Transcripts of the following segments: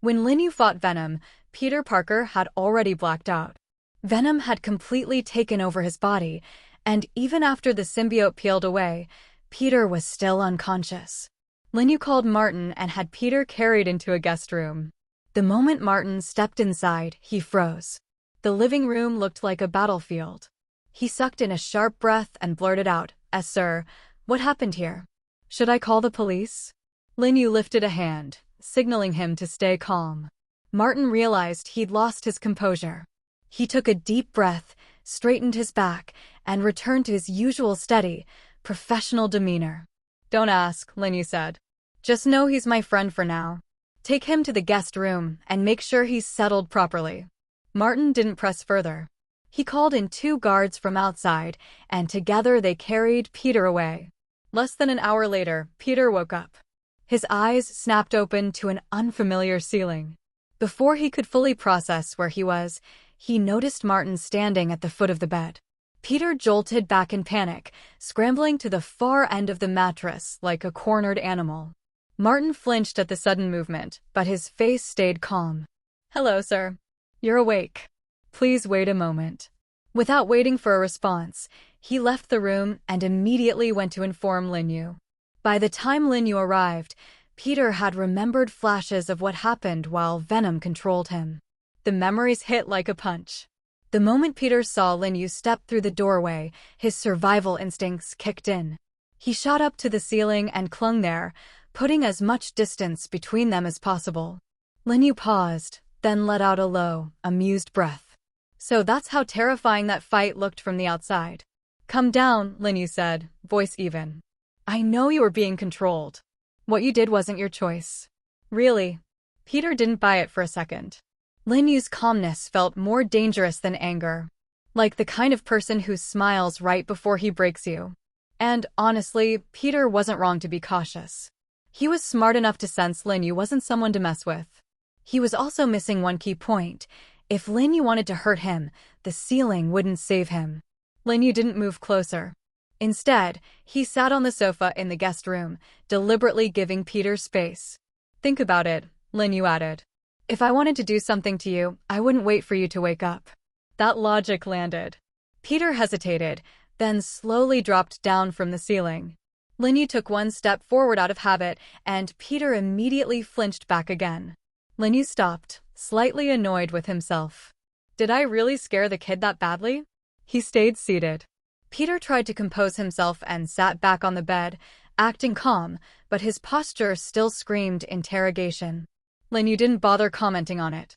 When Lin Yu fought Venom, Peter Parker had already blacked out. Venom had completely taken over his body, and even after the symbiote peeled away, Peter was still unconscious. Lin Yu called Martin and had Peter carried into a guest room. The moment Martin stepped inside, he froze. The living room looked like a battlefield. He sucked in a sharp breath and blurted out, Sir, what happened here? Should I call the police? Lin Yu lifted a hand, signaling him to stay calm. Martin realized he'd lost his composure. He took a deep breath, straightened his back, and returned to his usual steady, professional demeanor. Don't ask, Lin Yu said. Just know he's my friend for now. Take him to the guest room and make sure he's settled properly. Martin didn't press further. He called in 2 guards from outside, and together they carried Peter away. Less than an hour later, Peter woke up. His eyes snapped open to an unfamiliar ceiling. Before he could fully process where he was, he noticed Martin standing at the foot of the bed. Peter jolted back in panic, scrambling to the far end of the mattress like a cornered animal. Martin flinched at the sudden movement, but his face stayed calm. Hello, sir. You're awake. Please wait a moment. Without waiting for a response, he left the room and immediately went to inform Lin Yu. By the time Lin Yu arrived, Peter had remembered flashes of what happened while Venom controlled him. The memories hit like a punch. The moment Peter saw Lin Yu step through the doorway, his survival instincts kicked in. He shot up to the ceiling and clung there, putting as much distance between them as possible. Lin Yu paused, then let out a low, amused breath. So that's how terrifying that fight looked from the outside. Come down, Lin Yu said, voice even. I know you were being controlled. What you did wasn't your choice. Really? Peter didn't buy it for a second. Lin Yu's calmness felt more dangerous than anger. Like the kind of person who smiles right before he breaks you. And honestly, Peter wasn't wrong to be cautious. He was smart enough to sense Lin Yu wasn't someone to mess with. He was also missing one key point. If Lin Yu wanted to hurt him, the ceiling wouldn't save him. Lin Yu didn't move closer. Instead, he sat on the sofa in the guest room, deliberately giving Peter space. Think about it, Lin Yu added. If I wanted to do something to you, I wouldn't wait for you to wake up. That logic landed. Peter hesitated, then slowly dropped down from the ceiling. Lin Yu took one step forward out of habit, and Peter immediately flinched back again. Lin Yu stopped, slightly annoyed with himself. Did I really scare the kid that badly? He stayed seated. Peter tried to compose himself and sat back on the bed, acting calm, but his posture still screamed interrogation. Lin Yu didn't bother commenting on it.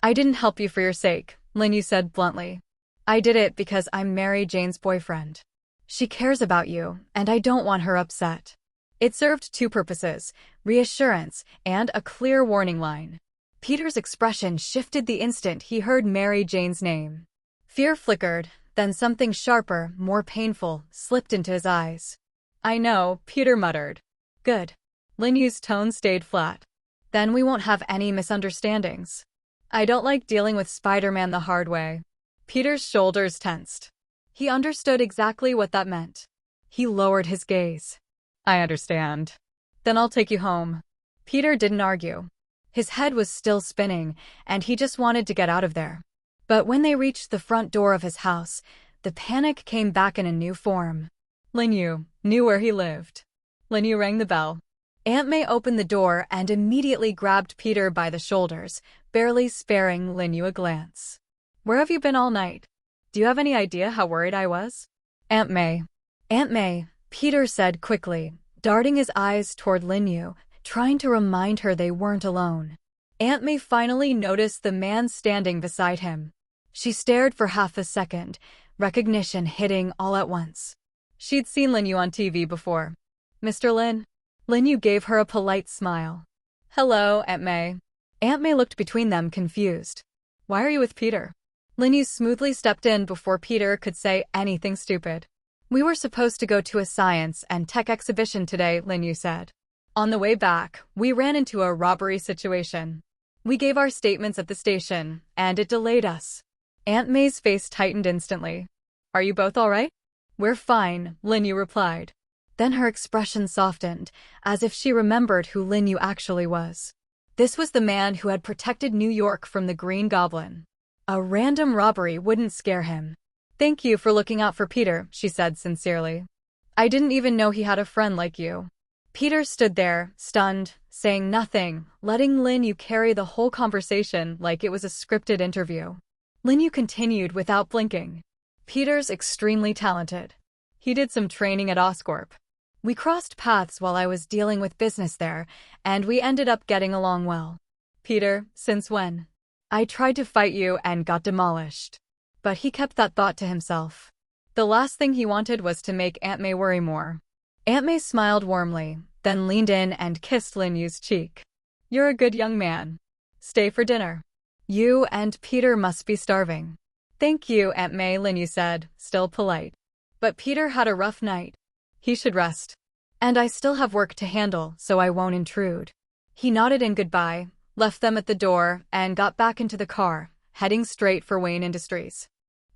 I didn't help you for your sake, Lin Yu said bluntly. I did it because I'm Mary Jane's boyfriend. She cares about you, and I don't want her upset. It served 2 purposes, reassurance and a clear warning line. Peter's expression shifted the instant he heard Mary Jane's name. Fear flickered, then something sharper, more painful, slipped into his eyes. I know, Peter muttered. Good. Lin Yu's tone stayed flat. Then we won't have any misunderstandings. I don't like dealing with Spider-Man the hard way. Peter's shoulders tensed. He understood exactly what that meant. He lowered his gaze. I understand. Then I'll take you home. Peter didn't argue. His head was still spinning, and he just wanted to get out of there. But when they reached the front door of his house, the panic came back in a new form. Lin Yu knew where he lived. Lin Yu rang the bell. Aunt May opened the door and immediately grabbed Peter by the shoulders, barely sparing Lin Yu a glance. Where have you been all night? Do you have any idea how worried I was? Aunt May. Aunt May, Peter said quickly, darting his eyes toward Lin Yu, trying to remind her they weren't alone. Aunt May finally noticed the man standing beside him. She stared for half a second, recognition hitting all at once. She'd seen Lin Yu on TV before. Mr. Lin? Lin Yu gave her a polite smile. Hello, Aunt May. Aunt May looked between them confused. Why are you with Peter? Lin Yu smoothly stepped in before Peter could say anything stupid. We were supposed to go to a science and tech exhibition today, Lin Yu said. On the way back, we ran into a robbery situation. We gave our statements at the station, and it delayed us. Aunt May's face tightened instantly. Are you both all right? We're fine, Lin Yu replied. Then her expression softened, as if she remembered who Lin Yu actually was. This was the man who had protected New York from the Green Goblin. A random robbery wouldn't scare him. "Thank you for looking out for Peter," she said sincerely. "I didn't even know he had a friend like you." Peter stood there, stunned, saying nothing, letting Lin Yu carry the whole conversation like it was a scripted interview. Lin Yu continued without blinking. "Peter's extremely talented. He did some training at Oscorp. We crossed paths while I was dealing with business there, and we ended up getting along well." "Peter, since when?" "I tried to fight you and got demolished." But he kept that thought to himself. The last thing he wanted was to make Aunt May worry more. Aunt May smiled warmly, then leaned in and kissed Lin Yu's cheek. "You're a good young man. Stay for dinner. You and Peter must be starving." "Thank you, Aunt May," Lin Yu said, still polite. But Peter had a rough night. He should rest. "And I still have work to handle, so I won't intrude." He nodded in goodbye, left them at the door, and got back into the car, heading straight for Wayne Industries.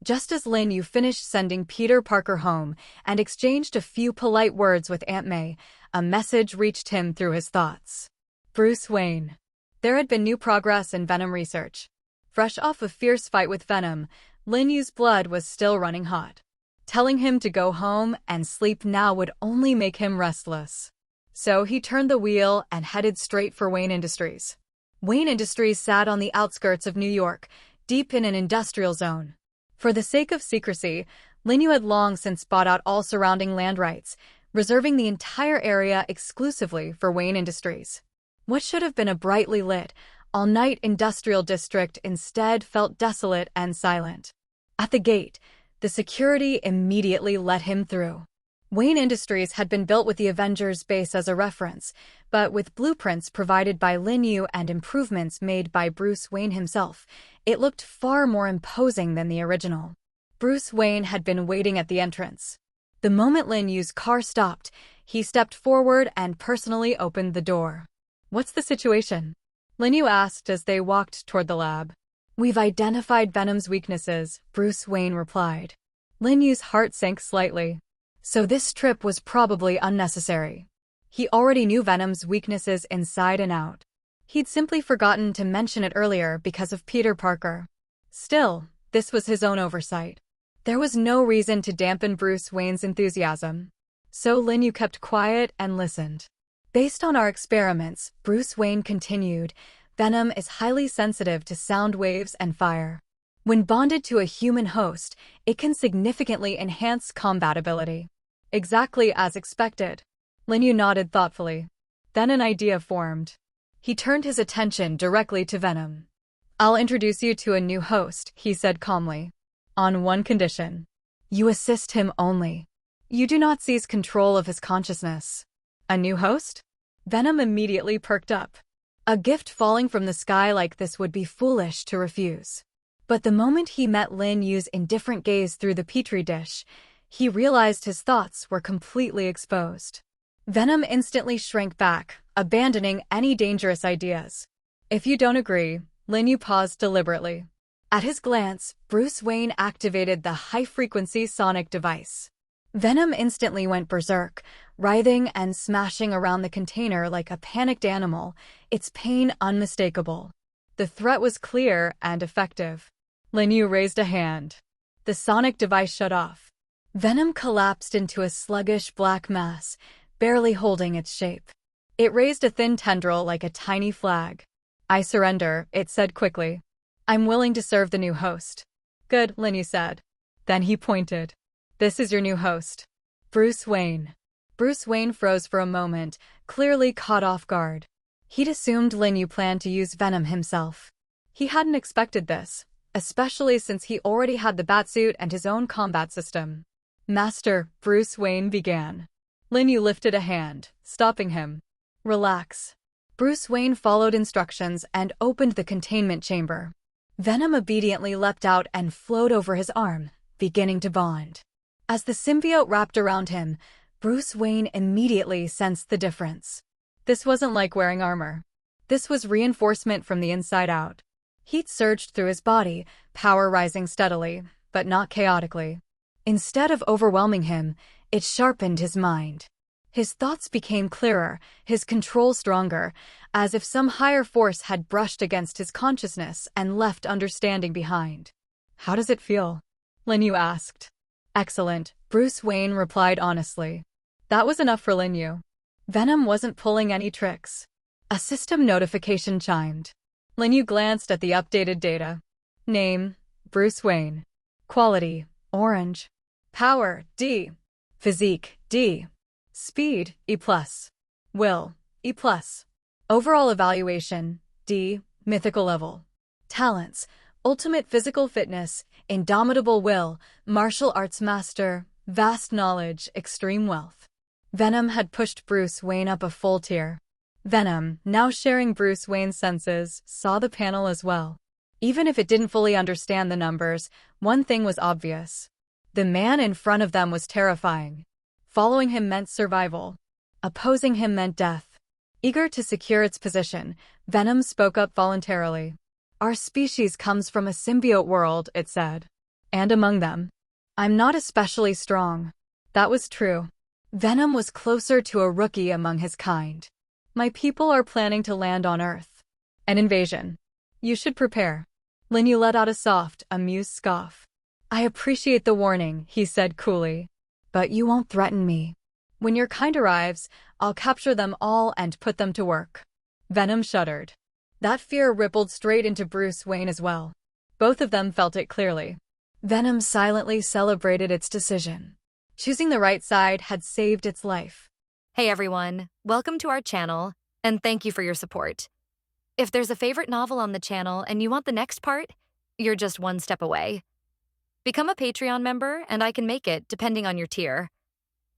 Just as Lin Yu finished sending Peter Parker home and exchanged a few polite words with Aunt May, a message reached him through his thoughts. Bruce Wayne. There had been new progress in Venom research. Fresh off a fierce fight with Venom, Lin Yu's blood was still running hot. Telling him to go home and sleep now would only make him restless. So he turned the wheel and headed straight for Wayne Industries. Wayne Industries sat on the outskirts of New York, deep in an industrial zone. For the sake of secrecy, Lin Yu had long since bought out all surrounding land rights, reserving the entire area exclusively for Wayne Industries. What should have been a brightly lit, all-night industrial district instead felt desolate and silent. At the gate, the security immediately let him through. Wayne Industries had been built with the Avengers base as a reference, but with blueprints provided by Lin Yu and improvements made by Bruce Wayne himself, it looked far more imposing than the original. Bruce Wayne had been waiting at the entrance. The moment Lin Yu's car stopped, he stepped forward and personally opened the door. "What's the situation?" Lin Yu asked as they walked toward the lab. "We've identified Venom's weaknesses," Bruce Wayne replied. Lin Yu's heart sank slightly. So this trip was probably unnecessary. He already knew Venom's weaknesses inside and out. He'd simply forgotten to mention it earlier because of Peter Parker. Still, this was his own oversight. There was no reason to dampen Bruce Wayne's enthusiasm. So Lin Yu kept quiet and listened. "Based on our experiments," Bruce Wayne continued, "Venom is highly sensitive to sound waves and fire. When bonded to a human host, it can significantly enhance combat ability." "Exactly as expected." Lin Yu nodded thoughtfully. Then an idea formed. He turned his attention directly to Venom. "I'll introduce you to a new host," he said calmly. "On one condition. You assist him only. You do not seize control of his consciousness." "A new host?" Venom immediately perked up. A gift falling from the sky like this would be foolish to refuse. But the moment he met Lin Yu's indifferent gaze through the petri dish, he realized his thoughts were completely exposed. Venom instantly shrank back, abandoning any dangerous ideas. "If you don't agree," Lin Yu paused deliberately. At his glance, Bruce Wayne activated the high-frequency sonic device. Venom instantly went berserk, writhing and smashing around the container like a panicked animal, its pain unmistakable. The threat was clear and effective. Lin Yu raised a hand. The sonic device shut off. Venom collapsed into a sluggish black mass, barely holding its shape. It raised a thin tendril like a tiny flag. "I surrender," it said quickly. "I'm willing to serve the new host." "Good," Lin Yu said. Then he pointed. "This is your new host. Bruce Wayne." Bruce Wayne froze for a moment, clearly caught off guard. He'd assumed Lin Yu planned to use Venom himself. He hadn't expected this, especially since he already had the Batsuit and his own combat system. "Master," Bruce Wayne began. Lin Yu lifted a hand, stopping him. "Relax." Bruce Wayne followed instructions and opened the containment chamber. Venom obediently leapt out and flowed over his arm, beginning to bond. As the symbiote wrapped around him, Bruce Wayne immediately sensed the difference. This wasn't like wearing armor. This was reinforcement from the inside out. Heat surged through his body, power rising steadily, but not chaotically. Instead of overwhelming him, it sharpened his mind. His thoughts became clearer, his control stronger, as if some higher force had brushed against his consciousness and left understanding behind. "How does it feel?" Linyu asked. "Excellent," Bruce Wayne replied honestly. That was enough for Linyu. Venom wasn't pulling any tricks. A system notification chimed. Linyu glanced at the updated data. Name: Bruce Wayne. Quality: Orange. Power: D. Physique: D. Speed: E+. Will: E+. Overall evaluation: D. Mythical level. Talents: ultimate physical fitness, indomitable will, martial arts master, vast knowledge, extreme wealth. Venom had pushed Bruce Wayne up a full tier. Venom, now sharing Bruce Wayne's senses, saw the panel as well. Even if it didn't fully understand the numbers, one thing was obvious. The man in front of them was terrifying. Following him meant survival. Opposing him meant death. Eager to secure its position, Venom spoke up voluntarily. "Our species comes from a symbiote world," it said. "And among them, I'm not especially strong." That was true. Venom was closer to a rookie among his kind. "My people are planning to land on Earth. An invasion. You should prepare." Linyu let out a soft, amused scoff. "I appreciate the warning," he said coolly. "But you won't threaten me. When your kind arrives, I'll capture them all and put them to work." Venom shuddered. That fear rippled straight into Bruce Wayne as well. Both of them felt it clearly. Venom silently celebrated its decision. Choosing the right side had saved its life. Hey everyone, welcome to our channel, and thank you for your support. If there's a favorite novel on the channel and you want the next part, you're just one step away. Become a Patreon member and I can make it depending on your tier.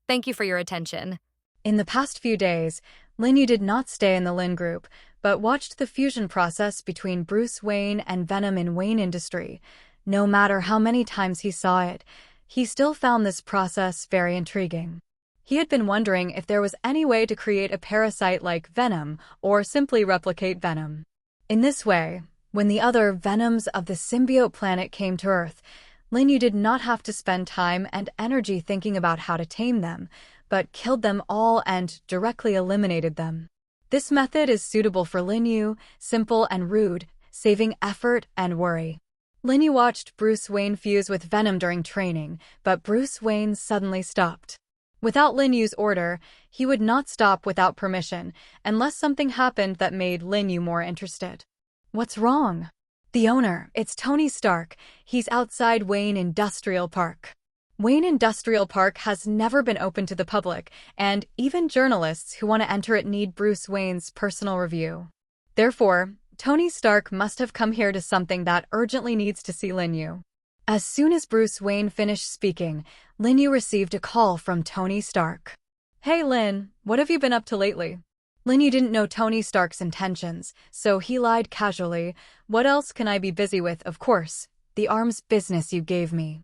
Thank you for your attention. In the past few days, Linyu did not stay in the Lin group, but watched the fusion process between Bruce Wayne and Venom in Wayne Industry. No matter how many times he saw it, he still found this process very intriguing. He had been wondering if there was any way to create a parasite like Venom, or simply replicate Venom. In this way, when the other Venoms of the symbiote planet came to Earth, Linyu did not have to spend time and energy thinking about how to tame them, but killed them all and directly eliminated them. This method is suitable for Linyu, simple and rude, saving effort and worry. Linyu watched Bruce Wayne fuse with Venom during training, but Bruce Wayne suddenly stopped. Without Linyu's order, he would not stop without permission, unless something happened that made Linyu more interested. "What's wrong?" "The owner, it's Tony Stark. He's outside Wayne Industrial Park." Wayne Industrial Park has never been open to the public, and even journalists who want to enter it need Bruce Wayne's personal review. Therefore, Tony Stark must have come here to something that urgently needs to see Linyu. As soon as Bruce Wayne finished speaking, Linyu received a call from Tony Stark. "Hey Lin, what have you been up to lately?" Linyu didn't know Tony Stark's intentions, so he lied casually. "What else can I be busy with? Of course, the arms business you gave me."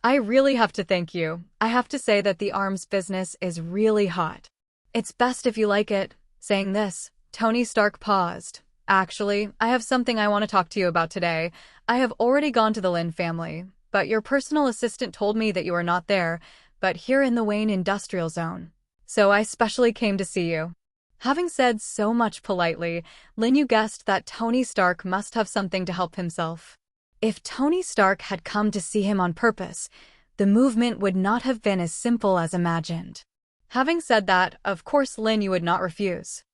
"I really have to thank you. I have to say that the arms business is really hot. It's best if you like it." Saying this, Tony Stark paused. "Actually, I have something I want to talk to you about today. I have already gone to the Lin family, but your personal assistant told me that you are not there, but here in the Wayne Industrial Zone. So I specially came to see you." Having said so much politely, Linyu guessed that Tony Stark must have something to help himself. If Tony Stark had come to see him on purpose, the movement would not have been as simple as imagined. Having said that, of course Linyu would not refuse.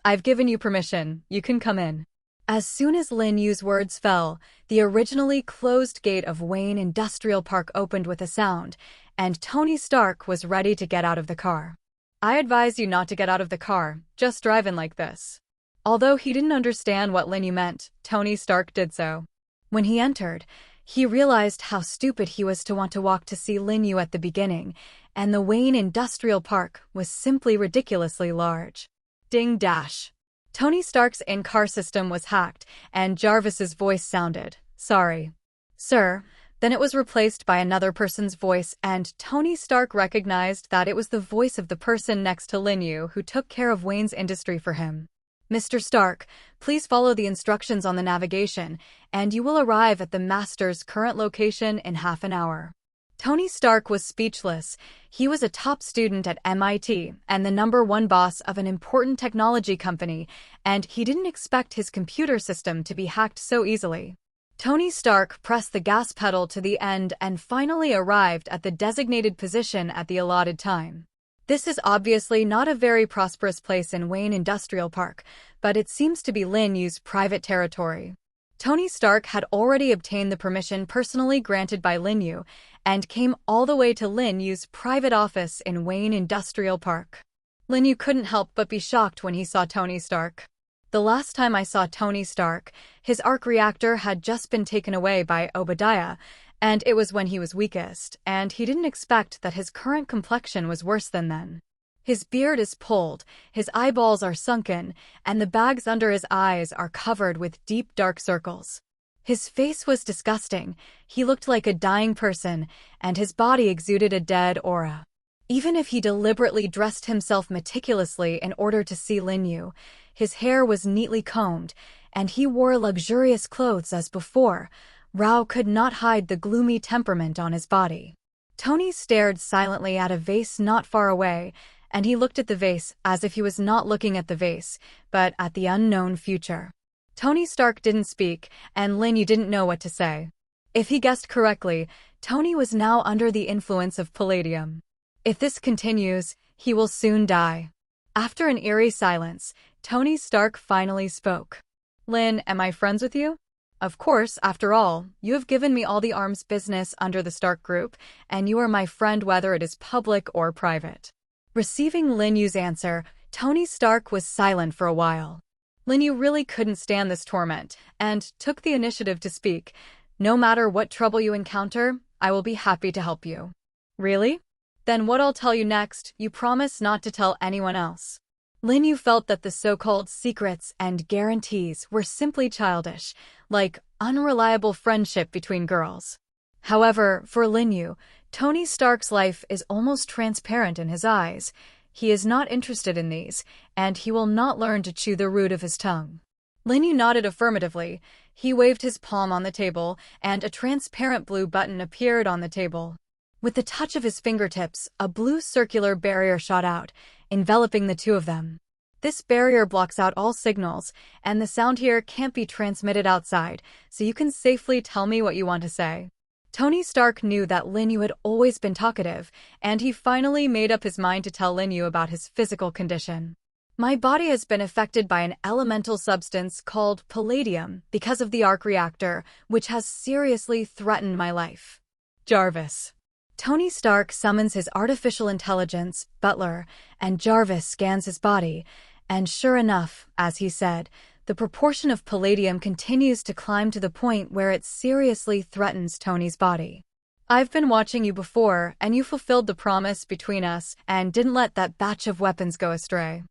"I've given you permission, you can come in." As soon as Linyu's words fell, the originally closed gate of Wayne Industrial Park opened with a sound, and Tony Stark was ready to get out of the car. "I advise you not to get out of the car, just drive in like this." Although he didn't understand what Linyu meant, Tony Stark did so. When he entered, he realized how stupid he was to want to walk to see Linyu at the beginning, and the Wayne Industrial Park was simply ridiculously large. Ding dash. Tony Stark's in-car system was hacked, and Jarvis's voice sounded, "Sorry, sir." Then it was replaced by another person's voice, and Tony Stark recognized that it was the voice of the person next to Linyu who took care of Wayne's industry for him. "Mr. Stark, please follow the instructions on the navigation, and you will arrive at the Master's current location in half an hour." Tony Stark was speechless. He was a top student at MIT and the #1 boss of an important technology company, and he didn't expect his computer system to be hacked so easily. Tony Stark pressed the gas pedal to the end and finally arrived at the designated position at the allotted time. This is obviously not a very prosperous place in Wayne Industrial Park, but it seems to be Lin Yu's private territory. Tony Stark had already obtained the permission personally granted by Lin Yu and came all the way to Lin Yu's private office in Wayne Industrial Park. Lin Yu couldn't help but be shocked when he saw Tony Stark. The last time I saw Tony Stark, his arc reactor had just been taken away by Obadiah, and it was when he was weakest, and he didn't expect that his current complexion was worse than then. His beard is pulled, his eyeballs are sunken, and the bags under his eyes are covered with deep dark circles. His face was disgusting. He looked like a dying person, and his body exuded a dead aura. Even if he deliberately dressed himself meticulously in order to see Lin Yu, his hair was neatly combed, and he wore luxurious clothes as before. Rao could not hide the gloomy temperament on his body. Tony stared silently at a vase not far away, and he looked at the vase as if he was not looking at the vase, but at the unknown future. Tony Stark didn't speak, and Lin Yu didn't know what to say. If he guessed correctly, Tony was now under the influence of palladium. If this continues, he will soon die. After an eerie silence, Tony Stark finally spoke. Lin, am I friends with you? Of course, after all, you have given me all the arms business under the Stark Group, and you are my friend whether it is public or private. Receiving Lin Yu's answer, Tony Stark was silent for a while. Lin Yu really couldn't stand this torment, and took the initiative to speak. No matter what trouble you encounter, I will be happy to help you. Really? Then what I'll tell you next, you promise not to tell anyone else. Lin Yu felt that the so-called secrets and guarantees were simply childish, like unreliable friendship between girls. However, for Lin Yu, Tony Stark's life is almost transparent in his eyes. He is not interested in these, and he will not learn to chew the root of his tongue. Lin Yu nodded affirmatively. He waved his palm on the table, and a transparent blue button appeared on the table. With the touch of his fingertips, a blue circular barrier shot out, enveloping the two of them. This barrier blocks out all signals, and the sound here can't be transmitted outside, so you can safely tell me what you want to say. Tony Stark knew that Lin Yu had always been talkative, and he finally made up his mind to tell Lin Yu about his physical condition. My body has been affected by an elemental substance called palladium because of the arc reactor, which has seriously threatened my life. Jarvis. Tony Stark summons his artificial intelligence, Butler, and Jarvis scans his body, and sure enough, as he said, the proportion of palladium continues to climb to the point where it seriously threatens Tony's body. I've been watching you before, and you fulfilled the promise between us and didn't let that batch of weapons go astray.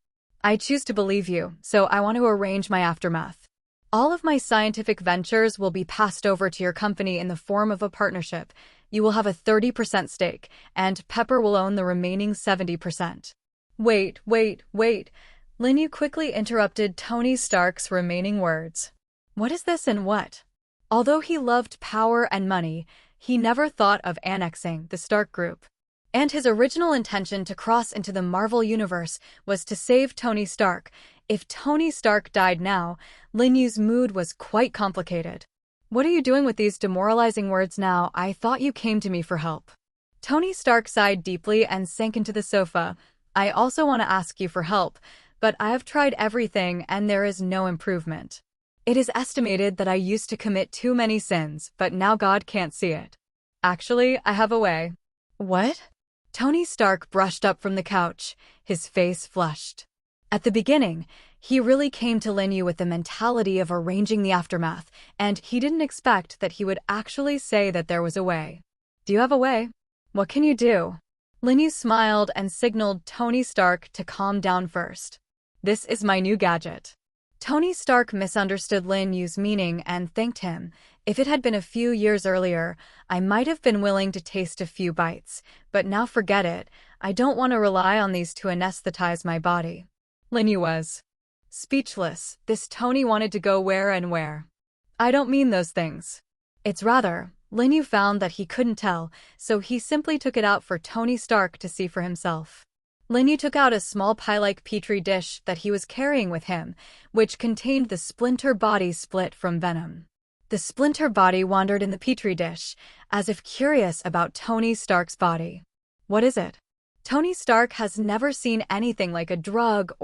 I choose to believe you, so I want to arrange my aftermath. All of my scientific ventures will be passed over to your company in the form of a partnership. You will have a 30% stake, and Pepper will own the remaining 70%. Wait. Lin Yu quickly interrupted Tony Stark's remaining words. What is this and what? Although he loved power and money, he never thought of annexing the Stark Group. And his original intention to cross into the Marvel Universe was to save Tony Stark. If Tony Stark died now, Lin Yu's mood was quite complicated. What are you doing with these demoralizing words now? I thought you came to me for help. Tony Stark sighed deeply and sank into the sofa. I also want to ask you for help, but I have tried everything and there is no improvement. It is estimated that I used to commit too many sins, but now God can't see it. Actually, I have a way. What? Tony Stark brushed up from the couch, his face flushed. At the beginning, he really came to Lin Yu with the mentality of arranging the aftermath, and he didn't expect that he would actually say that there was a way. Do you have a way? What can you do? Lin Yu smiled and signaled Tony Stark to calm down first. This is my new gadget. Tony Stark misunderstood Lin Yu's meaning and thanked him. If it had been a few years earlier, I might have been willing to taste a few bites, but now forget it. I don't want to rely on these to anesthetize my body. Lin Yu was speechless. This Tony wanted to go where and where. I don't mean those things. It's rather, Lin Yu found that he couldn't tell, so he simply took it out for Tony Stark to see for himself. Lin Yu took out a small pie-like petri dish that he was carrying with him, which contained the splinter body split from Venom. The splinter body wandered in the petri dish, as if curious about Tony Stark's body. What is it? Tony Stark has never seen anything like a drug,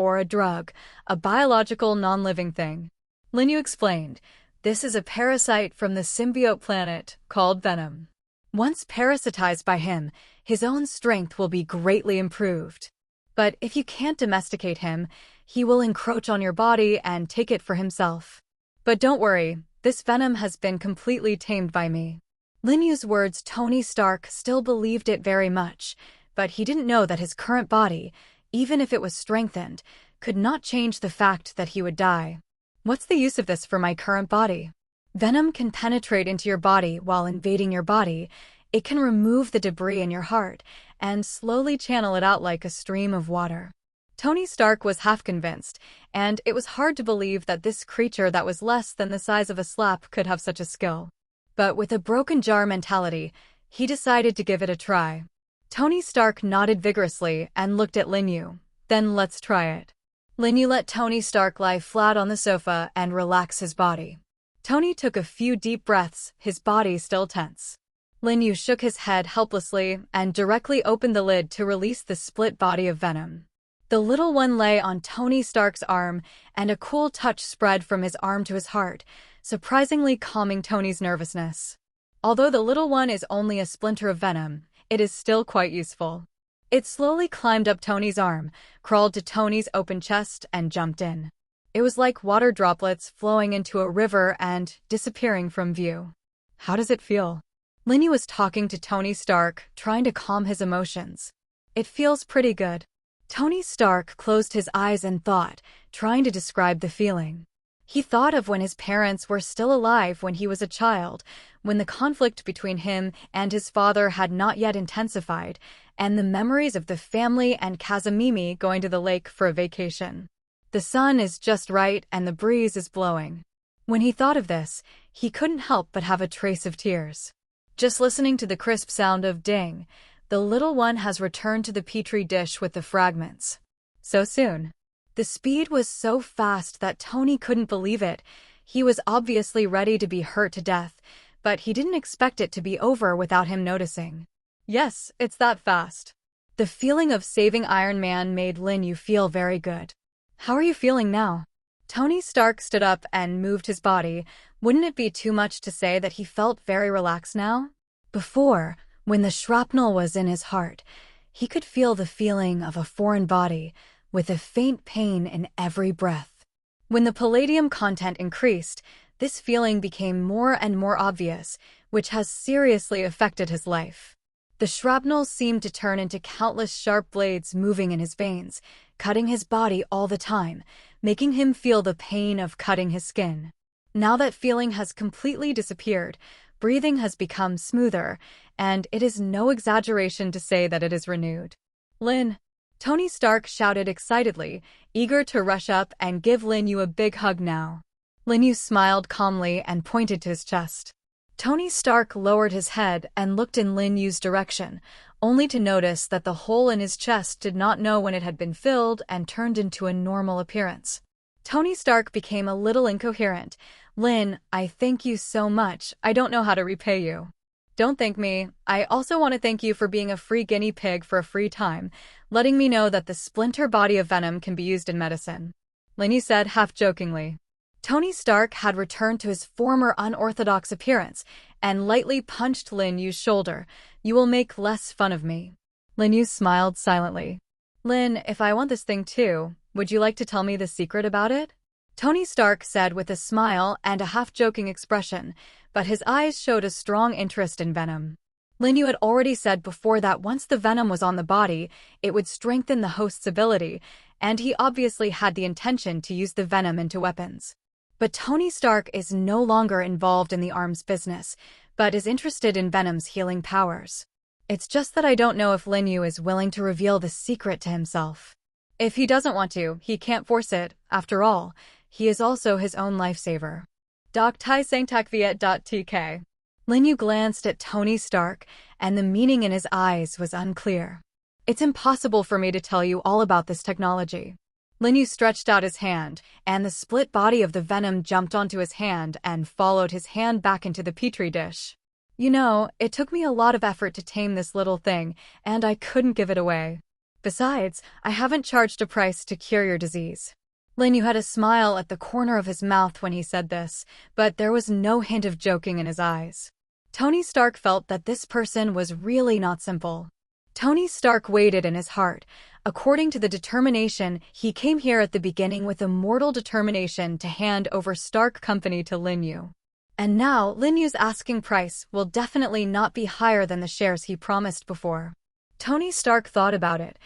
a biological non-living thing. Lin Yu explained, this is a parasite from the symbiote planet called Venom. Once parasitized by him, his own strength will be greatly improved. But if you can't domesticate him, he will encroach on your body and take it for himself. But don't worry, this Venom has been completely tamed by me. Lin Yu's words, Tony Stark still believed it very much, but he didn't know that his current body, even if it was strengthened, could not change the fact that he would die. What's the use of this for my current body? Venom can penetrate into your body while invading your body. It can remove the debris in your heart and slowly channel it out like a stream of water. Tony Stark was half convinced, and it was hard to believe that this creature that was less than the size of a slap could have such a skill. But with a broken jar mentality, he decided to give it a try. Tony Stark nodded vigorously and looked at Lin Yu. Then let's try it. Lin Yu let Tony Stark lie flat on the sofa and relax his body. Tony took a few deep breaths, his body still tense. Lin Yu shook his head helplessly and directly opened the lid to release the split body of Venom. The little one lay on Tony Stark's arm, and a cool touch spread from his arm to his heart, surprisingly calming Tony's nervousness. Although the little one is only a splinter of Venom, it is still quite useful. It slowly climbed up Tony's arm, crawled to Tony's open chest, and jumped in. It was like water droplets flowing into a river and disappearing from view. How does it feel? Lin Yu was talking to Tony Stark, trying to calm his emotions. It feels pretty good. Tony Stark closed his eyes and thought, trying to describe the feeling. He thought of when his parents were still alive when he was a child, when the conflict between him and his father had not yet intensified, and the memories of the family and Kazumimi going to the lake for a vacation. The sun is just right and the breeze is blowing. When he thought of this, he couldn't help but have a trace of tears. Just listening to the crisp sound of ding, the little one has returned to the petri dish with the fragments. So soon. The speed was so fast that Tony couldn't believe it. He was obviously ready to be hurt to death, but he didn't expect it to be over without him noticing. Yes, it's that fast. The feeling of saving Iron Man made Lin Yu feel very good. How are you feeling now? Tony Stark stood up and moved his body. Wouldn't it be too much to say that he felt very relaxed now? Before, when the shrapnel was in his heart, he could feel the feeling of a foreign body, with a faint pain in every breath. When the palladium content increased, this feeling became more and more obvious, which has seriously affected his life. The shrapnel seemed to turn into countless sharp blades moving in his veins, cutting his body all the time, making him feel the pain of cutting his skin. Now that feeling has completely disappeared, breathing has become smoother, and it is no exaggeration to say that it is renewed. Lin! Tony Stark shouted excitedly, eager to rush up and give Lin Yu a big hug now. Lin Yu smiled calmly and pointed to his chest. Tony Stark lowered his head and looked in Lin Yu's direction, only to notice that the hole in his chest did not know when it had been filled and turned into a normal appearance. Tony Stark became a little incoherent. Lin, I thank you so much. I don't know how to repay you. Don't thank me. I also want to thank you for being a free guinea pig for a free time, letting me know that the splinter body of Venom can be used in medicine. Lin Yu said half-jokingly. Tony Stark had returned to his former unorthodox appearance and lightly punched Lin Yu's shoulder. You will make less fun of me. Lin Yu smiled silently. Lin, if I want this thing too, would you like to tell me the secret about it? Tony Stark said with a smile and a half-joking expression, but his eyes showed a strong interest in Venom. Lin Yu had already said before that once the Venom was on the body, it would strengthen the host's ability, and he obviously had the intention to use the Venom into weapons. But Tony Stark is no longer involved in the arms business, but is interested in Venom's healing powers. It's just that I don't know if Lin Yu is willing to reveal the secret to himself. If he doesn't want to, he can't force it. After all, he is also his own lifesaver. Doc Tai Sang Tak Viet.tk Lin Yu glanced at Tony Stark, and the meaning in his eyes was unclear. It's impossible for me to tell you all about this technology. Lin Yu stretched out his hand, and the split body of the venom jumped onto his hand and followed his hand back into the petri dish. You know, it took me a lot of effort to tame this little thing, and I couldn't give it away. Besides, I haven't charged a price to cure your disease. Lin Yu had a smile at the corner of his mouth when he said this, but there was no hint of joking in his eyes. Tony Stark felt that this person was really not simple. Tony Stark waited in his heart. According to the determination, he came here at the beginning with a mortal determination to hand over Stark Company to Lin Yu. And now, Lin Yu's asking price will definitely not be higher than the shares he promised before. Tony Stark thought about it.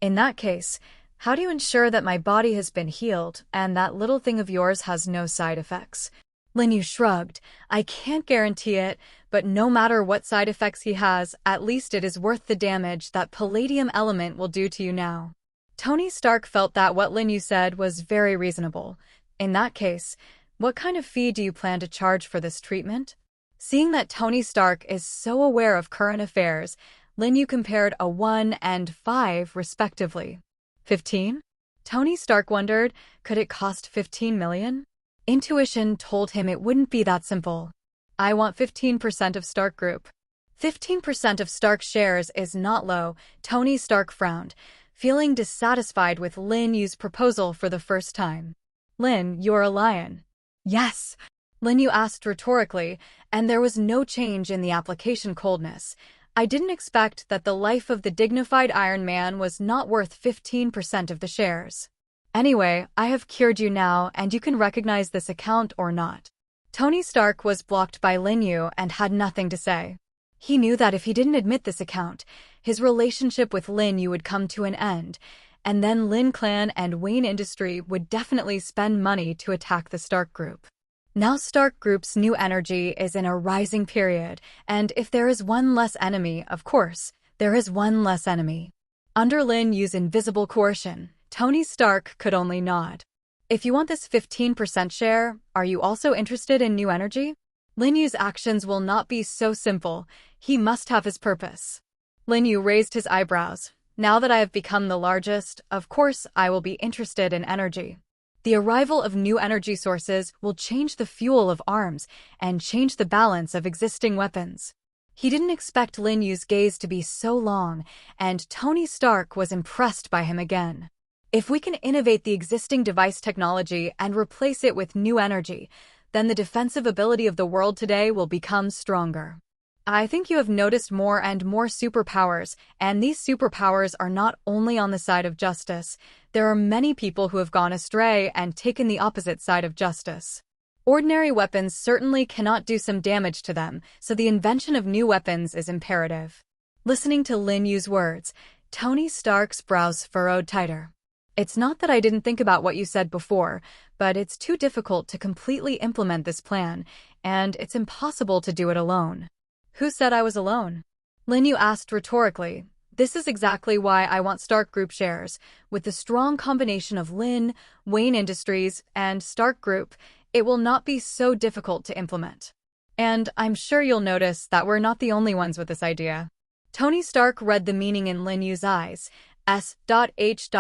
In that case, how do you ensure that my body has been healed and that little thing of yours has no side effects? Lin Yu shrugged. I can't guarantee it, but no matter what side effects he has, at least it is worth the damage that palladium element will do to you now. Tony Stark felt that what Lin Yu said was very reasonable. In that case, what kind of fee do you plan to charge for this treatment? Seeing that Tony Stark is so aware of current affairs, Lin Yu compared a 1 and 5 respectively. 15? Tony Stark wondered, could it cost 15 million? Intuition told him it wouldn't be that simple. I want 15% of Stark Group. 15% of Stark shares is not low. Tony Stark frowned, feeling dissatisfied with Lin Yu's proposal for the first time. Lin, you're a lion. Yes, Lin Yu asked rhetorically, and there was no change in the application coldness. I didn't expect that the life of the dignified Iron Man was not worth 15% of the shares. Anyway, I have cured you now, and you can recognize this account or not. Tony Stark was blocked by Lin Yu and had nothing to say. He knew that if he didn't admit this account, his relationship with Lin Yu would come to an end, and then Lin Clan and Wayne Industry would definitely spend money to attack the Stark Group. Now Stark Group's new energy is in a rising period, and if there is one less enemy, of course, there is one less enemy. Under Lin Yu's invisible coercion, Tony Stark could only nod. If you want this 15% share, are you also interested in new energy? Lin Yu's actions will not be so simple. He must have his purpose. Lin Yu raised his eyebrows. Now that I have become the largest, of course I will be interested in energy. The arrival of new energy sources will change the fuel of arms and change the balance of existing weapons. He didn't expect Lin Yu's gaze to be so long, and Tony Stark was impressed by him again. If we can innovate the existing device technology and replace it with new energy, then the defensive ability of the world today will become stronger. I think you have noticed more and more superpowers, and these superpowers are not only on the side of justice. There are many people who have gone astray and taken the opposite side of justice. Ordinary weapons certainly cannot do some damage to them, so the invention of new weapons is imperative. Listening to Lin Yu's words, Tony Stark's brows furrowed tighter. It's not that I didn't think about what you said before, but it's too difficult to completely implement this plan, and it's impossible to do it alone. Who said I was alone? Lin Yu asked rhetorically. This is exactly why I want Stark Group shares. With the strong combination of Lin, Wayne Industries, and Stark Group, it will not be so difficult to implement. And I'm sure you'll notice that we're not the only ones with this idea. Tony Stark read the meaning in Lin Yu's eyes. S.H.I.E.L.D.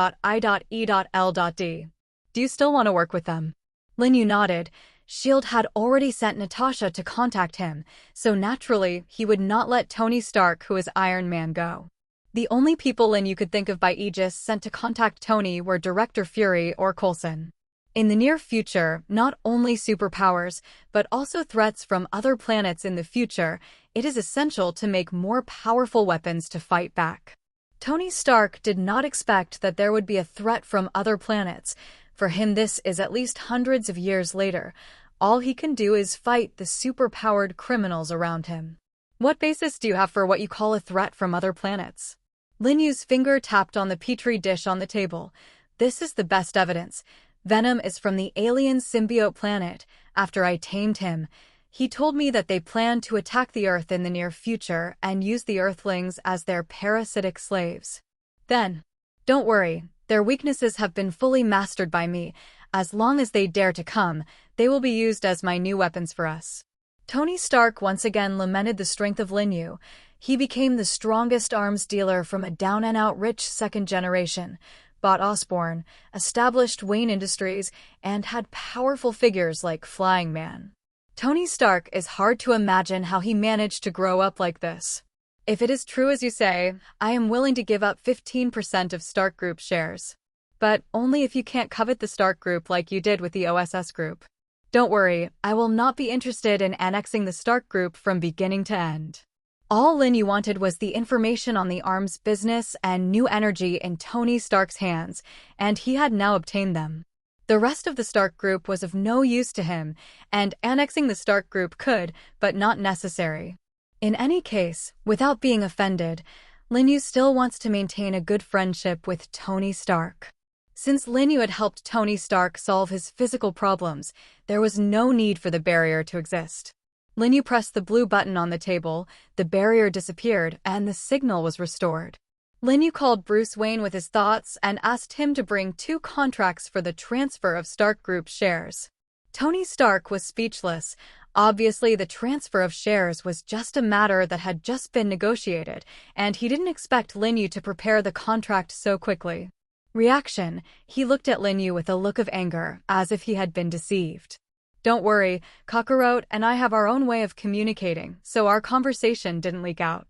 Do you still want to work with them? Lin Yu nodded. S.H.I.E.L.D. had already sent Natasha to contact him, so naturally he would not let Tony Stark, who is Iron Man, go. The only people Lin Yu could think of by Aegis sent to contact Tony were Director Fury or Coulson. In the near future, not only superpowers, but also threats from other planets in the future, it is essential to make more powerful weapons to fight back. Tony Stark did not expect that there would be a threat from other planets. For him, this is at least hundreds of years later. All he can do is fight the superpowered criminals around him. What basis do you have for what you call a threat from other planets? Lin Yu's finger tapped on the petri dish on the table. This is the best evidence. Venom is from the alien symbiote planet. After I tamed him, he told me that they plan to attack the Earth in the near future and use the Earthlings as their parasitic slaves. Then, don't worry, their weaknesses have been fully mastered by me. As long as they dare to come, they will be used as my new weapons for us. Tony Stark once again lamented the strength of Lin Yu. He became the strongest arms dealer from a down-and-out rich second generation, bought Osborn, established Wayne Industries, and had powerful figures like Flying Man. Tony Stark is hard to imagine how he managed to grow up like this. If it is true as you say, I am willing to give up 15% of Stark Group shares. But only if you can't covet the Stark Group like you did with the OSS Group. Don't worry, I will not be interested in annexing the Stark Group from beginning to end. All Lin Yu wanted was the information on the arms business and new energy in Tony Stark's hands, and he had now obtained them. The rest of the Stark Group was of no use to him, and annexing the Stark Group could, but not necessary. In any case, without being offended, Lin Yu still wants to maintain a good friendship with Tony Stark. Since Lin Yu had helped Tony Stark solve his physical problems, there was no need for the barrier to exist. Lin Yu pressed the blue button on the table, the barrier disappeared, and the signal was restored. Lin Yu called Bruce Wayne with his thoughts and asked him to bring 2 contracts for the transfer of Stark Group shares. Tony Stark was speechless. Obviously, the transfer of shares was just a matter that had just been negotiated, and he didn't expect Lin Yu to prepare the contract so quickly. Reaction: he looked at Lin Yu with a look of anger, as if he had been deceived. Don't worry, Kakarot and I have our own way of communicating, so our conversation didn't leak out.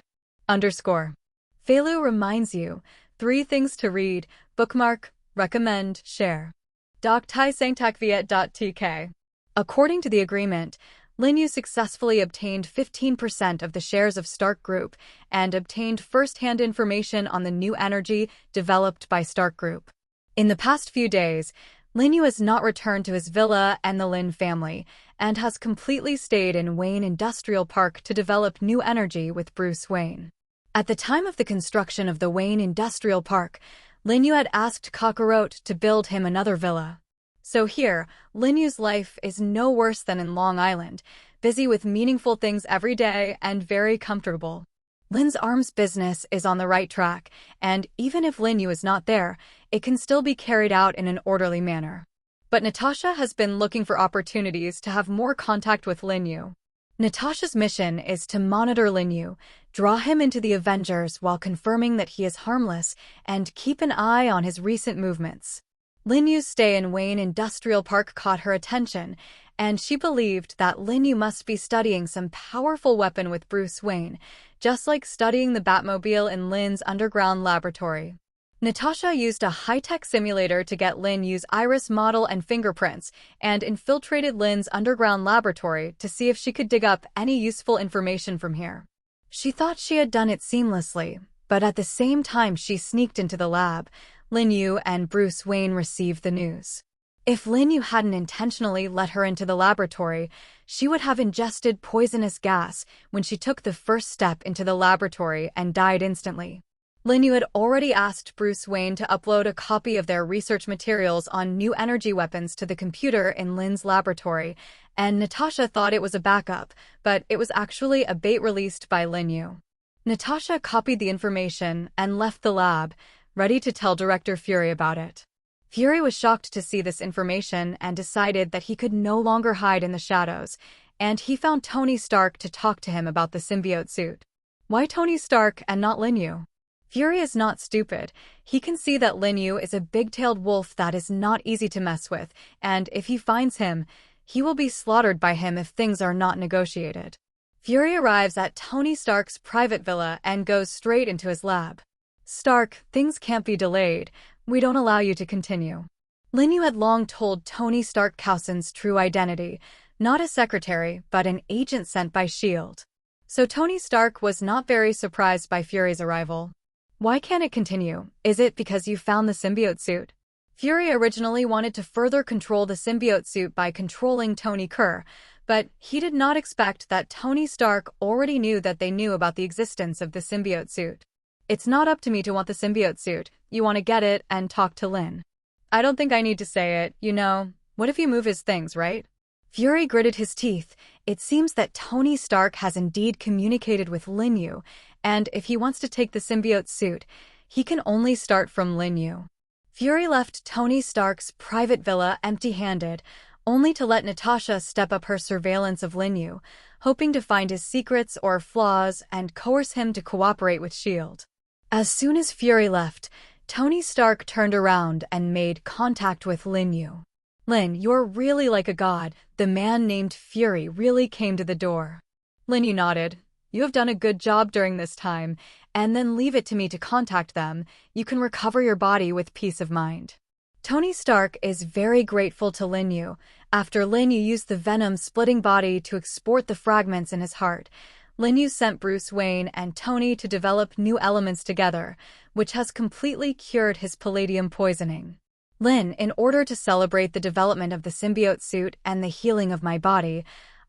Feilu reminds you, 3 things to read, bookmark, recommend, share. doctaisangtakviet.tk. According to the agreement, Lin Yu successfully obtained 15% of the shares of Stark Group and obtained first-hand information on the new energy developed by Stark Group. In the past few days, Lin Yu has not returned to his villa and the Lin family, and has completely stayed in Wayne Industrial Park to develop new energy with Bruce Wayne. At the time of the construction of the Wayne Industrial Park, Lin Yu had asked Kakarot to build him another villa. So here, Lin Yu's life is no worse than in Long Island, busy with meaningful things every day and very comfortable. Lin's arms business is on the right track, and even if Lin Yu is not there, it can still be carried out in an orderly manner. But Natasha has been looking for opportunities to have more contact with Lin Yu. Natasha's mission is to monitor Lin Yu, draw him into the Avengers while confirming that he is harmless, and keep an eye on his recent movements. Lin Yu's stay in Wayne Industrial Park caught her attention, and she believed that Lin Yu must be studying some powerful weapon with Bruce Wayne, just like studying the Batmobile in Lin's underground laboratory. Natasha used a high-tech simulator to get Lin Yu's iris model and fingerprints, and infiltrated Lin's underground laboratory to see if she could dig up any useful information from here. She thought she had done it seamlessly, but at the same time she sneaked into the lab, Lin Yu and Bruce Wayne received the news. If Lin Yu hadn't intentionally let her into the laboratory, she would have ingested poisonous gas when she took the first step into the laboratory and died instantly. Lin Yu had already asked Bruce Wayne to upload a copy of their research materials on new energy weapons to the computer in Lin's laboratory, and Natasha thought it was a backup, but it was actually a bait released by Lin Yu. Natasha copied the information and left the lab, ready to tell Director Fury about it. Fury was shocked to see this information and decided that he could no longer hide in the shadows, and he found Tony Stark to talk to him about the symbiote suit. Why Tony Stark and not Lin Yu? Fury is not stupid. He can see that Lin Yu is a big-tailed wolf that is not easy to mess with, and if he finds him, he will be slaughtered by him if things are not negotiated. Fury arrives at Tony Stark's private villa and goes straight into his lab. Stark, things can't be delayed. We don't allow you to continue. Lin Yu had long told Tony Stark Coulson's true identity, not a secretary, but an agent sent by S.H.I.E.L.D. So Tony Stark was not very surprised by Fury's arrival. Why can't it continue? Is it because you found the symbiote suit? Fury originally wanted to further control the symbiote suit by controlling Tony Kerr, but he did not expect that Tony Stark already knew that they knew about the existence of the symbiote suit. It's not up to me to want the symbiote suit. You want to get it and talk to Lin. I don't think I need to say it, you know. What if you move his things, right? Fury gritted his teeth. It seems that Tony Stark has indeed communicated with Lin Yu, and if he wants to take the symbiote suit, he can only start from Lin Yu. Fury left Tony Stark's private villa empty-handed, only to let Natasha step up her surveillance of Lin Yu, hoping to find his secrets or flaws and coerce him to cooperate with S.H.I.E.L.D. As soon as Fury left, Tony Stark turned around and made contact with Lin Yu. "Lin, you're really like a god. The man named Fury really came to the door." Lin Yu nodded. "You have done a good job during this time, and then leave it to me to contact them. You can recover your body with peace of mind." Tony Stark is very grateful to Lin Yu. After Lin Yu used the venom-splitting body to export the fragments in his heart, Lin Yu sent Bruce Wayne and Tony to develop new elements together, which has completely cured his palladium poisoning. "Lin, in order to celebrate the development of the symbiote suit and the healing of my body,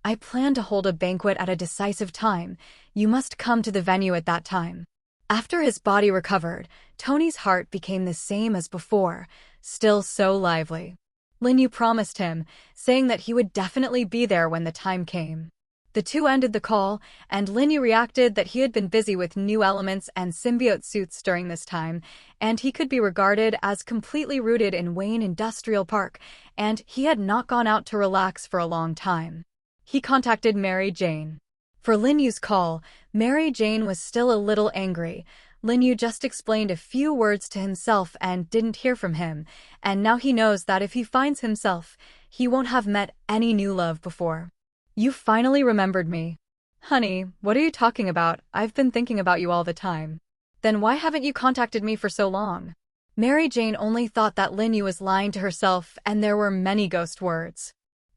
I plan to hold a banquet at a decisive time. You must come to the venue at that time." After his body recovered, Tony's heart became the same as before, still so lively. Lin Yu promised him, saying that he would definitely be there when the time came. The two ended the call, and Lin Yu reacted that he had been busy with new elements and symbiote suits during this time, and he could be regarded as completely rooted in Wayne Industrial Park, and he had not gone out to relax for a long time. He contacted Mary Jane. For Lin Yu's call, Mary Jane was still a little angry. Lin Yu just explained a few words to himself and didn't hear from him, and now he knows that if he finds himself, he won't have met any new love before. "You finally remembered me." "Honey, what are you talking about? I've been thinking about you all the time." "Then why haven't you contacted me for so long?" Mary Jane only thought that Lin Yu was lying to herself, and there were many ghost words.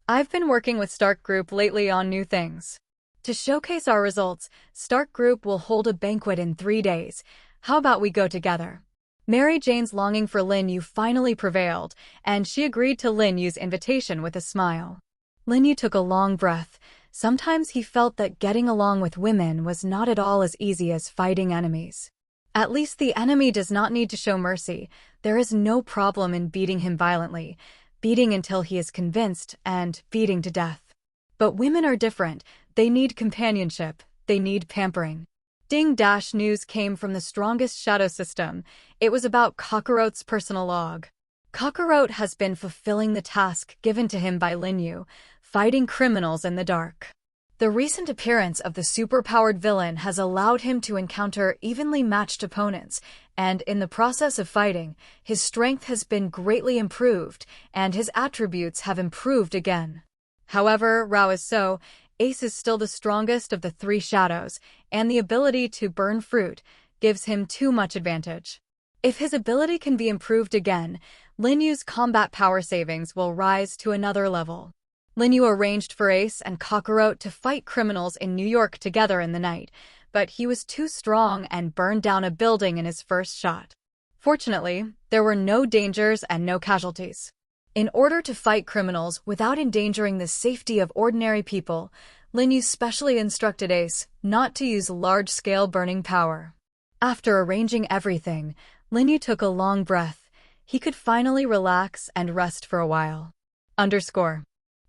"I've been working with Stark Group lately on new things. To showcase our results, Stark Group will hold a banquet in 3 days. How about we go together?" Mary Jane's longing for Lin Yu finally prevailed, and she agreed to Lin Yu's invitation with a smile. Lin Yu took a long breath. Sometimes he felt that getting along with women was not at all as easy as fighting enemies. At least the enemy does not need to show mercy. There is no problem in beating him violently, beating until he is convinced, and beating to death. But women are different. They need companionship. They need pampering. News came from the strongest shadow system. It was about Kakarot's personal log. Kakarot has been fulfilling the task given to him by Lin Yu, fighting criminals in the dark. The recent appearance of the superpowered villain has allowed him to encounter evenly matched opponents, and in the process of fighting, his strength has been greatly improved, and his attributes have improved again. However, Rao is so, Ace is still the strongest of the 3 shadows, and the ability to burn fruit gives him too much advantage. If his ability can be improved again, Lin Yu's combat power savings will rise to another level. Lin Yu arranged for Ace and Kakarot to fight criminals in New York together in the night, but he was too strong and burned down a building in his first shot. Fortunately, there were no dangers and no casualties. In order to fight criminals without endangering the safety of ordinary people, Lin Yu specially instructed Ace not to use large-scale burning power. After arranging everything, Lin Yu took a long breath. He could finally relax and rest for a while.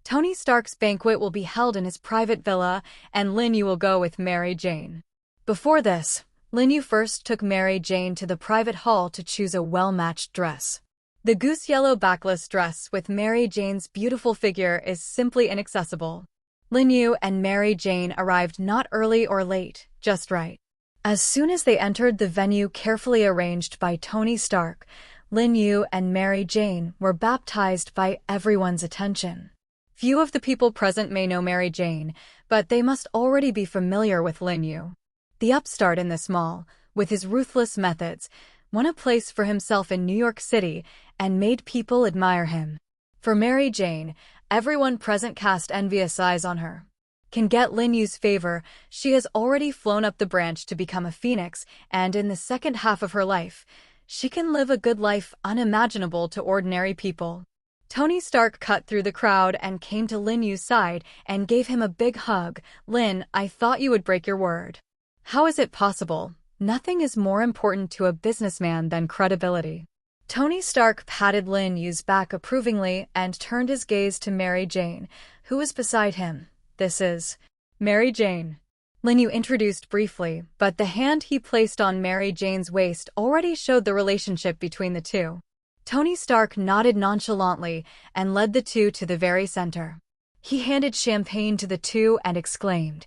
Tony Stark's banquet will be held in his private villa, and Lin Yu will go with Mary Jane. Before this, Lin Yu first took Mary Jane to the private hall to choose a well-matched dress. The goose-yellow backless dress with Mary Jane's beautiful figure is simply inaccessible. Lin Yu and Mary Jane arrived not early or late, just right. As soon as they entered the venue carefully arranged by Tony Stark, Lin Yu and Mary Jane were baptized by everyone's attention. Few of the people present may know Mary Jane, but they must already be familiar with Lin Yu. The upstart in this mall, with his ruthless methods, won a place for himself in New York City and made people admire him. For Mary Jane, everyone present cast envious eyes on her. Can get Lin Yu's favor, she has already flown up the branch to become a phoenix, and in the second half of her life, she can live a good life unimaginable to ordinary people. Tony Stark cut through the crowd and came to Lin Yu's side and gave him a big hug. "Lin, I thought you would break your word." "How is it possible? Nothing is more important to a businessman than credibility." Tony Stark patted Lin Yu's back approvingly and turned his gaze to Mary Jane, who was beside him. "This is Mary Jane." Lin Yu introduced briefly, but the hand he placed on Mary Jane's waist already showed the relationship between the two. Tony Stark nodded nonchalantly and led the two to the very center. He handed champagne to the two and exclaimed,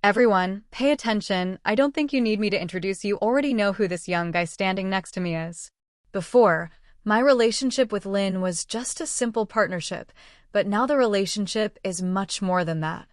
"Everyone, pay attention. I don't think you need me to introduce you. Already know who this young guy standing next to me is." Before, my relationship with Lin was just a simple partnership, but now the relationship is much more than that.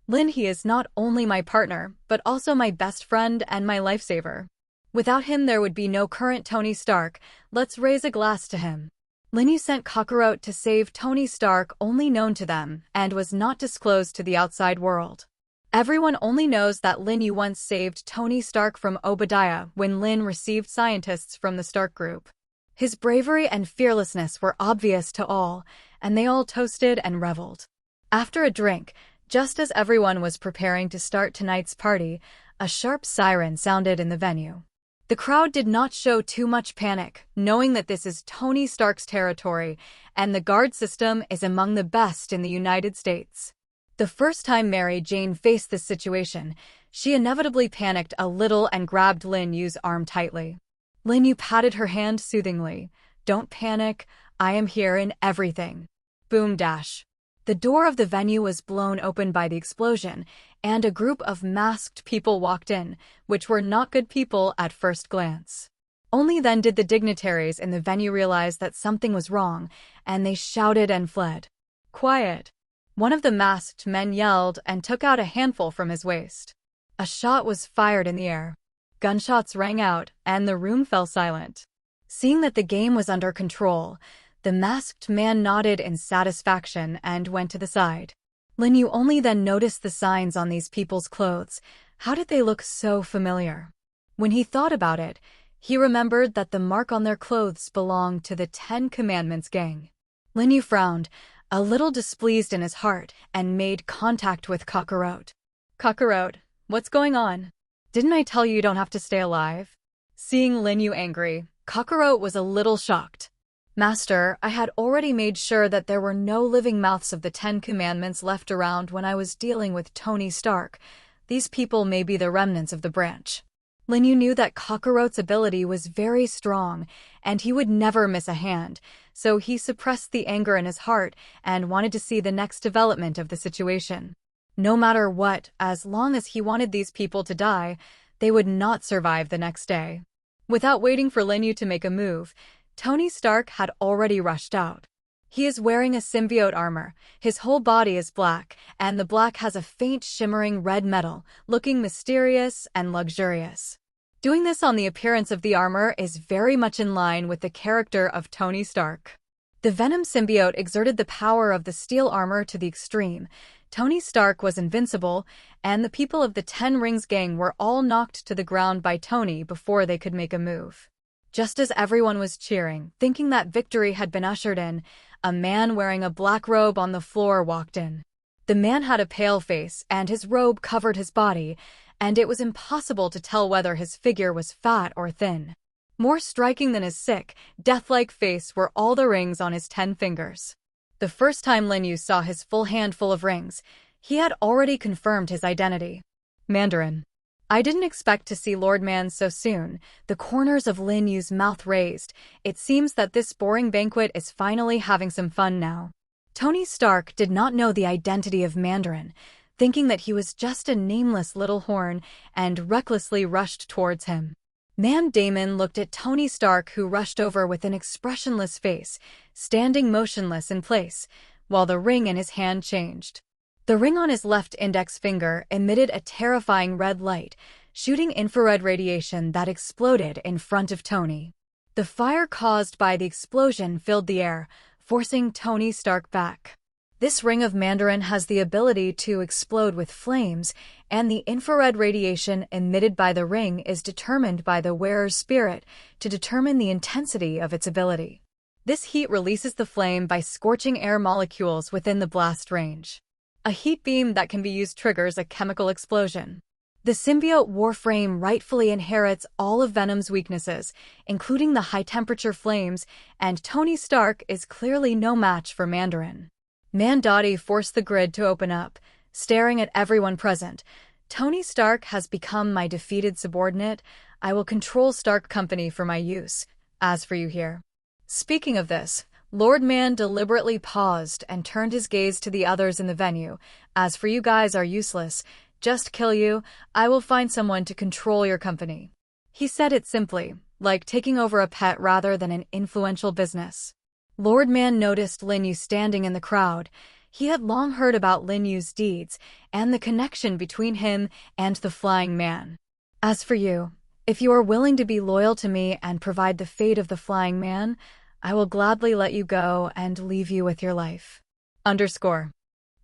Lin, he is not only my partner, but also my best friend and my lifesaver. Without him, there would be no current Tony Stark. Let's raise a glass to him. Lin Yu sent Kakarot to save Tony Stark, only known to them, and was not disclosed to the outside world. Everyone only knows that Lin Yu once saved Tony Stark from Obadiah when Lin received scientists from the Stark Group. His bravery and fearlessness were obvious to all, and they all toasted and reveled. After a drink, just as everyone was preparing to start tonight's party, a sharp siren sounded in the venue. The crowd did not show too much panic, knowing that this is Tony Stark's territory, and the guard system is among the best in the United States. The first time Mary Jane faced this situation, she inevitably panicked a little and grabbed Lin Yu's arm tightly. Lin Yu patted her hand soothingly. "Don't panic, I am here in everything." Boom dash. The door of the venue was blown open by the explosion, and a group of masked people walked in, which were not good people at first glance. Only then did the dignitaries in the venue realize that something was wrong, and they shouted and fled. "Quiet!" One of the masked men yelled and took out a handful from his waist. A shot was fired in the air. Gunshots rang out, and the room fell silent. Seeing that the game was under control, the masked man nodded in satisfaction and went to the side. Lin Yu only then noticed the signs on these people's clothes. How did they look so familiar? When he thought about it, he remembered that the mark on their clothes belonged to the 10 Commandments gang. Lin Yu frowned, a little displeased in his heart, and made contact with Kakarot. "Kakarot, what's going on? Didn't I tell you don't have to stay alive?" Seeing Lin Yu angry, Kakarot was a little shocked. "Master, I had already made sure that there were no living mouths of the 10 Commandments left around when I was dealing with Tony Stark. These people may be the remnants of the branch." Lin Yu knew that Kakarot's ability was very strong, and he would never miss a hand, so he suppressed the anger in his heart and wanted to see the next development of the situation. No matter what, as long as he wanted these people to die, they would not survive the next day. Without waiting for Lin Yu to make a move, Tony Stark had already rushed out. He is wearing a symbiote armor, his whole body is black, and the black has a faint shimmering red metal, looking mysterious and luxurious. Doing this on the appearance of the armor is very much in line with the character of Tony Stark. The Venom symbiote exerted the power of the steel armor to the extreme. Tony Stark was invincible, and the people of the 10 Rings gang were all knocked to the ground by Tony before they could make a move. Just as everyone was cheering, thinking that victory had been ushered in, a man wearing a black robe on the floor walked in. The man had a pale face, and his robe covered his body, and it was impossible to tell whether his figure was fat or thin. More striking than his sick, death-like face were all the rings on his 10 fingers. The first time Lin Yu saw his full handful of rings, he had already confirmed his identity. "Mandarin. I didn't expect to see Lord Man so soon." The corners of Lin Yu's mouth raised. It seems that this boring banquet is finally having some fun now. Tony Stark did not know the identity of Mandarin, thinking that he was just a nameless little horn, and recklessly rushed towards him. Man Damon looked at Tony Stark, who rushed over with an expressionless face, standing motionless in place, while the ring in his hand changed. The ring on his left index finger emitted a terrifying red light, shooting infrared radiation that exploded in front of Tony. The fire caused by the explosion filled the air, forcing Tony Stark back. This ring of Mandarin has the ability to explode with flames, and the infrared radiation emitted by the ring is determined by the wearer's spirit to determine the intensity of its ability. This heat releases the flame by scorching air molecules within the blast range. A heat beam that can be used triggers a chemical explosion. The symbiote Warframe rightfully inherits all of Venom's weaknesses, including the high-temperature flames, and Tony Stark is clearly no match for Mandarin. Mandati forced the grid to open up, staring at everyone present. "Tony Stark has become my defeated subordinate. I will control Stark Company for my use. As for you here." Speaking of this, Lord Man deliberately paused and turned his gaze to the others in the venue. As for you guys are useless. Just kill you. I will find someone to control your company. He said it simply, like taking over a pet rather than an influential business. Lord Man noticed Lin Yu standing in the crowd. He had long heard about Lin Yu's deeds and the connection between him and the Flying Man. As for you, if you are willing to be loyal to me and provide the fate of the Flying Man, I will gladly let you go and leave you with your life.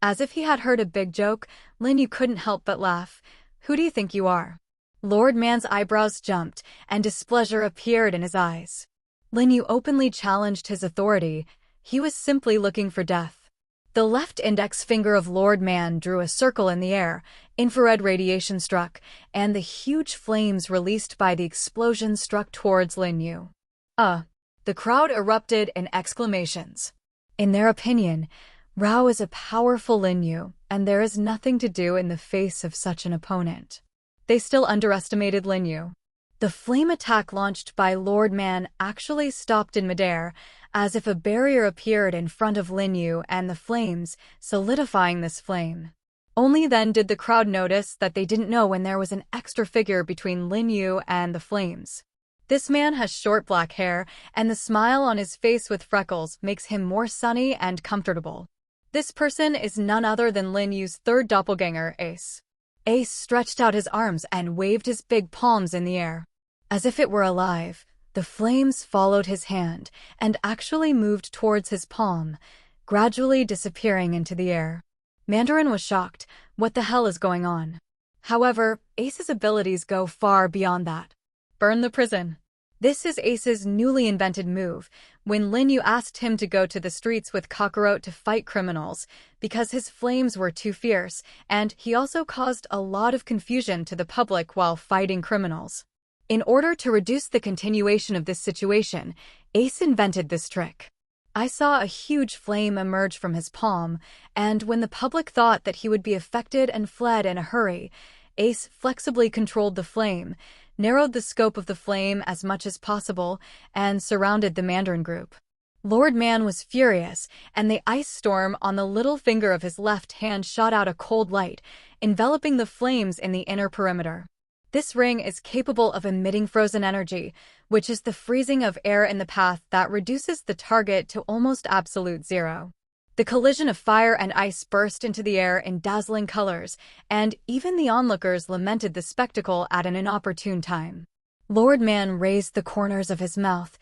As if he had heard a big joke, Lin Yu couldn't help but laugh. Who do you think you are? Lord Man's eyebrows jumped, and displeasure appeared in his eyes. Lin Yu openly challenged his authority. He was simply looking for death. The left index finger of Lord Man drew a circle in the air, infrared radiation struck, and the huge flames released by the explosion struck towards Lin Yu. The crowd erupted in exclamations. In their opinion, Rao is a powerful Lin Yu, and there is nothing to do in the face of such an opponent. They still underestimated Lin Yu. The flame attack launched by Lord Man actually stopped in midair, as if a barrier appeared in front of Lin Yu and the flames, solidifying this flame. Only then did the crowd notice that they didn't know when there was an extra figure between Lin Yu and the flames. This man has short black hair, and the smile on his face with freckles makes him more sunny and comfortable. This person is none other than Lin Yu's third doppelganger, Ace. Ace stretched out his arms and waved his big palms in the air. As if it were alive, the flames followed his hand and actually moved towards his palm, gradually disappearing into the air. Mandarin was shocked. What the hell is going on? However, Ace's abilities go far beyond that. Burn the prison. This is Ace's newly invented move, when Lin Yu asked him to go to the streets with Kakarot to fight criminals, because his flames were too fierce, and he also caused a lot of confusion to the public while fighting criminals. In order to reduce the continuation of this situation, Ace invented this trick. I saw a huge flame emerge from his palm, and when the public thought that he would be affected and fled in a hurry, Ace flexibly controlled the flame, narrowed the scope of the flame as much as possible, and surrounded the Mandarin group. Lord Man was furious, and the ice storm on the little finger of his left hand shot out a cold light, enveloping the flames in the inner perimeter. This ring is capable of emitting frozen energy, which is the freezing of air in the path that reduces the target to almost absolute zero. The collision of fire and ice burst into the air in dazzling colors, and even the onlookers lamented the spectacle at an inopportune time. Lord Man raised the corners of his mouth,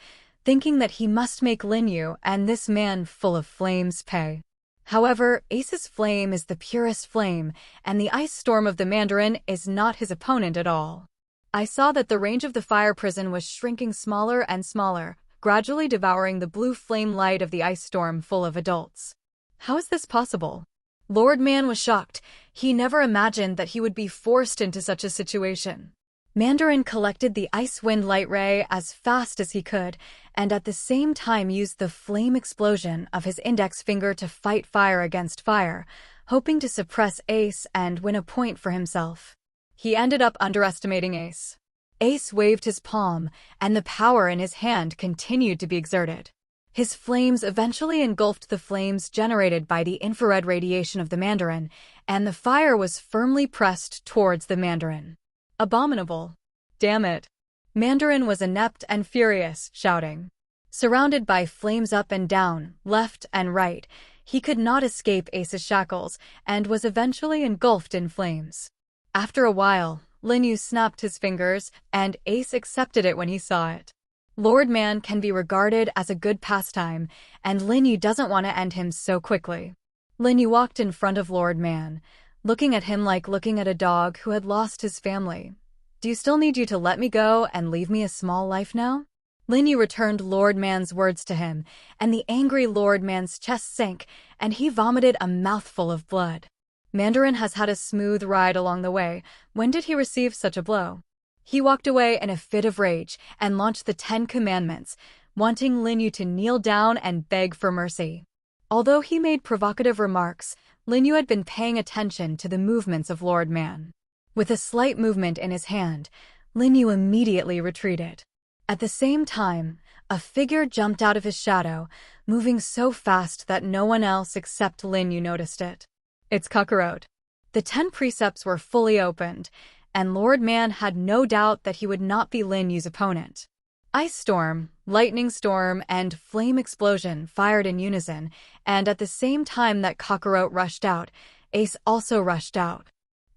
thinking that he must make Lin Yu and this man full of flames pay. However, Ace's flame is the purest flame, and the ice storm of the Mandarin is not his opponent at all. I saw that the range of the fire prison was shrinking smaller and smaller, gradually devouring the blue flame light of the ice storm full of adults. How is this possible? Lord Man was shocked. He never imagined that he would be forced into such a situation. Mandarin collected the ice wind light ray as fast as he could, and at the same time used the flame explosion of his index finger to fight fire against fire, hoping to suppress Ace and win a point for himself. He ended up underestimating Ace. Ace waved his palm, and the power in his hand continued to be exerted. His flames eventually engulfed the flames generated by the infrared radiation of the Mandarin, and the fire was firmly pressed towards the Mandarin. Abominable. Damn it. Mandarin was inept and furious, shouting. Surrounded by flames up and down, left and right, he could not escape Ace's shackles, and was eventually engulfed in flames. After a while, Lin Yu snapped his fingers, and Ace accepted it when he saw it. Lord Man can be regarded as a good pastime, and Lin Yu doesn't want to end him so quickly. Lin Yu walked in front of Lord Man, looking at him like looking at a dog who had lost his family. Do you still need you to let me go and leave me a small life now? Lin Yu returned Lord Man's words to him, and the angry Lord Man's chest sank, and he vomited a mouthful of blood. Mandarin has had a smooth ride along the way. When did he receive such a blow? He walked away in a fit of rage and launched the 10 Commandments, wanting Lin Yu to kneel down and beg for mercy. Although he made provocative remarks, Lin Yu had been paying attention to the movements of Lord Man. With a slight movement in his hand, Lin Yu immediately retreated. At the same time, a figure jumped out of his shadow, moving so fast that no one else except Lin Yu noticed it. It's Kakarot. The 10 precepts were fully opened, and Lord Man had no doubt that he would not be Lin Yu's opponent. Ice storm, lightning storm, and flame explosion fired in unison, and at the same time that Kakarot rushed out, Ace also rushed out.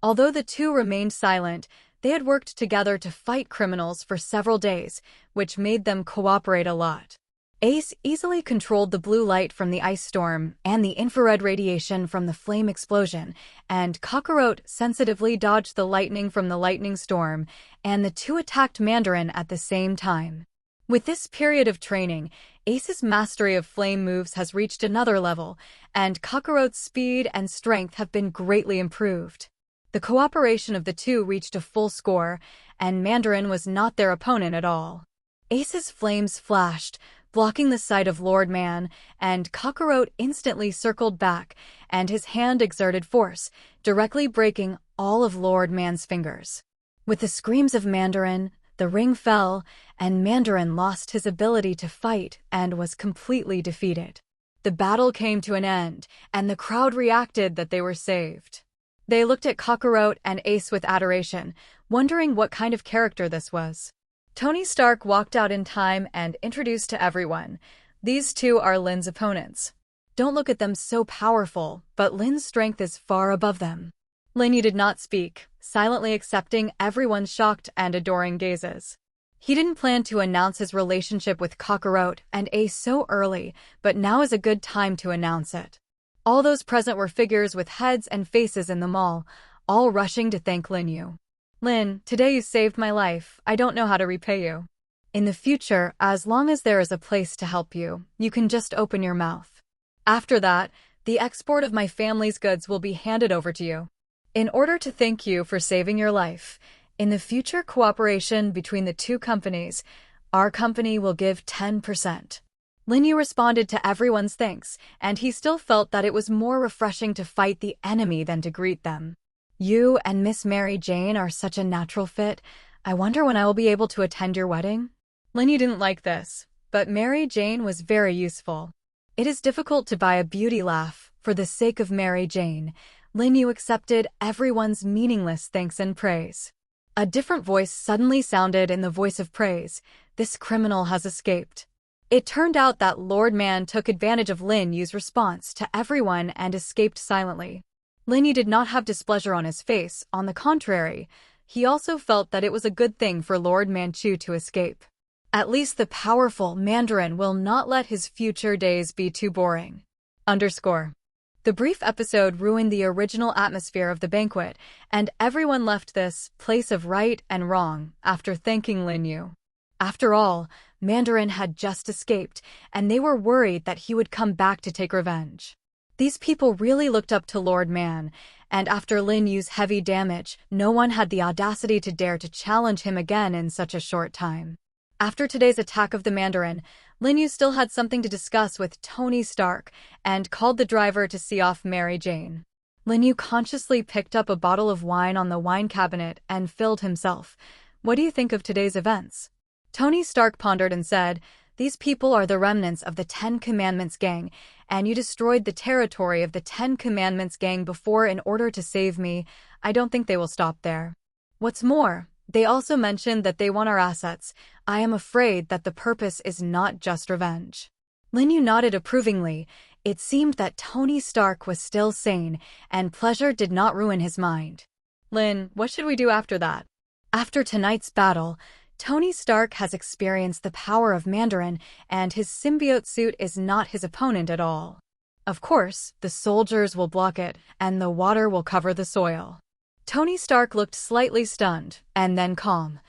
Although the two remained silent, they had worked together to fight criminals for several days, which made them cooperate a lot. Ace easily controlled the blue light from the ice storm and the infrared radiation from the flame explosion, and Kakarot sensitively dodged the lightning from the lightning storm, and the two attacked Mandarin at the same time. With this period of training, Ace's mastery of flame moves has reached another level, and Kakarot's speed and strength have been greatly improved. The cooperation of the two reached a full score, and Mandarin was not their opponent at all. Ace's flames flashed, blocking the sight of Lord Man, and Kakarot instantly circled back, and his hand exerted force, directly breaking all of Lord Man's fingers. With the screams of Mandarin, the ring fell, and Mandarin lost his ability to fight and was completely defeated. The battle came to an end, and the crowd reacted that they were saved. They looked at Kakarot and Ace with adoration, wondering what kind of character this was. Tony Stark walked out in time and introduced to everyone, "These two are Lin's opponents. Don't look at them so powerful, but Lin's strength is far above them." Lin Yu did not speak, silently accepting everyone's shocked and adoring gazes. He didn't plan to announce his relationship with Kakarot and Ace so early, but now is a good time to announce it. All those present were figures with heads and faces in the mall, all rushing to thank Lin Yu. "Lin, today you saved my life. I don't know how to repay you. In the future, as long as there is a place to help you, you can just open your mouth. After that, the export of my family's goods will be handed over to you. In order to thank you for saving your life, in the future cooperation between the two companies, our company will give 10%. Lin Yu responded to everyone's thanks, and he still felt that it was more refreshing to fight the enemy than to greet them. "You and Miss Mary Jane are such a natural fit. I wonder when I will be able to attend your wedding?" Lin Yu didn't like this, but Mary Jane was very useful. It is difficult to buy a beauty laugh. For the sake of Mary Jane, Lin Yu accepted everyone's meaningless thanks and praise. A different voice suddenly sounded in the voice of praise. "This criminal has escaped." It turned out that Lord Man took advantage of Lin Yu's response to everyone and escaped silently. Lin Yu did not have displeasure on his face. On the contrary, he also felt that it was a good thing for Lord Manchu to escape. At least the powerful Mandarin will not let his future days be too boring. The brief episode ruined the original atmosphere of the banquet, and everyone left this place of right and wrong after thanking Lin Yu. After all, Mandarin had just escaped, and they were worried that he would come back to take revenge. These people really looked up to Lord Man, and after Lin Yu's heavy damage, no one had the audacity to dare to challenge him again in such a short time. After today's attack of the Mandarin, Lin Yu still had something to discuss with Tony Stark and called the driver to see off Mary Jane. Lin Yu consciously picked up a bottle of wine on the wine cabinet and filled himself. "What do you think of today's events?" Tony Stark pondered and said, "These people are the remnants of the 10 Commandments gang, and you destroyed the territory of the 10 Commandments gang before in order to save me. I don't think they will stop there. What's more, they also mentioned that they want our assets. I am afraid that the purpose is not just revenge." Lin Yu nodded approvingly. It seemed that Tony Stark was still sane, and pleasure did not ruin his mind. "Lin, what should we do after that?" After tonight's battle, Tony Stark has experienced the power of Mandarin, and his symbiote suit is not his opponent at all. Of course, the soldiers will block it, and the water will cover the soil. Tony Stark looked slightly stunned, and then calm.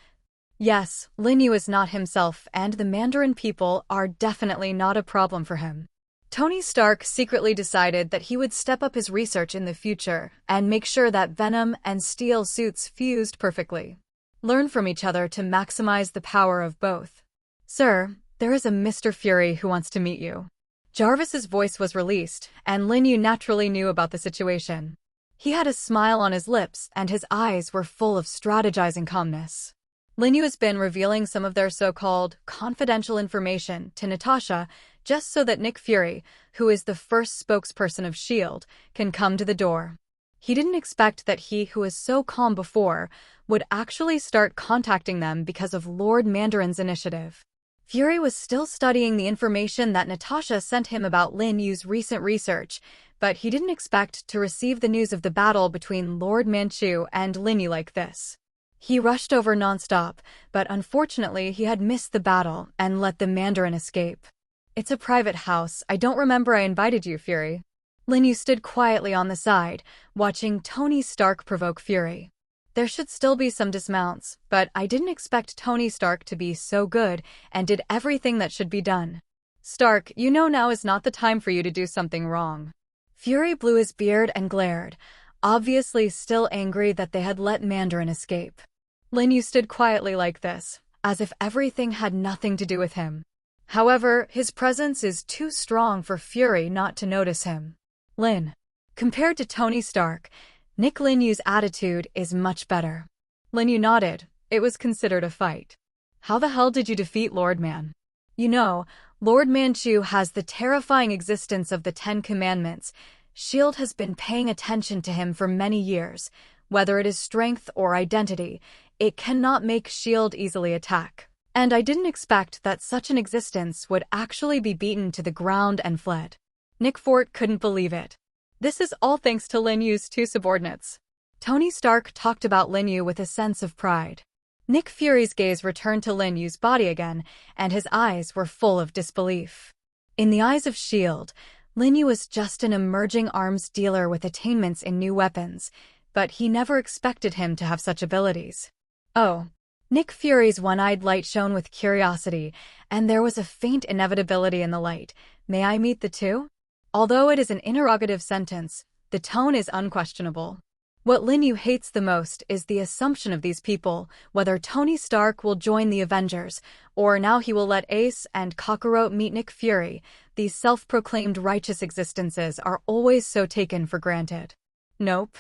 Yes, Lin Yu is not himself, and the Mandarin people are definitely not a problem for him. Tony Stark secretly decided that he would step up his research in the future and make sure that venom and steel suits fused perfectly. Learn from each other to maximize the power of both. "Sir, there is a Mr. Fury who wants to meet you." Jarvis's voice was released, and Lin Yu naturally knew about the situation. He had a smile on his lips, and his eyes were full of strategizing calmness. Lin Yu has been revealing some of their so-called confidential information to Natasha just so that Nick Fury, who is the first spokesperson of S.H.I.E.L.D., can come to the door. He didn't expect that he, who was so calm before, would actually start contacting them because of Lord Mandarin's initiative. Fury was still studying the information that Natasha sent him about Lin Yu's recent research, but he didn't expect to receive the news of the battle between Lord Manchu and Lin Yu like this. He rushed over nonstop, but unfortunately he had missed the battle and let the Mandarin escape. "It's a private house. I don't remember I invited you, Fury." Lin Yu stood quietly on the side, watching Tony Stark provoke Fury. "There should still be some dismounts, but I didn't expect Tony Stark to be so good and did everything that should be done. Stark, you know now is not the time for you to do something wrong." Fury blew his beard and glared, obviously still angry that they had let Mandarin escape. Lin Yu stood quietly like this, as if everything had nothing to do with him. However, his presence is too strong for Fury not to notice him. Compared to Tony Stark, Lin Yu's attitude is much better. Lin Yu nodded. It was considered a fight. "How the hell did you defeat Lord Man?" "You know, Lord Manchu has the terrifying existence of the 10 Commandments. S.H.I.E.L.D. has been paying attention to him for many years. Whether it is strength or identity, it cannot make S.H.I.E.L.D. easily attack. And I didn't expect that such an existence would actually be beaten to the ground and fled." Nick Fort couldn't believe it. This is all thanks to Lin Yu's 2 subordinates. Tony Stark talked about Lin Yu with a sense of pride. Nick Fury's gaze returned to Lin Yu's body again, and his eyes were full of disbelief. In the eyes of S.H.I.E.L.D., Lin Yu was just an emerging arms dealer with attainments in new weapons, but he never expected him to have such abilities. "Oh." Nick Fury's one-eyed light shone with curiosity, and there was a faint inevitability in the light. "May I meet the 2? Although it is an interrogative sentence, the tone is unquestionable. What Lin Yu hates the most is the assumption of these people, whether Tony Stark will join the Avengers, or now he will let Ace and Kakarot meet Nick Fury. These self-proclaimed righteous existences are always so taken for granted." "Nope."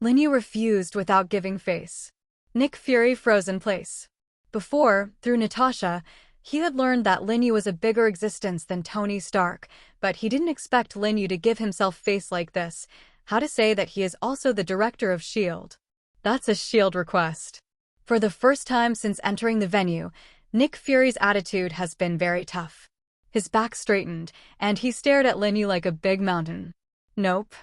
Lin Yu refused without giving face. Nick Fury froze in place. Before, through Natasha, he had learned that Lin Yu was a bigger existence than Tony Stark, but he didn't expect Lin Yu to give himself face like this. How to say that he is also the director of S.H.I.E.L.D. That's a S.H.I.E.L.D. request. For the first time since entering the venue, Nick Fury's attitude has been very tough. His back straightened, and he stared at Lin Yu like a big mountain. "Nope."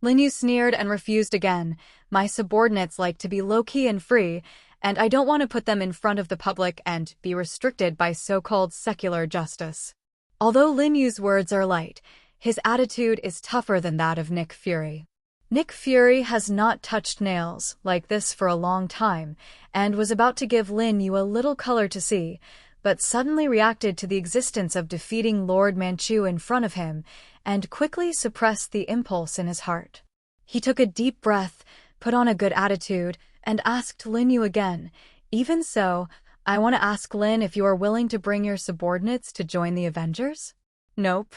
Lin Yu sneered and refused again. "My subordinates like to be low-key and free, and I don't want to put them in front of the public and be restricted by so-called secular justice." Although Lin Yu's words are light, his attitude is tougher than that of Nick Fury. Nick Fury has not touched nails like this for a long time, and was about to give Lin Yu a little color to see, but suddenly reacted to the existence of defeating Lord Manchu in front of him, and quickly suppressed the impulse in his heart. He took a deep breath, put on a good attitude, and asked Lin Yu again, "Even so, I want to ask Lin if you are willing to bring your subordinates to join the Avengers?" "Nope."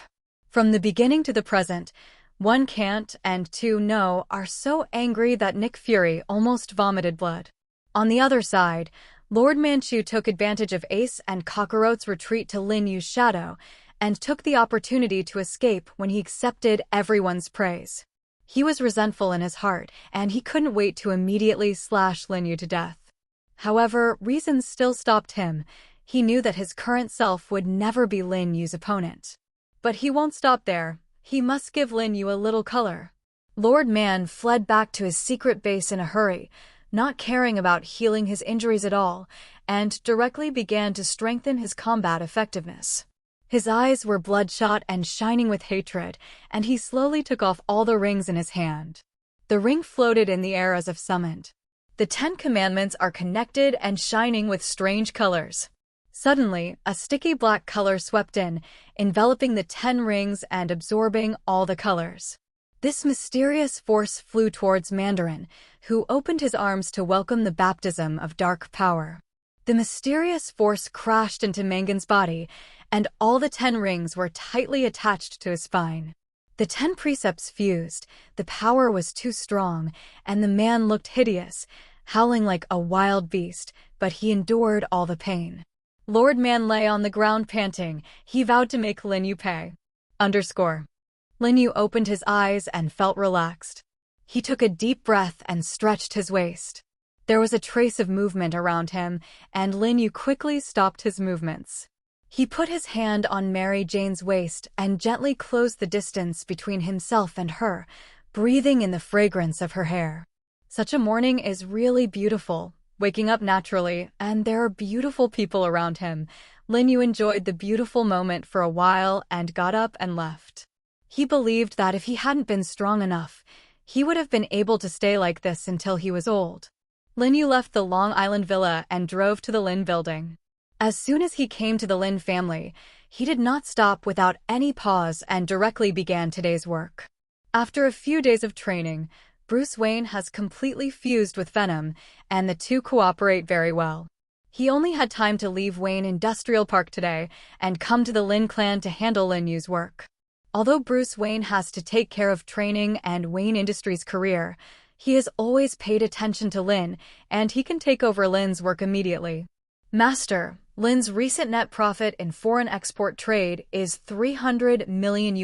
From the beginning to the present, 1 can't and 2 no are so angry that Nick Fury almost vomited blood. On the other side, Lord Manchu took advantage of Ace and Kakarot's retreat to Lin Yu's shadow, and took the opportunity to escape when he accepted everyone's praise. He was resentful in his heart, and he couldn't wait to immediately slash Lin Yu to death. However, reason still stopped him. He knew that his current self would never be Lin Yu's opponent. But he won't stop there. He must give Lin Yu a little color. Lord Man fled back to his secret base in a hurry, not caring about healing his injuries at all, and directly began to strengthen his combat effectiveness. His eyes were bloodshot and shining with hatred, and he slowly took off all the rings in his hand. The ring floated in the air as if summoned. The 10 Commandments are connected and shining with strange colors. Suddenly, a sticky black color swept in, enveloping the 10 rings and absorbing all the colors. This mysterious force flew towards Mandarin, who opened his arms to welcome the baptism of dark power. The mysterious force crashed into Mangan's body, and all the 10 rings were tightly attached to his spine. The 10 precepts fused, the power was too strong, and the man looked hideous, howling like a wild beast, but he endured all the pain. Lord Man lay on the ground panting. He vowed to make Lin Yu pay. Lin Yu opened his eyes and felt relaxed. He took a deep breath and stretched his waist. There was a trace of movement around him, and Lin Yu quickly stopped his movements. He put his hand on Mary Jane's waist and gently closed the distance between himself and her, breathing in the fragrance of her hair. Such a morning is really beautiful, waking up naturally, and there are beautiful people around him. Lin Yu enjoyed the beautiful moment for a while and got up and left. He believed that if he hadn't been strong enough, he would have been able to stay like this until he was old. Lin Yu left the Long Island villa and drove to the Lin building. As soon as he came to the Lin family, he did not stop without any pause and directly began today's work. After a few days of training, Bruce Wayne has completely fused with Venom, and the two cooperate very well. He only had time to leave Wayne Industrial Park today and come to the Lin clan to handle Lin Yu's work. Although Bruce Wayne has to take care of training and Wayne Industries' career, he has always paid attention to Lin, and he can take over Lin's work immediately. Master, Lin's recent net profit in foreign export trade is $300 million,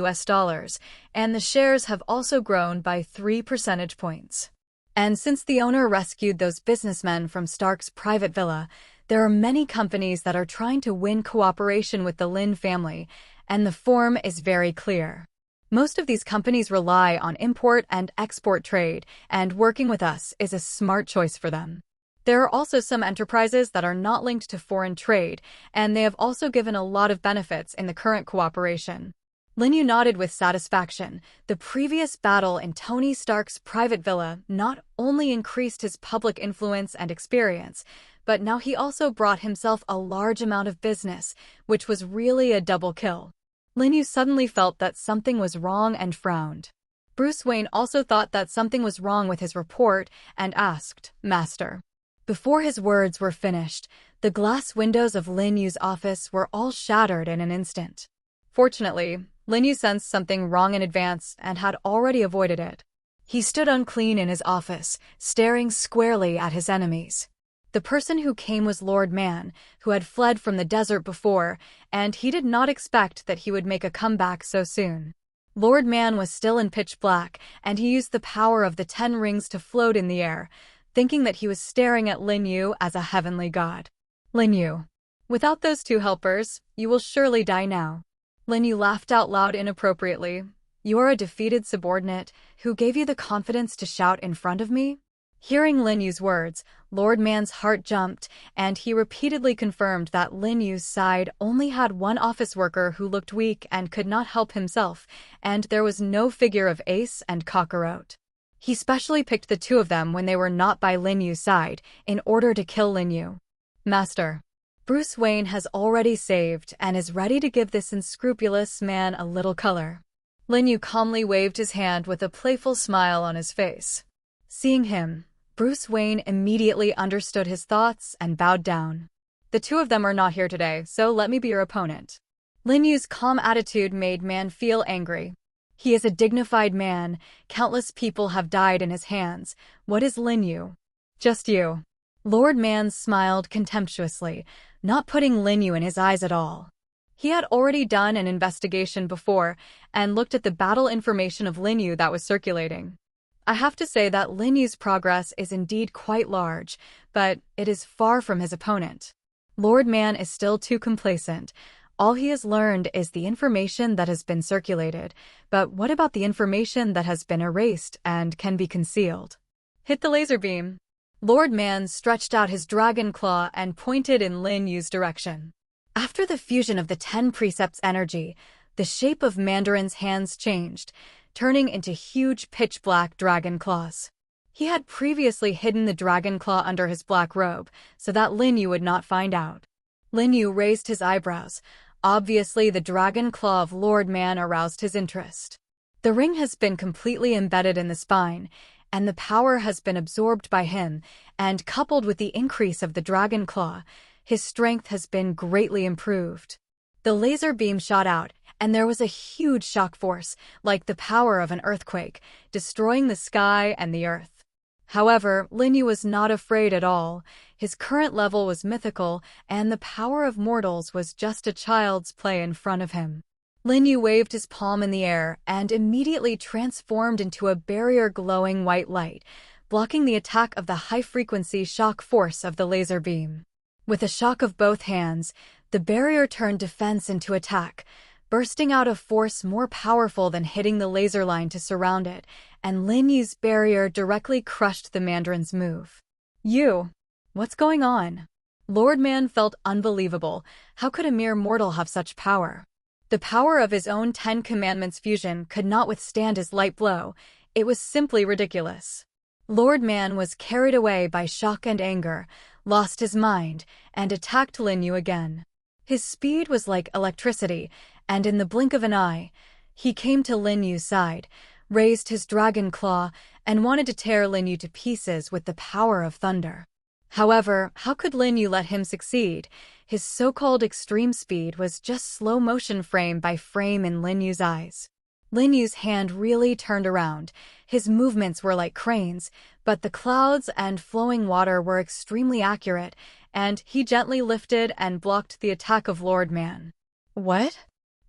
and the shares have also grown by 3 percentage points. And since the owner rescued those businessmen from Stark's private villa, there are many companies that are trying to win cooperation with the Lin family, and the form is very clear. Most of these companies rely on import and export trade, and working with us is a smart choice for them. There are also some enterprises that are not linked to foreign trade, and they have also given a lot of benefits in the current cooperation. Lin Yu nodded with satisfaction. The previous battle in Tony Stark's private villa not only increased his public influence and experience, but now he also brought himself a large amount of business, which was really a double kill. Lin Yu suddenly felt that something was wrong and frowned. Bruce Wayne also thought that something was wrong with his report and asked, "Master." Before his words were finished, the glass windows of Lin Yu's office were all shattered in an instant. Fortunately, Lin Yu sensed something wrong in advance and had already avoided it. He stood unclean in his office, staring squarely at his enemies. The person who came was Lord Man, who had fled from the desert before, and he did not expect that he would make a comeback so soon. Lord Man was still in pitch black, and he used the power of the 10 rings to float in the air, thinking that he was staring at Lin Yu as a heavenly god. "Lin Yu, without those 2 helpers, you will surely die now." Lin Yu laughed out loud inappropriately. "You are a defeated subordinate who gave you the confidence to shout in front of me?" Hearing Lin Yu's words, Lord Man's heart jumped, and he repeatedly confirmed that Lin Yu's side only had one office worker who looked weak and could not help himself, and there was no figure of Ace and Kakarot. He specially picked the 2 of them when they were not by Lin Yu's side, in order to kill Lin Yu. "Master, Bruce Wayne has already saved and is ready to give this unscrupulous man a little color." Lin Yu calmly waved his hand with a playful smile on his face. Seeing him, Bruce Wayne immediately understood his thoughts and bowed down. "The 2 of them are not here today, so let me be your opponent." Lin Yu's calm attitude made Man feel angry. He is a dignified man. Countless people have died in his hands. What is Lin Yu? Just you. Lord Man smiled contemptuously, not putting Lin Yu in his eyes at all. He had already done an investigation before and looked at the battle information of Lin Yu that was circulating. I have to say that Lin Yu's progress is indeed quite large, but it is far from his opponent. Lord Man is still too complacent. All he has learned is the information that has been circulated, but what about the information that has been erased and can be concealed? Hit the laser beam. Lord Man stretched out his dragon claw and pointed in Lin Yu's direction. After the fusion of the 10 precepts energy, the shape of Mandarin's hands changed, turning into huge pitch-black dragon claws. He had previously hidden the dragon claw under his black robe, so that Lin Yu would not find out. Lin Yu raised his eyebrows. Obviously, the dragon claw of Lord Man aroused his interest. The ring has been completely embedded in the spine, and the power has been absorbed by him, and coupled with the increase of the dragon claw, his strength has been greatly improved. The laser beam shot out, and there was a huge shock force, like the power of an earthquake, destroying the sky and the earth. However, Lin Yu was not afraid at all. His current level was mythical, and the power of mortals was just a child's play in front of him. Lin Yu waved his palm in the air and immediately transformed into a barrier glowing white light, blocking the attack of the high-frequency shock force of the laser beam. With a shock of both hands, the barrier turned defense into attack, bursting out a force more powerful than hitting the laser line to surround it, and Lin Yu's barrier directly crushed the Mandarin's move. What's going on? Lord Man felt unbelievable. How could a mere mortal have such power? The power of his own 10 Commandments fusion could not withstand his light blow. It was simply ridiculous. Lord Man was carried away by shock and anger, lost his mind, and attacked Lin Yu again. His speed was like electricity, and in the blink of an eye, he came to Lin Yu's side, raised his dragon claw, and wanted to tear Lin Yu to pieces with the power of thunder. However, how could Lin Yu let him succeed? His so-called extreme speed was just slow motion frame by frame in Lin Yu's eyes. Lin Yu's hand really turned around. His movements were like cranes, but the clouds and flowing water were extremely accurate, and he gently lifted and blocked the attack of Lord Man. What?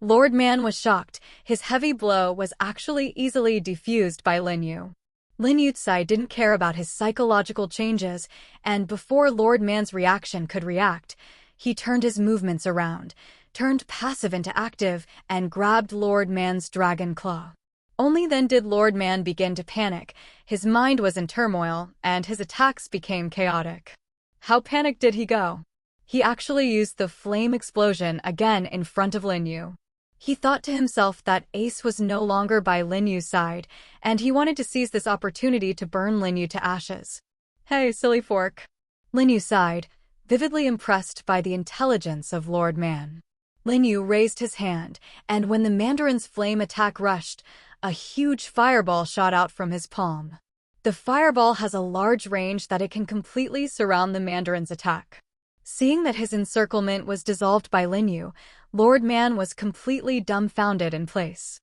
Lord Man was shocked. His heavy blow was actually easily defused by Lin Yu. Lin Yu'Cai didn't care about his psychological changes, and before Lord Man's reaction could react, he turned his movements around, turned passive into active, and grabbed Lord Man's dragon claw. Only then did Lord Man begin to panic. His mind was in turmoil, and his attacks became chaotic. How panicked did he go? He actually used the flame explosion again in front of Lin Yu. He thought to himself that Ace was no longer by Lin Yu's side, and he wanted to seize this opportunity to burn Lin Yu to ashes. Hey, silly fork. Lin Yu sighed, vividly impressed by the intelligence of Lord Man. Lin Yu raised his hand, and when the Mandarin's flame attack rushed, a huge fireball shot out from his palm. The fireball has a large range that it can completely surround the Mandarin's attack. Seeing that his encirclement was dissolved by Lin Yu, Lord Man was completely dumbfounded in place.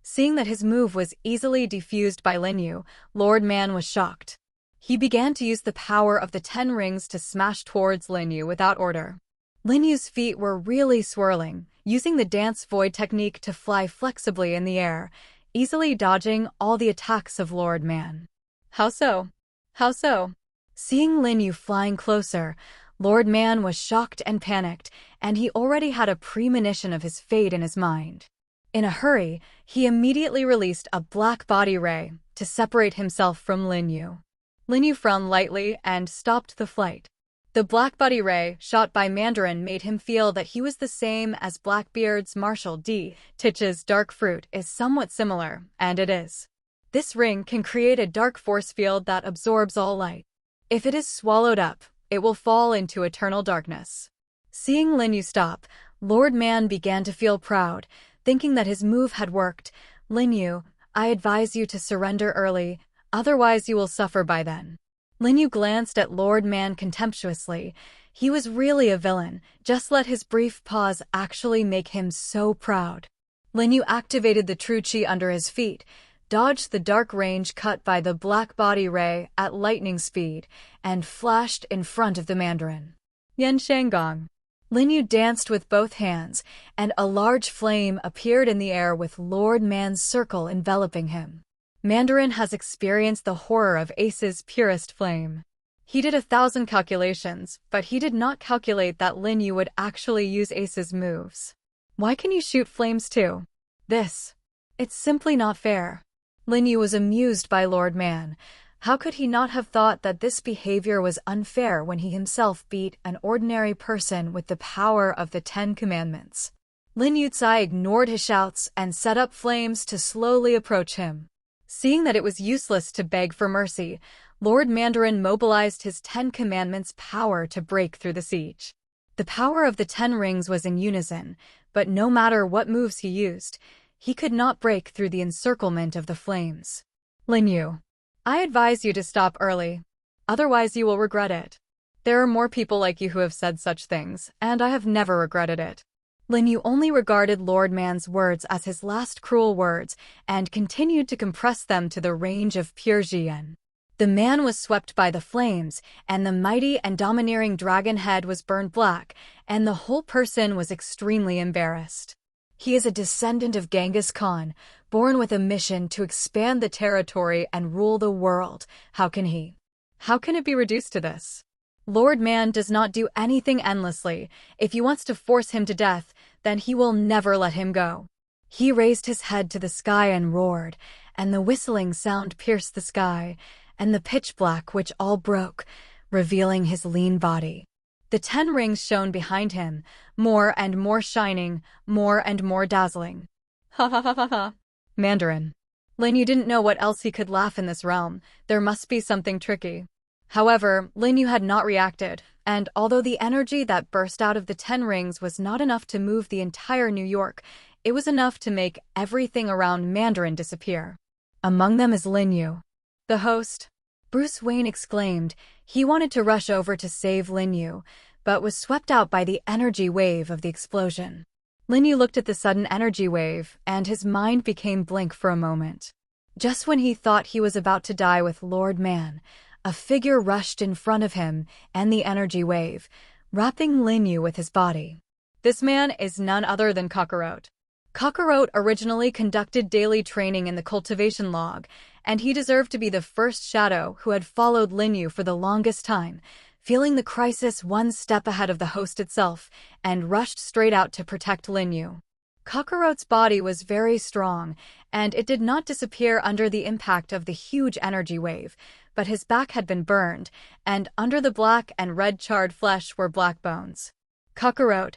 Seeing that his move was easily defused by Lin Yu, Lord Man was shocked. He began to use the power of the 10 rings to smash towards Lin Yu without order. Lin Yu's feet were really swirling, using the dance void technique to fly flexibly in the air, easily dodging all the attacks of Lord Man. How so? Seeing Lin Yu flying closer, Lord Man was shocked and panicked, and he already had a premonition of his fate in his mind. In a hurry, he immediately released a black body ray to separate himself from Lin Yu. Lin Yu frowned lightly and stopped the flight. The black body ray shot by Mandarin made him feel that he was the same as Blackbeard's martial D. Tich's dark fruit is somewhat similar, and it is. This ring can create a dark force field that absorbs all light. If it is swallowed up, it will fall into eternal darkness. Seeing Lin Yu stop, Lord Man began to feel proud, thinking that his move had worked. Lin Yu, I advise you to surrender early, otherwise you will suffer by then. Lin Yu glanced at Lord Man contemptuously. He was really a villain. Just let his brief pause actually make him so proud. Lin Yu activated the true chi under his feet, dodged the dark range cut by the black body ray at lightning speed, and flashed in front of the Mandarin. Yan Shanggong. Lin Yu danced with both hands, and a large flame appeared in the air with Lord Man's circle enveloping him. Mandarin has experienced the horror of Ace's purest flame. He did 1,000 calculations, but he did not calculate that Lin Yu would actually use Ace's moves. Why can you shoot flames too? It's simply not fair. Lin Yu was amused by Lord Man. How could he not have thought that this behavior was unfair when he himself beat an ordinary person with the power of the 10 Commandments? Lin Yu'Cai ignored his shouts and set up flames to slowly approach him. Seeing that it was useless to beg for mercy, Lord Mandarin mobilized his 10 Commandments' power to break through the siege. The power of the 10 rings was in unison, but no matter what moves he used, he could not break through the encirclement of the flames. Lin Yu, I advise you to stop early. Otherwise you will regret it. There are more people like you who have said such things, and I have never regretted it. Lin Yu only regarded Lord Man's words as his last cruel words and continued to compress them to the range of pure Jian. The man was swept by the flames, and the mighty and domineering dragon head was burned black, and the whole person was extremely embarrassed. He is a descendant of Genghis Khan, born with a mission to expand the territory and rule the world. How can it be reduced to this? Lord Man does not do anything endlessly. If he wants to force him to death, then he will never let him go. He raised his head to the sky and roared, and the whistling sound pierced the sky, and the pitch black which all broke, revealing his lean body. The 10 rings shone behind him, more and more shining, more and more dazzling. Ha ha ha ha ha. Mandarin. Lin Yu didn't know what else he could laugh in this realm. There must be something tricky. However, Lin Yu had not reacted, and although the energy that burst out of the 10 rings was not enough to move the entire New York, it was enough to make everything around Mandarin disappear. Among them is Lin Yu. The host, Bruce Wayne exclaimed. He wanted to rush over to save Lin Yu, but was swept out by the energy wave of the explosion. Lin Yu looked at the sudden energy wave, and his mind became blank for a moment. Just when he thought he was about to die with Lord Man, a figure rushed in front of him and the energy wave, wrapping Lin Yu with his body. This man is none other than Kakarot. Kakarot originally conducted daily training in the cultivation log, and he deserved to be the first shadow who had followed Lin Yu for the longest time, feeling the crisis one step ahead of the host itself, and rushed straight out to protect Lin Yu. Kakarot's body was very strong, and it did not disappear under the impact of the huge energy wave, but his back had been burned, and under the black and red charred flesh were black bones. Kakarot.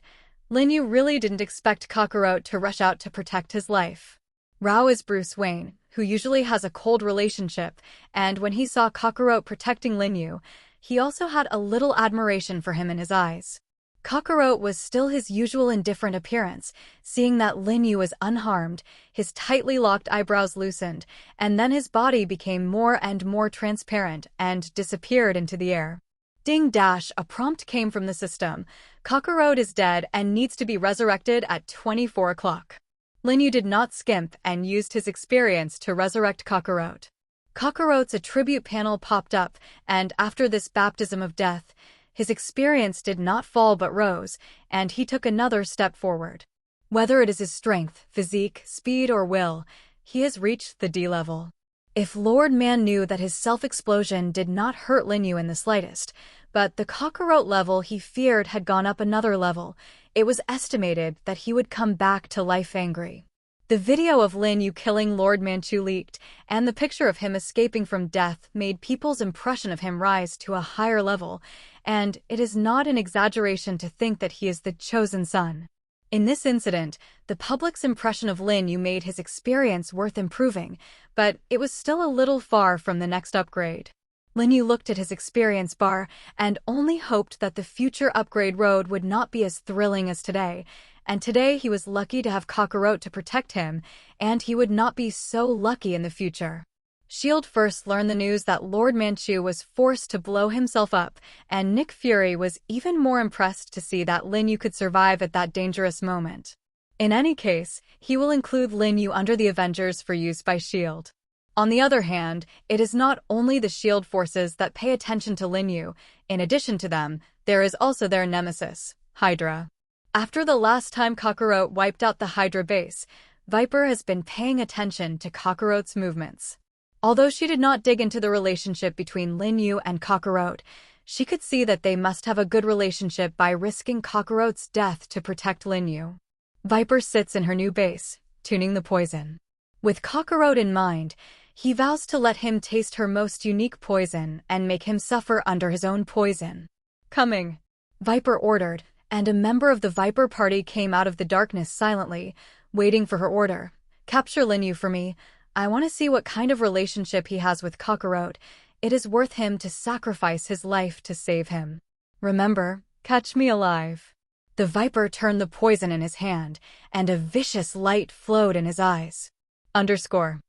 Lin Yu really didn't expect Kakarot to rush out to protect his life. Rao is Bruce Wayne, who usually has a cold relationship, and when he saw Kakarot protecting Lin Yu, he also had a little admiration for him in his eyes. Kakarot was still his usual indifferent appearance, seeing that Lin Yu was unharmed, his tightly locked eyebrows loosened, and then his body became more and more transparent and disappeared into the air. Ding dash, a prompt came from the system. Kakarot is dead and needs to be resurrected at 24 o'clock. Lin Yu did not skimp and used his experience to resurrect Kakarot. Kakarot's attribute panel popped up, and after this baptism of death, his experience did not fall but rose, and he took another step forward. Whether it is his strength, physique, speed, or will, he has reached the D level. If Lord Man knew that his self-explosion did not hurt Lin Yu in the slightest, but the Kakarot level he feared had gone up another level, it was estimated that he would come back to life angry. The video of Lin Yu killing Lord Manchu leaked, and the picture of him escaping from death made people's impression of him rise to a higher level, and it is not an exaggeration to think that he is the chosen son. In this incident, the public's impression of Lin Yu made his experience worth improving, but it was still a little far from the next upgrade. Lin Yu looked at his experience bar and only hoped that the future upgrade road would not be as thrilling as today, and today he was lucky to have Kakarot to protect him, and he would not be so lucky in the future. S.H.I.E.L.D. first learned the news that Lord Manchu was forced to blow himself up, and Nick Fury was even more impressed to see that Lin Yu could survive at that dangerous moment. In any case, he will include Lin Yu under the Avengers for use by S.H.I.E.L.D. On the other hand, it is not only the S.H.I.E.L.D. forces that pay attention to Lin Yu. In addition to them, there is also their nemesis, Hydra. After the last time Kakarot wiped out the Hydra base, Viper has been paying attention to Kakarot's movements. Although she did not dig into the relationship between Lin Yu and Kakarot, she could see that they must have a good relationship by risking Kakarot's death to protect Lin Yu. Viper sits in her new base, tuning the poison. With Kakarot in mind, he vows to let him taste her most unique poison and make him suffer under his own poison. Coming, Viper ordered, and a member of the Viper party came out of the darkness silently, waiting for her order. Capture Lin Yu for me. I want to see what kind of relationship he has with Kakarot. It is worth him to sacrifice his life to save him. Remember, catch me alive. The Viper turned the poison in his hand, and a vicious light flowed in his eyes. _.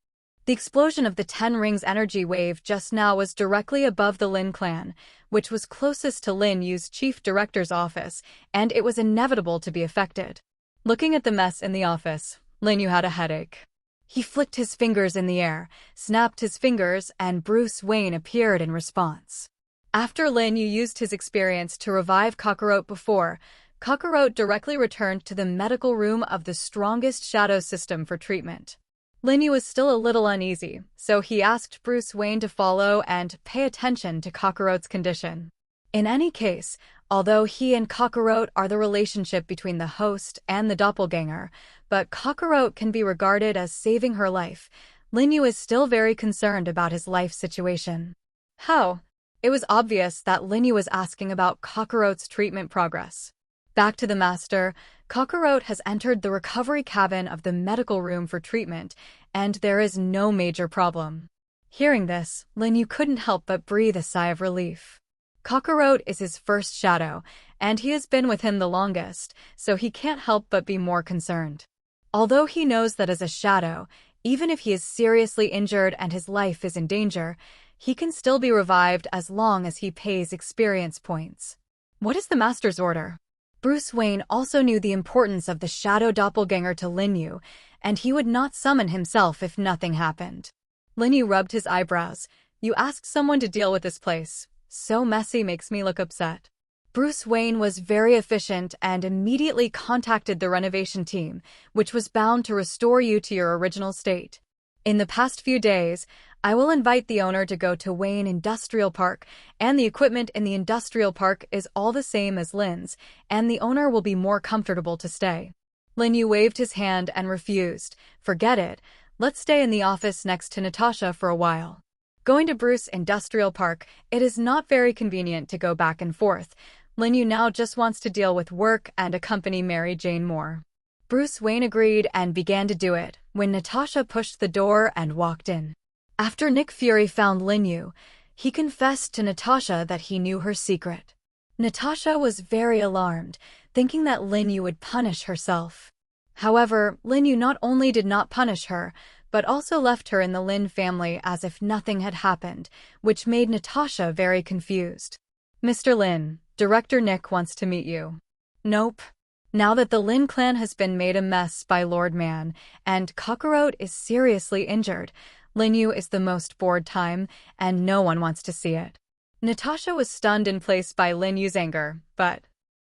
The explosion of the 10 Rings energy wave just now was directly above the Lin clan, which was closest to Lin Yu's chief director's office, and it was inevitable to be affected. Looking at the mess in the office, Lin Yu had a headache. He flicked his fingers in the air, snapped his fingers, and Bruce Wayne appeared in response. After Lin Yu used his experience to revive Kakarot before, Kakarot directly returned to the medical room of the strongest shadow system for treatment. Lin Yu was still a little uneasy, so he asked Bruce Wayne to follow and pay attention to Kakarot's condition. In any case, although he and Kakarot are the relationship between the host and the doppelganger, but Kakarot can be regarded as saving her life, Lin Yu is still very concerned about his life situation. How? It was obvious that Lin Yu was asking about Kakarot's treatment progress. Back to the master, Kakarot has entered the recovery cabin of the medical room for treatment, and there is no major problem. Hearing this, Lin Yu couldn't help but breathe a sigh of relief. Kakarot is his first shadow, and he has been with him the longest, so he can't help but be more concerned. Although he knows that as a shadow, even if he is seriously injured and his life is in danger, he can still be revived as long as he pays experience points. What is the master's order? Bruce Wayne also knew the importance of the shadow doppelganger to Lin Yu, and he would not summon himself if nothing happened. Lin Yu rubbed his eyebrows. You asked someone to deal with this place. So messy makes me look upset. Bruce Wayne was very efficient and immediately contacted the renovation team, which was bound to restore you to your original state. In the past few days, I will invite the owner to go to Wayne Industrial Park, and the equipment in the industrial park is all the same as Lin's, and the owner will be more comfortable to stay. Lin Yu waved his hand and refused. Forget it. Let's stay in the office next to Natasha for a while. Going to Bruce Industrial Park, it is not very convenient to go back and forth. Lin Yu now just wants to deal with work and accompany Mary Jane more. Bruce Wayne agreed and began to do it when Natasha pushed the door and walked in. After Nick Fury found Lin Yu, he confessed to Natasha that he knew her secret. Natasha was very alarmed, thinking that Lin Yu would punish herself. However, Lin Yu not only did not punish her, but also left her in the Lin family as if nothing had happened, which made Natasha very confused. Mr. Lin, Director Nick wants to meet you. Nope. Now that the Lin clan has been made a mess by Lord Man, and Kakarot is seriously injured, Lin Yu is the most bored time, and no one wants to see it. Natasha was stunned in place by Lin Yu's anger, but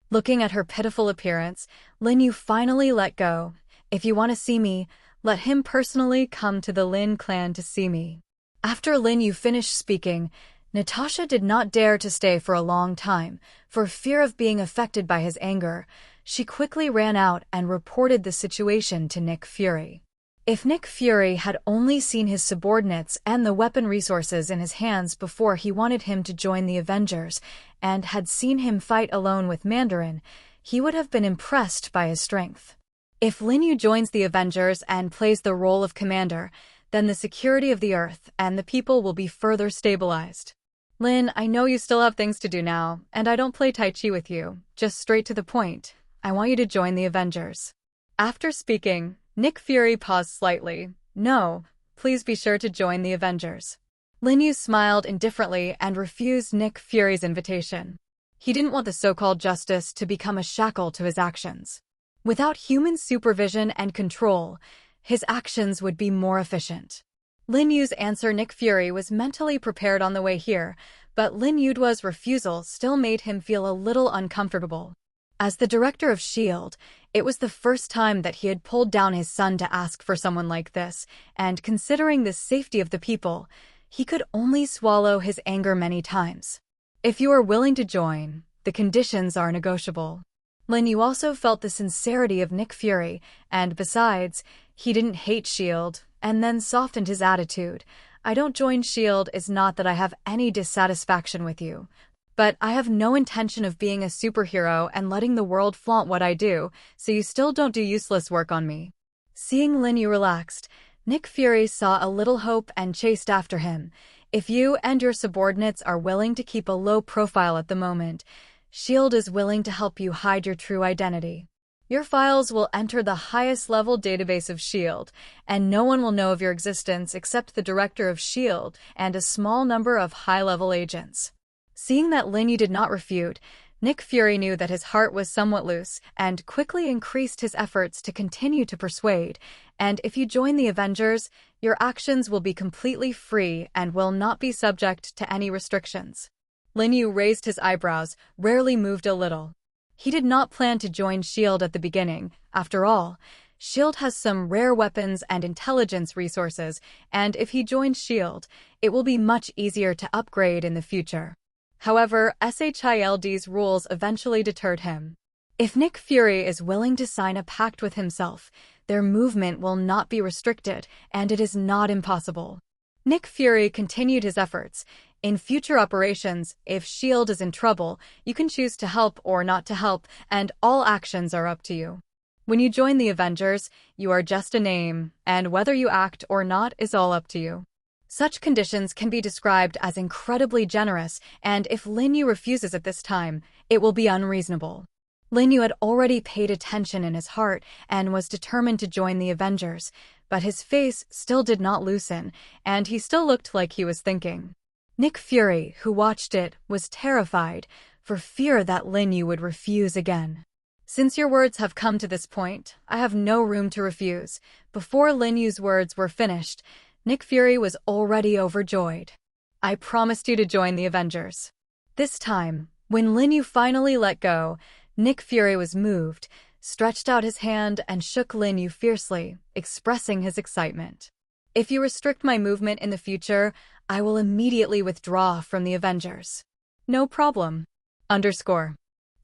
looking at her pitiful appearance, Lin Yu finally let go. If you want to see me, let him personally come to the Lin clan to see me. After Lin Yu finished speaking, Natasha did not dare to stay for a long time, for fear of being affected by his anger. She quickly ran out and reported the situation to Nick Fury. If Nick Fury had only seen his subordinates and the weapon resources in his hands before he wanted him to join the Avengers, and had seen him fight alone with Mandarin, he would have been impressed by his strength. If Lin Yu joins the Avengers and plays the role of commander, then the security of the Earth and the people will be further stabilized. Lin, I know you still have things to do now, and I don't play Tai Chi with you, just straight to the point. I want you to join the Avengers. After speaking, Nick Fury paused slightly. No, please be sure to join the Avengers. Lin Yu smiled indifferently and refused Nick Fury's invitation. He didn't want the so-called justice to become a shackle to his actions. Without human supervision and control, his actions would be more efficient. Lin Yu's answer Nick Fury was mentally prepared on the way here, but Lin Yu's refusal still made him feel a little uncomfortable. As the director of S.H.I.E.L.D., it was the first time that he had pulled down his son to ask for someone like this, and considering the safety of the people, he could only swallow his anger many times. If you are willing to join, the conditions are negotiable. Lin Yu also felt the sincerity of Nick Fury, and besides, he didn't hate S.H.I.E.L.D., and then softened his attitude. I don't join S.H.I.E.L.D. is not that I have any dissatisfaction with you, but I have no intention of being a superhero and letting the world flaunt what I do, so you still don't do useless work on me. Seeing Lin Yu relaxed, Nick Fury saw a little hope and chased after him. If you and your subordinates are willing to keep a low profile at the moment, S.H.I.E.L.D. is willing to help you hide your true identity. Your files will enter the highest level database of S.H.I.E.L.D., and no one will know of your existence except the director of S.H.I.E.L.D. and a small number of high-level agents. Seeing that Lin Yu did not refute, Nick Fury knew that his heart was somewhat loose and quickly increased his efforts to continue to persuade, and if you join the Avengers, your actions will be completely free and will not be subject to any restrictions. Lin Yu raised his eyebrows, rarely moved a little. He did not plan to join S.H.I.E.L.D. at the beginning. After all, S.H.I.E.L.D. has some rare weapons and intelligence resources, and if he joins S.H.I.E.L.D., it will be much easier to upgrade in the future. However, S.H.I.E.L.D.'s rules eventually deterred him. If Nick Fury is willing to sign a pact with himself, their movement will not be restricted, and it is not impossible. Nick Fury continued his efforts. In future operations, if S.H.I.E.L.D. is in trouble, you can choose to help or not to help, and all actions are up to you. When you join the Avengers, you are just a name, and whether you act or not is all up to you. Such conditions can be described as incredibly generous, and if Lin Yu refuses at this time, it will be unreasonable. Lin Yu had already paid attention in his heart and was determined to join the Avengers, but his face still did not loosen, and he still looked like he was thinking. Nick Fury, who watched it, was terrified, for fear that Lin Yu would refuse again. Since your words have come to this point, I have no room to refuse. Before Lin Yu's words were finished, Nick Fury was already overjoyed. I promised you to join the Avengers. This time, when Lin Yu finally let go, Nick Fury was moved, stretched out his hand and shook Lin Yu fiercely, expressing his excitement. If you restrict my movement in the future, I will immediately withdraw from the Avengers. No problem.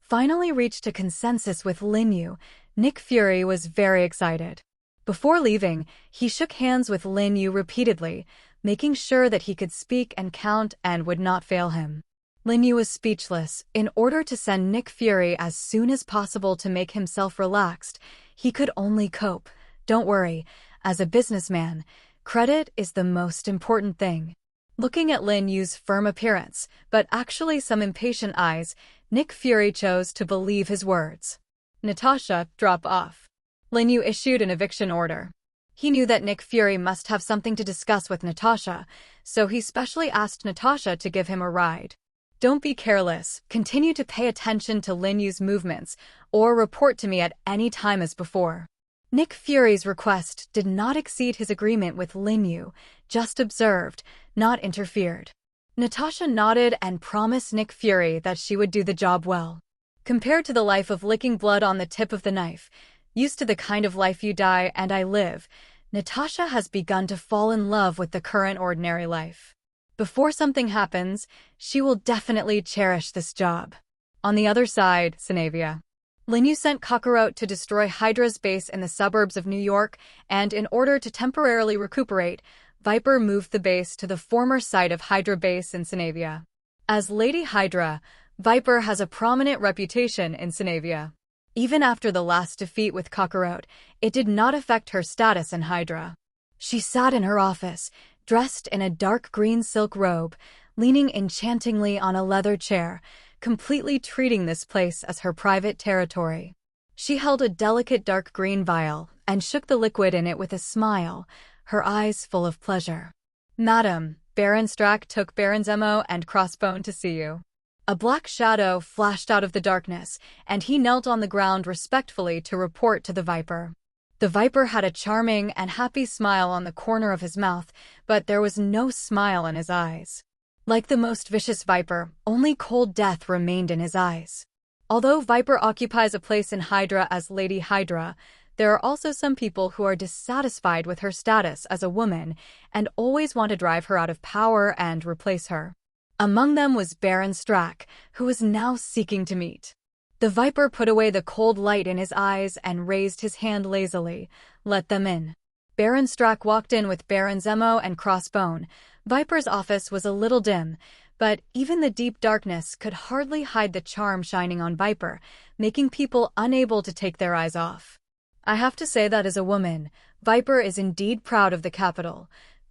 Finally reached a consensus with Lin Yu, Nick Fury was very excited. Before leaving, he shook hands with Lin Yu repeatedly, making sure that he could speak and count and would not fail him. Lin Yu was speechless. In order to send Nick Fury as soon as possible to make himself relaxed, he could only cope. Don't worry, as a businessman, credit is the most important thing. Looking at Lin Yu's firm appearance, but actually some impatient eyes, Nick Fury chose to believe his words. Natasha, drop off. Lin Yu issued an eviction order. He knew that Nick Fury must have something to discuss with Natasha, so he specially asked Natasha to give him a ride. Don't be careless, continue to pay attention to Lin Yu's movements, or report to me at any time as before. Nick Fury's request did not exceed his agreement with Lin Yu, just observed, not interfered. Natasha nodded and promised Nick Fury that she would do the job well. Compared to the life of licking blood on the tip of the knife, used to the kind of life you die and I live, Natasha has begun to fall in love with the current ordinary life. Before something happens, she will definitely cherish this job. On the other side, Sinavia. Lin Yu sent Kakarot to destroy Hydra's base in the suburbs of New York, and in order to temporarily recuperate, Viper moved the base to the former site of Hydra base in Sinavia. As Lady Hydra, Viper has a prominent reputation in Sinavia. Even after the last defeat with Kakarot, it did not affect her status in Hydra. She sat in her office, dressed in a dark green silk robe, leaning enchantingly on a leather chair, completely treating this place as her private territory. She held a delicate dark green vial and shook the liquid in it with a smile, her eyes full of pleasure. Madam, Baron Strack took Baron Zemo and Crossbone to see you. A black shadow flashed out of the darkness, and he knelt on the ground respectfully to report to the Viper. The Viper had a charming and happy smile on the corner of his mouth, but there was no smile in his eyes. Like the most vicious Viper, only cold death remained in his eyes. Although Viper occupies a place in Hydra as Lady Hydra, there are also some people who are dissatisfied with her status as a woman and always want to drive her out of power and replace her. Among them was Baron Strack, who was now seeking to meet. The Viper put away the cold light in his eyes and raised his hand lazily. Let them in. Baron Strack walked in with Baron Zemo and Crossbone. Viper's office was a little dim, but even the deep darkness could hardly hide the charm shining on Viper, making people unable to take their eyes off. I have to say that as a woman, Viper is indeed proud of the capital.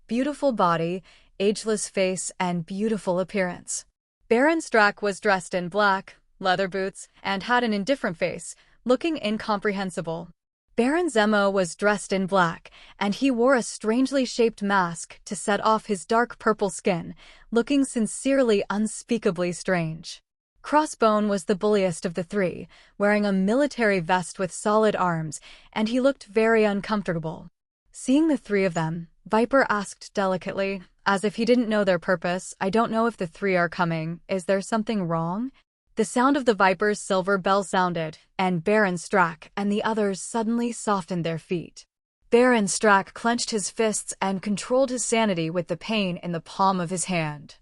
Beautiful body, ageless face, and beautiful appearance. Baron Strack was dressed in black, leather boots, and had an indifferent face, looking incomprehensible. Baron Zemo was dressed in black, and he wore a strangely shaped mask to set off his dark purple skin, looking sincerely unspeakably strange. Crossbone was the bulliest of the three, wearing a military vest with solid arms, and he looked very uncomfortable. Seeing the three of them, Viper asked delicately, as if he didn't know their purpose, "I don't know if the three are coming. Is there something wrong?" The sound of the Viper's silver bell sounded, and Baron Strack and the others suddenly softened their feet. Baron Strack clenched his fists and controlled his sanity with the pain in the palm of his hand.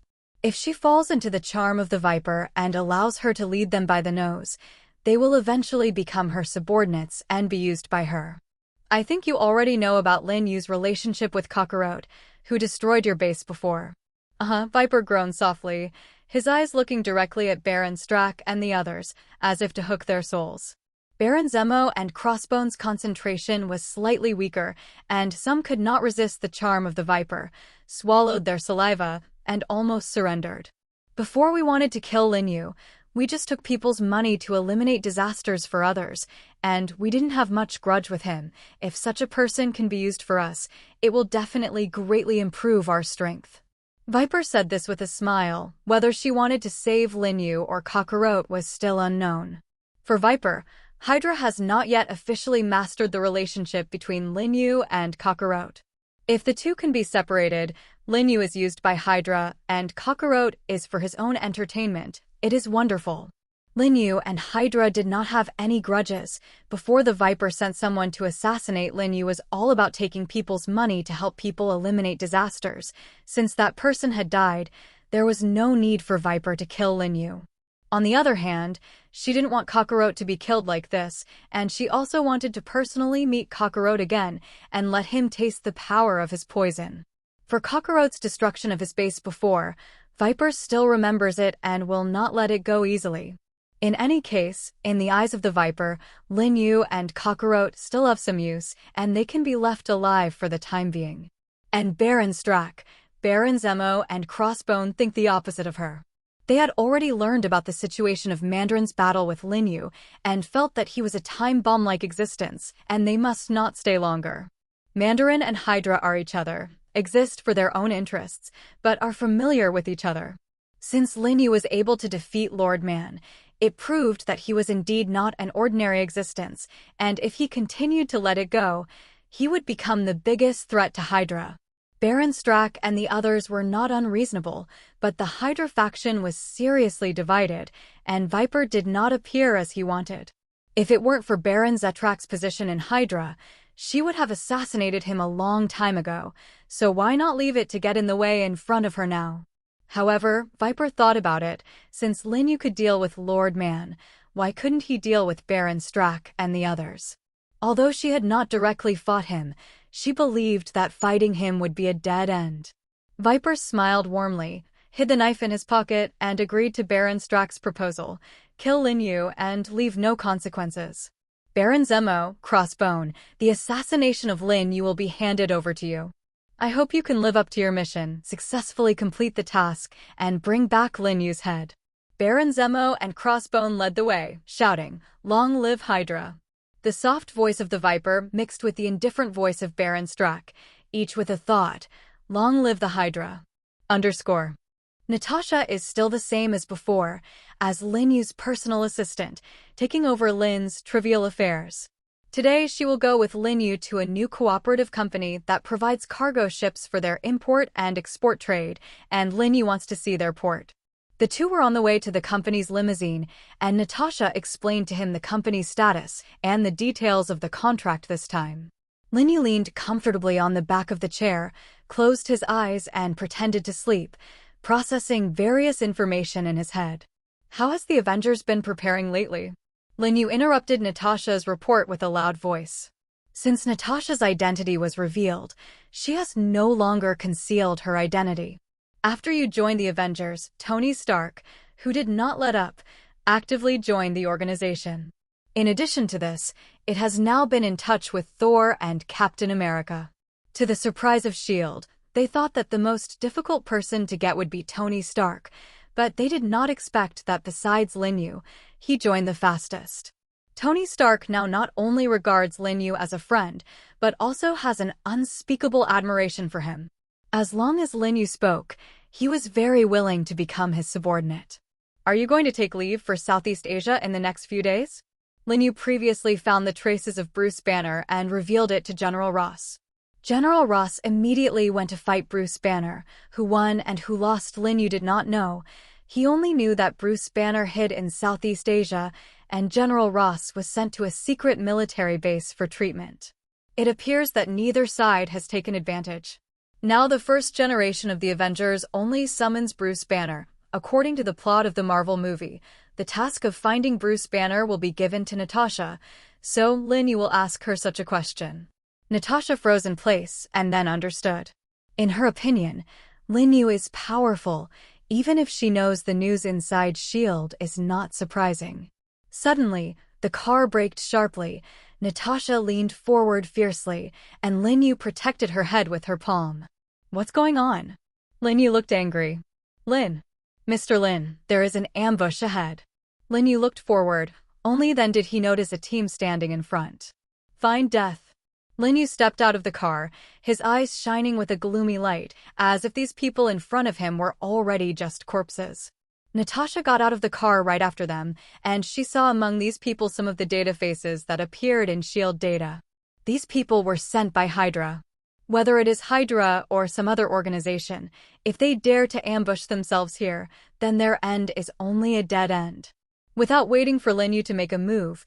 If she falls into the charm of the Viper and allows her to lead them by the nose, they will eventually become her subordinates and be used by her. I think you already know about Lin Yu's relationship with Kakarot, who destroyed your base before. Viper groaned softly, his eyes looking directly at Baron Strack and the others, as if to hook their souls. Baron Zemo and Crossbone's concentration was slightly weaker, and some could not resist the charm of the Viper, swallowed their saliva, and almost surrendered. Before we wanted to kill Lin Yu, we just took people's money to eliminate disasters for others, and we didn't have much grudge with him. If such a person can be used for us, it will definitely greatly improve our strength. Viper said this with a smile. Whether she wanted to save Lin Yu or Kakarot was still unknown. For Viper, Hydra has not yet officially mastered the relationship between Lin Yu and Kakarot. If the two can be separated, Lin Yu is used by Hydra, and Kakarot is for his own entertainment. It is wonderful. Lin Yu and Hydra did not have any grudges. Before the Viper sent someone to assassinate Lin Yu was all about taking people's money to help people eliminate disasters. Since that person had died, there was no need for Viper to kill Lin Yu. On the other hand, she didn't want Kakarot to be killed like this, and she also wanted to personally meet Kakarot again and let him taste the power of his poison. For Kakarot's destruction of his base before, Viper still remembers it and will not let it go easily. In any case, in the eyes of the Viper, Lin Yu and Kakarot still have some use, and they can be left alive for the time being. And Baron Strack, Baron Zemo, and Crossbone think the opposite of her. They had already learned about the situation of Mandarin's battle with Lin Yu and felt that he was a time bomb-like existence, and they must not stay longer. Mandarin and Hydra are each other, exist for their own interests, but are familiar with each other. Since Lin Yu was able to defeat Lord Man, it proved that he was indeed not an ordinary existence, and if he continued to let it go, he would become the biggest threat to Hydra. Baron Strack and the others were not unreasonable, but the Hydra faction was seriously divided, and Viper did not appear as he wanted. If it weren't for Baron Zetrack's position in Hydra, she would have assassinated him a long time ago, so why not leave it to get in the way in front of her now? However, Viper thought about it. Since Lin Yu could deal with Lord Man, why couldn't he deal with Baron Strack and the others? Although she had not directly fought him, she believed that fighting him would be a dead end. Viper smiled warmly, hid the knife in his pocket, and agreed to Baron Strack's proposal: kill Lin Yu and leave no consequences. Baron Zemo, Crossbone, the assassination of Lin Yu will be handed over to you. I hope you can live up to your mission, successfully complete the task, and bring back Lin Yu's head. Baron Zemo and Crossbone led the way, shouting, "Long live Hydra!" The soft voice of the Viper mixed with the indifferent voice of Baron Strack, each with a thought, "Long live the Hydra!" Natasha is still the same as before, as Lin Yu's personal assistant, taking over Lin's trivial affairs. Today she will go with Lin Yu to a new cooperative company that provides cargo ships for their import and export trade, and Lin Yu wants to see their port. The two were on the way to the company's limousine, and Natasha explained to him the company's status and the details of the contract this time. Lin Yu leaned comfortably on the back of the chair, closed his eyes and pretended to sleep, processing various information in his head. How has the Avengers been preparing lately? Lin Yu interrupted Natasha's report with a loud voice. Since Natasha's identity was revealed, she has no longer concealed her identity. After you joined the Avengers, Tony Stark, who did not let up, actively joined the organization. In addition to this, it has now been in touch with Thor and Captain America. To the surprise of S.H.I.E.L.D., they thought that the most difficult person to get would be Tony Stark, but they did not expect that besides Lin Yu, he joined the fastest. Tony Stark now not only regards Lin Yu as a friend, but also has an unspeakable admiration for him. As long as Lin Yu spoke, he was very willing to become his subordinate. Are you going to take leave for Southeast Asia in the next few days? Lin Yu previously found the traces of Bruce Banner and revealed it to General Ross. General Ross immediately went to fight Bruce Banner. Who won and who lost Lin Yu did not know. He only knew that Bruce Banner hid in Southeast Asia, and General Ross was sent to a secret military base for treatment. It appears that neither side has taken advantage. Now the first generation of the Avengers only summons Bruce Banner. According to the plot of the Marvel movie, the task of finding Bruce Banner will be given to Natasha, so Lin Yu will ask her such a question. Natasha froze in place and then understood. In her opinion, Lin Yu is powerful, even if she knows the news inside S.H.I.E.L.D. is not surprising. Suddenly, the car braked sharply. Natasha leaned forward fiercely, and Lin Yu protected her head with her palm. What's going on? Lin Yu looked angry. Mr. Lin, there is an ambush ahead. Lin Yu looked forward. Only then did he notice a team standing in front. Find death. Lin Yu stepped out of the car, his eyes shining with a gloomy light, as if these people in front of him were already just corpses. Natasha got out of the car right after them, and she saw among these people some of the data faces that appeared in S.H.I.E.L.D. data. These people were sent by Hydra. Whether it is Hydra or some other organization, if they dare to ambush themselves here, then their end is only a dead end. Without waiting for Lin Yu to make a move,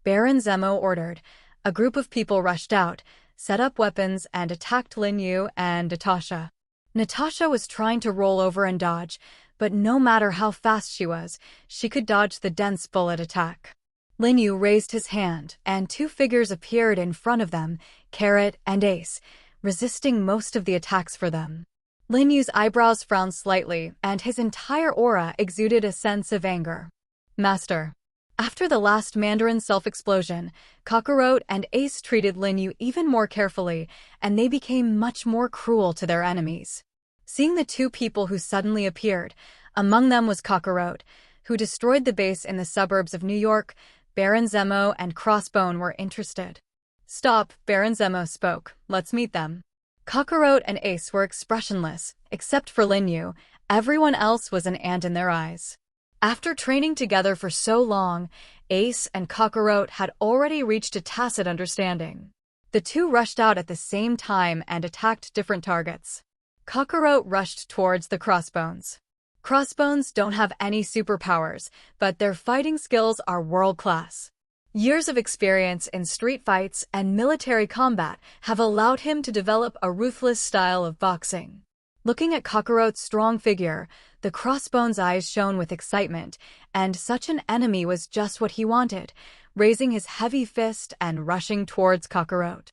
Baron Zemo ordered. A group of people rushed out, set up weapons, and attacked Lin Yu and Natasha. Natasha was trying to roll over and dodge, but no matter how fast she was, she could dodge the dense bullet attack. Lin Yu raised his hand, and two figures appeared in front of them, Kakarot and Ace, resisting most of the attacks for them. Lin Yu's eyebrows frowned slightly, and his entire aura exuded a sense of anger. Master. After the last Mandarin self-explosion, Kakarot and Ace treated Lin Yu even more carefully, and they became much more cruel to their enemies. Seeing the two people who suddenly appeared, among them was Kakarot, who destroyed the base in the suburbs of New York, Baron Zemo and Crossbone were interested. Stop, Baron Zemo spoke. Let's meet them. Kakarot and Ace were expressionless, except for Lin Yu. Everyone else was an ant in their eyes. After training together for so long, Ace and Kakarot had already reached a tacit understanding. The two rushed out at the same time and attacked different targets. Kakarot rushed towards the Crossbones. Crossbones don't have any superpowers, but their fighting skills are world-class. Years of experience in street fights and military combat have allowed him to develop a ruthless style of boxing. Looking at Kakarot's strong figure, the Crossbones' eyes shone with excitement, and such an enemy was just what he wanted, raising his heavy fist and rushing towards Kakarot.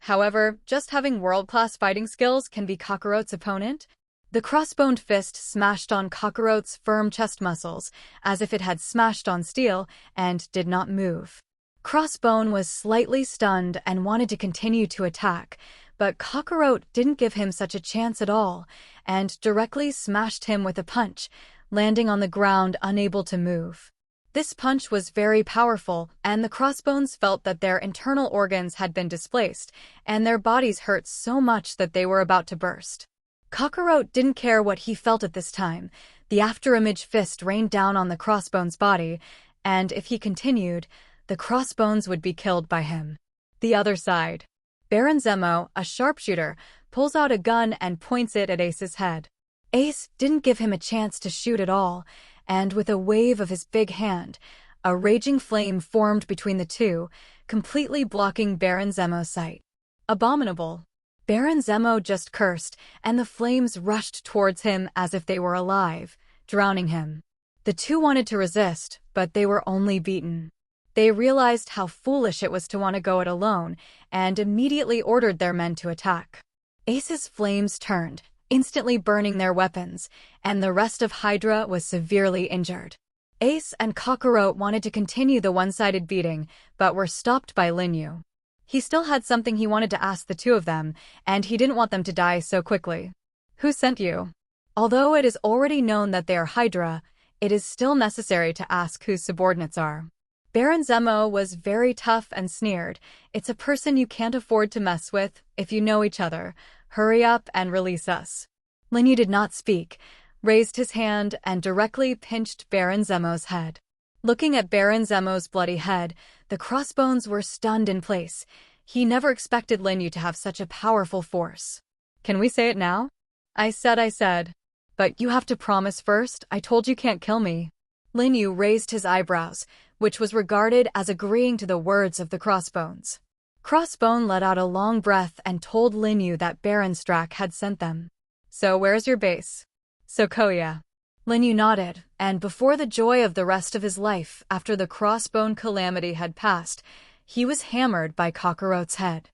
However, just having world-class fighting skills can be Kakarot's opponent. The crossboned fist smashed on Kakarot's firm chest muscles, as if it had smashed on steel, and did not move. Crossbone was slightly stunned and wanted to continue to attack, but Kakarot didn't give him such a chance at all, and directly smashed him with a punch, landing on the ground unable to move. This punch was very powerful, and the Crossbones felt that their internal organs had been displaced, and their bodies hurt so much that they were about to burst. Kakarot didn't care what he felt at this time. The afterimage fist rained down on the Crossbones' body, and if he continued, the Crossbones would be killed by him. The other side. Baron Zemo, a sharpshooter, pulls out a gun and points it at Ace's head. Ace didn't give him a chance to shoot at all, and with a wave of his big hand, a raging flame formed between the two, completely blocking Baron Zemo's sight. Abominable. Baron Zemo just cursed, and the flames rushed towards him as if they were alive, drowning him. The two wanted to resist, but they were only beaten. They realized how foolish it was to want to go it alone, and immediately ordered their men to attack. Ace's flames turned, instantly burning their weapons, and the rest of Hydra was severely injured. Ace and Kakarot wanted to continue the one-sided beating, but were stopped by Lin Yu. He still had something he wanted to ask the two of them, and he didn't want them to die so quickly. Who sent you? Although it is already known that they are Hydra, it is still necessary to ask whose subordinates are. Baron Zemo was very tough and sneered. It's a person you can't afford to mess with if you know each other. Hurry up and release us. Lin Yu did not speak. raised his hand and directly pinched Baron Zemo's head. Looking at Baron Zemo's bloody head, the crossbones were stunned in place. He never expected Lin Yu to have such a powerful force. Can we say it now? I said. But you have to promise first. I told you can't kill me. Lin Yu raised his eyebrows, which was regarded as agreeing to the words of the crossbones. Crossbone let out a long breath and told Lin Yu that Baron Strack had sent them. So where's your base? Sokoya. Lin Yu nodded, and before the joy of the rest of his life after the crossbone calamity had passed, he was hammered by Kakarot's head.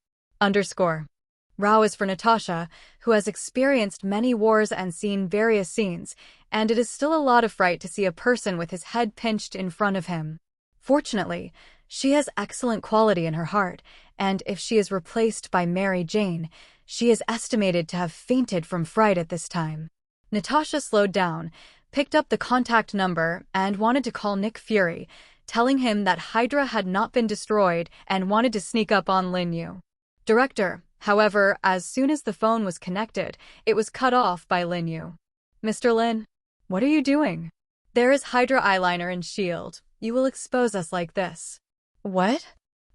Rao is for Natasha, who has experienced many wars and seen various scenes, and it is still a lot of fright to see a person with his head pinched in front of him. Fortunately, she has excellent quality in her heart, and if she is replaced by Mary Jane, she is estimated to have fainted from fright at this time. Natasha slowed down, picked up the contact number, and wanted to call Nick Fury, telling him that Hydra had not been destroyed and wanted to sneak up on Lin Yu. Director. However, as soon as the phone was connected, it was cut off by Lin Yu. Mr. Lin, what are you doing? There is Hydra eyeliner in S.H.I.E.L.D. You will expose us like this. What?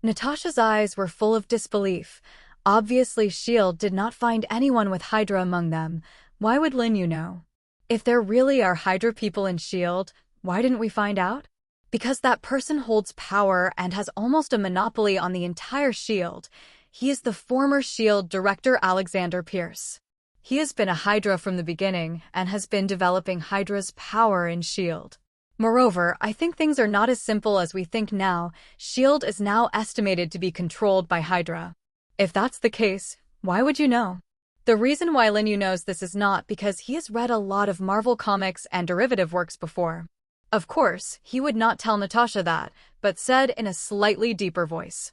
Natasha's eyes were full of disbelief. Obviously, S.H.I.E.L.D. did not find anyone with Hydra among them. Why would Lin Yu know? If there really are Hydra people in S.H.I.E.L.D., why didn't we find out? Because that person holds power and has almost a monopoly on the entire S.H.I.E.L.D. He is the former S.H.I.E.L.D. director Alexander Pierce. He has been a Hydra from the beginning and has been developing Hydra's power in S.H.I.E.L.D. Moreover, I think things are not as simple as we think now. S.H.I.E.L.D. is now estimated to be controlled by Hydra. If that's the case, why would you know? The reason why Lin Yu knows this is not because he has read a lot of Marvel comics and derivative works before. Of course, he would not tell Natasha that, but said in a slightly deeper voice.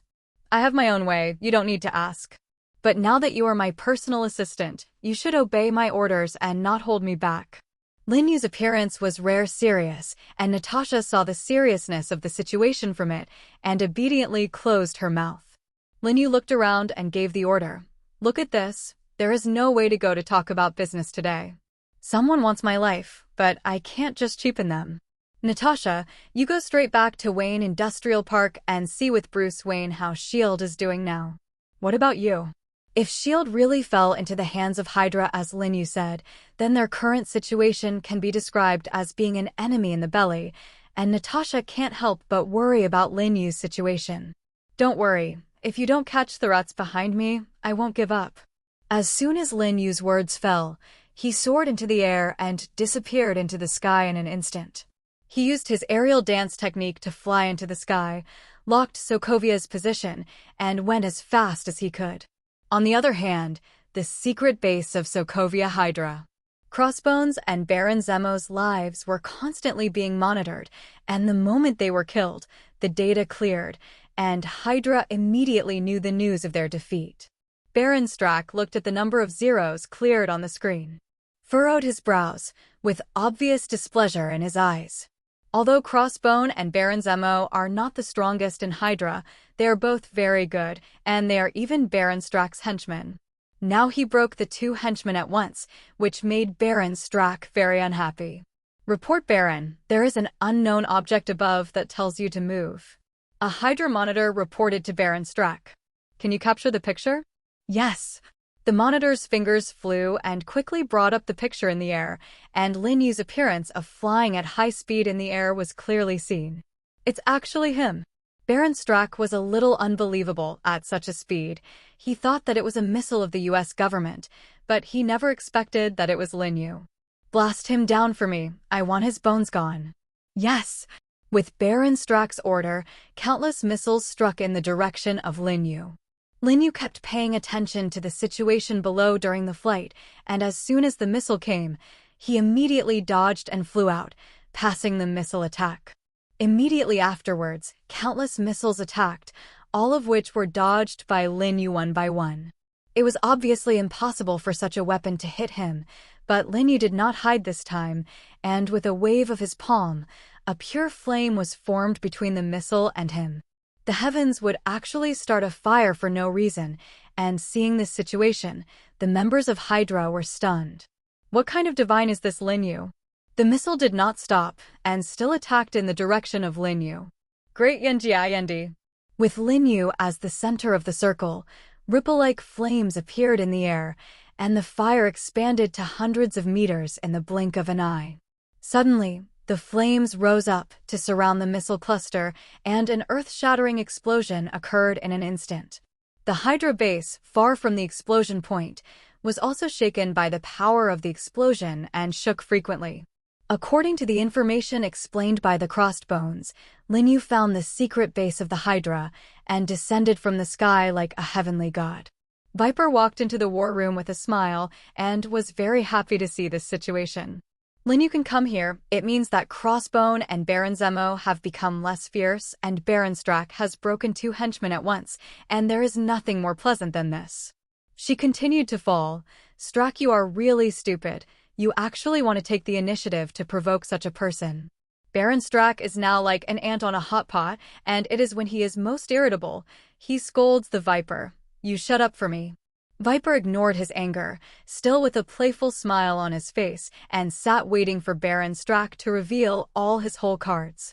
I have my own way, you don't need to ask. But now that you are my personal assistant, you should obey my orders and not hold me back. Lin Yu's appearance was rare serious, and Natasha saw the seriousness of the situation from it and obediently closed her mouth. Lin Yu looked around and gave the order. Look at this, there is no way to go to talk about business today. Someone wants my life, but I can't just cheapen them. Natasha, you go straight back to Wayne Industrial Park and see with Bruce Wayne how S.H.I.E.L.D. is doing now. What about you? If S.H.I.E.L.D. really fell into the hands of Hydra as Lin Yu said, then their current situation can be described as being an enemy in the belly, and Natasha can't help but worry about Lin Yu's situation. Don't worry, if you don't catch the rats behind me, I won't give up. As soon as Lin Yu's words fell, he soared into the air and disappeared into the sky in an instant. He used his aerial dance technique to fly into the sky, locked Sokovia's position, and went as fast as he could. On the other hand, the secret base of Sokovia Hydra. Crossbones and Baron Zemo's lives were constantly being monitored, and the moment they were killed, the data cleared, and Hydra immediately knew the news of their defeat. Baron Strack looked at the number of zeros cleared on the screen, furrowed his brows, with obvious displeasure in his eyes. Although Crossbone and Baron Zemo are not the strongest in Hydra, they are both very good, and they are even Baron Strack's henchmen. Now he broke the two henchmen at once, which made Baron Strack very unhappy. Report Baron, there is an unknown object above that tells you to move. A Hydra monitor reported to Baron Strack. Can you capture the picture? Yes. The monitor's fingers flew and quickly brought up the picture in the air, and Lin Yu's appearance of flying at high speed in the air was clearly seen. It's actually him. Baron Strack was a little unbelievable at such a speed. He thought that it was a missile of the US government, but he never expected that it was Lin Yu. Blast him down for me. I want his bones gone. Yes. With Baron Strack's order, countless missiles struck in the direction of Lin Yu. Lin Yu kept paying attention to the situation below during the flight, and as soon as the missile came, he immediately dodged and flew out, passing the missile attack. Immediately afterwards, countless missiles attacked, all of which were dodged by Lin Yu one by one. It was obviously impossible for such a weapon to hit him, but Lin Yu did not hide this time, and with a wave of his palm, a pure flame was formed between the missile and him. The heavens would actually start a fire for no reason, and seeing this situation, the members of Hydra were stunned. What kind of divine is this Lin Yu? The missile did not stop, and still attacked in the direction of Lin Yu. Great Yendi. With Lin Yu as the center of the circle, ripple-like flames appeared in the air, and the fire expanded to hundreds of meters in the blink of an eye. Suddenly, the flames rose up to surround the missile cluster, and an earth-shattering explosion occurred in an instant. The Hydra base, far from the explosion point, was also shaken by the power of the explosion and shook frequently. According to the information explained by the crossed bones, Lin Yu found the secret base of the Hydra and descended from the sky like a heavenly god. Viper walked into the war room with a smile and was very happy to see this situation. Lin Yu can come here. It means that Crossbone and Baron Zemo have become less fierce, and Baron Strack has broken 2 henchmen at once, and there is nothing more pleasant than this. She continued to fall. Strack, you are really stupid. You actually want to take the initiative to provoke such a person. Baron Strack is now like an ant on a hot pot, and it is when he is most irritable. He scolds the Viper. You shut up for me. Viper ignored his anger, still with a playful smile on his face, and sat waiting for Baron Strack to reveal all his whole cards.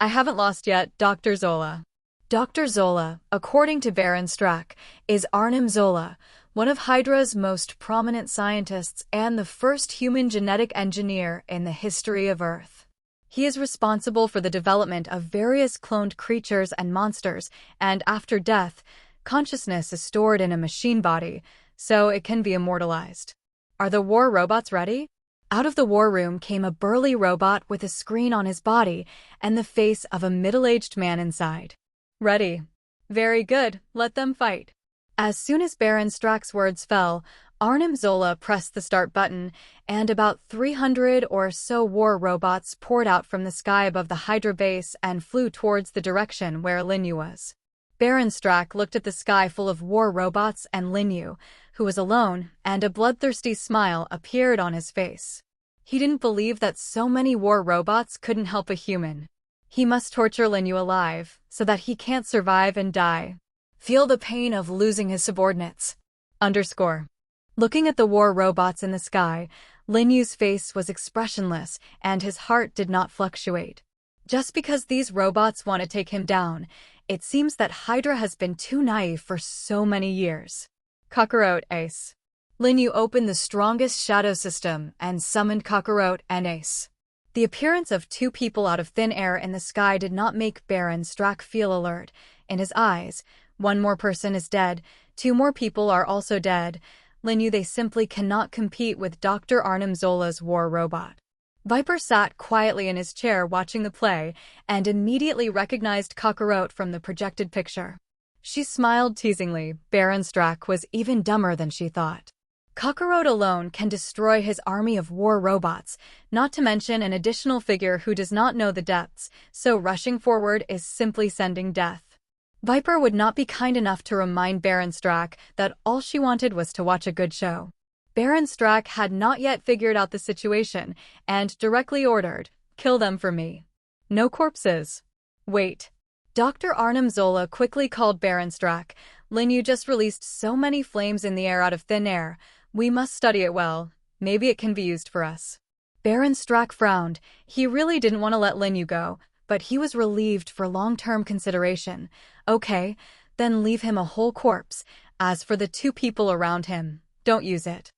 I haven't lost yet, Dr. Zola. Dr. Zola, according to Baron Strack, is Arnim Zola, one of Hydra's most prominent scientists and the first human genetic engineer in the history of Earth. He is responsible for the development of various cloned creatures and monsters, and after death, consciousness is stored in a machine body, so it can be immortalized. Are the war robots ready? Out of the war room came a burly robot with a screen on his body and the face of a middle-aged man inside. Ready. Very good, let them fight. As soon as Baron Strack's words fell, Arnim Zola pressed the start button, and about 300 or so war robots poured out from the sky above the Hydra base and flew towards the direction where Lin Yu was. Baron Strack looked at the sky full of war robots and Lin Yu, who was alone, and a bloodthirsty smile appeared on his face. He didn't believe that so many war robots couldn't help a human. He must torture Lin Yu alive, so that he can't survive and die. Feel the pain of losing his subordinates. Looking at the war robots in the sky, Lin Yu's face was expressionless, and his heart did not fluctuate. Just because these robots want to take him down, it seems that Hydra has been too naive for so many years. Kakarot, Ace. Lin Yu opened the strongest shadow system and summoned Kakarot and Ace. The appearance of 2 people out of thin air in the sky did not make Baron Strack feel alert. In his eyes, 1 more person is dead, 2 more people are also dead. Lin Yu, they simply cannot compete with Dr. Arnim Zola's war robot. Viper sat quietly in his chair watching the play and immediately recognized Kakarot from the projected picture. She smiled teasingly. Baron Strack was even dumber than she thought. Kakarot alone can destroy his army of war robots, not to mention an additional figure who does not know the depths, so rushing forward is simply sending death. Viper would not be kind enough to remind Baron Strack that all she wanted was to watch a good show. Baron Strack had not yet figured out the situation and directly ordered, "Kill them for me. No corpses." Wait. Dr. Arnim Zola quickly called Baron Strack. Lin Yu just released so many flames in the air out of thin air. We must study it well. Maybe it can be used for us. Baron Strack frowned. He really didn't want to let Lin Yu go, but he was relieved for long-term consideration. Okay, then leave him a whole corpse. As for the 2 people around him, don't use it.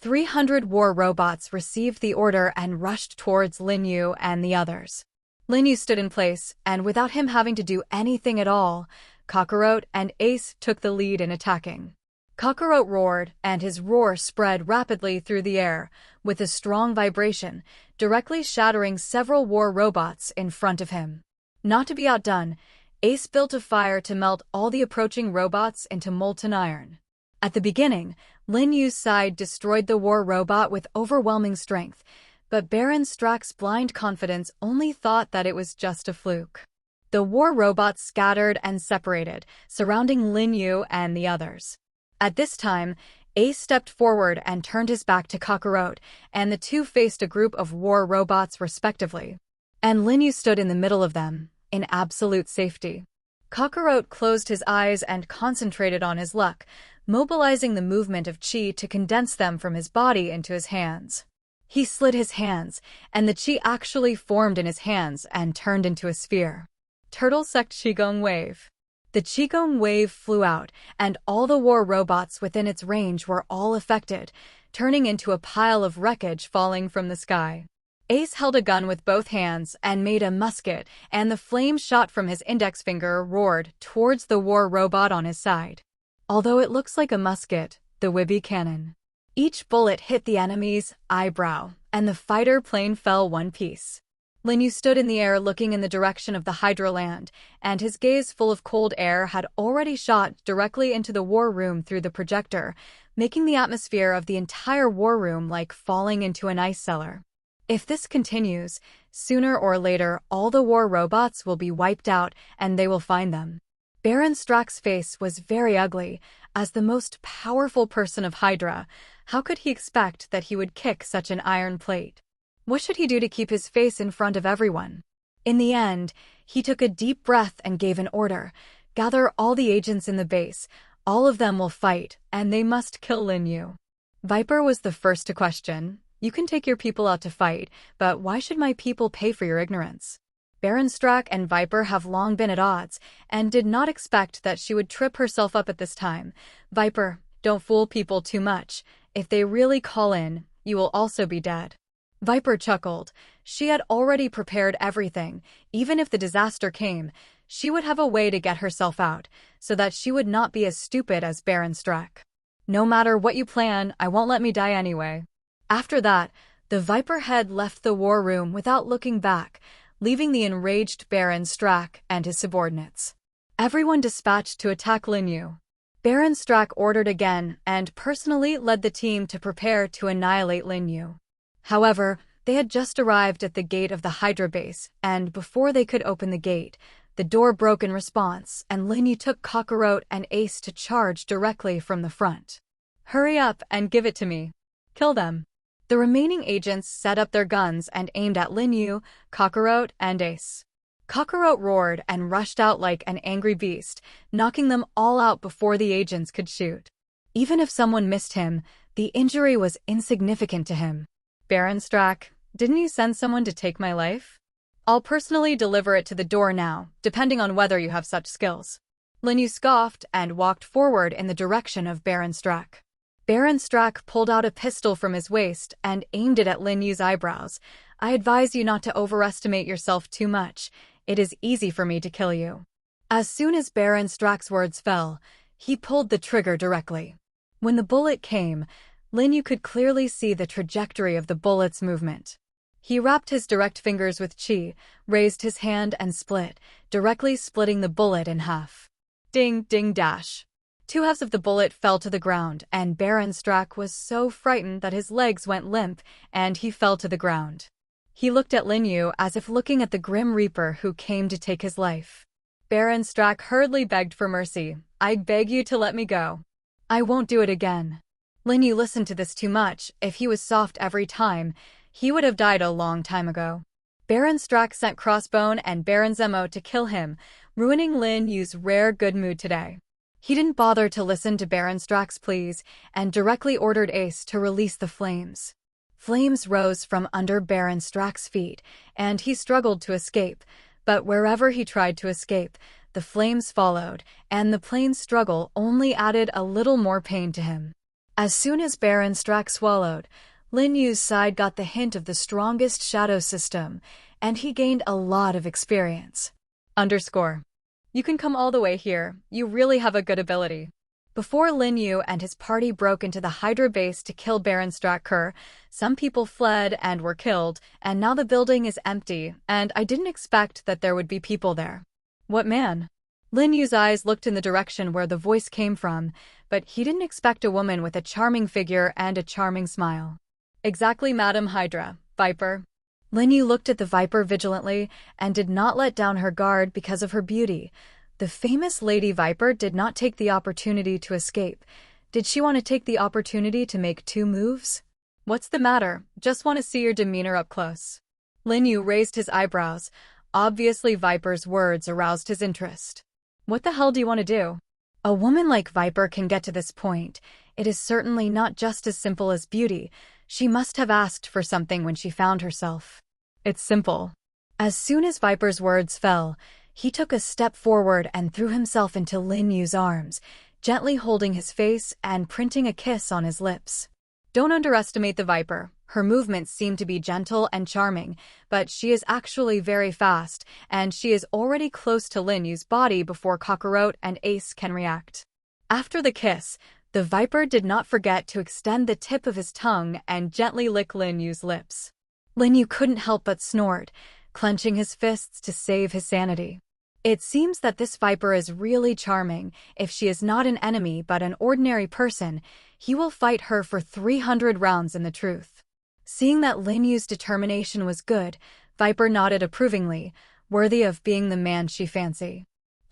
300 war robots received the order and rushed towards Lin Yu and the others. Lin Yu stood in place, and without him having to do anything at all, Kakarot and Ace took the lead in attacking. Kakarot roared, and his roar spread rapidly through the air, with a strong vibration, directly shattering several war robots in front of him. Not to be outdone, Ace built a fire to melt all the approaching robots into molten iron. At the beginning, Lin Yu's side destroyed the war robot with overwhelming strength, but Baron Strack's blind confidence only thought that it was just a fluke. The war robots scattered and separated, surrounding Lin Yu and the others. At this time, Ace stepped forward and turned his back to Kakarot, and the 2 faced a group of war robots respectively. And Lin Yu stood in the middle of them, in absolute safety. Kakarot closed his eyes and concentrated on his luck, mobilizing the movement of chi to condense them from his body into his hands. He slid his hands, and the chi actually formed in his hands and turned into a sphere. Turtle sect Qigong wave. The Qigong wave flew out, and all the war robots within its range were all affected, turning into a pile of wreckage falling from the sky. Ace held a gun with both hands and made a musket, and the flame shot from his index finger roared towards the war robot on his side. Although it looks like a musket, the Wibby cannon. Each bullet hit the enemy's eyebrow, and the fighter plane fell one piece. Lin Yu stood in the air looking in the direction of the Hydra land, and his gaze full of cold air had already shot directly into the war room through the projector, making the atmosphere of the entire war room like falling into an ice cellar. If this continues, sooner or later all the war robots will be wiped out and they will find them. Baron Strack's face was very ugly. As the most powerful person of Hydra, how could he expect that he would kick such an iron plate? What should he do to keep his face in front of everyone? In the end, he took a deep breath and gave an order. Gather all the agents in the base. All of them will fight, and they must kill Lin Yu. Viper was the first to question. You can take your people out to fight, but why should my people pay for your ignorance? Baron Strack and Viper have long been at odds, and did not expect that she would trip herself up at this time. Viper, don't fool people too much. If they really call in, you will also be dead. Viper chuckled. She had already prepared everything. Even if the disaster came, she would have a way to get herself out, so that she would not be as stupid as Baron Strack. No matter what you plan, I won't let me die anyway. After that, the Viper head left the war room without looking back, leaving the enraged Baron Strack and his subordinates. Everyone dispatched to attack Lin Yu. Baron Strack ordered again and personally led the team to prepare to annihilate Lin Yu. However, they had just arrived at the gate of the Hydra base, and before they could open the gate, the door broke in response, and Lin Yu took Kakarot and Ace to charge directly from the front. Hurry up and give it to me. Kill them. The remaining agents set up their guns and aimed at Lin Yu, Kakarot, and Ace. Kakarot roared and rushed out like an angry beast, knocking them all out before the agents could shoot. Even if someone missed him, the injury was insignificant to him. Baron Strack, didn't you send someone to take my life? I'll personally deliver it to the door now, depending on whether you have such skills. Lin Yu scoffed and walked forward in the direction of Baron Strack. Baron Strack pulled out a pistol from his waist and aimed it at Lin Yu's eyebrows. I advise you not to overestimate yourself too much. It is easy for me to kill you. As soon as Baron Strack's words fell, he pulled the trigger directly. When the bullet came, Lin Yu could clearly see the trajectory of the bullet's movement. He wrapped his direct fingers with chi, raised his hand and split, directly splitting the bullet in half. Ding, ding, dash. 2 halves of the bullet fell to the ground, and Baron Strack was so frightened that his legs went limp, and he fell to the ground. He looked at Lin Yu as if looking at the Grim Reaper who came to take his life. Baron Strack hurriedly begged for mercy. I beg you to let me go. I won't do it again. Lin Yu listened to this too much. If he was soft every time, he would have died a long time ago. Baron Strack sent Crossbone and Baron Zemo to kill him, ruining Lin Yu's rare good mood today. He didn't bother to listen to Baron Strack's pleas and directly ordered Ace to release the flames. Flames rose from under Baron Strack's feet, and he struggled to escape, but wherever he tried to escape, the flames followed, and the plain struggle only added a little more pain to him. As soon as Baron Strack swallowed, Lin Yu's side got the hint of the strongest shadow system, and he gained a lot of experience. You can come all the way here, you really have a good ability. Before Lin Yu and his party broke into the Hydra base to kill Baron Strack, some people fled and were killed, and now the building is empty, and I didn't expect that there would be people there. What man? Lin Yu's eyes looked in the direction where the voice came from, but he didn't expect a woman with a charming figure and a charming smile. Exactly, Madam Hydra, Viper. Lin Yu looked at the Viper vigilantly and did not let down her guard because of her beauty. The famous Lady Viper did not take the opportunity to escape. Did she want to take the opportunity to make 2 moves? What's the matter? Just want to see your demeanor up close. Lin Yu raised his eyebrows. Obviously, Viper's words aroused his interest. What the hell do you want to do? A woman like Viper can get to this point. It is certainly not just as simple as beauty. She must have asked for something when she found herself. It's simple. As soon as Viper's words fell, he took a step forward and threw himself into Lin Yu's arms, gently holding his face and printing a kiss on his lips. Don't underestimate the Viper. Her movements seem to be gentle and charming, but she is actually very fast, and she is already close to Lin Yu's body before Kakarot and Ace can react. After the kiss, the Viper did not forget to extend the tip of his tongue and gently lick Lin Yu's lips. Lin Yu couldn't help but snort, clenching his fists to save his sanity. It seems that this Viper is really charming. If she is not an enemy but an ordinary person, he will fight her for 300 rounds in the truth. Seeing that Lin Yu's determination was good, Viper nodded approvingly, worthy of being the man she fancied.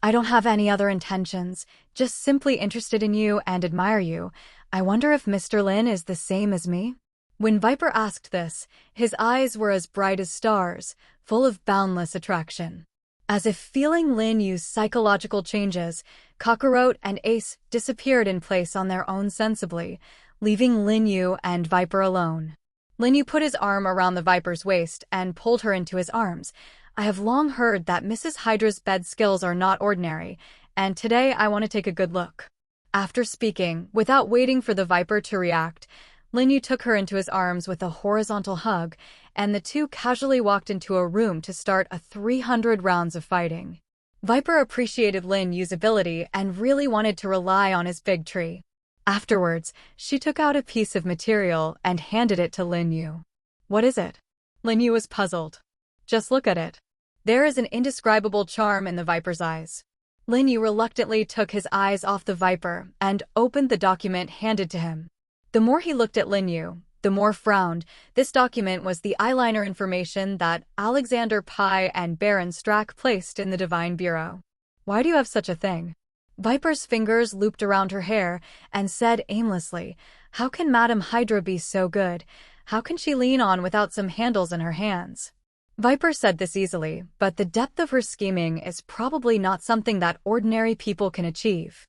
I don't have any other intentions, just simply interested in you and admire you. I wonder if Mr. Lin is the same as me? When Viper asked this, his eyes were as bright as stars, full of boundless attraction. As if feeling Lin Yu's psychological changes, Kakarot and Ace disappeared in place on their own sensibly, leaving Lin Yu and Viper alone. Lin Yu put his arm around the Viper's waist and pulled her into his arms. I have long heard that Mrs. Hydra's bed skills are not ordinary, and today I want to take a good look. After speaking, without waiting for the Viper to react, Lin Yu took her into his arms with a horizontal hug, and the two casually walked into a room to start a 300 rounds of fighting. Viper appreciated Lin Yu's ability and really wanted to rely on his big tree. Afterwards, she took out a piece of material and handed it to Lin Yu. What is it? Lin Yu was puzzled. Just look at it. There is an indescribable charm in the Viper's eyes. Lin Yu reluctantly took his eyes off the Viper and opened the document handed to him. The more he looked at Lin Yu, the more frowned. This document was the eyeliner information that Alexander Pai and Baron Strack placed in the Divine Bureau. Why do you have such a thing? Viper's fingers looped around her hair and said aimlessly, how can Madame Hydra be so good? How can she lean on without some handles in her hands? Viper said this easily, but the depth of her scheming is probably not something that ordinary people can achieve.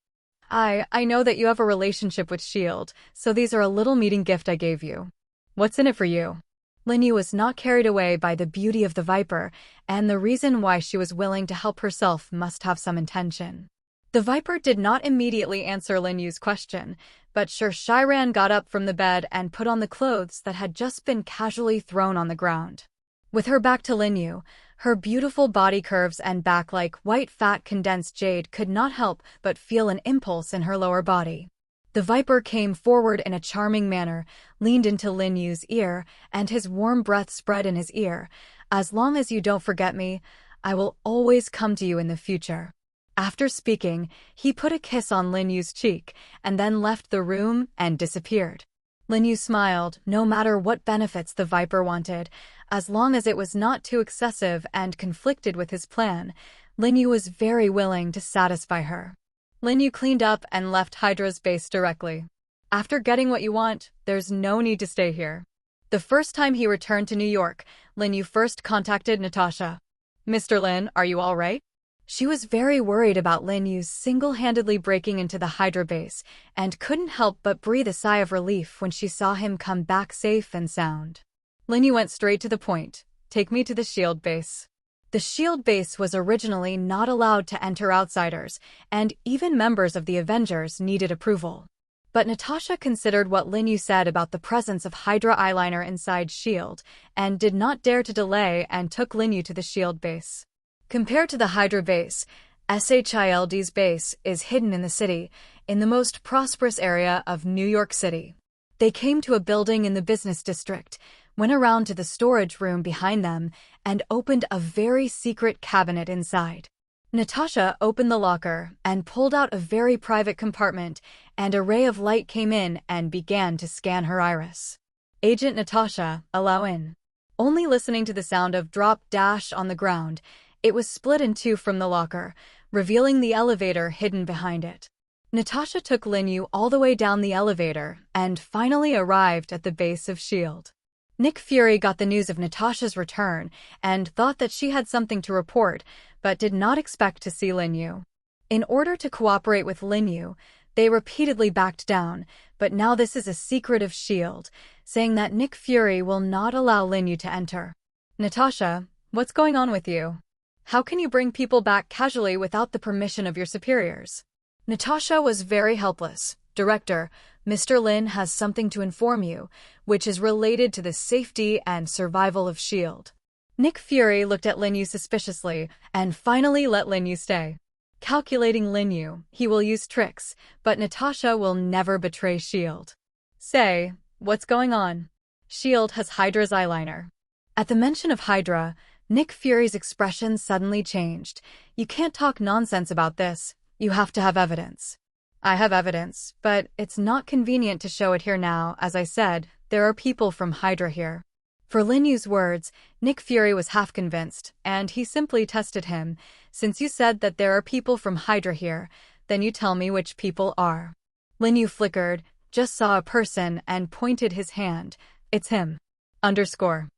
I know that you have a relationship with S.H.I.E.L.D., so these are a little meeting gift I gave you. What's in it for you? Lin Yu was not carried away by the beauty of the Viper, and the reason why she was willing to help herself must have some intention. The Viper did not immediately answer Lin Yu's question, but Sir Shiran got up from the bed and put on the clothes that had just been casually thrown on the ground. With her back to Lin Yu, her beautiful body curves and back like white fat condensed jade could not help but feel an impulse in her lower body. The Viper came forward in a charming manner, leaned into Lin Yu's ear, and his warm breath spread in his ear. As long as you don't forget me, I will always come to you in the future. After speaking, he put a kiss on Lin Yu's cheek, and then left the room and disappeared. Lin Yu smiled, no matter what benefits the Viper wanted, as long as it was not too excessive and conflicted with his plan. Lin Yu was very willing to satisfy her. Lin Yu cleaned up and left Hydra's base directly. After getting what you want, there's no need to stay here. The first time he returned to New York, Lin Yu first contacted Natasha. Mr. Lin, are you all right? She was very worried about Lin Yu's single-handedly breaking into the Hydra base, and couldn't help but breathe a sigh of relief when she saw him come back safe and sound. Lin Yu went straight to the point. Take me to the S.H.I.E.L.D. base. The S.H.I.E.L.D. base was originally not allowed to enter outsiders, and even members of the Avengers needed approval. But Natasha considered what Lin Yu said about the presence of Hydra eyeliner inside S.H.I.E.L.D., and did not dare to delay and took Lin Yu to the S.H.I.E.L.D. base. Compared to the Hydra base, S.H.I.E.L.D.'s base is hidden in the city, in the most prosperous area of New York City. They came to a building in the business district, went around to the storage room behind them, and opened a very secret cabinet inside. Natasha opened the locker and pulled out a very private compartment, and a ray of light came in and began to scan her iris. Agent Natasha, allow in. Only listening to the sound of drop dash on the ground, it was split in two from the locker, revealing the elevator hidden behind it. Natasha took Lin Yu all the way down the elevator and finally arrived at the base of S.H.I.E.L.D. Nick Fury got the news of Natasha's return and thought that she had something to report, but did not expect to see Lin Yu. In order to cooperate with Lin Yu, They repeatedly backed down, but now this is a secretive shield, saying that Nick Fury will not allow Lin Yu to enter. Natasha, what's going on with you? How can you bring people back casually without the permission of your superiors? Natasha was very helpless. Director, Mr. Lin has something to inform you, which is related to the safety and survival of S.H.I.E.L.D. Nick Fury looked at Lin Yu suspiciously and finally let Lin Yu stay. Calculating Lin Yu, he will use tricks, but Natasha will never betray S.H.I.E.L.D. Say, what's going on? S.H.I.E.L.D. has Hydra's eyeliner. At the mention of Hydra, Nick Fury's expression suddenly changed. You can't talk nonsense about this. You have to have evidence. I have evidence, but it's not convenient to show it here now. As I said, there are people from Hydra here. For Lin Yu's words, Nick Fury was half convinced, and he simply tested him. Since you said that there are people from Hydra here, then you tell me which people are. Lin Yu flickered, just saw a person and pointed his hand. It's him. Underscore.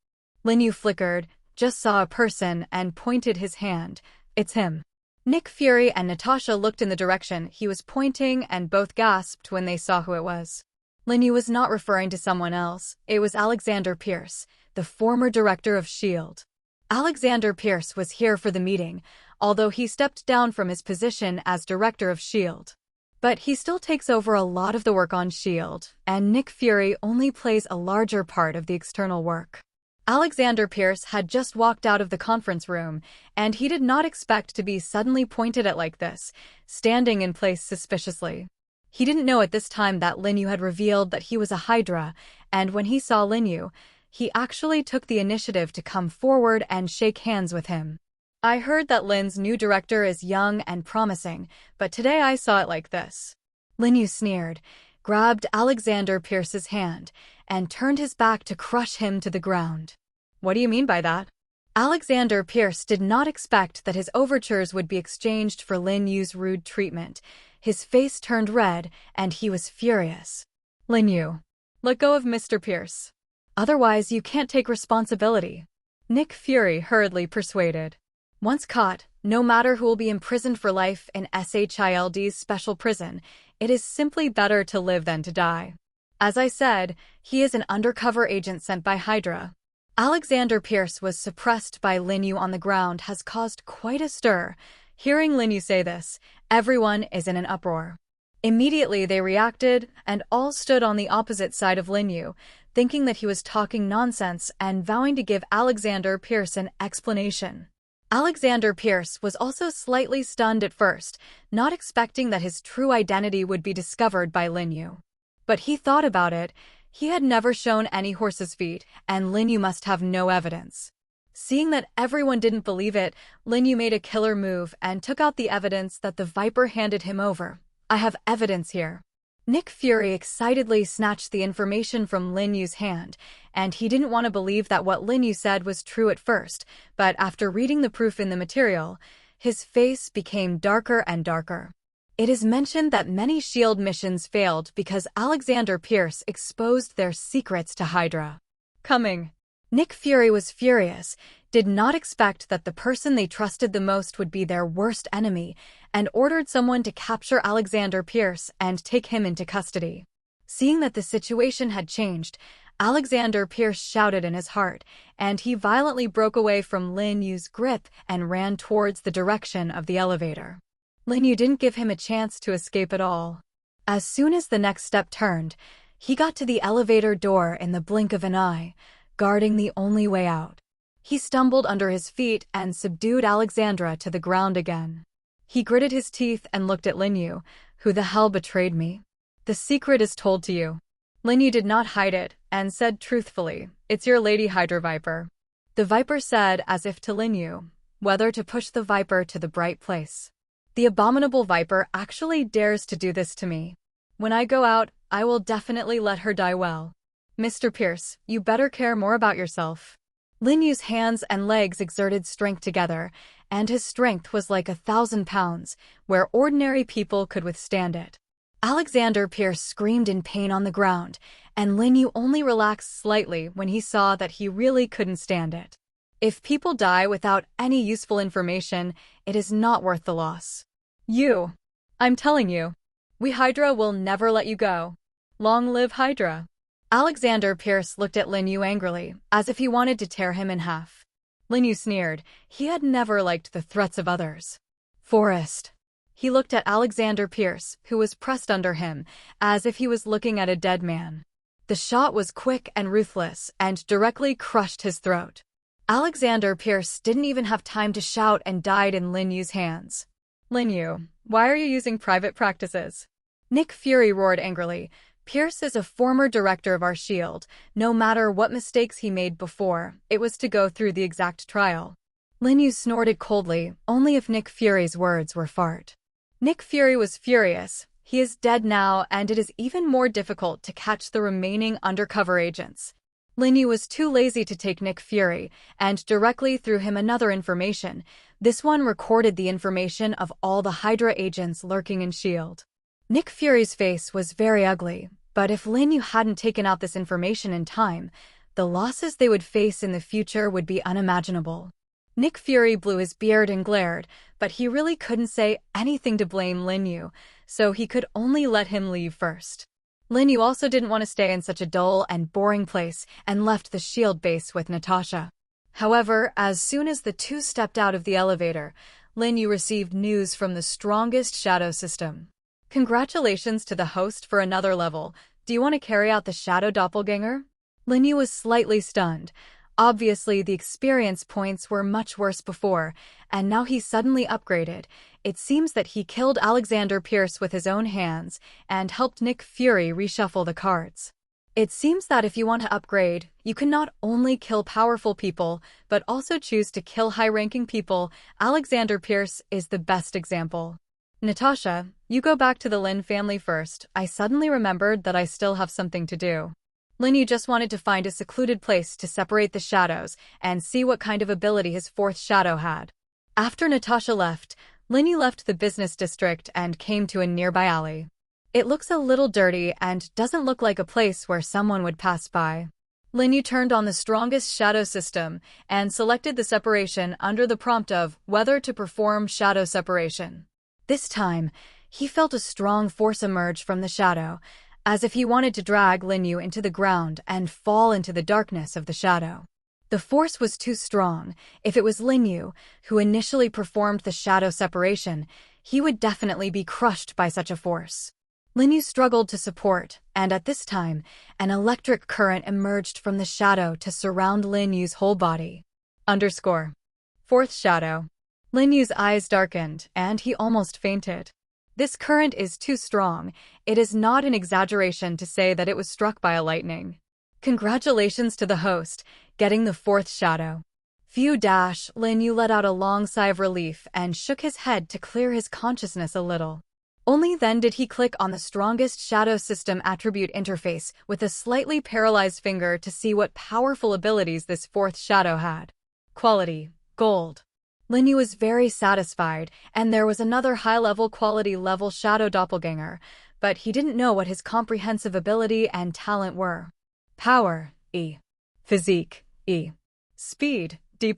Lin Yu flickered, just saw a person and pointed his hand. It's him. Nick Fury and Natasha looked in the direction he was pointing and both gasped when they saw who it was. Lin Yu was not referring to someone else. It was Alexander Pierce, the former director of S.H.I.E.L.D. Alexander Pierce was here for the meeting, although he stepped down from his position as director of S.H.I.E.L.D. But he still takes over a lot of the work on S.H.I.E.L.D., and Nick Fury only plays a larger part of the external work. Alexander Pierce had just walked out of the conference room, and he did not expect to be suddenly pointed at like this, standing in place suspiciously. He didn't know at this time that Lin Yu had revealed that he was a Hydra, and when he saw Lin Yu, he actually took the initiative to come forward and shake hands with him. I heard that Lin's new director is young and promising, but today I saw it like this. Lin Yu sneered, grabbed Alexander Pierce's hand, and turned his back to crush him to the ground. What do you mean by that? Alexander Pierce did not expect that his overtures would be exchanged for Lin Yu's rude treatment. His face turned red, and he was furious. Lin Yu, let go of Mr. Pierce. Otherwise, you can't take responsibility. Nick Fury hurriedly persuaded. Once caught, no matter who will be imprisoned for life in S.H.I.E.L.D's special prison, it is simply better to live than to die. As I said, he is an undercover agent sent by Hydra. Alexander Pierce was suppressed by Lin Yu on the ground has caused quite a stir. Hearing Lin Yu say this, everyone is in an uproar. Immediately they reacted, and all stood on the opposite side of Lin Yu, thinking that he was talking nonsense and vowing to give Alexander Pierce an explanation. Alexander Pierce was also slightly stunned at first, not expecting that his true identity would be discovered by Lin Yu. But he thought about it. He had never shown any horse's feet, and Lin Yu must have no evidence. Seeing that everyone didn't believe it, Lin Yu made a killer move and took out the evidence that the Viper handed him over. I have evidence here. Nick Fury excitedly snatched the information from Lin Yu's hand, and he didn't want to believe that what Lin Yu said was true at first, but after reading the proof in the material, his face became darker and darker. It is mentioned that many S.H.I.E.L.D. missions failed because Alexander Pierce exposed their secrets to Hydra. Coming. Nick Fury was furious, did not expect that the person they trusted the most would be their worst enemy, and ordered someone to capture Alexander Pierce and take him into custody. Seeing that the situation had changed, Alexander Pierce shouted in his heart, and he violently broke away from Lin Yu's grip and ran towards the direction of the elevator. Lin Yu didn't give him a chance to escape at all. As soon as the next step turned, he got to the elevator door in the blink of an eye, guarding the only way out. He stumbled under his feet and subdued Alexandra to the ground again. He gritted his teeth and looked at Lin Yu. Who the hell betrayed me? The secret is told to you. Lin Yu did not hide it and said truthfully, it's your Lady Hydra Viper. The Viper said as if to Lin Yu, whether to push the Viper to the bright place. The abominable Viper actually dares to do this to me. When I go out, I will definitely let her die well. Mr. Pierce, you better care more about yourself. Lin Yu's hands and legs exerted strength together, and his strength was like 1,000 pounds, where ordinary people could withstand it. Alexander Pierce screamed in pain on the ground, and Lin Yu only relaxed slightly when he saw that he really couldn't stand it. If people die without any useful information, it is not worth the loss. I'm telling you. We Hydra will never let you go. Long live Hydra. Alexander Pierce looked at Lin Yu angrily, as if he wanted to tear him in half. Lin Yu sneered. He had never liked the threats of others. Forest. He looked at Alexander Pierce, who was pressed under him, as if he was looking at a dead man. The shot was quick and ruthless, and directly crushed his throat. Alexander Pierce didn't even have time to shout and died in Lin Yu's hands. Lin Yu, why are you using private practices? Nick Fury roared angrily. Pierce is a former director of our shield. No matter what mistakes he made before, it was to go through the exact trial. Lin Yu snorted coldly, only if Nick Fury's words were fart. Nick Fury was furious. He is dead now, and it is even more difficult to catch the remaining undercover agents. Lin Yu was too lazy to take Nick Fury, and directly threw him another information. This one recorded the information of all the Hydra agents lurking in S.H.I.E.L.D. Nick Fury's face was very ugly, but if Lin Yu hadn't taken out this information in time, the losses they would face in the future would be unimaginable. Nick Fury blew his beard and glared, but he really couldn't say anything to blame Lin Yu, so he could only let him leave first. Lin Yu also didn't want to stay in such a dull and boring place and left the S.H.I.E.L.D. base with Natasha. However, as soon as the two stepped out of the elevator, Lin Yu received news from the strongest shadow system. Congratulations to the host for another level. Do you want to carry out the shadow doppelganger? Lin Yu was slightly stunned. Obviously, the experience points were much worse before, and now he suddenly upgraded. It seems that he killed Alexander Pierce with his own hands and helped Nick Fury reshuffle the cards. It seems that if you want to upgrade, you can not only kill powerful people, but also choose to kill high-ranking people. Alexander Pierce is the best example. Natasha, you go back to the Lin family first. I suddenly remembered that I still have something to do. Lin Yu just wanted to find a secluded place to separate the shadows and see what kind of ability his fourth shadow had. After Natasha left, Lin Yu left the business district and came to a nearby alley. It looks a little dirty and doesn't look like a place where someone would pass by. Lin Yu turned on the strongest shadow system and selected the separation under the prompt of whether to perform shadow separation. This time, he felt a strong force emerge from the shadow, as if he wanted to drag Lin Yu into the ground and fall into the darkness of the shadow. The force was too strong. If it was Lin Yu, who initially performed the shadow separation, he would definitely be crushed by such a force. Lin Yu struggled to support, and at this time, an electric current emerged from the shadow to surround Lin Yu's whole body. Fourth shadow. Lin Yu's eyes darkened, and he almost fainted. This current is too strong. It is not an exaggeration to say that it was struck by a lightning. Congratulations to the host, getting the fourth shadow. Lin Yu let out a long sigh of relief and shook his head to clear his consciousness a little. Only then did he click on the strongest shadow system attribute interface with a slightly paralyzed finger to see what powerful abilities this fourth shadow had. Quality: Gold. Lin Yu was very satisfied, and there was another high-level quality level shadow doppelganger, but he didn't know what his comprehensive ability and talent were. Power: E. Physique: E. Speed: D+.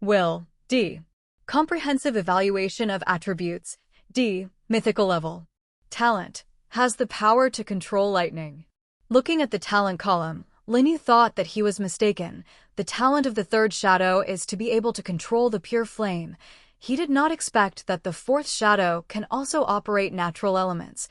Will: D. Comprehensive evaluation of attributes: D. Mythical level. Talent: has the power to control lightning. Looking at the talent column, Lin Yu thought that he was mistaken. The talent of the third shadow is to be able to control the pure flame. He did not expect that the fourth shadow can also operate natural elements.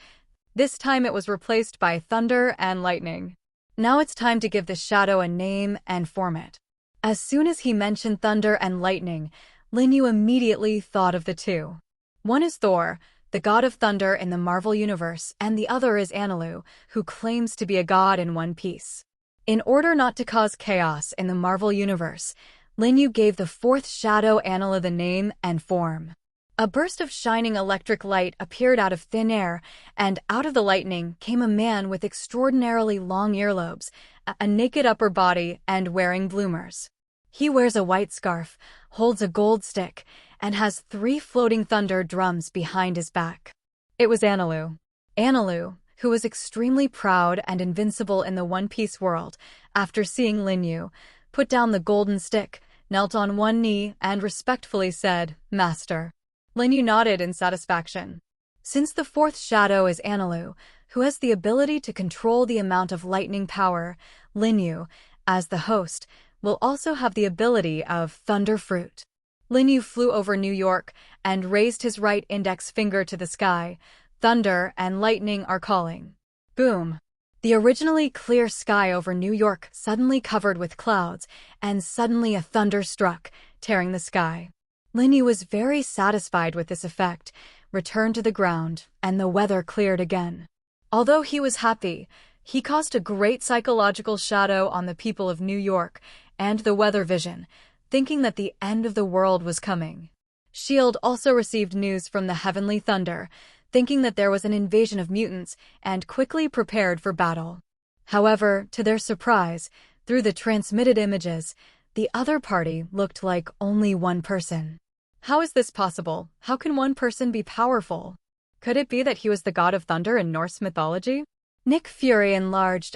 This time it was replaced by thunder and lightning. Now it's time to give the shadow a name and form it. As soon as he mentioned thunder and lightning, Lin Yu immediately thought of the two. One is Thor, the god of thunder in the Marvel Universe, and the other is Anilu, who claims to be a god in One Piece. In order not to cause chaos in the Marvel Universe, Lin Yu gave the fourth shadow Anilu the name and form. A burst of shining electric light appeared out of thin air, and out of the lightning came a man with extraordinarily long earlobes, a naked upper body, and wearing bloomers. He wears a white scarf, holds a gold stick, and has 3 floating thunder drums behind his back. It was Anilu. Anilu, who was extremely proud and invincible in the One Piece world, after seeing Lin Yu, put down the golden stick, knelt on one knee, and respectfully said, "Master." Lin Yu nodded in satisfaction. Since the fourth shadow is Anilu, who has the ability to control the amount of lightning power, Linyu, as the host, will also have the ability of Thunder Fruit. Linyu flew over New York and raised his right index finger to the sky. Thunder and lightning are calling. Boom! The originally clear sky over New York suddenly covered with clouds, and suddenly a thunder struck, tearing the sky. Linyu was very satisfied with this effect, returned to the ground, and the weather cleared again. Although he was happy, he caused a great psychological shadow on the people of New York and the weather vision, thinking that the end of the world was coming. S.H.I.E.L.D. also received news from the Heavenly Thunder, thinking that there was an invasion of mutants, and quickly prepared for battle. However, to their surprise, through the transmitted images, the other party looked like only one person. How is this possible? How can one person be powerful? Could it be that he was the god of thunder in Norse mythology? Nick Fury enlarged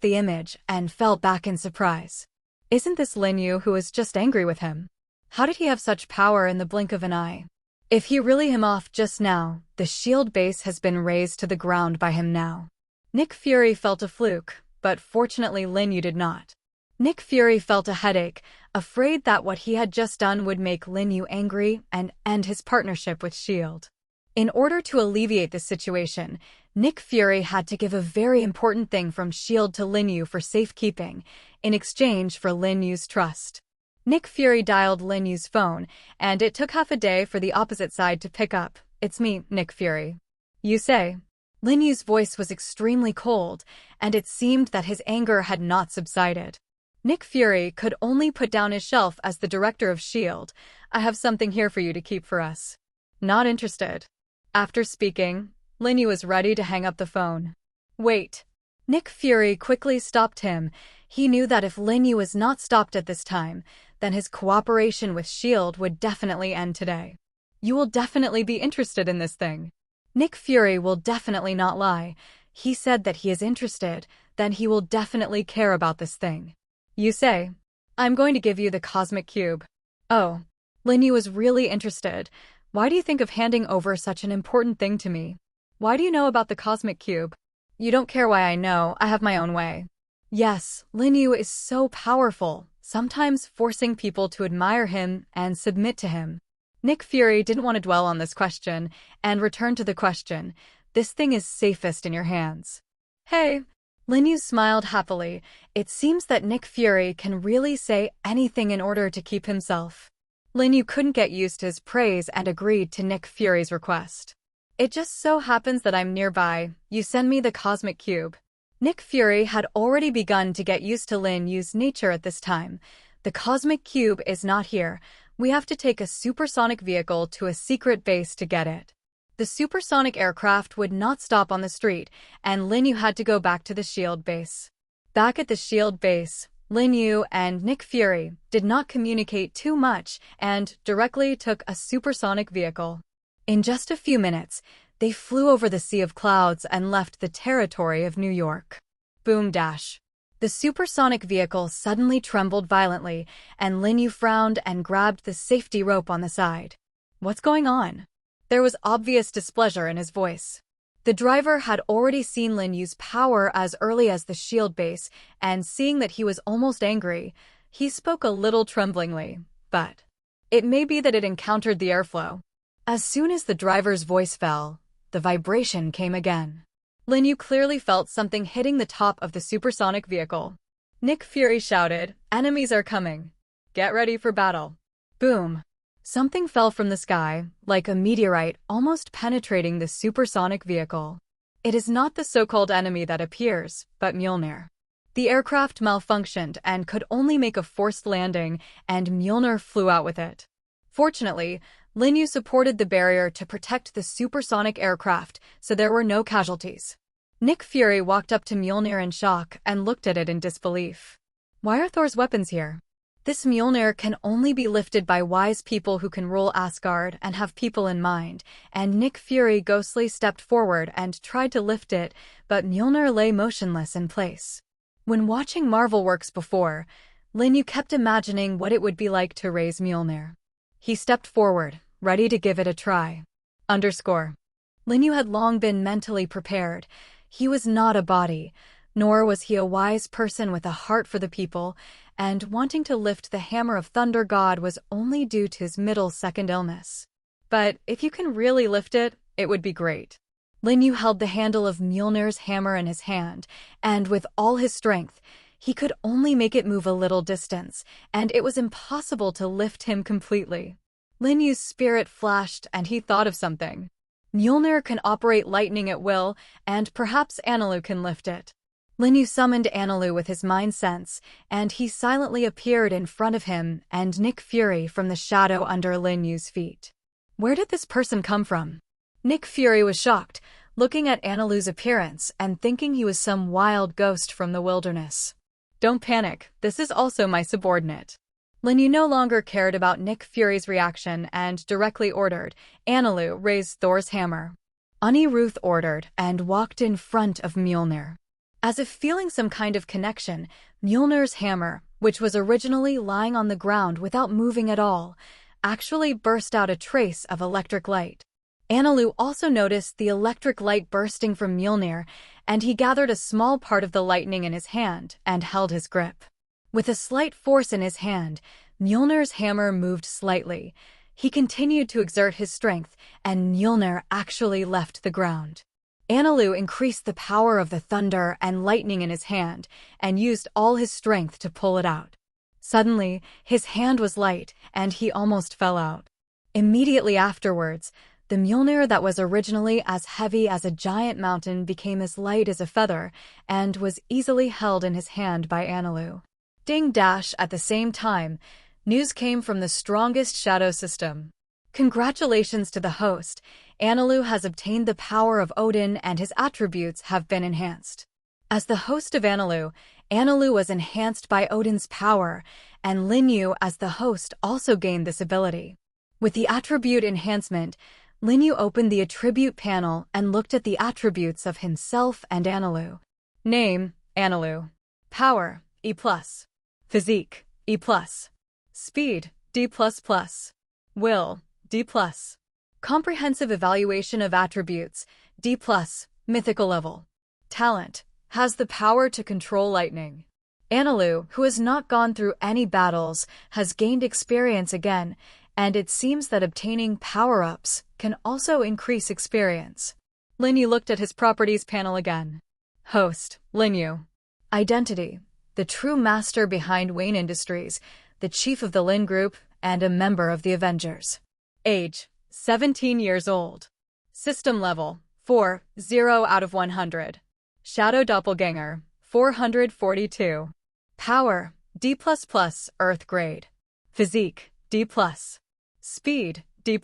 the image and fell back in surprise. Isn't this Linyu who was just angry with him? How did he have such power in the blink of an eye? If he really him off just now, the S.H.I.E.L.D. base has been razed to the ground by him now. Nick Fury felt a fluke, but fortunately Linyu did not. Nick Fury felt a headache, afraid that what he had just done would make Linyu angry and end his partnership with S.H.I.E.L.D. In order to alleviate this situation, Nick Fury had to give a very important thing from S.H.I.E.L.D. to Linyu for safekeeping, in exchange for Linyu's trust. Nick Fury dialed Linyu's phone, and it took half a day for the opposite side to pick up. "It's me, Nick Fury." "You say?" Linyu's voice was extremely cold, and it seemed that his anger had not subsided. Nick Fury could only put down his shelf as the director of S.H.I.E.L.D. "I have something here for you to keep for us." "Not interested." After speaking, Linyu was ready to hang up the phone. "Wait." Nick Fury quickly stopped him. He knew that if Linyu was not stopped at this time, then his cooperation with S.H.I.E.L.D. would definitely end today. "You will definitely be interested in this thing." Nick Fury will definitely not lie. He said that he is interested, then he will definitely care about this thing. "You say?" "I'm going to give you the cosmic cube." "Oh." Linyu was really interested. "Why do you think of handing over such an important thing to me? Why do you know about the cosmic cube?" "You don't care why I know, I have my own way." Yes, Linyu is so powerful, sometimes forcing people to admire him and submit to him. Nick Fury didn't want to dwell on this question, and returned to the question. "This thing is safest in your hands." "Hey." Linyu smiled happily. It seems that Nick Fury can really say anything in order to keep himself. Linyu couldn't get used to his praise and agreed to Nick Fury's request. "It just so happens that I'm nearby. You send me the cosmic cube." Nick Fury had already begun to get used to Linyu's nature at this time. "The cosmic cube is not here. We have to take a supersonic vehicle to a secret base to get it." The supersonic aircraft would not stop on the street, and Linyu had to go back to the S.H.I.E.L.D. base. Back at the S.H.I.E.L.D. base, Linyu and Nick Fury did not communicate too much and directly took a supersonic vehicle. In just a few minutes, they flew over the sea of clouds and left the territory of New York. Boom dash. The supersonic vehicle suddenly trembled violently, and Linyu frowned and grabbed the safety rope on the side. "What's going on?" There was obvious displeasure in his voice. The driver had already seen Linyu's power as early as the S.H.I.E.L.D. base, and seeing that he was almost angry, he spoke a little tremblingly, but it may be that it encountered the airflow. As soon as the driver's voice fell, the vibration came again. Linyu clearly felt something hitting the top of the supersonic vehicle. Nick Fury shouted, "Enemies are coming. Get ready for battle." Boom. Something fell from the sky, like a meteorite almost penetrating the supersonic vehicle. It is not the so-called enemy that appears, but Mjolnir. The aircraft malfunctioned and could only make a forced landing, and Mjolnir flew out with it. Fortunately, Linyu supported the barrier to protect the supersonic aircraft, so there were no casualties. Nick Fury walked up to Mjolnir in shock and looked at it in disbelief. "Why are Thor's weapons here?" "This Mjolnir can only be lifted by wise people who can rule Asgard and have people in mind," and Nick Fury ghostly stepped forward and tried to lift it, but Mjolnir lay motionless in place. When watching Marvel works before, Linyu kept imagining what it would be like to raise Mjolnir. He stepped forward, ready to give it a try. Lin Yu had long been mentally prepared. He was not a body, nor was he a wise person with a heart for the people, and wanting to lift the hammer of Thunder God was only due to his middle second illness. But if you can really lift it, it would be great. Lin Yu held the handle of Mjolnir's hammer in his hand, and with all his strength, he could only make it move a little distance, and it was impossible to lift him completely. Lin Yu's spirit flashed, and he thought of something. Mjolnir can operate lightning at will, and perhaps Analu can lift it. Lin Yu summoned Analu with his mind sense, and he silently appeared in front of him and Nick Fury from the shadow under Lin Yu's feet. Where did this person come from? Nick Fury was shocked, looking at Analu's appearance and thinking he was some wild ghost from the wilderness. Don't panic, this is also my subordinate. Lin Yu no longer cared about Nick Fury's reaction and directly ordered, Analu, raise Thor's hammer. Anirudh ordered and walked in front of Mjolnir. As if feeling some kind of connection, Mjolnir's hammer, which was originally lying on the ground without moving at all, actually burst out a trace of electric light. Analu also noticed the electric light bursting from Mjolnir, and he gathered a small part of the lightning in his hand and held his grip. With a slight force in his hand, Mjolnir's hammer moved slightly. He continued to exert his strength, and Mjolnir actually left the ground. Analu increased the power of the thunder and lightning in his hand, and used all his strength to pull it out. Suddenly, his hand was light, and he almost fell out. Immediately afterwards, the Mjolnir that was originally as heavy as a giant mountain became as light as a feather, and was easily held in his hand by Analu. Ding dash at the same time, news came from the strongest shadow system. Congratulations to the host, Analu has obtained the power of Odin and his attributes have been enhanced. As the host of Analu, Analu was enhanced by Odin's power, and Lin Yu as the host also gained this ability. With the attribute enhancement, Lin Yu opened the attribute panel and looked at the attributes of himself and Analu. Name, Analu. Power, E+. Physique, E+. Speed, D++. Will, D+. Comprehensive evaluation of attributes, D+, mythical level. Talent, has the power to control lightning. Analu, who has not gone through any battles, has gained experience again, and it seems that obtaining power-ups can also increase experience. Lin Yu looked at his properties panel again. Host, Lin Yu. Identity, the true master behind Wayne Industries, the chief of the Lin Group, and a member of the Avengers. Age, 17 years old. System level, 4, 0 out of 100. Shadow Doppelganger, 442. Power, D++, Earth grade. Physique, D+. Speed, D+.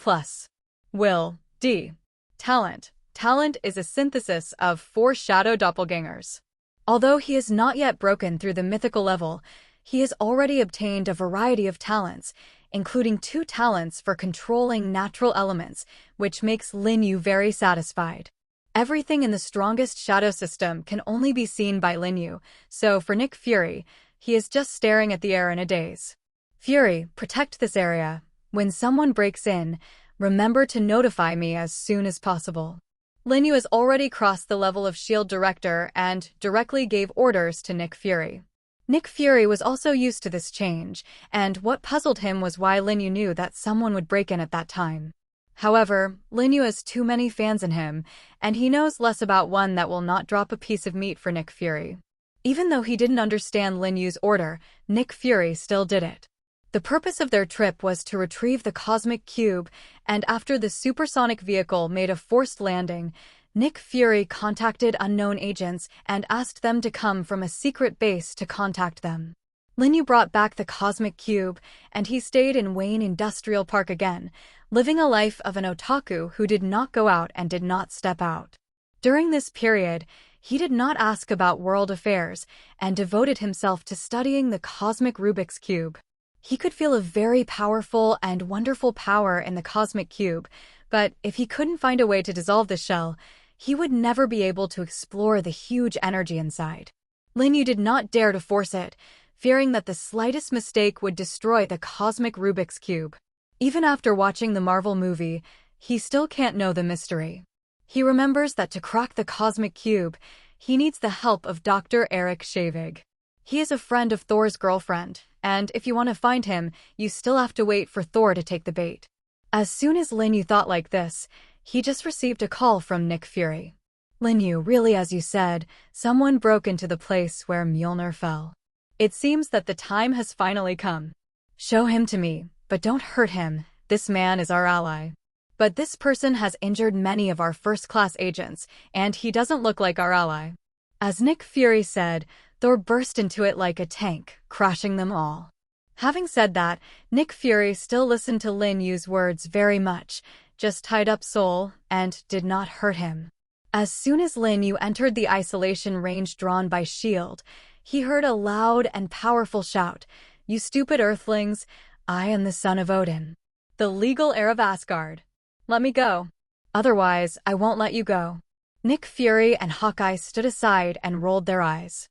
Will, D. Talent. Talent is a synthesis of 4 shadow doppelgangers. Although he has not yet broken through the mythical level, he has already obtained a variety of talents, including 2 talents for controlling natural elements, which makes Lin Yu very satisfied. Everything in the strongest shadow system can only be seen by Lin Yu, so for Nick Fury, he is just staring at the air in a daze. Fury, protect this area. When someone breaks in, remember to notify me as soon as possible. Lin Yu has already crossed the level of Shield Director and directly gave orders to Nick Fury. Nick Fury was also used to this change, and what puzzled him was why Lin Yu knew that someone would break in at that time. However, Lin Yu has too many fans in him, and he knows less about one that will not drop a piece of meat for Nick Fury. Even though he didn't understand Lin Yu's order, Nick Fury still did it. The purpose of their trip was to retrieve the cosmic cube, and after the supersonic vehicle made a forced landing, Nick Fury contacted unknown agents and asked them to come from a secret base to contact them. Lin Yu brought back the cosmic cube, and he stayed in Wayne Industrial Park again, living a life of an otaku who did not go out and did not step out. During this period, he did not ask about world affairs and devoted himself to studying the cosmic Rubik's Cube. He could feel a very powerful and wonderful power in the cosmic cube, but if he couldn't find a way to dissolve the shell, he would never be able to explore the huge energy inside. Lin Yu did not dare to force it, fearing that the slightest mistake would destroy the cosmic Rubik's Cube. Even after watching the Marvel movie, he still can't know the mystery. He remembers that to crack the cosmic cube, he needs the help of Dr. Eric Shavig. He is a friend of Thor's girlfriend, and if you want to find him, you still have to wait for Thor to take the bait. As soon as Lin Yu thought like this, he just received a call from Nick Fury. Lin Yu, really, as you said, someone broke into the place where Mjolnir fell. It seems that the time has finally come. Show him to me, but don't hurt him. This man is our ally. But this person has injured many of our first-class agents, and he doesn't look like our ally. As Nick Fury said, Thor burst into it like a tank, crashing them all. Having said that, Nick Fury still listened to Lin Yu's words very much, just tied up Soul, and did not hurt him. As soon as Lin Yu entered the isolation range drawn by S.H.I.E.L.D., he heard a loud and powerful shout, "You stupid Earthlings, I am the son of Odin, the legal heir of Asgard. Let me go. Otherwise, I won't let you go." Nick Fury and Hawkeye stood aside and rolled their eyes.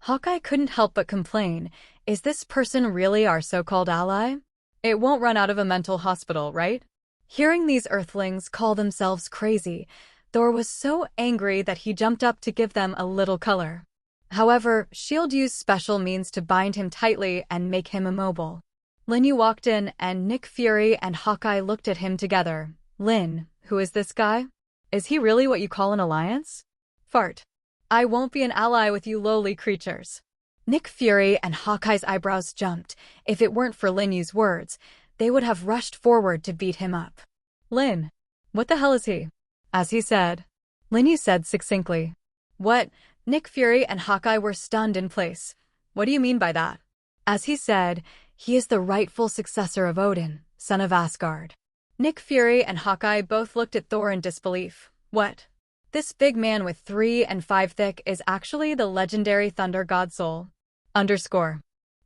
Hawkeye couldn't help but complain, is this person really our so-called ally? It won't run out of a mental hospital, right? Hearing these Earthlings call themselves crazy, Thor was so angry that he jumped up to give them a little color. However, S.H.I.E.L.D. used special means to bind him tightly and make him immobile. Lin Yu walked in and Nick Fury and Hawkeye looked at him together. Lin, who is this guy? Is he really what you call an alliance? Fart. I won't be an ally with you lowly creatures. Nick Fury and Hawkeye's eyebrows jumped. If it weren't for Lin Yu's words, they would have rushed forward to beat him up. Lin, what the hell is he? As he said. Lin Yu said succinctly. What? Nick Fury and Hawkeye were stunned in place. What do you mean by that? As he said, he is the rightful successor of Odin, son of Asgard. Nick Fury and Hawkeye both looked at Thor in disbelief. What? This big man with 3 and 5 thick is actually the legendary thunder god Soul. _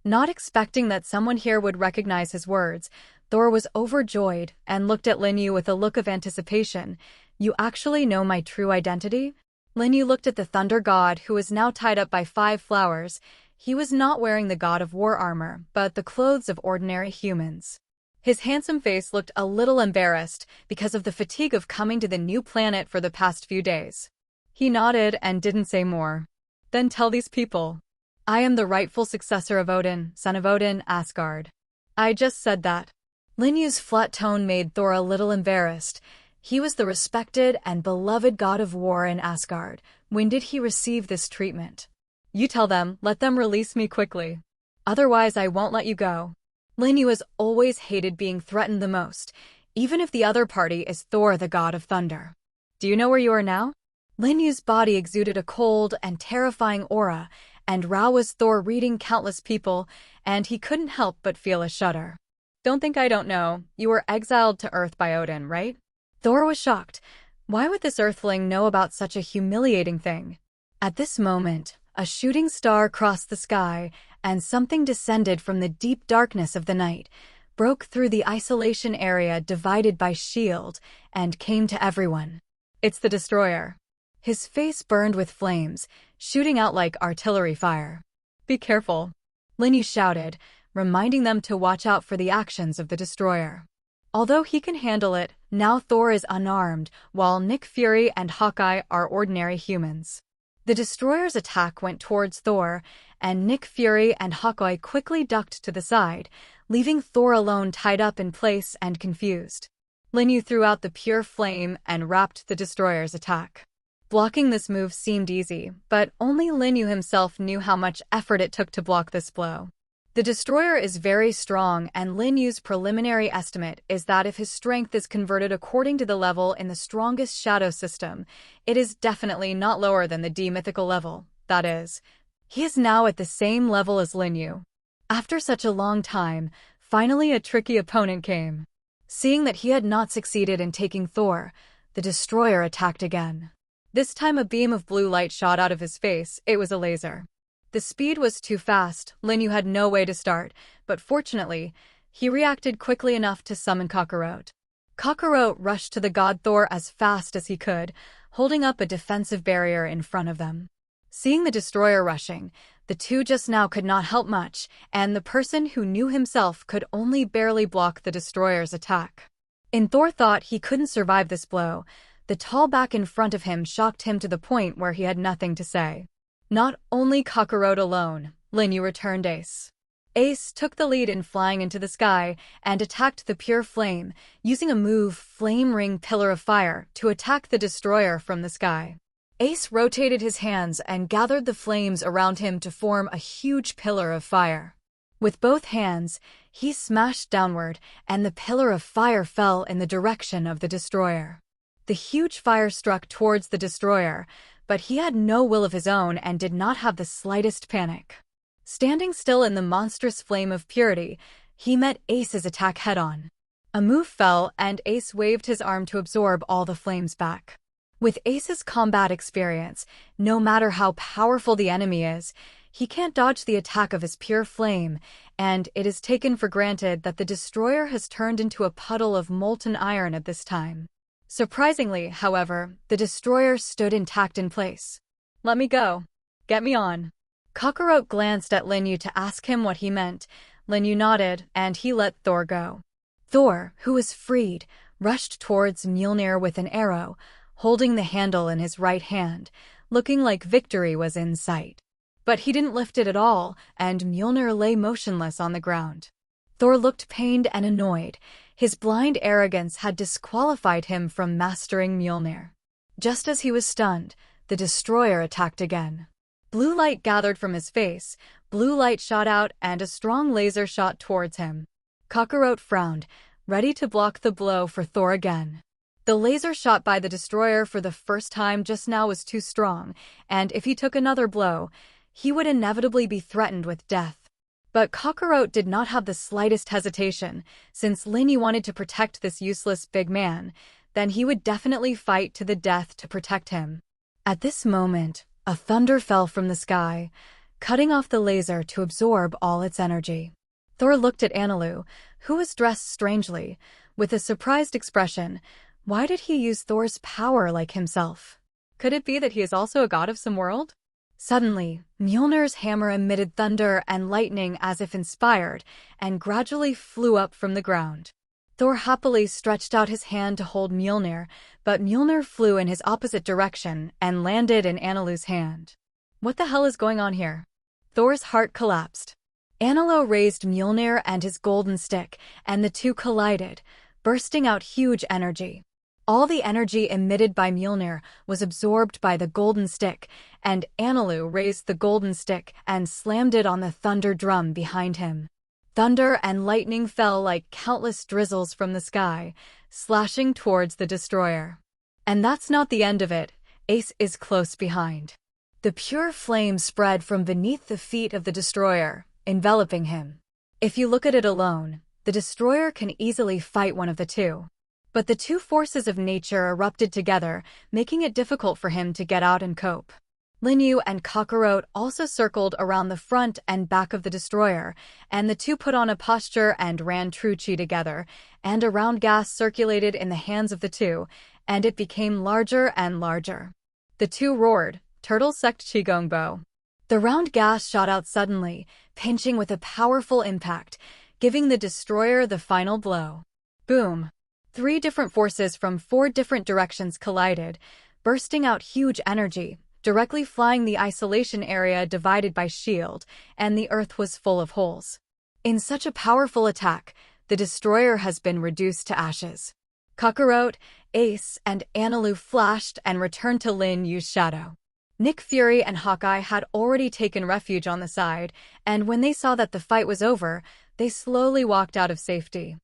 Not expecting that someone here would recognize his words, Thor was overjoyed and looked at Lin Yu with a look of anticipation. You actually know my true identity? Lin Yu looked at the thunder god who was now tied up by 5 flowers. He was not wearing the god of war armor, but the clothes of ordinary humans. His handsome face looked a little embarrassed because of the fatigue of coming to the new planet for the past few days. He nodded and didn't say more. Then tell these people. I am the rightful successor of Odin, son of Odin, Asgard. I just said that. Lin Yu's flat tone made Thor a little embarrassed. He was the respected and beloved god of war in Asgard. When did he receive this treatment? You tell them, let them release me quickly. Otherwise I won't let you go. Lin Yu has always hated being threatened the most, even if the other party is Thor, the god of thunder. Do you know where you are now? Lin Yu's body exuded a cold and terrifying aura, and Ra was Thor reading countless people, and he couldn't help but feel a shudder. Don't think I don't know. You were exiled to Earth by Odin, right? Thor was shocked. Why would this Earthling know about such a humiliating thing? At this moment, a shooting star crossed the sky, and something descended from the deep darkness of the night, broke through the isolation area divided by S.H.I.E.L.D., and came to everyone. It's the Destroyer. His face burned with flames, shooting out like artillery fire. Be careful, Lin Yu shouted, reminding them to watch out for the actions of the Destroyer. Although he can handle it, now Thor is unarmed, while Nick Fury and Hawkeye are ordinary humans. The Destroyer's attack went towards Thor, and Nick Fury and Hawkeye quickly ducked to the side, leaving Thor alone tied up in place and confused. Lin Yu threw out the pure flame and wrapped the Destroyer's attack. Blocking this move seemed easy, but only Lin Yu himself knew how much effort it took to block this blow. The Destroyer is very strong, and Lin Yu's preliminary estimate is that if his strength is converted according to the level in the strongest shadow system, it is definitely not lower than the D-mythical level, that is. He is now at the same level as Lin Yu. After such a long time, finally a tricky opponent came. Seeing that he had not succeeded in taking Thor, the Destroyer attacked again. This time a beam of blue light shot out of his face. It was a laser. The speed was too fast. Lin Yu had no way to start, but fortunately, he reacted quickly enough to summon Kakarot. Kakarot rushed to the god Thor as fast as he could, holding up a defensive barrier in front of them. Seeing the Destroyer rushing, the two just now could not help much, and the person who knew himself could only barely block the Destroyer's attack. In Thor thought he couldn't survive this blow, the tall back in front of him shocked him to the point where he had nothing to say. Not only Kakarot alone, Lin Yu returned Ace. Ace took the lead in flying into the sky and attacked the pure flame, using a move Flame Ring Pillar of Fire to attack the destroyer from the sky. Ace rotated his hands and gathered the flames around him to form a huge pillar of fire. With both hands, he smashed downward, and the pillar of fire fell in the direction of the destroyer. The huge fire struck towards the destroyer, but he had no will of his own and did not have the slightest panic. Standing still in the monstrous flame of purity, he met Ace's attack head-on. A move fell, and Ace waved his arm to absorb all the flames back. With Ace's combat experience, no matter how powerful the enemy is, he can't dodge the attack of his pure flame, and it is taken for granted that the destroyer has turned into a puddle of molten iron at this time. Surprisingly, however, the destroyer stood intact in place. "Let me go. Get me on." Kakarot glanced at Lin Yu to ask him what he meant. Lin Yu nodded, and he let Thor go. Thor, who was freed, rushed towards Mjolnir with an arrow, holding the handle in his right hand, looking like victory was in sight. But he didn't lift it at all, and Mjolnir lay motionless on the ground. Thor looked pained and annoyed. His blind arrogance had disqualified him from mastering Mjolnir. Just as he was stunned, the destroyer attacked again. Blue light gathered from his face, blue light shot out, and a strong laser shot towards him. Kakarot frowned, ready to block the blow for Thor again. The laser shot by the destroyer for the first time just now was too strong, and if he took another blow, he would inevitably be threatened with death. But Kakarot did not have the slightest hesitation. Since Lin Yu wanted to protect this useless big man, then he would definitely fight to the death to protect him. At this moment, a thunder fell from the sky, cutting off the laser to absorb all its energy. Thor looked at Anilu, who was dressed strangely, with a surprised expression. Why did he use Thor's power like himself? Could it be that he is also a god of some world? Suddenly, Mjolnir's hammer emitted thunder and lightning as if inspired, and gradually flew up from the ground. Thor happily stretched out his hand to hold Mjolnir, but Mjolnir flew in his opposite direction and landed in Anilu's hand. What the hell is going on here? Thor's heart collapsed. Anilu raised Mjolnir and his golden stick, and the two collided, bursting out huge energy. All the energy emitted by Mjolnir was absorbed by the golden stick, and Anilu raised the golden stick and slammed it on the thunder drum behind him. Thunder and lightning fell like countless drizzles from the sky, slashing towards the destroyer. And that's not the end of it. Ace is close behind. The pure flame spread from beneath the feet of the destroyer, enveloping him. If you look at it alone, the destroyer can easily fight one of the two. But the two forces of nature erupted together, making it difficult for him to get out and cope. Lin Yu and Kakarot also circled around the front and back of the destroyer, and the two put on a posture and ran true chi together, and a round gas circulated in the hands of the two, and it became larger and larger. The two roared, "Turtle Sect Qigongbo." The round gas shot out suddenly, pinching with a powerful impact, giving the destroyer the final blow. Boom! 3 different forces from 4 different directions collided, bursting out huge energy, directly flying the isolation area divided by shield, and the earth was full of holes. In such a powerful attack, the destroyer has been reduced to ashes. Kakarot, Ace, and Anilu flashed and returned to Lin Yu's shadow. Nick Fury and Hawkeye had already taken refuge on the side, and when they saw that the fight was over, they slowly walked out of safety.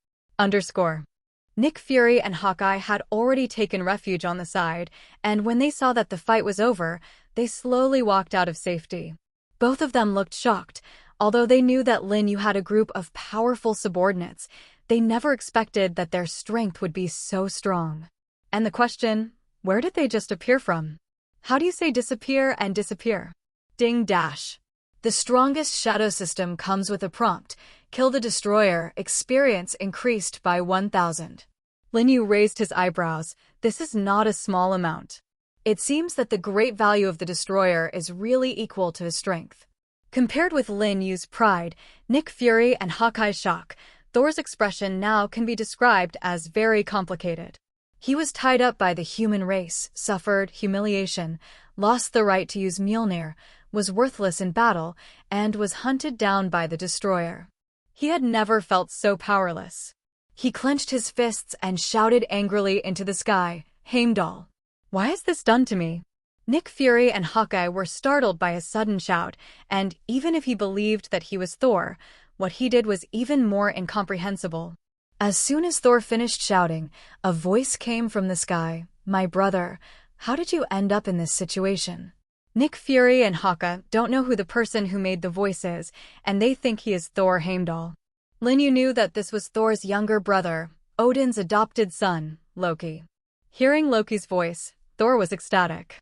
Nick Fury and Hawkeye had already taken refuge on the side, and when they saw that the fight was over, they slowly walked out of safety. Both of them looked shocked. Although they knew that Lin Yu had a group of powerful subordinates, they never expected that their strength would be so strong. And the question, where did they just appear from? How do you say disappear and disappear? Ding dash. The strongest shadow system comes with a prompt. Kill the destroyer, experience increased by 1,000. Lin Yu raised his eyebrows. This is not a small amount. It seems that the great value of the destroyer is really equal to his strength. Compared with Lin Yu's pride, Nick Fury and Hawkeye's shock, Thor's expression now can be described as very complicated. He was tied up by the human race, suffered humiliation, lost the right to use Mjolnir, was worthless in battle, and was hunted down by the destroyer. He had never felt so powerless. He clenched his fists and shouted angrily into the sky, "Heimdall! Why has this done to me?" Nick Fury and Hawkeye were startled by his sudden shout, and even if he believed that he was Thor, what he did was even more incomprehensible. As soon as Thor finished shouting, a voice came from the sky, "My brother, how did you end up in this situation?" Nick Fury and Hawkeye don't know who the person who made the voice is, and they think he is Thor Heimdall. Linyu knew that this was Thor's younger brother, Odin's adopted son, Loki. Hearing Loki's voice, Thor was ecstatic.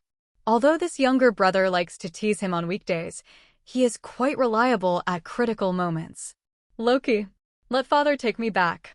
Although this younger brother likes to tease him on weekdays, he is quite reliable at critical moments. "Loki, let father take me back.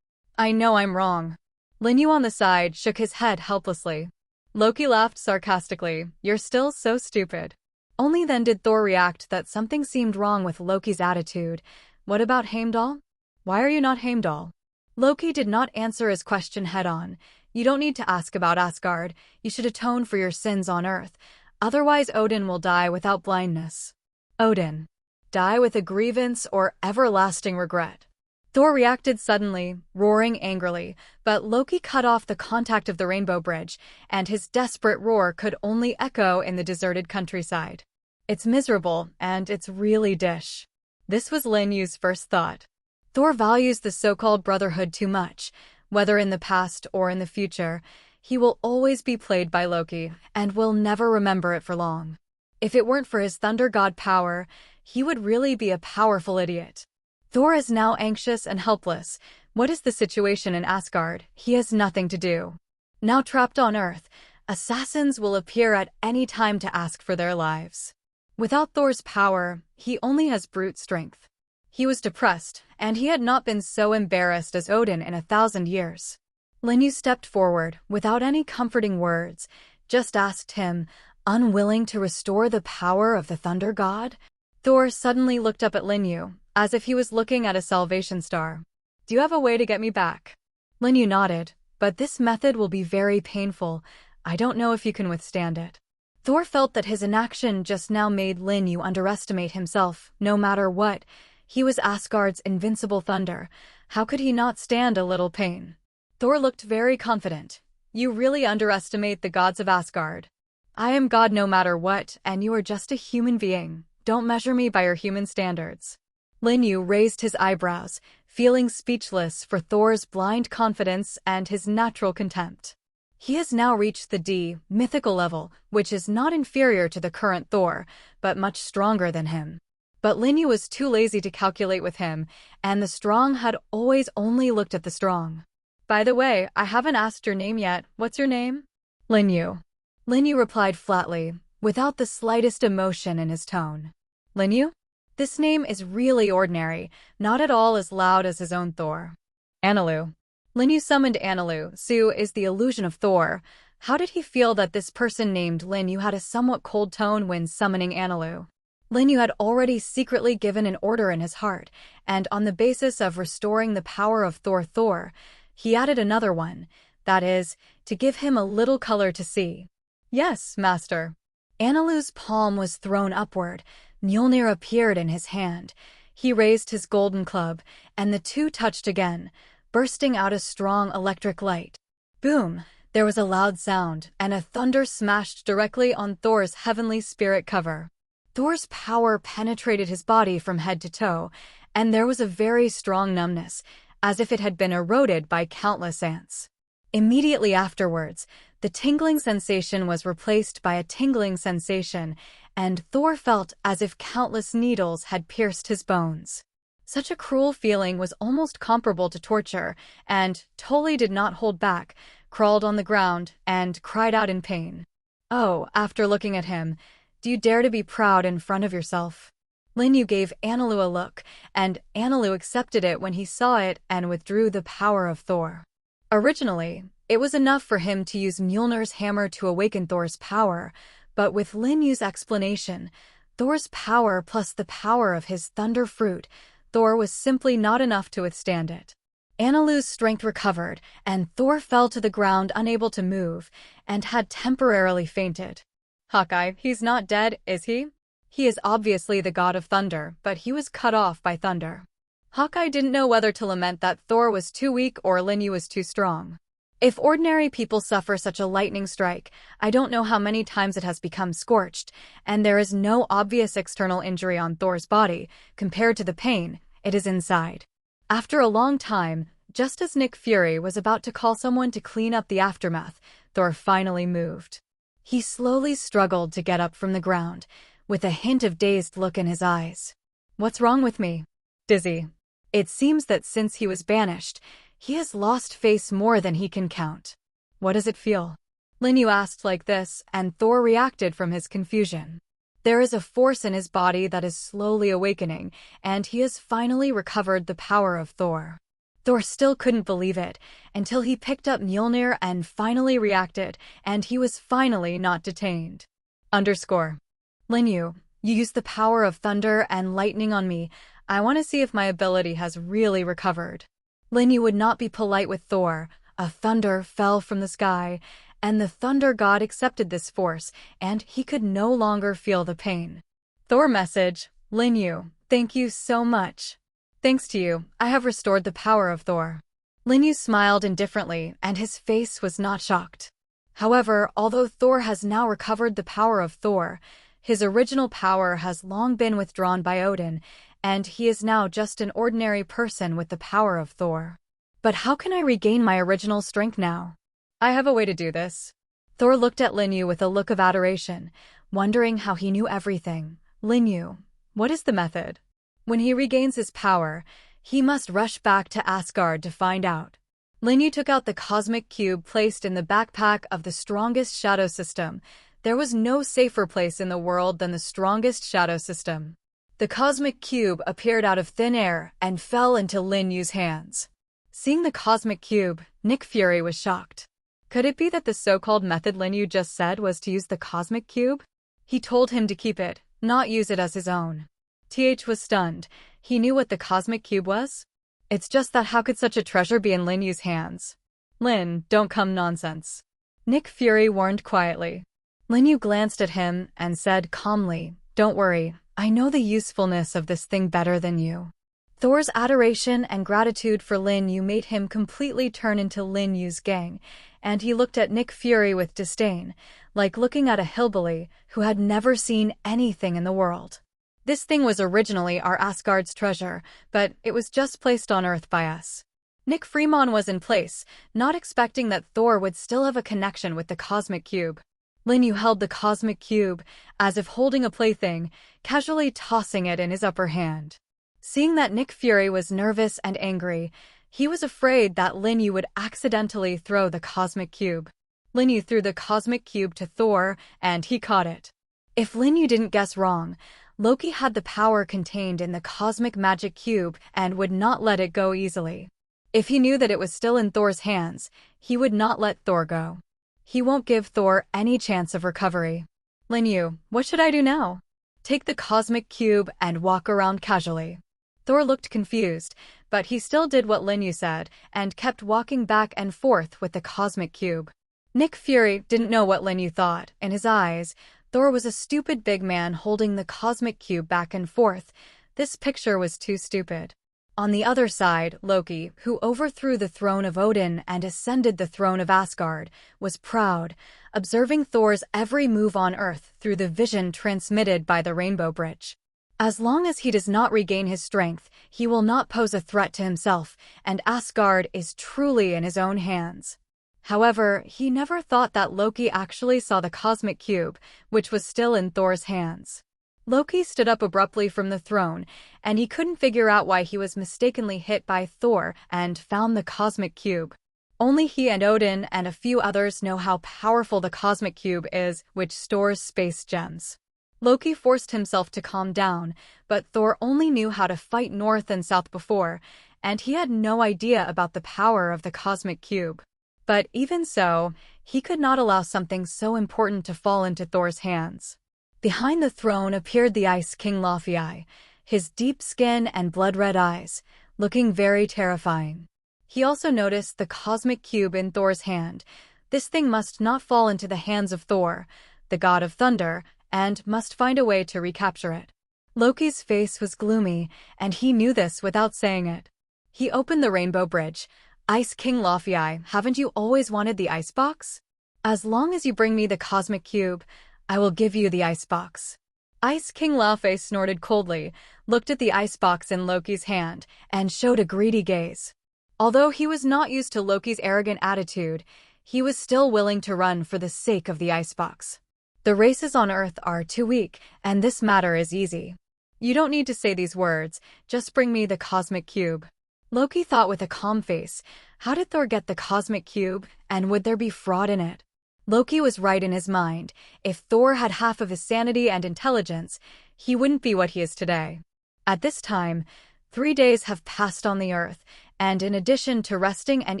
I know I'm wrong." Linyu on the side shook his head helplessly. Loki laughed sarcastically, "You're still so stupid." Only then did Thor react that something seemed wrong with Loki's attitude. "What about Heimdall? Why are you not Heimdall?" Loki did not answer his question head-on. "You don't need to ask about Asgard. You should atone for your sins on Earth. Otherwise Odin will die without blindness." Odin. Die with a grievance or everlasting regret. Thor reacted suddenly, roaring angrily, but Loki cut off the contact of the Rainbow Bridge, and his desperate roar could only echo in the deserted countryside. "It's miserable, and it's really dish." This was Lin Yu's first thought. Thor values the so-called brotherhood too much. Whether in the past or in the future, he will always be played by Loki, and will never remember it for long. If it weren't for his thunder god power, he would really be a powerful idiot. Thor is now anxious and helpless. What is the situation in Asgard? He has nothing to do. Now trapped on Earth, assassins will appear at any time to ask for their lives. Without Thor's power, he only has brute strength. He was depressed, and he had not been so embarrassed as Odin in 1,000 years. Linyu stepped forward, without any comforting words, just asked him, unwilling to restore the power of the thunder god? Thor suddenly looked up at Linyu, as if he was looking at a salvation star. "Do you have a way to get me back?" Linyu nodded, "But this method will be very painful. I don't know if you can withstand it." Thor felt that his inaction just now made Linyu underestimate himself, no matter what. He was Asgard's invincible thunder. How could he not stand a little pain? Thor looked very confident. "You really underestimate the gods of Asgard. I am God no matter what, and you are just a human being. Don't measure me by your human standards." Linyu raised his eyebrows, feeling speechless for Thor's blind confidence and his natural contempt. He has now reached the mythical level, which is not inferior to the current Thor, but much stronger than him. But Linyu was too lazy to calculate with him, and the strong had always only looked at the strong. "By the way, I haven't asked your name yet. What's your name?" "Linyu." Linyu replied flatly, without the slightest emotion in his tone. "Linyu? This name is really ordinary, not at all as loud as his own Thor." "Anilu." Linyu summoned Anilu. Su is the illusion of Thor. How did he feel that this person named Linyu had a somewhat cold tone when summoning Anilu? Linyu had already secretly given an order in his heart, and on the basis of restoring the power of Thor, he added another one, that is, to give him a little color to see. "Yes, master." Anilu's palm was thrown upward. Mjolnir appeared in his hand. He raised his golden club, and the two touched again, bursting out a strong electric light. Boom! There was a loud sound, and a thunder smashed directly on Thor's heavenly spirit cover. Thor's power penetrated his body from head to toe, and there was a very strong numbness, as if it had been eroded by countless ants. Immediately afterwards, the tingling sensation was replaced by a tingling sensation, and Thor felt as if countless needles had pierced his bones. Such a cruel feeling was almost comparable to torture, and Tolly did not hold back, crawled on the ground, and cried out in pain. "Oh," after looking at him, "do you dare to be proud in front of yourself?" Linyu gave Anilu a look, and Anilu accepted it when he saw it and withdrew the power of Thor. Originally, it was enough for him to use Mjolnir's hammer to awaken Thor's power, but with Linyu's explanation, Thor's power plus the power of his thunder fruit, Thor was simply not enough to withstand it. Annaloo's strength recovered, and Thor fell to the ground unable to move, and had temporarily fainted. Hawkeye, he's not dead, is he? He is obviously the god of thunder, but he was cut off by thunder. Hawkeye didn't know whether to lament that Thor was too weak or Linyu was too strong. If ordinary people suffer such a lightning strike, I don't know how many times it has become scorched, and there is no obvious external injury on Thor's body, compared to the pain it is inside. After a long time, just as Nick Fury was about to call someone to clean up the aftermath, Thor finally moved. He slowly struggled to get up from the ground, with a hint of dazed look in his eyes. What's wrong with me? Dizzy. It seems that since he was banished, he has lost face more than he can count. What does it feel? Linyu asked like this, and Thor reacted from his confusion. There is a force in his body that is slowly awakening, and he has finally recovered the power of Thor. Thor still couldn't believe it, until he picked up Mjolnir and finally reacted, and he was finally not detained. Linyu, you used the power of thunder and lightning on me. I want to see if my ability has really recovered. Linyu would not be polite with Thor. A thunder fell from the sky, and the thunder god accepted this force, and he could no longer feel the pain. Thor message, Linyu, thank you so much. Thanks to you, I have restored the power of Thor. Linyu smiled indifferently, and his face was not shocked. However, although Thor has now recovered the power of Thor, his original power has long been withdrawn by Odin, and he is now just an ordinary person with the power of Thor. But how can I regain my original strength now? I have a way to do this. Thor looked at Linyu with a look of adoration, wondering how he knew everything. Linyu, what is the method? When he regains his power, he must rush back to Asgard to find out. Linyu took out the cosmic cube placed in the backpack of the strongest shadow system. There was no safer place in the world than the strongest shadow system. The cosmic cube appeared out of thin air and fell into Linyu's hands. Seeing the cosmic cube, Nick Fury was shocked. Could it be that the so-called method Linyu just said was to use the cosmic cube? He told him to keep it, not use it as his own. TH was stunned. He knew what the cosmic cube was? It's just that how could such a treasure be in Linyu's hands? Lin, don't come nonsense. Nick Fury warned quietly. Linyu glanced at him and said calmly, don't worry, I know the usefulness of this thing better than you. Thor's adoration and gratitude for Linyu made him completely turn into Linyu's gang, and he looked at Nick Fury with disdain, like looking at a hillbilly who had never seen anything in the world. This thing was originally our Asgard's treasure, but it was just placed on Earth by us. Nick Freeman was in place, not expecting that Thor would still have a connection with the cosmic cube. Linyu held the cosmic cube, as if holding a plaything, casually tossing it in his upper hand. Seeing that Nick Fury was nervous and angry, he was afraid that Linyu would accidentally throw the cosmic cube. Linyu threw the cosmic cube to Thor, and he caught it. If Linyu didn't guess wrong, Loki had the power contained in the cosmic magic cube and would not let it go easily. If he knew that it was still in Thor's hands, he would not let Thor go. He won't give Thor any chance of recovery. Linyu, what should I do now? Take the cosmic cube and walk around casually. Thor looked confused, but he still did what Linyu said and kept walking back and forth with the cosmic cube. Nick Fury didn't know what Linyu thought. In his eyes, Thor was a stupid big man holding the cosmic cube back and forth. This picture was too stupid. On the other side, Loki, who overthrew the throne of Odin and ascended the throne of Asgard, was proud, observing Thor's every move on Earth through the vision transmitted by the Rainbow Bridge. As long as he does not regain his strength, he will not pose a threat to himself, and Asgard is truly in his own hands. However, he never thought that Loki actually saw the cosmic cube, which was still in Thor's hands. Loki stood up abruptly from the throne, and he couldn't figure out why he was mistakenly hit by Thor and found the cosmic cube. Only he and Odin and a few others know how powerful the cosmic cube is, which stores space gems. Loki forced himself to calm down, but Thor only knew how to fight north and south before, and he had no idea about the power of the cosmic cube. But even so, he could not allow something so important to fall into Thor's hands. Behind the throne appeared the Ice King Laufey, his deep skin and blood-red eyes, looking very terrifying. He also noticed the cosmic cube in Thor's hand. This thing must not fall into the hands of Thor, the god of thunder, and must find a way to recapture it. Loki's face was gloomy, and he knew this without saying it. He opened the rainbow bridge. Ice King Laufey, haven't you always wanted the icebox? As long as you bring me the cosmic cube, I will give you the icebox. Ice King Laufey snorted coldly, looked at the icebox in Loki's hand, and showed a greedy gaze. Although he was not used to Loki's arrogant attitude, he was still willing to run for the sake of the icebox. The races on Earth are too weak, and this matter is easy. You don't need to say these words, just bring me the cosmic cube. Loki thought with a calm face, how did Thor get the cosmic cube, and would there be fraud in it? Loki was right in his mind. If Thor had half of his sanity and intelligence, he wouldn't be what he is today. At this time, 3 days have passed on the Earth, and in addition to resting and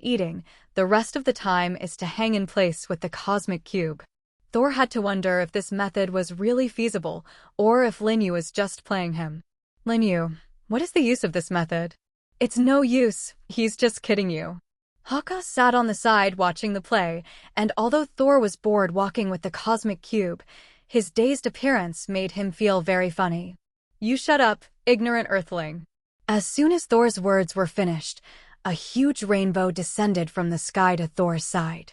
eating, the rest of the time is to hang in place with the cosmic cube. Thor had to wonder if this method was really feasible, or if Linyu was just playing him. Linyu, what is the use of this method? It's no use, he's just kidding you. Haka sat on the side watching the play, and although Thor was bored walking with the cosmic cube, his dazed appearance made him feel very funny. You shut up, ignorant earthling. As soon as Thor's words were finished, a huge rainbow descended from the sky to Thor's side.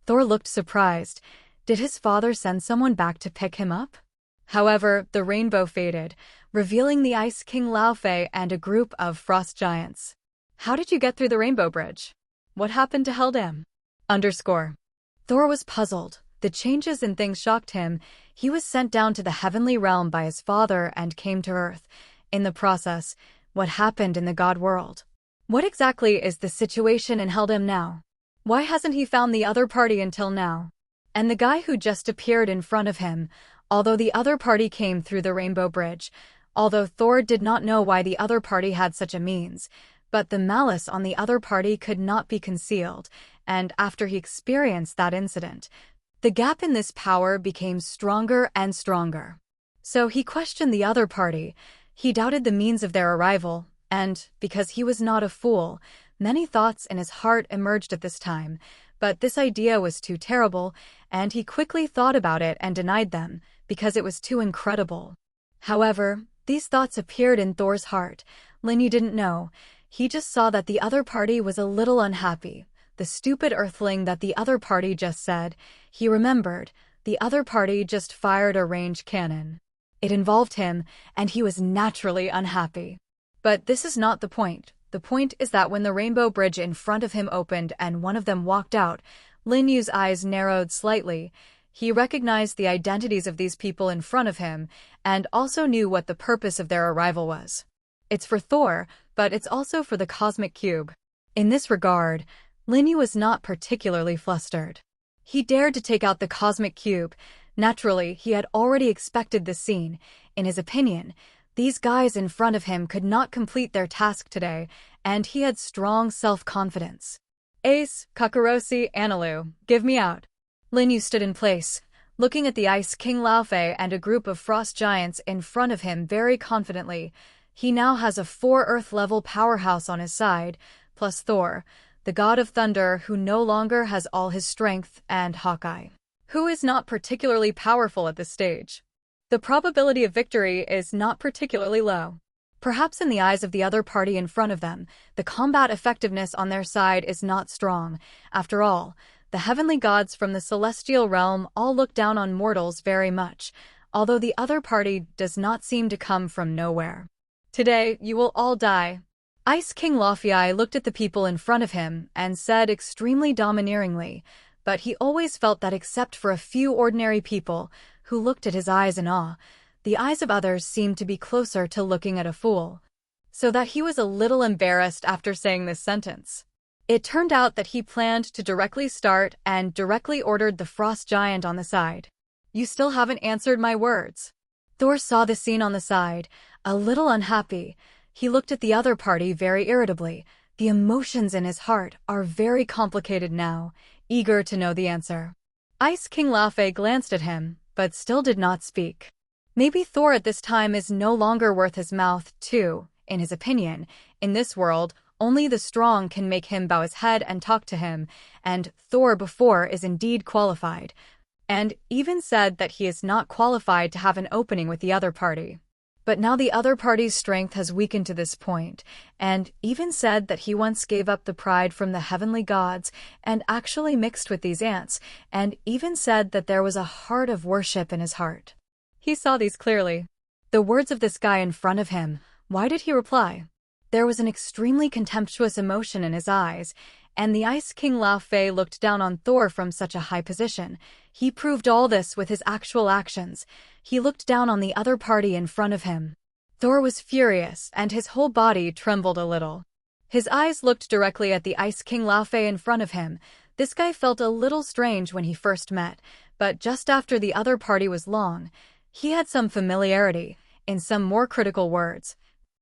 Thor looked surprised. Did his father send someone back to pick him up? However, the rainbow faded, revealing the Ice King Laufey and a group of frost giants. How did you get through the rainbow bridge? What happened to Heldam? Thor was puzzled. The changes in things shocked him. He was sent down to the heavenly realm by his father and came to Earth. In the process, what happened in the god world? What exactly is the situation in Heldam now? Why hasn't he found the other party until now? And the guy who just appeared in front of him, although the other party came through the rainbow bridge, although Thor did not know why the other party had such a means, but the malice on the other party could not be concealed, and after he experienced that incident, the gap in this power became stronger and stronger. So he questioned the other party. He doubted the means of their arrival, and, because he was not a fool, many thoughts in his heart emerged at this time, but this idea was too terrible, and he quickly thought about it and denied them, because it was too incredible. However, these thoughts appeared in Thor's heart. Linyu didn't know. He just saw that the other party was a little unhappy. The stupid earthling that the other party just said. He remembered. The other party just fired a ranged cannon. It involved him, and he was naturally unhappy. But this is not the point. The point is that when the rainbow bridge in front of him opened and one of them walked out, Linyu's eyes narrowed slightly. He recognized the identities of these people in front of him, and also knew what the purpose of their arrival was. It's for Thor, but it's also for the cosmic cube. In this regard, Linyu was not particularly flustered. He dared to take out the cosmic cube. Naturally, he had already expected this scene. In his opinion, these guys in front of him could not complete their task today, and he had strong self-confidence. Ace, Kakarot, Analu, give me out. Linyu stood in place, looking at the Ice King Laufey and a group of frost giants in front of him very confidently. He now has a 4 Earth-level powerhouse on his side, plus Thor, the god of thunder who no longer has all his strength, and Hawkeye, who is not particularly powerful at this stage. The probability of victory is not particularly low. Perhaps in the eyes of the other party in front of them, the combat effectiveness on their side is not strong. After all, the heavenly gods from the celestial realm all look down on mortals very much, although the other party does not seem to come from nowhere. Today, you will all die. Ice King Laufey looked at the people in front of him and said extremely domineeringly, but he always felt that except for a few ordinary people who looked at his eyes in awe, the eyes of others seemed to be closer to looking at a fool. So that he was a little embarrassed after saying this sentence. It turned out that he planned to directly start and directly ordered the frost giant on the side. You still haven't answered my words. Thor saw the scene on the side, a little unhappy. He looked at the other party very irritably. The emotions in his heart are very complicated now, eager to know the answer. Ice King Laufey glanced at him, but still did not speak. Maybe Thor at this time is no longer worth his mouth, too. In his opinion, in this world, Only the strong can make him bow his head and talk to him, and Thor before is indeed qualified, and even said that he is not qualified to have an opening with the other party. But now the other party's strength has weakened to this point, and even said that he once gave up the pride from the heavenly gods and actually mixed with these ants, and even said that there was a heart of worship in his heart. He saw these clearly. The words of this guy in front of him, why did he reply? There was an extremely contemptuous emotion in his eyes, and the Ice King Lao Fei looked down on Thor from such a high position. He proved all this with his actual actions. He looked down on the other party in front of him. Thor was furious, and his whole body trembled a little. His eyes looked directly at the Ice King Lao Fei in front of him. This guy felt a little strange when he first met, but just after the other party was long, he had some familiarity, in some more critical words.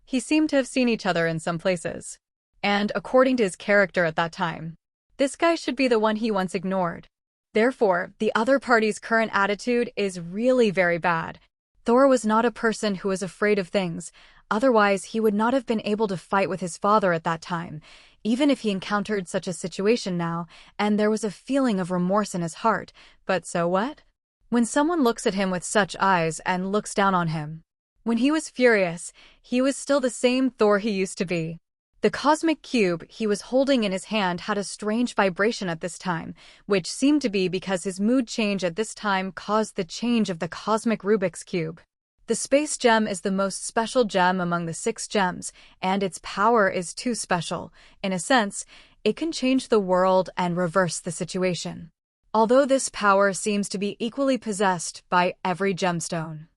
He seemed to have seen each other in some places. And according to his character at that time, this guy should be the one he once ignored. Therefore, the other party's current attitude is really very bad. Thor was not a person who was afraid of things, otherwise he would not have been able to fight with his father at that time, even if he encountered such a situation now, and there was a feeling of remorse in his heart. But so what? When someone looks at him with such eyes and looks down on him. When he was furious, he was still the same Thor he used to be. The cosmic cube he was holding in his hand had a strange vibration at this time, which seemed to be because his mood change at this time caused the change of the cosmic Rubik's Cube. The space gem is the most special gem among the 6 gems, and its power is too special. In a sense, it can change the world and reverse the situation. Although this power seems to be equally possessed by every gemstone.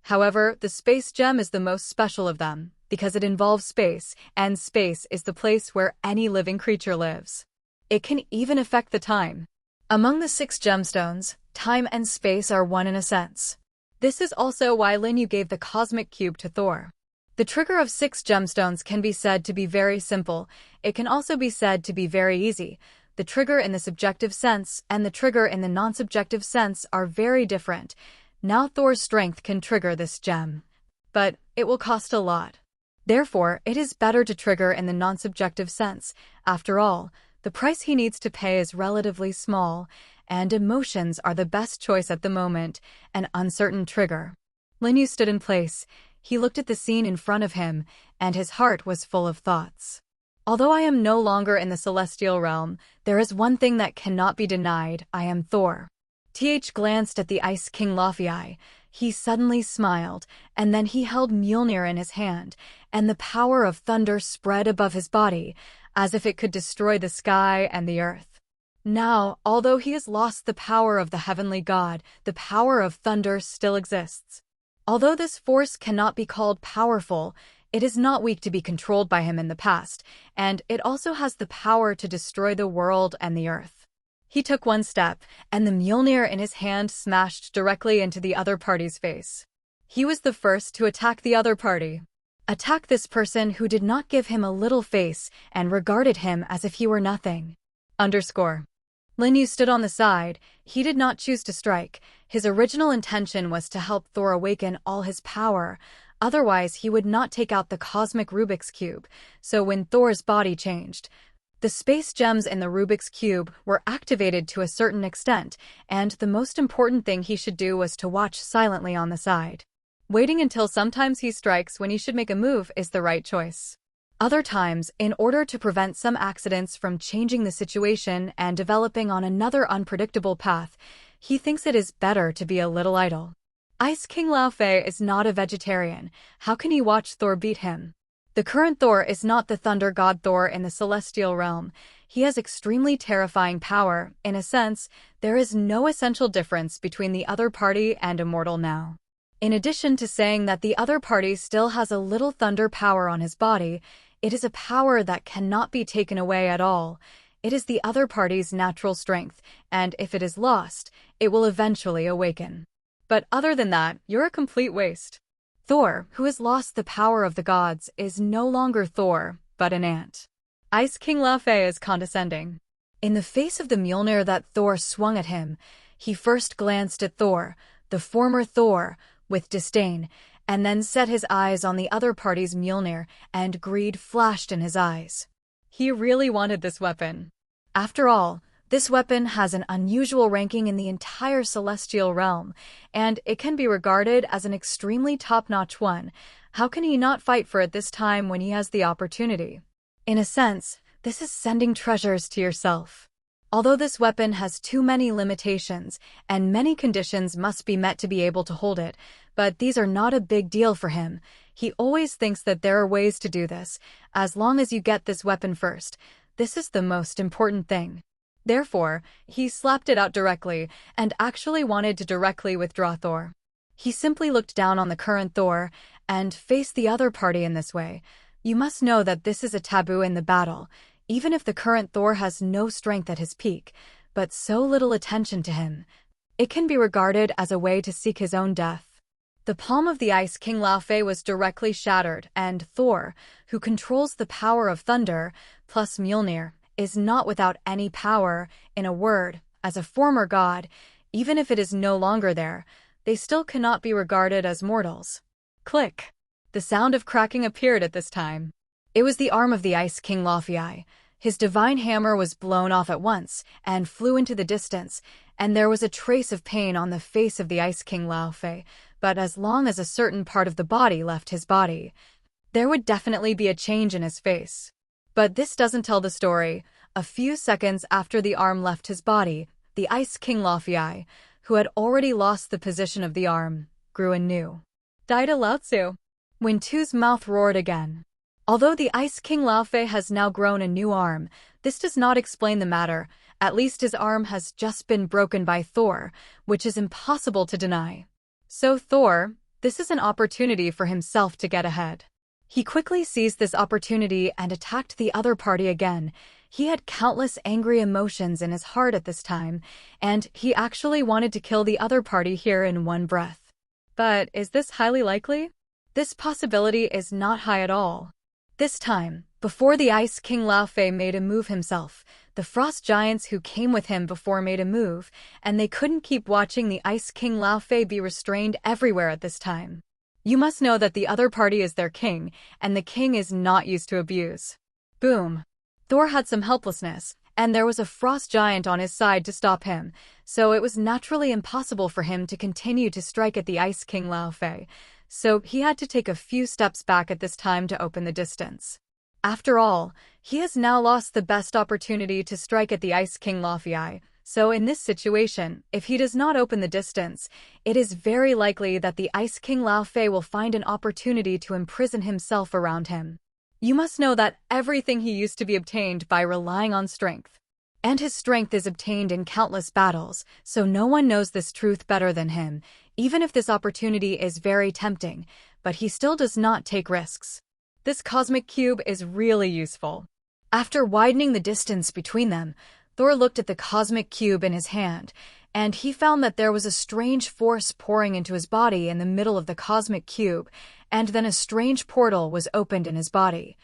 However, the space gem is the most special of them, because it involves space, and space is the place where any living creature lives. It can even affect the time. Among the 6 gemstones, time and space are one in a sense. This is also why Linyu gave the cosmic cube to Thor. The trigger of 6 gemstones can be said to be very simple. It can also be said to be very easy. The trigger in the subjective sense and the trigger in the non-subjective sense are very different. Now Thor's strength can trigger this gem. But it will cost a lot. Therefore, it is better to trigger in the non-subjective sense. After all, the price he needs to pay is relatively small, and emotions are the best choice at the moment, an uncertain trigger. Linyu stood in place. He looked at the scene in front of him, and his heart was full of thoughts. Although I am no longer in the celestial realm, there is one thing that cannot be denied. I am Thor. Glanced at the Ice King Laufey. He suddenly smiled, and then he held Mjolnir in his hand, and the power of thunder spread above his body, as if it could destroy the sky and the earth. Now, although he has lost the power of the heavenly god, the power of thunder still exists. Although this force cannot be called powerful, it is not weak to be controlled by him in the past, and it also has the power to destroy the world and the earth. He took one step, and the Mjolnir in his hand smashed directly into the other party's face. He was the first to attack the other party. Attack this person who did not give him a little face and regarded him as if he were nothing. Linyu stood on the side. He did not choose to strike. His original intention was to help Thor awaken all his power. Otherwise, he would not take out the cosmic Rubik's Cube. So when Thor's body changed, the space gems in the Rubik's Cube were activated to a certain extent, and the most important thing he should do was to watch silently on the side. Waiting until sometimes he strikes when he should make a move is the right choice. Other times, in order to prevent some accidents from changing the situation and developing on another unpredictable path, he thinks it is better to be a little idle. Ice King Laufey is not a vegetarian. How can he watch Thor beat him? The current Thor is not the thunder god Thor in the celestial realm. He has extremely terrifying power. In a sense, there is no essential difference between the other party and immortal now. In addition to saying that the other party still has a little thunder power on his body, it is a power that cannot be taken away at all. It is the other party's natural strength, and if it is lost, it will eventually awaken. But other than that, you're a complete waste. Thor, who has lost the power of the gods, is no longer Thor, but an ant. Ice King Laufey is condescending. In the face of the Mjolnir that Thor swung at him, he first glanced at Thor, the former Thor, with disdain, and then set his eyes on the other party's Mjolnir, and greed flashed in his eyes. He really wanted this weapon. After all, this weapon has an unusual ranking in the entire celestial realm, and it can be regarded as an extremely top-notch one. How can he not fight for it this time when he has the opportunity? In a sense, this is sending treasures to yourself. Although this weapon has too many limitations, and many conditions must be met to be able to hold it, but these are not a big deal for him. He always thinks that there are ways to do this, as long as you get this weapon first. This is the most important thing. Therefore, he slapped it out directly, and actually wanted to directly withdraw Thor. He simply looked down on the current Thor, and faced the other party in this way. You must know that this is a taboo in the battle, even if the current Thor has no strength at his peak, but so little attention to him. It can be regarded as a way to seek his own death. The palm of the Ice King Laufey was directly shattered, and Thor, who controls the power of thunder, plus Mjolnir, is not without any power. In a word, as a former god, even if it is no longer there, they still cannot be regarded as mortals. Click! The sound of cracking appeared at this time. It was the arm of the Ice King Laufey. His divine hammer was blown off at once and flew into the distance, and there was a trace of pain on the face of the Ice King Laufey, but as long as a certain part of the body left his body, there would definitely be a change in his face. But this doesn't tell the story. A few seconds after the arm left his body, the Ice King Laufey, who had already lost the position of the arm, grew anew. Died a Lao Tzu. When Tu's mouth roared again. Although the Ice King Laufey has now grown a new arm, this does not explain the matter. At least his arm has just been broken by Thor, which is impossible to deny. So Thor, this is an opportunity for himself to get ahead. He quickly seized this opportunity and attacked the other party again. He had countless angry emotions in his heart at this time, and he actually wanted to kill the other party here in one breath. But is this highly likely? This possibility is not high at all. This time, before the Ice King Laufey made a move himself, the Frost Giants who came with him before made a move, and they couldn't keep watching the Ice King Laufey be restrained everywhere at this time. You must know that the other party is their king, and the king is not used to abuse. Boom! Thor had some helplessness, and there was a Frost Giant on his side to stop him, so it was naturally impossible for him to continue to strike at the Ice King Laufey. So he had to take a few steps back at this time to open the distance. After all, he has now lost the best opportunity to strike at the Ice King Laufey, so in this situation, if he does not open the distance, it is very likely that the Ice King Laufey will find an opportunity to imprison himself around him. You must know that everything he used to be obtained by relying on strength. And his strength is obtained in countless battles, so no one knows this truth better than him, even if this opportunity is very tempting, but he still does not take risks. This cosmic cube is really useful. After widening the distance between them, Thor looked at the cosmic cube in his hand, and he found that there was a strange force pouring into his body in the middle of the cosmic cube, and then a strange portal was opened in his body,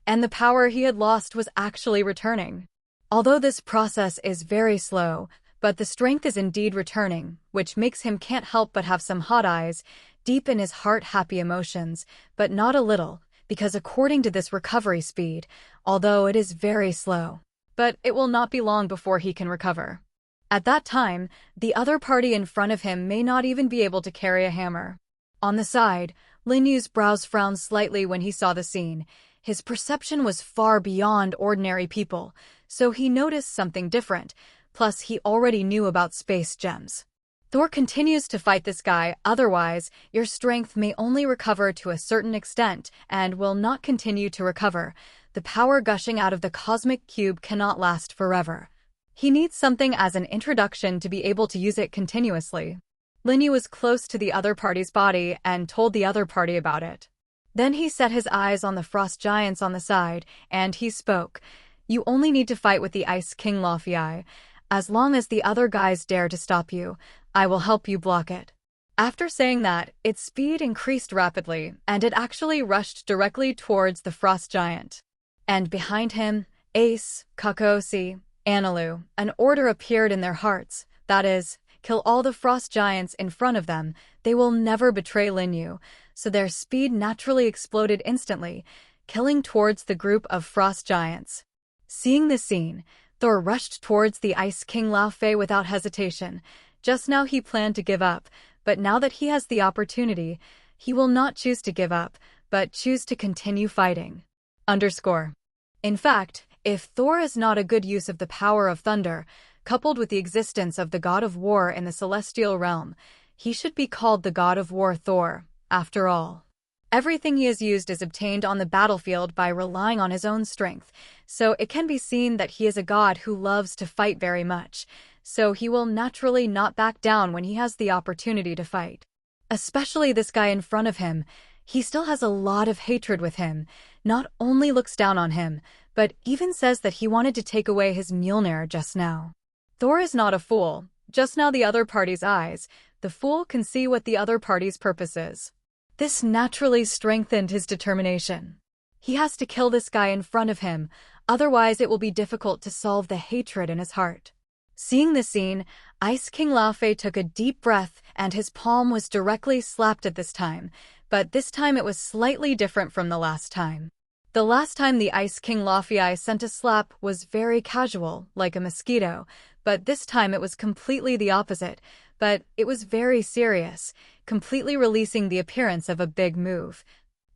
and the power he had lost was actually returning. Although this process is very slow, but the strength is indeed returning, which makes him can't help but have some hot eyes, deep in his heart happy emotions, but not a little, because according to this recovery speed, although it is very slow, but it will not be long before he can recover. At that time, the other party in front of him may not even be able to carry a hammer. On the side, Lin Yu's brows frowned slightly when he saw the scene. His perception was far beyond ordinary people, so he noticed something different, plus he already knew about space gems. Thor continues to fight this guy, otherwise, your strength may only recover to a certain extent and will not continue to recover. The power gushing out of the cosmic cube cannot last forever. He needs something as an introduction to be able to use it continuously. Lin Yu was close to the other party's body and told the other party about it. Then he set his eyes on the Frost Giants on the side, and he spoke. You only need to fight with the Ice King Laufey. As long as the other guys dare to stop you, I will help you block it. After saying that, its speed increased rapidly, and it actually rushed directly towards the Frost Giant. And behind him, Ace, Kakarot, Analu, an order appeared in their hearts, that is, kill all the Frost Giants in front of them. They will never betray Lin Yu, so their speed naturally exploded instantly, killing towards the group of Frost Giants. Seeing this scene, Thor rushed towards the Ice King Laufey without hesitation. Just now he planned to give up, but now that he has the opportunity, he will not choose to give up, but choose to continue fighting. In fact, if Thor is not a good use of the power of thunder, coupled with the existence of the god of war in the celestial realm, he should be called the god of war Thor, after all. Everything he has used is obtained on the battlefield by relying on his own strength, so it can be seen that he is a god who loves to fight very much, so he will naturally not back down when he has the opportunity to fight. Especially this guy in front of him, he still has a lot of hatred with him, not only looks down on him, but even says that he wanted to take away his Mjolnir just now. Thor is not a fool. Just now the other party's eyes, the fool can see what the other party's purpose is. This naturally strengthened his determination. He has to kill this guy in front of him, otherwise it will be difficult to solve the hatred in his heart. Seeing this scene, Ice King Laufey took a deep breath and his palm was directly slapped at this time, but this time it was slightly different from the last time. The last time the Ice King Laufey sent a slap was very casual, like a mosquito, but this time it was completely the opposite, but it was very serious, completely releasing the appearance of a big move.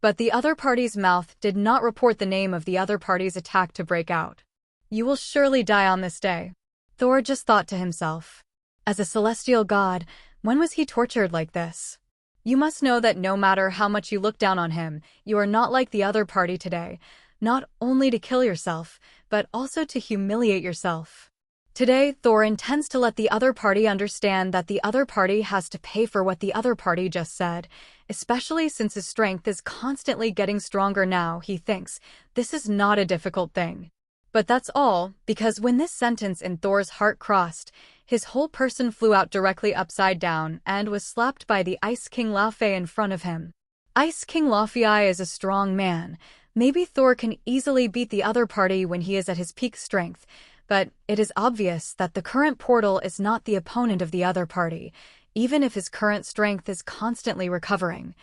But the other party's mouth did not report the name of the other party's attack to break out. You will surely die on this day, Thor just thought to himself. As a celestial god, when was he tortured like this? You must know that no matter how much you look down on him, you are not like the other party today, not only to kill yourself, but also to humiliate yourself. Today, Thor intends to let the other party understand that the other party has to pay for what the other party just said, especially since his strength is constantly getting stronger now. He thinks this is not a difficult thing. But that's all, because when this sentence in Thor's heart crossed, his whole person flew out directly upside down and was slapped by the Ice King Laufey in front of him. Ice King Laufey is a strong man. Maybe Thor can easily beat the other party when he is at his peak strength, but it is obvious that the current portal is not the opponent of the other party, even if his current strength is constantly recovering.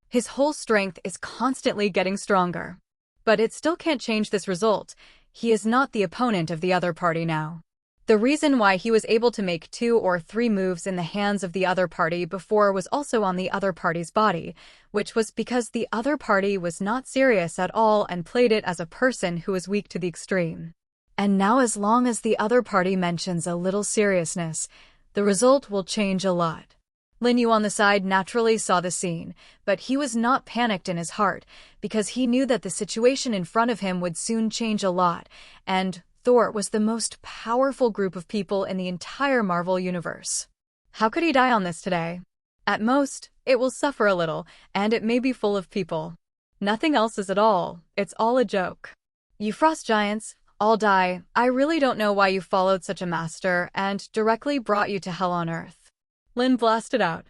His whole strength is constantly getting stronger. But it still can't change this result. He is not the opponent of the other party now. The reason why he was able to make 2 or 3 moves in the hands of the other party before was also on the other party's body, which was because the other party was not serious at all and played it as a person who was weak to the extreme. And now as long as the other party mentions a little seriousness, the result will change a lot. Lin Yu on the side naturally saw the scene, but he was not panicked in his heart, because he knew that the situation in front of him would soon change a lot, and Thor was the most powerful group of people in the entire Marvel universe. How could he die on this today? At most, it will suffer a little, and it may be full of people. Nothing else is at all, it's all a joke. You frost giants, all die. I really don't know why you followed such a master and directly brought you to hell on earth. Lin blasted out.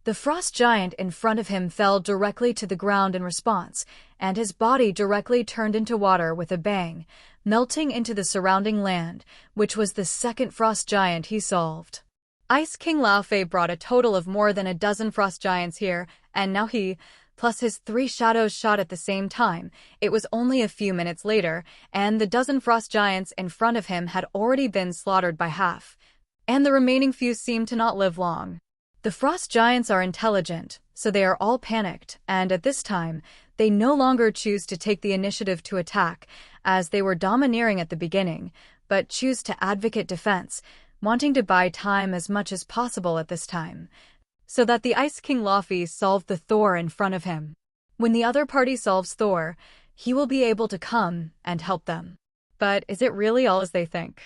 The frost giant in front of him fell directly to the ground in response, and his body directly turned into water with a bang, melting into the surrounding land, which was the second frost giant he solved. Ice King Laufey brought a total of more than a dozen frost giants here, and now he, plus his 3 shadows shot at the same time. It was only a few minutes later, and the dozen frost giants in front of him had already been slaughtered by half, and the remaining few seemed to not live long. The frost giants are intelligent, so they are all panicked, and at this time, they no longer choose to take the initiative to attack, as they were domineering at the beginning, but choose to advocate defense, wanting to buy time as much as possible at this time, so that the Ice King Laufey solved the Thor in front of him. When the other party solves Thor, he will be able to come and help them. But is it really all as they think?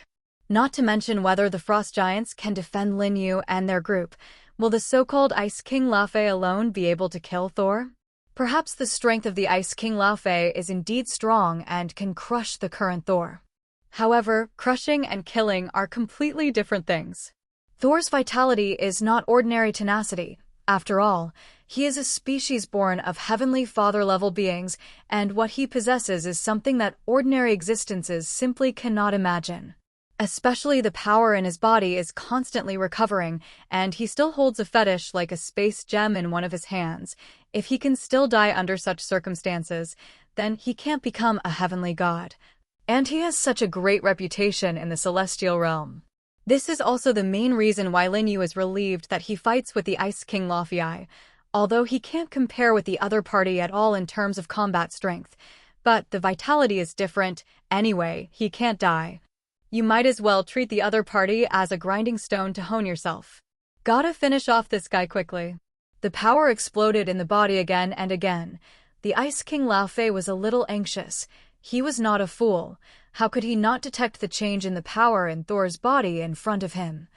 Not to mention whether the frost giants can defend Lin Yu and their group. Will the so-called Ice King Laufey alone be able to kill Thor? Perhaps the strength of the Ice King Laufey is indeed strong and can crush the current Thor. However, crushing and killing are completely different things. Thor's vitality is not ordinary tenacity. After all, he is a species born of heavenly father-level beings, and what he possesses is something that ordinary existences simply cannot imagine. Especially the power in his body is constantly recovering, and he still holds a fetish like a space gem in one of his hands. If he can still die under such circumstances, then he can't become a heavenly god. And he has such a great reputation in the celestial realm. This is also the main reason why Lin Yu is relieved that he fights with the Ice King Luofei, although he can't compare with the other party at all in terms of combat strength. But the vitality is different. Anyway, he can't die. You might as well treat the other party as a grinding stone to hone yourself. Gotta finish off this guy quickly. The power exploded in the body again and again. The Ice King Luofei was a little anxious. He was not a fool. How could he not detect the change in the power in Thor's body in front of him?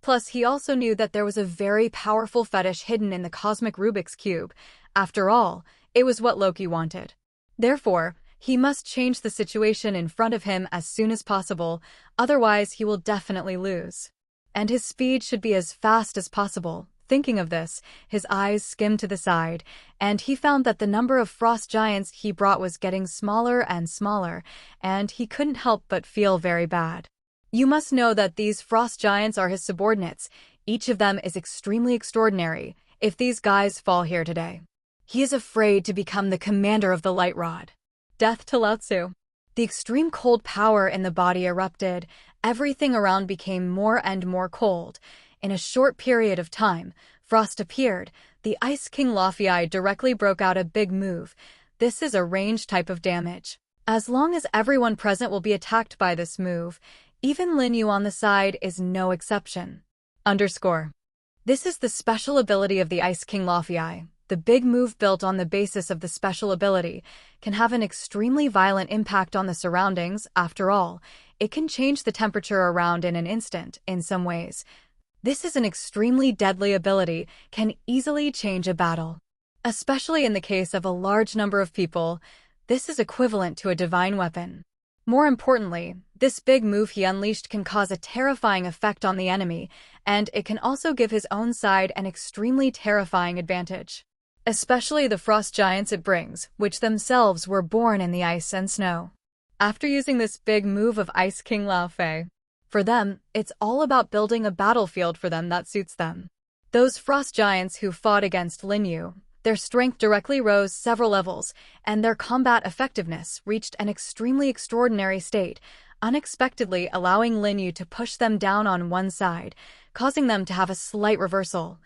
Plus, he also knew that there was a very powerful fetish hidden in the cosmic Rubik's Cube. After all, it was what Loki wanted. Therefore, he must change the situation in front of him as soon as possible, otherwise he will definitely lose. And his speed should be as fast as possible. Thinking of this, his eyes skimmed to the side, and he found that the number of frost giants he brought was getting smaller and smaller, and he couldn't help but feel very bad. You must know that these frost giants are his subordinates. Each of them is extremely extraordinary. If these guys fall here today, he is afraid to become the commander of the Light Rod. Death to Lao Tzu. The extreme cold power in the body erupted. Everything around became more and more cold. In a short period of time, frost appeared. The Ice King Luofei directly broke out a big move. This is a ranged type of damage. As long as everyone present will be attacked by this move, even Lin Yu on the side is no exception. This is the special ability of the Ice King Luofei. The big move built on the basis of the special ability can have an extremely violent impact on the surroundings. After all, it can change the temperature around in an instant, in some ways. This is an extremely deadly ability, can easily change a battle. Especially in the case of a large number of people, this is equivalent to a divine weapon. More importantly, this big move he unleashed can cause a terrifying effect on the enemy, and it can also give his own side an extremely terrifying advantage. Especially the frost giants it brings, which themselves were born in the ice and snow. After using this big move of Ice King Luofei, for them, it's all about building a battlefield for them that suits them. Those frost giants who fought against Lin Yu, their strength directly rose several levels, and their combat effectiveness reached an extremely extraordinary state, unexpectedly allowing Lin Yu to push them down on one side, causing them to have a slight reversal,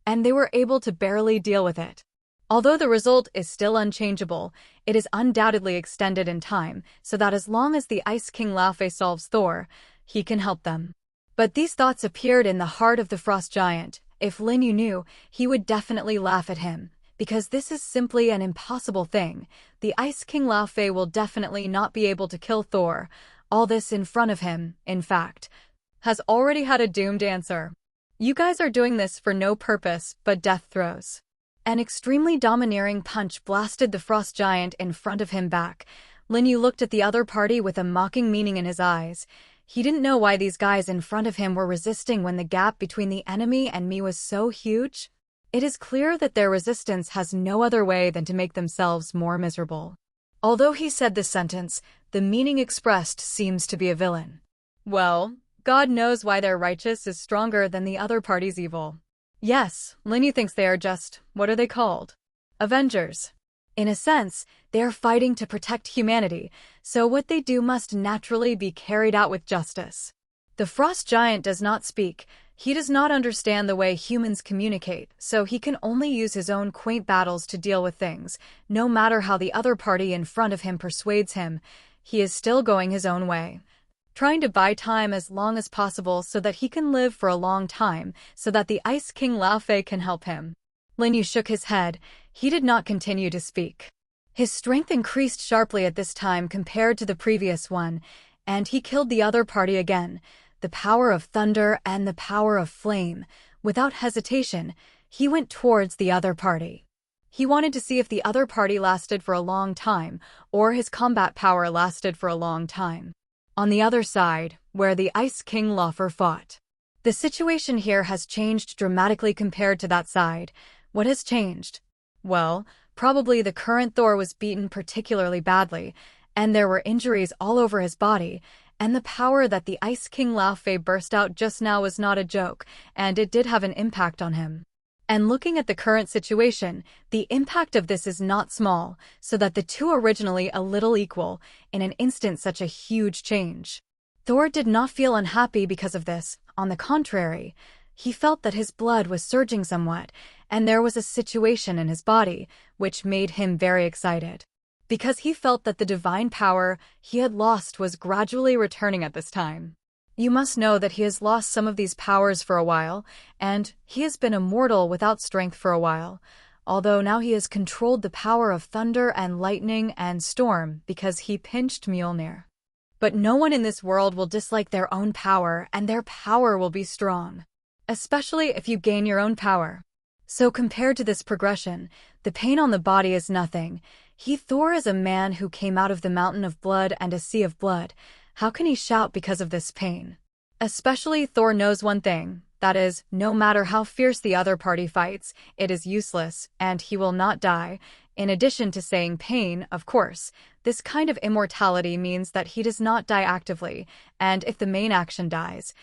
and they were able to barely deal with it. Although the result is still unchangeable, it is undoubtedly extended in time, so that as long as the Ice King Luofei solves Thor, he can help them. But these thoughts appeared in the heart of the frost giant. If Lin Yu knew, he would definitely laugh at him, because this is simply an impossible thing. The Ice King Luofei will definitely not be able to kill Thor. All this in front of him, in fact, has already had a doomed answer. You guys are doing this for no purpose but death throes. An extremely domineering punch blasted the frost giant in front of him back. Lin Yu looked at the other party with a mocking meaning in his eyes. He didn't know why these guys in front of him were resisting when the gap between the enemy and me was so huge. It is clear that their resistance has no other way than to make themselves more miserable. Although he said this sentence, the meaning expressed seems to be a villain. Well, God knows why their righteous is stronger than the other party's evil. Yes, Lin Yu thinks they are just, what are they called? Avengers. In a sense, they are fighting to protect humanity, so what they do must naturally be carried out with justice. The frost giant does not speak. He does not understand the way humans communicate, so he can only use his own quaint battles to deal with things. No matter how the other party in front of him persuades him, he is still going his own way, trying to buy time as long as possible so that he can live for a long time, so that the Ice King Luofei can help him. Lin Yu shook his head. He did not continue to speak. His strength increased sharply at this time compared to the previous one, and he killed the other party again. The power of thunder and the power of flame. Without hesitation, he went towards the other party. He wanted to see if the other party lasted for a long time, or his combat power lasted for a long time. On the other side, where the Ice King Luofei fought, the situation here has changed dramatically compared to that side. What has changed? Well, probably the current Thor was beaten particularly badly, and there were injuries all over his body, and the power that the Ice King Luofei burst out just now was not a joke, and it did have an impact on him. And looking at the current situation, the impact of this is not small, so that the two originally a little equal, in an instant such a huge change. Thor did not feel unhappy because of this. On the contrary, he felt that his blood was surging somewhat, and there was a situation in his body which made him very excited. Because he felt that the divine power he had lost was gradually returning at this time. You must know that he has lost some of these powers for a while, and he has been immortal without strength for a while, although now he has controlled the power of thunder and lightning and storm because he pinched Mjolnir. But no one in this world will dislike their own power, and their power will be strong, especially if you gain your own power. So compared to this progression, the pain on the body is nothing. Thor is a man who came out of the mountain of blood and a sea of blood. How can he shout because of this pain? Especially Thor knows one thing, that is, no matter how fierce the other party fights, it is useless, and he will not die. In addition to saying pain, of course, this kind of immortality means that he does not die actively, and if the main action dies,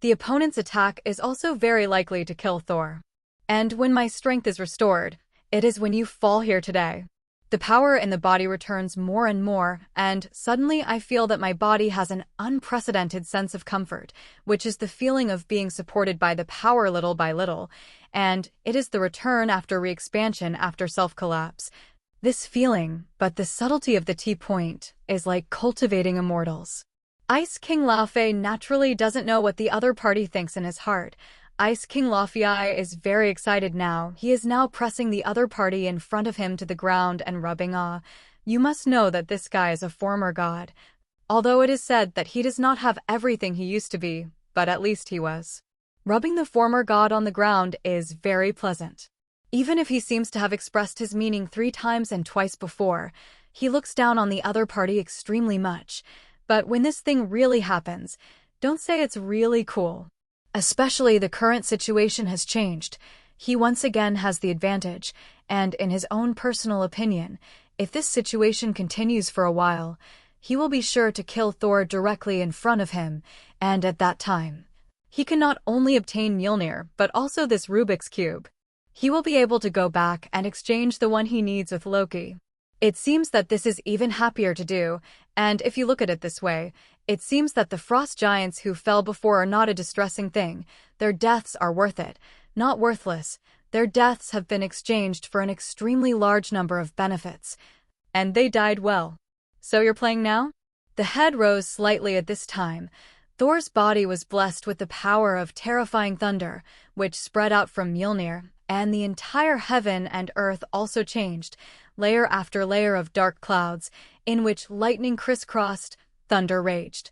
the opponent's attack is also very likely to kill Thor. And when my strength is restored, it is when you fall here today. The power in the body returns more and more, and suddenly I feel that my body has an unprecedented sense of comfort, which is the feeling of being supported by the power little by little, and it is the return after re-expansion after self-collapse. This feeling, but the subtlety of the T-point, is like cultivating immortals. Ice King Laufey naturally doesn't know what the other party thinks in his heart. Ice King Laufey is very excited now. He is now pressing the other party in front of him to the ground and rubbing You must know that this guy is a former god. Although it is said that he does not have everything he used to be, but at least he was. Rubbing the former god on the ground is very pleasant. Even if he seems to have expressed his meaning 3 times and twice before, he looks down on the other party extremely much. But when this thing really happens, don't say it's really cool. Especially the current situation has changed. He once again has the advantage, and in his own personal opinion, if this situation continues for a while, he will be sure to kill Thor directly in front of him, and at that time, he can not only obtain Mjolnir, but also this Rubik's Cube. He will be able to go back and exchange the one he needs with Loki. It seems that this is even happier to do, and if you look at it this way, it seems that the frost giants who fell before are not a distressing thing. Their deaths are worth it, not worthless. Their deaths have been exchanged for an extremely large number of benefits. And they died well. So you're playing now? The head rose slightly at this time. Thor's body was blessed with the power of terrifying thunder, which spread out from Mjolnir, and the entire heaven and earth also changed, layer after layer of dark clouds, in which lightning crisscrossed, thunder raged.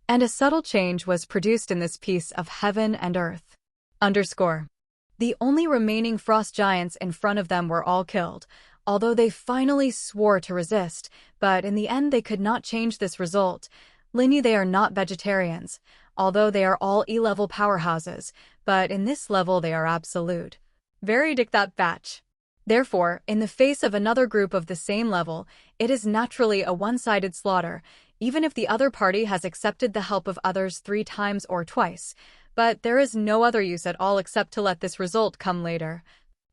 And a subtle change was produced in this piece of heaven and earth. The only remaining frost giants in front of them were all killed, although they finally swore to resist, but in the end they could not change this result. They are not vegetarians, although they are all E-level powerhouses, but in this level they are absolute. Very dick that batch. Therefore, in the face of another group of the same level, it is naturally a one-sided slaughter, even if the other party has accepted the help of others 3 times or twice. But there is no other use at all except to let this result come later.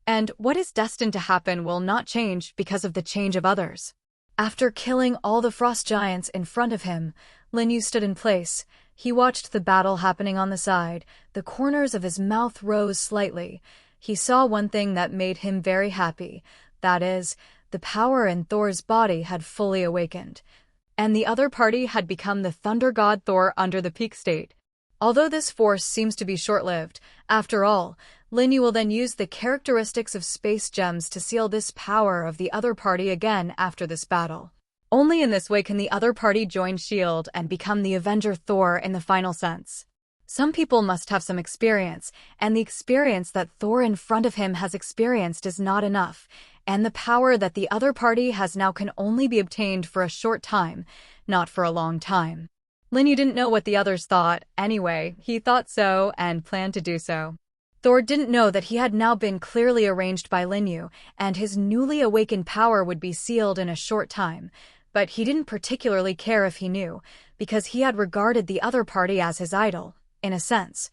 And what is destined to happen will not change because of the change of others. After killing all the frost giants in front of him, Linyu stood in place. He watched the battle happening on the side. The corners of his mouth rose slightly. He saw one thing that made him very happy. That is, the power in Thor's body had fully awakened. And the other party had become the thunder god Thor under the peak state. Although this force seems to be short-lived, after all, Linyu will then use the characteristics of space gems to seal this power of the other party again after this battle. Only in this way can the other party join S.H.I.E.L.D. and become the Avenger Thor in the final sense. Some people must have some experience, and the experience that Thor in front of him has experienced is not enough, and the power that the other party has now can only be obtained for a short time, not for a long time. Linyu didn't know what the others thought. Anyway, he thought so and planned to do so. Thor didn't know that he had now been clearly arranged by Linyu, and his newly awakened power would be sealed in a short time, but he didn't particularly care if he knew, because he had regarded the other party as his idol. In a sense,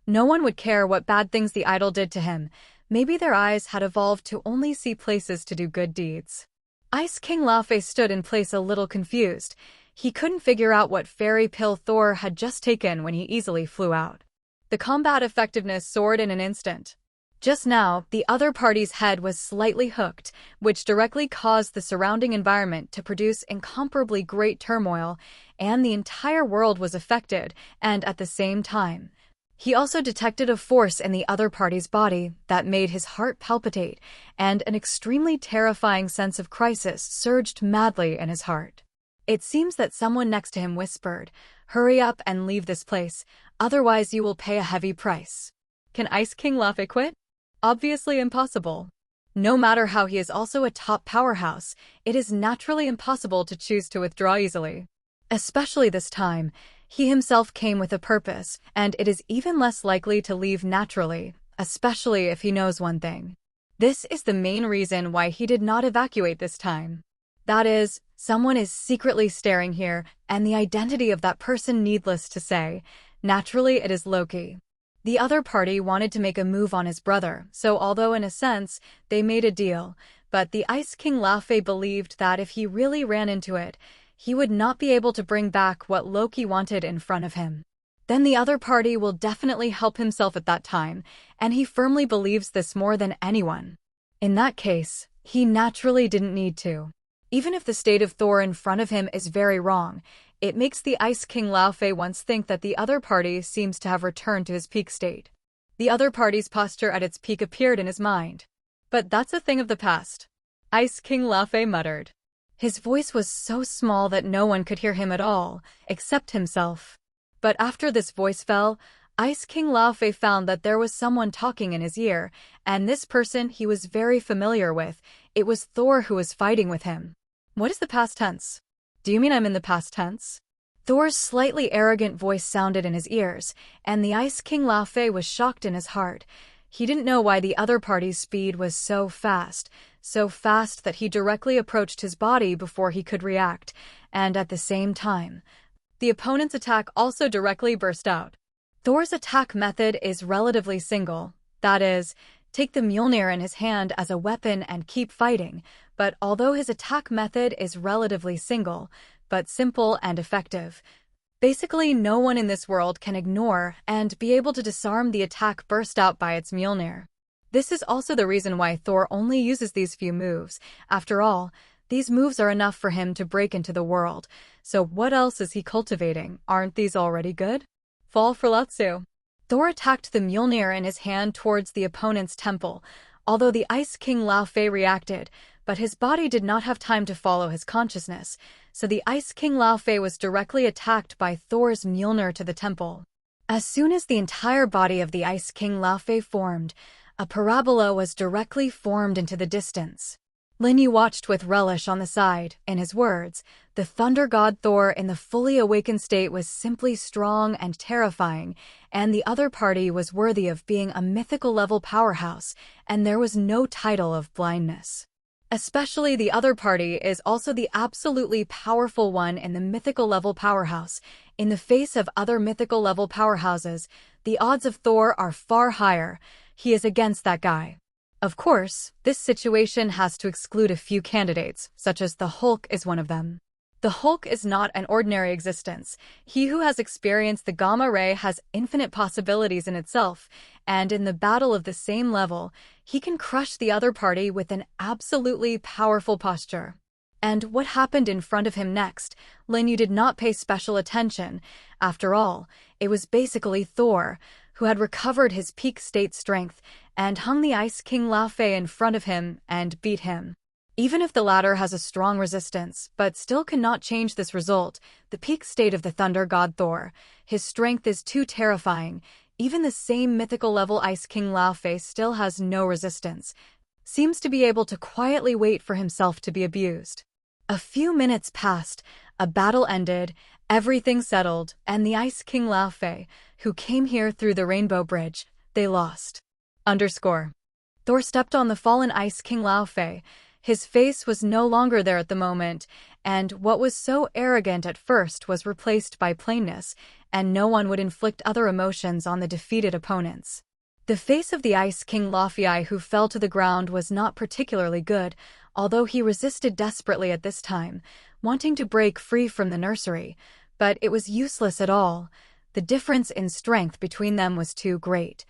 no one would care what bad things the idol did to him, Maybe their eyes had evolved to only see places to do good deeds. Ice King Laufey stood in place a little confused. He couldn't figure out what fairy pill Thor had just taken when he easily flew out. The combat effectiveness soared in an instant. Just now, the other party's head was slightly hooked, which directly caused the surrounding environment to produce incomparably great turmoil, and the entire world was affected, and at the same time. He also detected a force in the other party's body that made his heart palpitate, and an extremely terrifying sense of crisis surged madly in his heart. It seems that someone next to him whispered, "Hurry up and leave this place, otherwise you will pay a heavy price." Can Ice King Laufey quit? Obviously impossible. No matter how he is also a top powerhouse, it is naturally impossible to choose to withdraw easily. Especially this time, he himself came with a purpose, and it is even less likely to leave naturally, especially if he knows one thing. This is the main reason why he did not evacuate this time. That is, someone is secretly staring here, and the identity of that person, needless to say. Naturally, it is Loki. The other party wanted to make a move on his brother, so although in a sense, they made a deal, but the Ice King Laufey believed that if he really ran into it, he would not be able to bring back what Loki wanted in front of him. Then the other party will definitely help himself at that time, and he firmly believes this more than anyone. In that case, he naturally didn't need to. Even if the state of Thor in front of him is very wrong, it makes the Ice King Laufey once think that the other party seems to have returned to his peak state. The other party's posture at its peak appeared in his mind. But that's a thing of the past. Ice King Laufey muttered. His voice was so small that no one could hear him at all, except himself. But after this voice fell, Ice King Laufey found that there was someone talking in his ear, and this person he was very familiar with. It was Thor who was fighting with him. What is the past tense? Do you mean I'm in the past tense? Thor's slightly arrogant voice sounded in his ears, and the Ice King Laufey was shocked in his heart. He didn't know why the other party's speed was so fast that he directly approached his body before he could react, and at the same time, the opponent's attack also directly burst out. Thor's attack method is relatively single, that is, take the Mjolnir in his hand as a weapon and keep fighting, but although his attack method is relatively single, but simple and effective, basically no one in this world can ignore and be able to disarm the attack burst out by its Mjolnir. This is also the reason why Thor only uses these few moves. After all, these moves are enough for him to break into the world, so what else is he cultivating? Aren't these already good? Fall for Lutsu. Thor attacked the Mjolnir in his hand towards the opponent's temple, although the Ice King Laufey reacted, but his body did not have time to follow his consciousness, so the Ice King Laufey was directly attacked by Thor's Mjolnir to the temple. As soon as the entire body of the Ice King Laufey formed, a parabola was directly formed into the distance. Linyu watched with relish on the side. In his words, the thunder god Thor in the fully awakened state was simply strong and terrifying, and the other party was worthy of being a mythical-level powerhouse, and there was no title of blindness. Especially the other party is also the absolutely powerful one in the mythical-level powerhouse. In the face of other mythical-level powerhouses, the odds of Thor are far higher. He is against that guy. Of course, this situation has to exclude a few candidates, such as the Hulk is one of them. The Hulk is not an ordinary existence. He who has experienced the Gamma Ray has infinite possibilities in itself, and in the battle of the same level, he can crush the other party with an absolutely powerful posture. And what happened in front of him next, Linyu did not pay special attention. After all, it was basically Thor, who had recovered his peak state strength and hung the Ice King Laufey in front of him and beat him. Even if the latter has a strong resistance, but still cannot change this result, the peak state of the thunder god Thor, his strength is too terrifying. Even the same mythical-level Ice King Laufey still has no resistance, seems to be able to quietly wait for himself to be abused. A few minutes passed, a battle ended, everything settled, and the Ice King Laufey, who came here through the Rainbow Bridge, they lost. Thor stepped on the fallen Ice King Laufey. His face was no longer there at the moment, and what was so arrogant at first was replaced by plainness, and no one would inflict other emotions on the defeated opponents. The face of the Ice King Laufey, who fell to the ground, was not particularly good, although he resisted desperately at this time, wanting to break free from the nursery, but it was useless at all. The difference in strength between them was too great.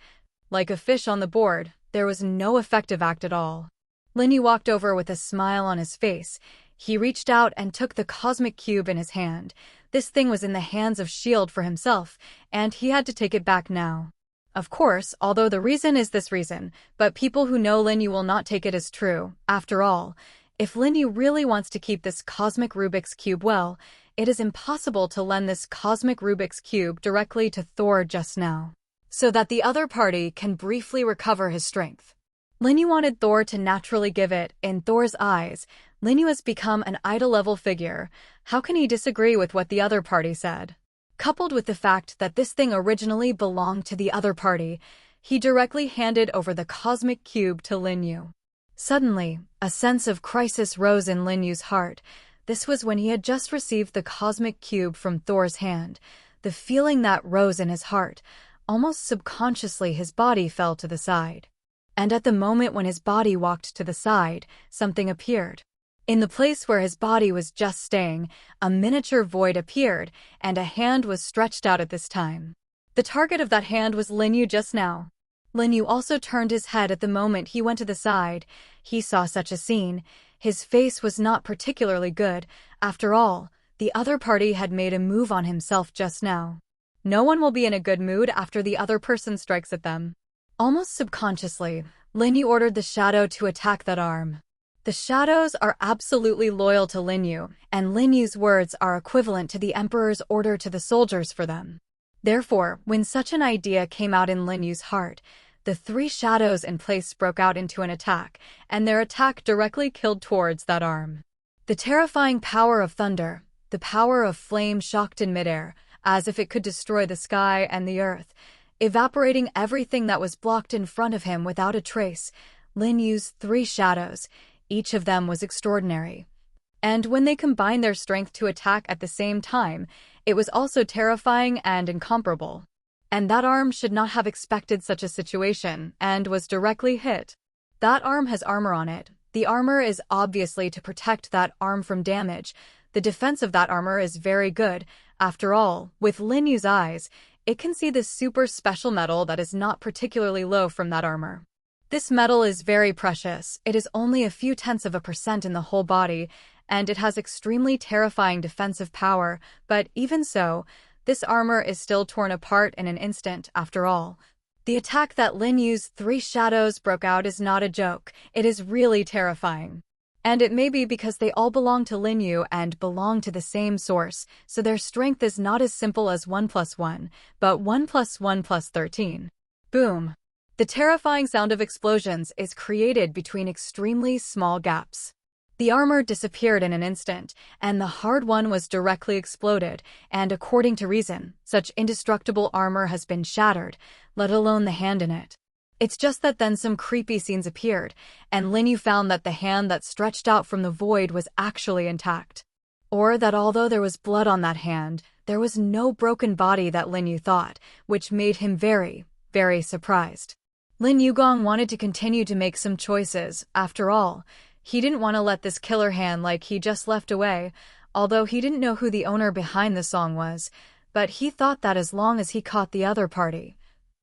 Like a fish on the board, there was no effective act at all. Linyu walked over with a smile on his face. He reached out and took the cosmic cube in his hand. This thing was in the hands of S.H.I.E.L.D. for himself, and he had to take it back now. Of course, although the reason is this reason, but people who know Linyu will not take it as true. After all, if Linyu really wants to keep this cosmic Rubik's Cube, well, it is impossible to lend this cosmic Rubik's Cube directly to Thor just now, so that the other party can briefly recover his strength. Linyu wanted Thor to naturally give it. In Thor's eyes, Linyu has become an idol-level figure. How can he disagree with what the other party said? Coupled with the fact that this thing originally belonged to the other party, he directly handed over the cosmic cube to Linyu. Suddenly, a sense of crisis rose in Linyu's heart. This was when he had just received the cosmic cube from Thor's hand. The feeling that rose in his heart, almost subconsciously his body fell to the side. And at the moment when his body walked to the side, something appeared. In the place where his body was just staying, a miniature void appeared, and a hand was stretched out at this time. The target of that hand was Linyu just now. Linyu also turned his head at the moment he went to the side. He saw such a scene. His face was not particularly good. After all, the other party had made a move on himself just now. No one will be in a good mood after the other person strikes at them. Almost subconsciously, Linyu ordered the shadow to attack that arm. The shadows are absolutely loyal to Linyu, and Linyu's words are equivalent to the Emperor's order to the soldiers for them. Therefore, when such an idea came out in Linyu's heart, the three shadows in place broke out into an attack, and their attack directly killed towards that arm. The terrifying power of thunder, the power of flame shocked in midair, as if it could destroy the sky and the earth, evaporating everything that was blocked in front of him without a trace. Linyu's three shadows, each of them was extraordinary. And when they combined their strength to attack at the same time, it was also terrifying and incomparable. And that arm should not have expected such a situation, and was directly hit. That arm has armor on it. The armor is obviously to protect that arm from damage. The defense of that armor is very good. After all, with Linyu's eyes, it can see this super special metal that is not particularly low from that armor. This metal is very precious. It is only a few tenths of a % in the whole body, and it has extremely terrifying defensive power, but even so, this armor is still torn apart in an instant. After all, the attack that Linyu's three shadows broke out is not a joke. It is really terrifying. And it may be because they all belong to Linyu and belong to the same source, so their strength is not as simple as 1 + 1, but 1 + 1 + 13. Boom! The terrifying sound of explosions is created between extremely small gaps. The armor disappeared in an instant, and the hard one was directly exploded, and according to reason, such indestructible armor has been shattered, let alone the hand in it. It's just that then some creepy scenes appeared, and Linyu found that the hand that stretched out from the void was actually intact. Or that although there was blood on that hand, there was no broken body that Linyu thought, which made him very, very surprised. Lin Yugong wanted to continue to make some choices. After all, he didn't want to let this killer hand like he just left away, although he didn't know who the owner behind the song was, but he thought that as long as he caught the other party.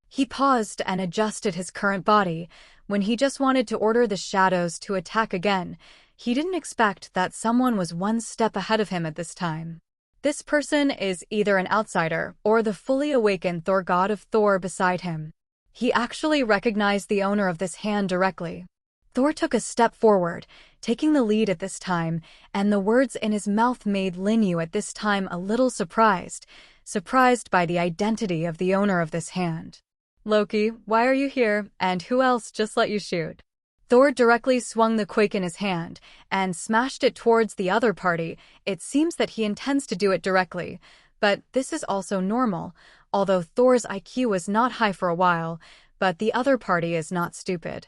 He paused and adjusted his current body. When he just wanted to order the shadows to attack again, he didn't expect that someone was one step ahead of him at this time. This person is either an outsider or the fully awakened Thor god of Thor beside him. He actually recognized the owner of this hand directly. Thor took a step forward, taking the lead at this time, and the words in his mouth made Linyu at this time a little surprised by the identity of the owner of this hand. "Loki, why are you here, and who else just let you shoot?" Thor directly swung the quake in his hand and smashed it towards the other party. It seems that he intends to do it directly, but this is also normal, although Thor's IQ was not high for a while, but the other party is not stupid.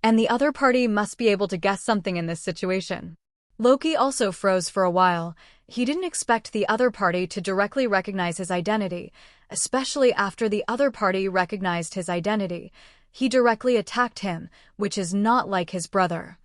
And the other party must be able to guess something in this situation. Loki also froze for a while. He didn't expect the other party to directly recognize his identity, especially after the other party recognized his identity. He directly attacked him, which is not like his brother.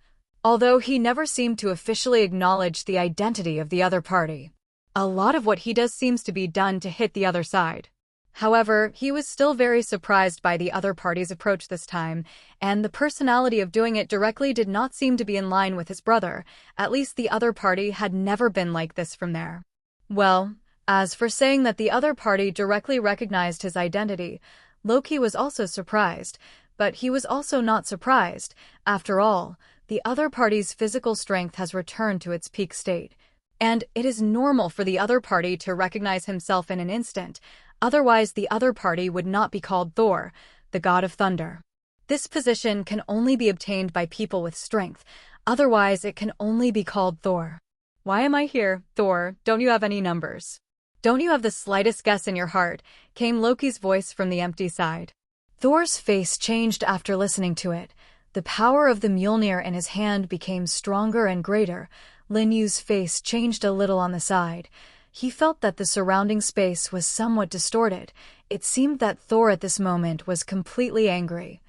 Although he never seemed to officially acknowledge the identity of the other party. A lot of what he does seems to be done to hit the other side. However, he was still very surprised by the other party's approach this time, and the personality of doing it directly did not seem to be in line with his brother. At least the other party had never been like this from there. Well, as for saying that the other party directly recognized his identity, Loki was also surprised, but he was also not surprised. After all, the other party's physical strength has returned to its peak state, and it is normal for the other party to recognize himself in an instant. Otherwise, the other party would not be called Thor, the god of thunder. This position can only be obtained by people with strength, otherwise it can only be called Thor. Why am I here, Thor? Don't you have any numbers? Don't you have the slightest guess in your heart? Came Loki's voice from the empty side. Thor's face changed after listening to it. The power of the Mjolnir in his hand became stronger and greater. Lin Yu's face changed a little on the side. He felt that the surrounding space was somewhat distorted. It seemed that Thor at this moment was completely angry.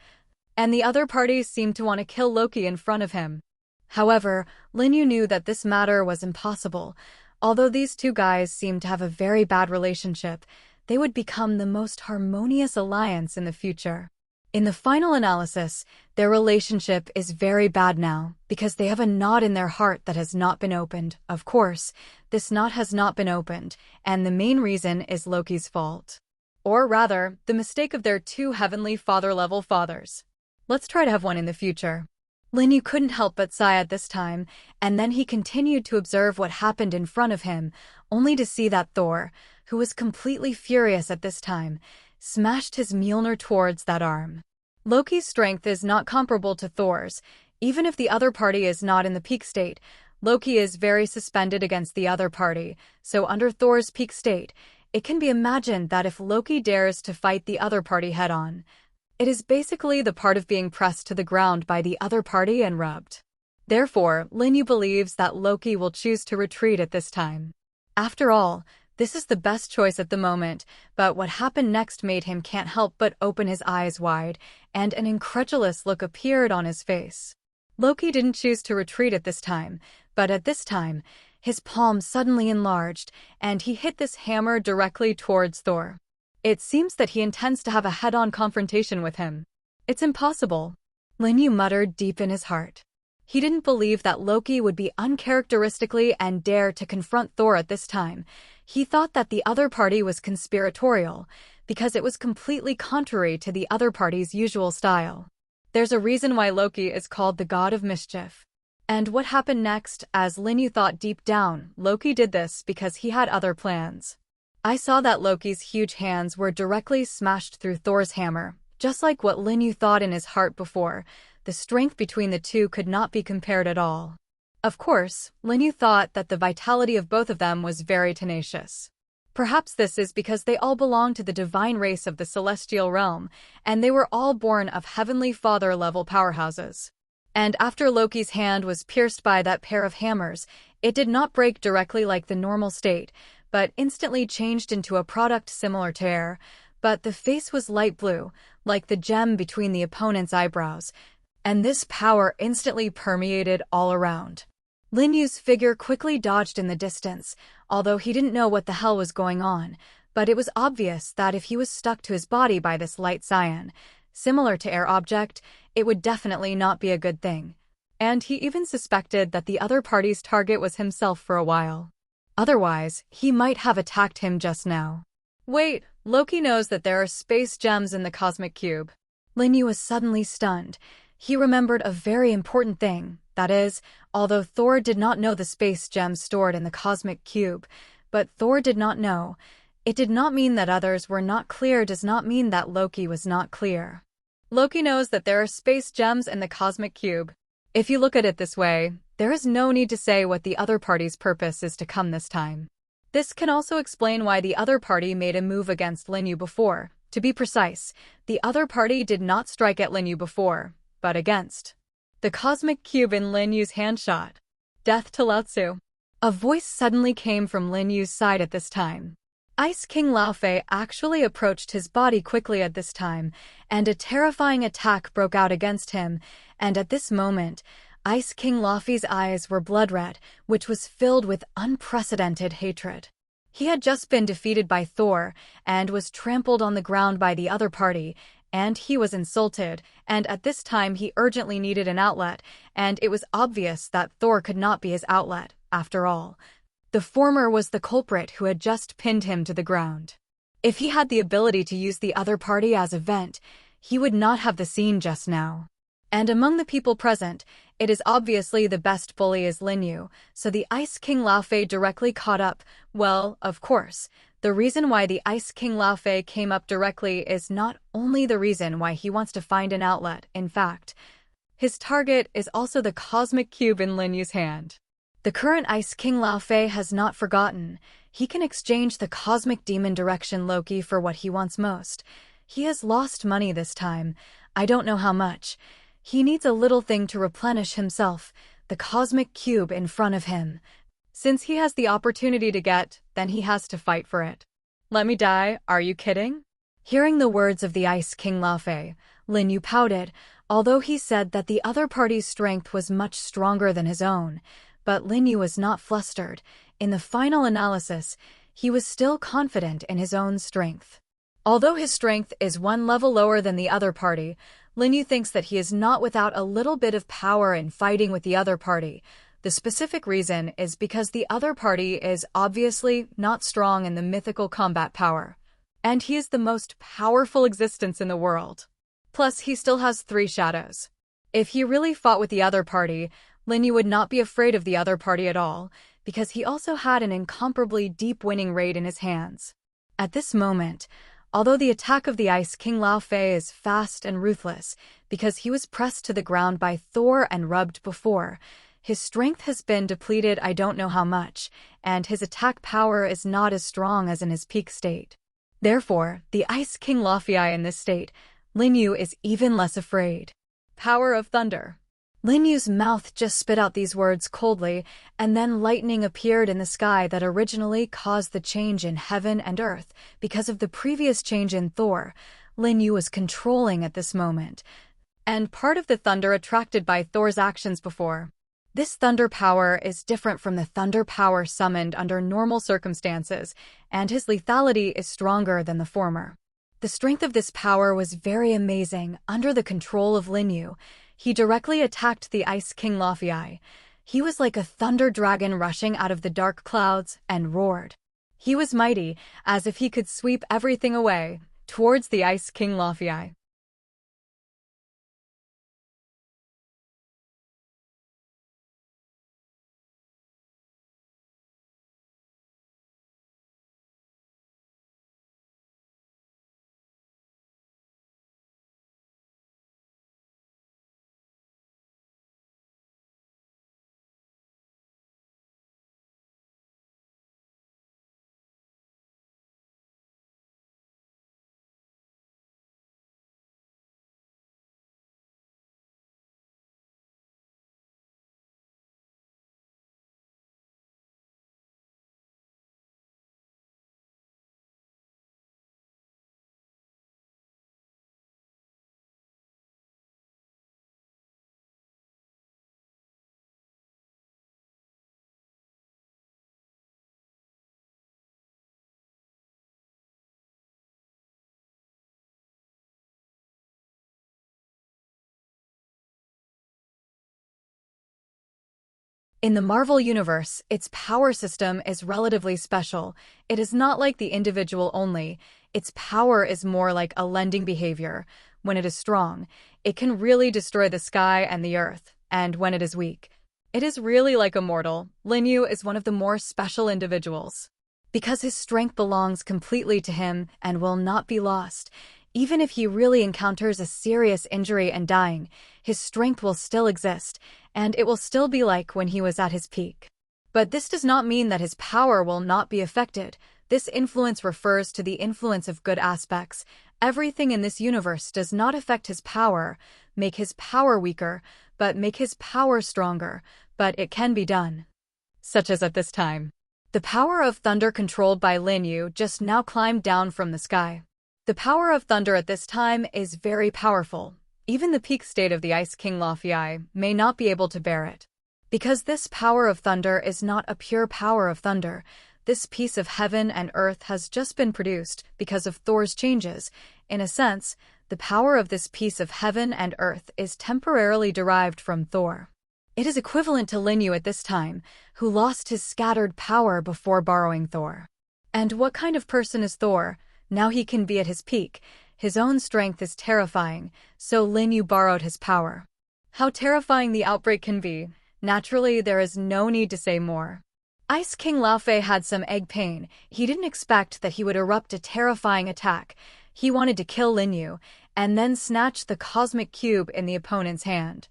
And the other parties seemed to want to kill Loki in front of him. However, Lin Yu knew that this matter was impossible. Although these two guys seemed to have a very bad relationship, they would become the most harmonious alliance in the future. In the final analysis, their relationship is very bad now because they have a knot in their heart that has not been opened. Of course, this knot has not been opened, and the main reason is Loki's fault. Or rather, the mistake of their two heavenly father-level fathers. Let's try to have one in the future. Lin Yu couldn't help but sigh at this time, and then he continued to observe what happened in front of him, only to see that Thor, who was completely furious at this time, smashed his Mjolnir towards that arm. Loki's strength is not comparable to Thor's. Even if the other party is not in the peak state, Loki is very suspended against the other party, so under Thor's peak state, it can be imagined that if Loki dares to fight the other party head-on, it is basically the part of being pressed to the ground by the other party and rubbed. Therefore, Lin Yu believes that Loki will choose to retreat at this time. After all, this is the best choice at the moment, but what happened next made him can't help but open his eyes wide, and an incredulous look appeared on his face. Loki didn't choose to retreat at this time, but at this time, his palm suddenly enlarged, and he hit this hammer directly towards Thor. It seems that he intends to have a head-on confrontation with him. It's impossible, Lin Yu muttered deep in his heart. He didn't believe that Loki would be uncharacteristically and dare to confront Thor at this time. He thought that the other party was conspiratorial, because it was completely contrary to the other party's usual style. There's a reason why Loki is called the god of mischief. And what happened next, as Lin Yu thought deep down, Loki did this because he had other plans. I saw that Loki's huge hands were directly smashed through Thor's hammer, just like what Lin Yu thought in his heart before. The strength between the two could not be compared at all. Of course, Lin Yu thought that the vitality of both of them was very tenacious. Perhaps this is because they all belong to the divine race of the celestial realm, and they were all born of heavenly father-level powerhouses. And after Loki's hand was pierced by that pair of hammers, it did not break directly like the normal state, but instantly changed into a product similar to air. But the face was light blue, like the gem between the opponent's eyebrows, and this power instantly permeated all around. Lin Yu's figure quickly dodged in the distance, although he didn't know what the hell was going on, but it was obvious that if he was stuck to his body by this light cyan, similar to air object, it would definitely not be a good thing. And he even suspected that the other party's target was himself for a while. Otherwise, he might have attacked him just now. Wait, Loki knows that there are space gems in the cosmic cube. Lin Yu was suddenly stunned. He remembered a very important thing, that is, although Thor did not know the space gems stored in the cosmic cube, but Thor did not know. It did not mean that others were not clear, does not mean that Loki was not clear. Loki knows that there are space gems in the cosmic cube. If you look at it this way, there is no need to say what the other party's purpose is to come this time. This can also explain why the other party made a move against Lin Yu before. To be precise, the other party did not strike at Lin Yu before, but against the cosmic cube in Lin Yu's handshot. Death to Lao Tzu. A voice suddenly came from Lin Yu's side at this time. Ice King Laofei actually approached his body quickly at this time, and a terrifying attack broke out against him, and at this moment, Ice King Laofei's eyes were blood red, which was filled with unprecedented hatred. He had just been defeated by Thor, and was trampled on the ground by the other party, and he was insulted, and at this time he urgently needed an outlet, and it was obvious that Thor could not be his outlet, after all. The former was the culprit who had just pinned him to the ground. If he had the ability to use the other party as a vent, he would not have the scene just now. And among the people present, it is obviously the best bully is Lin Yu, so the Ice King Laofei directly caught up. Well, of course, the reason why the Ice King Laofei came up directly is not only the reason why he wants to find an outlet, in fact, his target is also the cosmic cube in Lin Yu's hand. The current Ice King Laofei has not forgotten. He can exchange the cosmic demon direction Loki for what he wants most. He has lost money this time. I don't know how much. He needs a little thing to replenish himself, the cosmic cube in front of him. Since he has the opportunity to get, then he has to fight for it. Let me die, are you kidding? Hearing the words of the Ice King Laofei, Lin Yu pouted, although he said that the other party's strength was much stronger than his own. But Lin Yu was not flustered. In the final analysis, he was still confident in his own strength. Although his strength is one level lower than the other party, Lin Yu thinks that he is not without a little bit of power in fighting with the other party. The specific reason is because the other party is obviously not strong in the mythical combat power. And he is the most powerful existence in the world. Plus, he still has 3 shadows. If he really fought with the other party, Lin Yu would not be afraid of the other party at all, because he also had an incomparably deep winning rate in his hands. At this moment, although the attack of the Ice King Laofei is fast and ruthless, because he was pressed to the ground by Thor and rubbed before, his strength has been depleted I don't know how much, and his attack power is not as strong as in his peak state. Therefore, the Ice King Laofei in this state, Lin Yu is even less afraid. Power of Thunder. Lin Yu's mouth just spit out these words coldly, and then lightning appeared in the sky that originally caused the change in heaven and earth. Because of the previous change in Thor, Lin Yu was controlling at this moment, and part of the thunder attracted by Thor's actions before. This thunder power is different from the thunder power summoned under normal circumstances, and his lethality is stronger than the former. The strength of this power was very amazing. Under the control of Lin Yu, he directly attacked the Ice King Laofei. He was like a thunder dragon rushing out of the dark clouds and roared. He was mighty, as if he could sweep everything away, towards the Ice King Laofei. In the Marvel Universe, its power system is relatively special. It is not like the individual only. Its power is more like a lending behavior. When it is strong, it can really destroy the sky and the earth, and when it is weak, it is really like a mortal. Lin Yu is one of the more special individuals. Because his strength belongs completely to him and will not be lost, even if he really encounters a serious injury and dying, his strength will still exist, and it will still be like when he was at his peak. But this does not mean that his power will not be affected. This influence refers to the influence of good aspects. Everything in this universe does not affect his power, make his power weaker, but make his power stronger. But it can be done. Such as at this time. The power of thunder controlled by Lin Yu just now climbed down from the sky. The power of thunder at this time is very powerful. Even the peak state of the Ice King Luofu may not be able to bear it. Because this power of thunder is not a pure power of thunder, this piece of heaven and earth has just been produced because of Thor's changes. In a sense, the power of this piece of heaven and earth is temporarily derived from Thor. It is equivalent to Lin Yu at this time, who lost his scattered power before borrowing Thor. And what kind of person is Thor? Now he can be at his peak. His own strength is terrifying, so Lin Yu borrowed his power. How terrifying the outbreak can be. Naturally, there is no need to say more. Ice King Luofu had some egg pain. He didn't expect that he would erupt a terrifying attack. He wanted to kill Lin Yu, and then snatch the cosmic cube in the opponent's hand.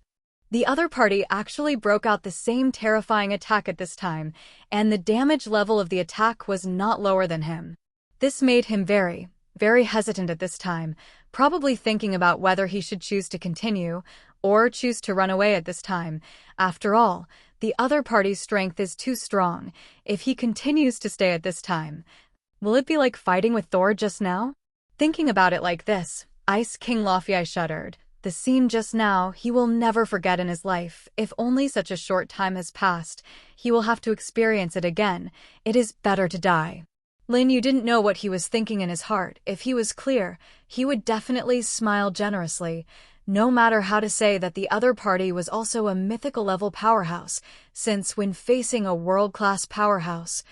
The other party actually broke out the same terrifying attack at this time, and the damage level of the attack was not lower than him. This made him very, very hesitant at this time, probably thinking about whether he should choose to continue or choose to run away at this time. After all, the other party's strength is too strong. If he continues to stay at this time, will it be like fighting with Thor just now? Thinking about it like this, Ice King Luofu shuddered. The scene just now he will never forget in his life. If only such a short time has passed, he will have to experience it again. It is better to die. Lin Yu didn't know what he was thinking in his heart. If he was clear, he would definitely smile generously. No matter how to say that the other party was also a mythical level powerhouse, since when facing a world-class powerhouse,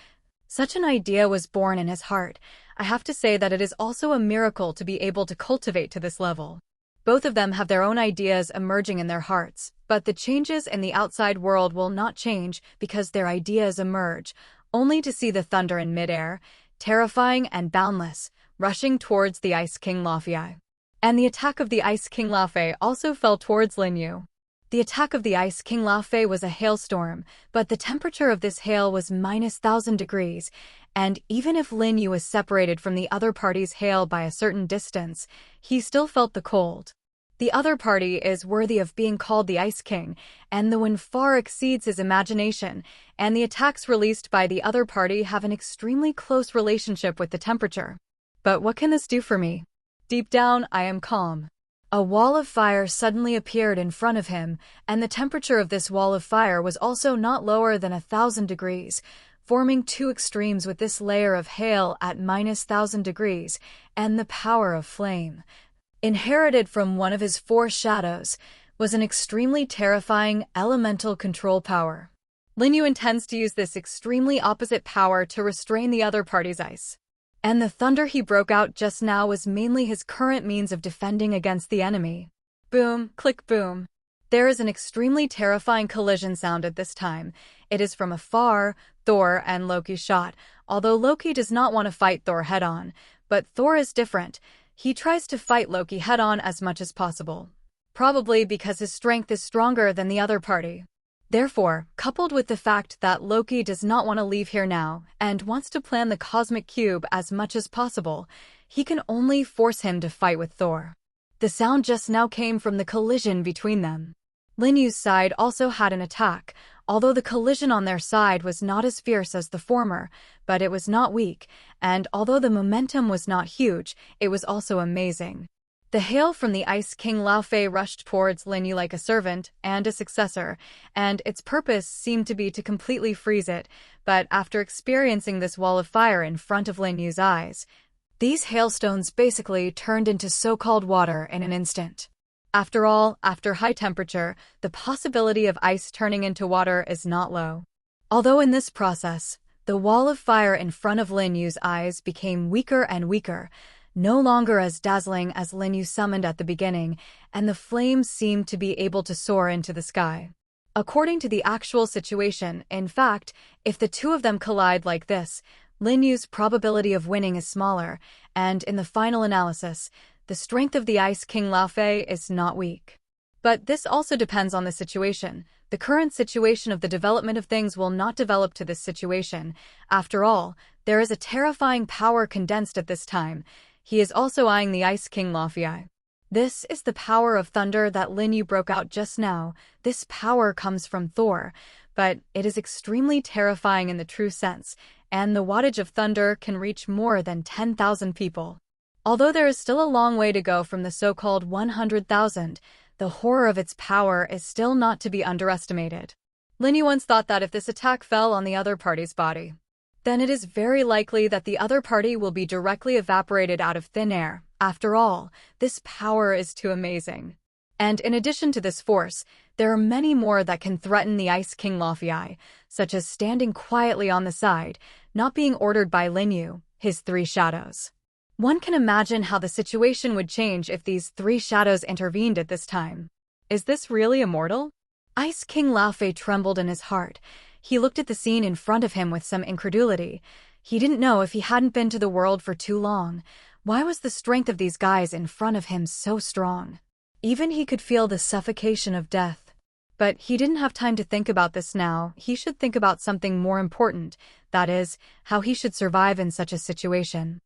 such an idea was born in his heart. I have to say that it is also a miracle to be able to cultivate to this level. Both of them have their own ideas emerging in their hearts, but the changes in the outside world will not change because their ideas emerge, only to see the thunder in midair, terrifying and boundless, rushing towards the Ice King Luofu. And the attack of the Ice King Luofu also fell towards Lin Yu. The attack of the Ice King Luofu was a hailstorm, but the temperature of this hail was -1,000 degrees, and even if Lin Yu was separated from the other party's hail by a certain distance, he still felt the cold. The other party is worthy of being called the Ice King, and the wind far exceeds his imagination, and the attacks released by the other party have an extremely close relationship with the temperature. But what can this do for me? Deep down, I am calm. A wall of fire suddenly appeared in front of him, and the temperature of this wall of fire was also not lower than 1,000 degrees, forming two extremes with this layer of hail at -1,000 degrees, and the power of flame, inherited from one of his four shadows, was an extremely terrifying elemental control power. Lin Yu intends to use this extremely opposite power to restrain the other party's ice. And the thunder he broke out just now was mainly his current means of defending against the enemy. Boom, click, boom. There is an extremely terrifying collision sound at this time. It is from afar. Thor and Loki shot, although Loki does not want to fight Thor head-on. But Thor is different. He tries to fight Loki head-on as much as possible. Probably because his strength is stronger than the other party. Therefore, coupled with the fact that Loki does not want to leave here now and wants to plan the cosmic cube as much as possible, he can only force him to fight with Thor. The sound just now came from the collision between them. Lin Yu's side also had an attack, although the collision on their side was not as fierce as the former, but it was not weak, and although the momentum was not huge, it was also amazing. The hail from the Ice King Luofu rushed towards Lin Yu like a servant and a successor, and its purpose seemed to be to completely freeze it, but after experiencing this wall of fire in front of Lin Yu's eyes, these hailstones basically turned into so-called water in an instant. After all, after high temperature, the possibility of ice turning into water is not low. Although in this process, the wall of fire in front of Lin Yu's eyes became weaker and weaker, no longer as dazzling as Lin Yu summoned at the beginning, and the flames seemed to be able to soar into the sky. According to the actual situation, in fact, if the two of them collide like this, Lin Yu's probability of winning is smaller, and in the final analysis, the strength of the Ice King Luofu is not weak. But this also depends on the situation. The current situation of the development of things will not develop to this situation. After all, there is a terrifying power condensed at this time. He is also eyeing the Ice King Luofu. This is the power of thunder that Lin Yu broke out just now. This power comes from Thor, but it is extremely terrifying in the true sense, and the wattage of thunder can reach more than 10,000 people. Although there is still a long way to go from the so-called 100,000, the horror of its power is still not to be underestimated. Linyu once thought that if this attack fell on the other party's body, then it is very likely that the other party will be directly evaporated out of thin air. After all, this power is too amazing. And in addition to this force, there are many more that can threaten the Ice King Luffy, such as standing quietly on the side, not being ordered by Linyu, his three shadows. One can imagine how the situation would change if these three shadows intervened at this time. Is this really immortal? Ice King Luffy trembled in his heart. He looked at the scene in front of him with some incredulity. He didn't know if he hadn't been to the world for too long. Why was the strength of these guys in front of him so strong? Even he could feel the suffocation of death. But he didn't have time to think about this now. He should think about something more important, that is, how he should survive in such a situation.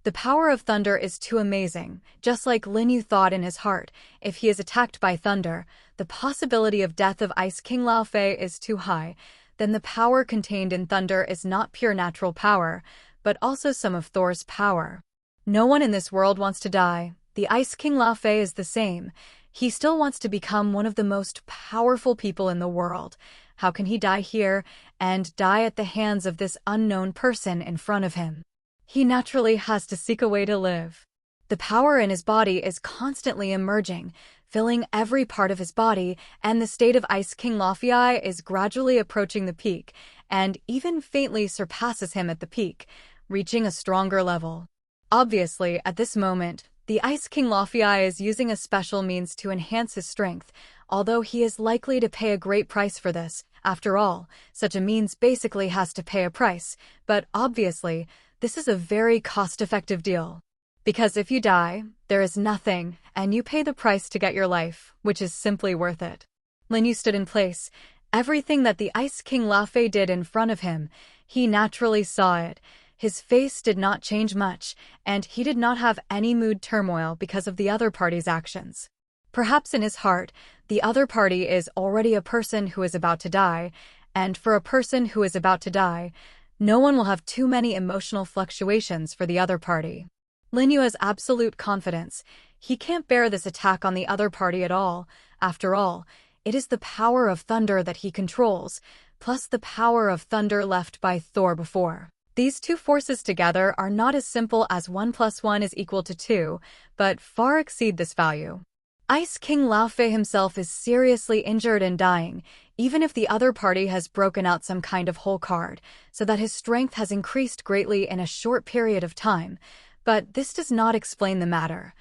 The power of thunder is too amazing. Just like Linyu thought in his heart, if he is attacked by thunder, the possibility of death of Ice King Luffy is too high. Then the power contained in thunder is not pure natural power, but also some of Thor's power. No one in this world wants to die. The Ice King Luffy is the same. He still wants to become one of the most powerful people in the world. How can he die here and die at the hands of this unknown person in front of him? He naturally has to seek a way to live. The power in his body is constantly emerging, filling every part of his body, and the state of Ice King Luffy is gradually approaching the peak, and even faintly surpasses him at the peak, reaching a stronger level. Obviously, at this moment, the Ice King Luffy is using a special means to enhance his strength, although he is likely to pay a great price for this. After all, such a means basically has to pay a price, but obviously, this is a very cost-effective deal. Because if you die, there is nothing, and you pay the price to get your life, which is simply worth it. Linyu stood in place. Everything that the Ice King Luffy did in front of him, he naturally saw it. His face did not change much, and he did not have any mood turmoil because of the other party's actions. Perhaps in his heart, the other party is already a person who is about to die, and for a person who is about to die, no one will have too many emotional fluctuations for the other party. Linyu has absolute confidence. He can't bear this attack on the other party at all. After all, it is the power of thunder that he controls, plus the power of thunder left by Thor before. These two forces together are not as simple as 1 + 1 is equal to 2, but far exceed this value. Ice King Luffy himself is seriously injured and dying, even if the other party has broken out some kind of whole card, so that his strength has increased greatly in a short period of time. But this does not explain the matter.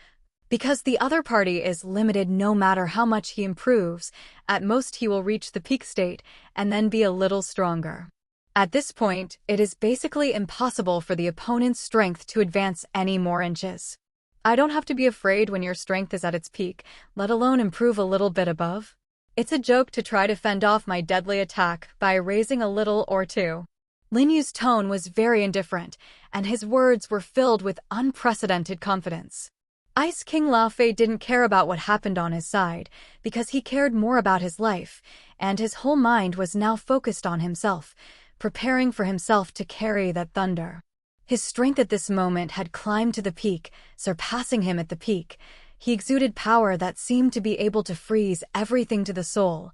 Because the other party is limited no matter how much he improves, at most he will reach the peak state and then be a little stronger. At this point, it is basically impossible for the opponent's strength to advance any more inches. I don't have to be afraid when your strength is at its peak, let alone improve a little bit above. It's a joke to try to fend off my deadly attack by raising a little or two. Linyu's tone was very indifferent, and his words were filled with unprecedented confidence. Ice King Luffy didn't care about what happened on his side, because he cared more about his life, and his whole mind was now focused on himself, preparing for himself to carry that thunder. His strength at this moment had climbed to the peak, surpassing him at the peak. He exuded power that seemed to be able to freeze everything to the soul,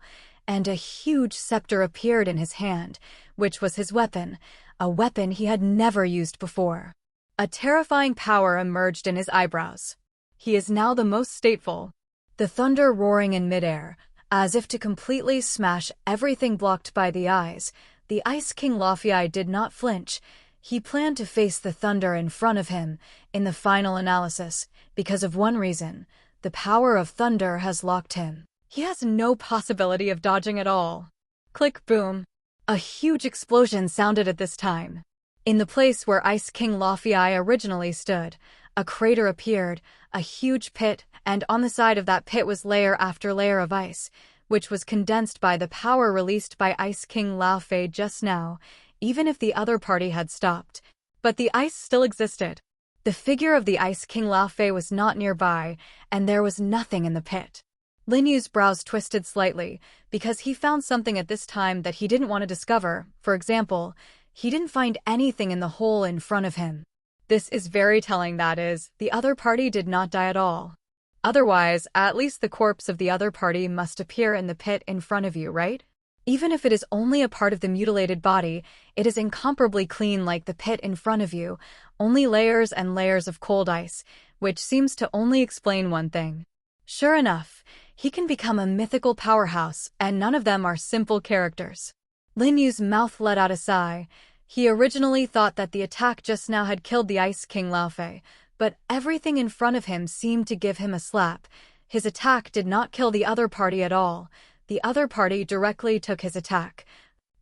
and a huge scepter appeared in his hand, which was his weapon, a weapon he had never used before. A terrifying power emerged in his eyebrows. He is now the most stateful. The thunder roaring in midair, as if to completely smash everything blocked by the eyes, the Ice King Laufey did not flinch. He planned to face the thunder in front of him in the final analysis, because of one reason: the power of thunder has locked him. He has no possibility of dodging at all. Click, boom. A huge explosion sounded at this time. In the place where Ice King Laufey originally stood, a crater appeared, a huge pit, and on the side of that pit was layer after layer of ice, which was condensed by the power released by Ice King Laufey just now, even if the other party had stopped. But the ice still existed. The figure of the Ice King Laufey was not nearby, and there was nothing in the pit. Lin Yu's brows twisted slightly, because he found something at this time that he didn't want to discover. For example, he didn't find anything in the hole in front of him. This is very telling, that is, the other party did not die at all. Otherwise, at least the corpse of the other party must appear in the pit in front of you, right? Even if it is only a part of the mutilated body, it is incomparably clean like the pit in front of you, only layers and layers of cold ice, which seems to only explain one thing. Sure enough, he can become a mythical powerhouse, and none of them are simple characters. Lin Yu's mouth let out a sigh. He originally thought that the attack just now had killed the Ice King Laufey, but everything in front of him seemed to give him a slap. His attack did not kill the other party at all. The other party directly took his attack,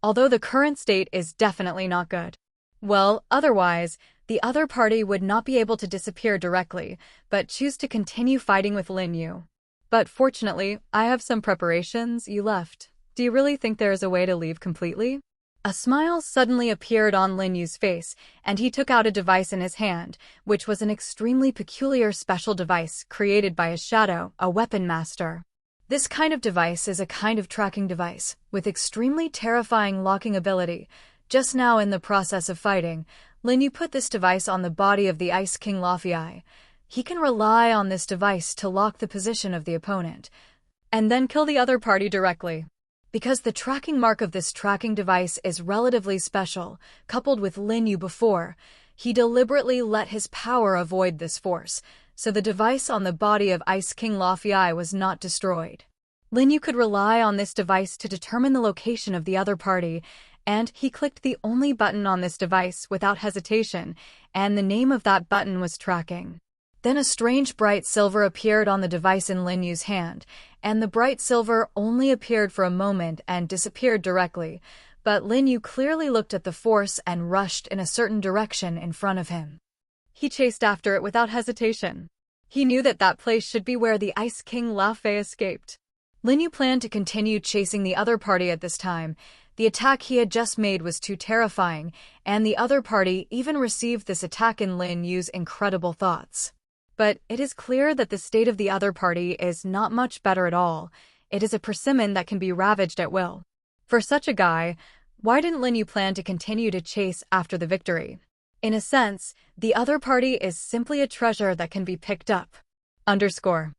although the current state is definitely not good. Well, otherwise, the other party would not be able to disappear directly, but choose to continue fighting with Lin Yu. But fortunately, I have some preparations. You left. Do you really think there is a way to leave completely? A smile suddenly appeared on Lin Yu's face, and he took out a device in his hand, which was an extremely peculiar special device created by his shadow, a weapon master. This kind of device is a kind of tracking device, with extremely terrifying locking ability. Just now in the process of fighting, Lin Yu put this device on the body of the Ice King Laufey. He can rely on this device to lock the position of the opponent, and then kill the other party directly. Because the tracking mark of this tracking device is relatively special, coupled with Lin Yu before, he deliberately let his power avoid this force, so the device on the body of Ice King Laufey was not destroyed. Lin Yu could rely on this device to determine the location of the other party, and he clicked the only button on this device without hesitation, and the name of that button was tracking. Then a strange bright silver appeared on the device in Lin Yu's hand, and the bright silver only appeared for a moment and disappeared directly, but Lin Yu clearly looked at the force and rushed in a certain direction in front of him. He chased after it without hesitation. He knew that that place should be where the Ice King Laufey escaped. Lin Yu planned to continue chasing the other party at this time. The attack he had just made was too terrifying, and the other party even received this attack in Lin Yu's incredible thoughts. But it is clear that the state of the other party is not much better at all. It is a persimmon that can be ravaged at will. For such a guy, why didn't Lin Yu plan to continue to chase after the victory? In a sense, the other party is simply a treasure that can be picked up. _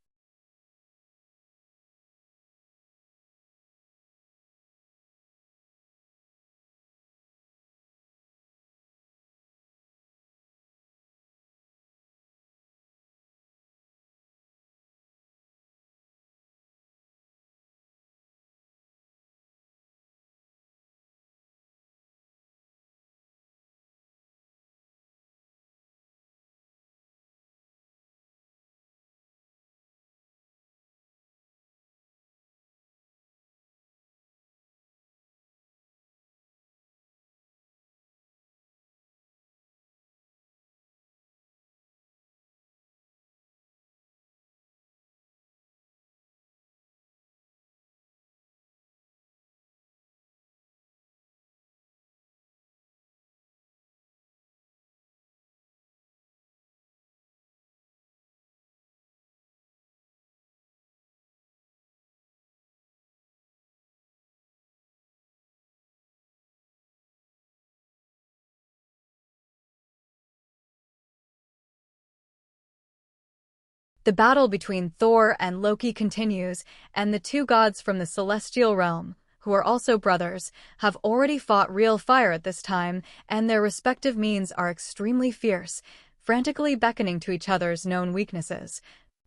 The battle between Thor and Loki continues, and the two gods from the celestial realm, who are also brothers, have already fought real fire at this time, and their respective means are extremely fierce, frantically beckoning to each other's known weaknesses,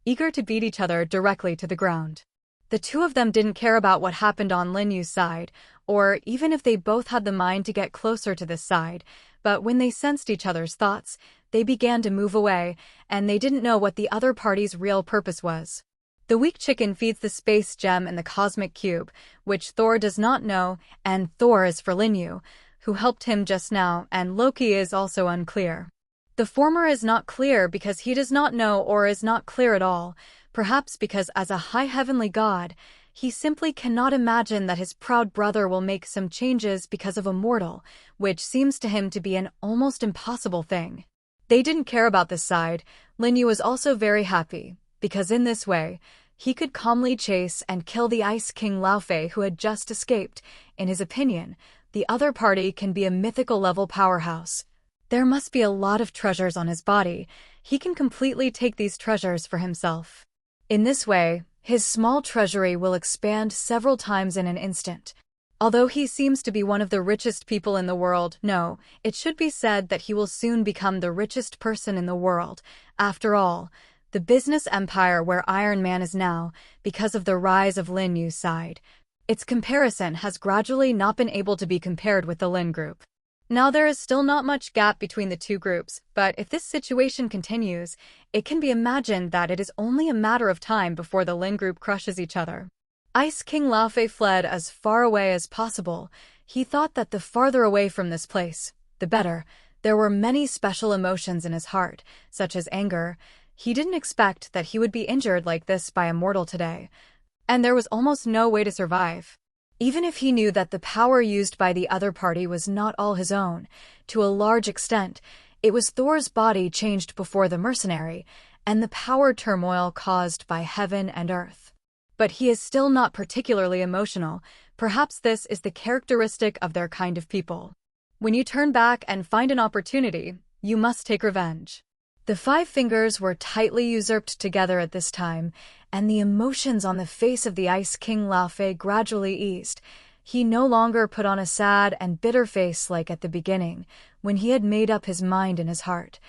eager to beat each other directly to the ground. The two of them didn't care about what happened on Lin Yu's side, or even if they both had the mind to get closer to this side, but when they sensed each other's thoughts, they began to move away, and they didn't know what the other party's real purpose was. The weak chicken feeds the space gem and the cosmic cube, which Thor does not know, and Thor is for Lin Yu, who helped him just now, and Loki is also unclear. The former is not clear because he does not know or is not clear at all, perhaps because as a high heavenly god, he simply cannot imagine that his proud brother will make some changes because of a mortal, which seems to him to be an almost impossible thing. They didn't care about this side. Lin Yu was also very happy, because in this way, he could calmly chase and kill the Ice King Laofei who had just escaped. In his opinion, the other party can be a mythical level powerhouse. There must be a lot of treasures on his body. He can completely take these treasures for himself. In this way, his small treasury will expand several times in an instant. Although he seems to be one of the richest people in the world, no, it should be said that he will soon become the richest person in the world. After all, the business empire where Iron Man is now, because of the rise of Lin Yu's side, its comparison has gradually not been able to be compared with the Lin group. Now there is still not much gap between the two groups, but if this situation continues, it can be imagined that it is only a matter of time before the Lin group crushes each other. Ice King Laofei fled as far away as possible. He thought that the farther away from this place, the better. There were many special emotions in his heart, such as anger. He didn't expect that he would be injured like this by a mortal today, and there was almost no way to survive. Even if he knew that the power used by the other party was not all his own, to a large extent, it was Thor's body changed before the mercenary, and the power turmoil caused by heaven and earth. But he is still not particularly emotional. Perhaps this is the characteristic of their kind of people. When you turn back and find an opportunity, you must take revenge. The five fingers were tightly usurped together at this time, and the emotions on the face of the Ice King Laofei gradually eased. He no longer put on a sad and bitter face like at the beginning, when he had made up his mind in his heart.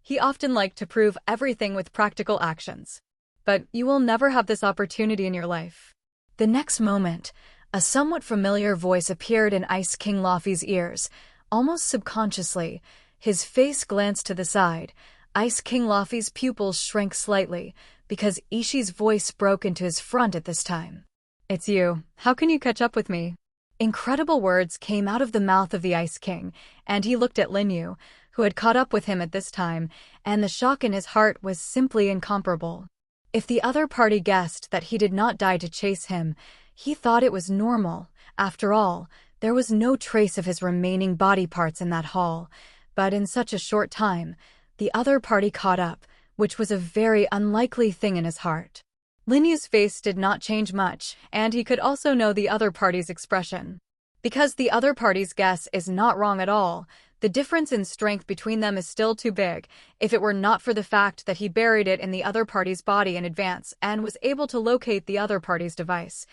He often liked to prove everything with practical actions. But you will never have this opportunity in your life. The next moment, a somewhat familiar voice appeared in Ice King Laofei's ears, almost subconsciously. His face glanced to the side. Ice King Laofei's pupils shrank slightly, because Ishi's voice broke into his front at this time. "It's you. How can you catch up with me?" Incredible words came out of the mouth of the Ice King, and he looked at Lin Yu, who had caught up with him at this time, and the shock in his heart was simply incomparable. If the other party guessed that he did not die to chase him, he thought it was normal. After all, there was no trace of his remaining body parts in that hall. But in such a short time, the other party caught up, which was a very unlikely thing in his heart. Lin Yu's face did not change much, and he could also know the other party's expression. Because the other party's guess is not wrong at all, the difference in strength between them is still too big. If it were not for the fact that he buried it in the other party's body in advance and was able to locate the other party's device,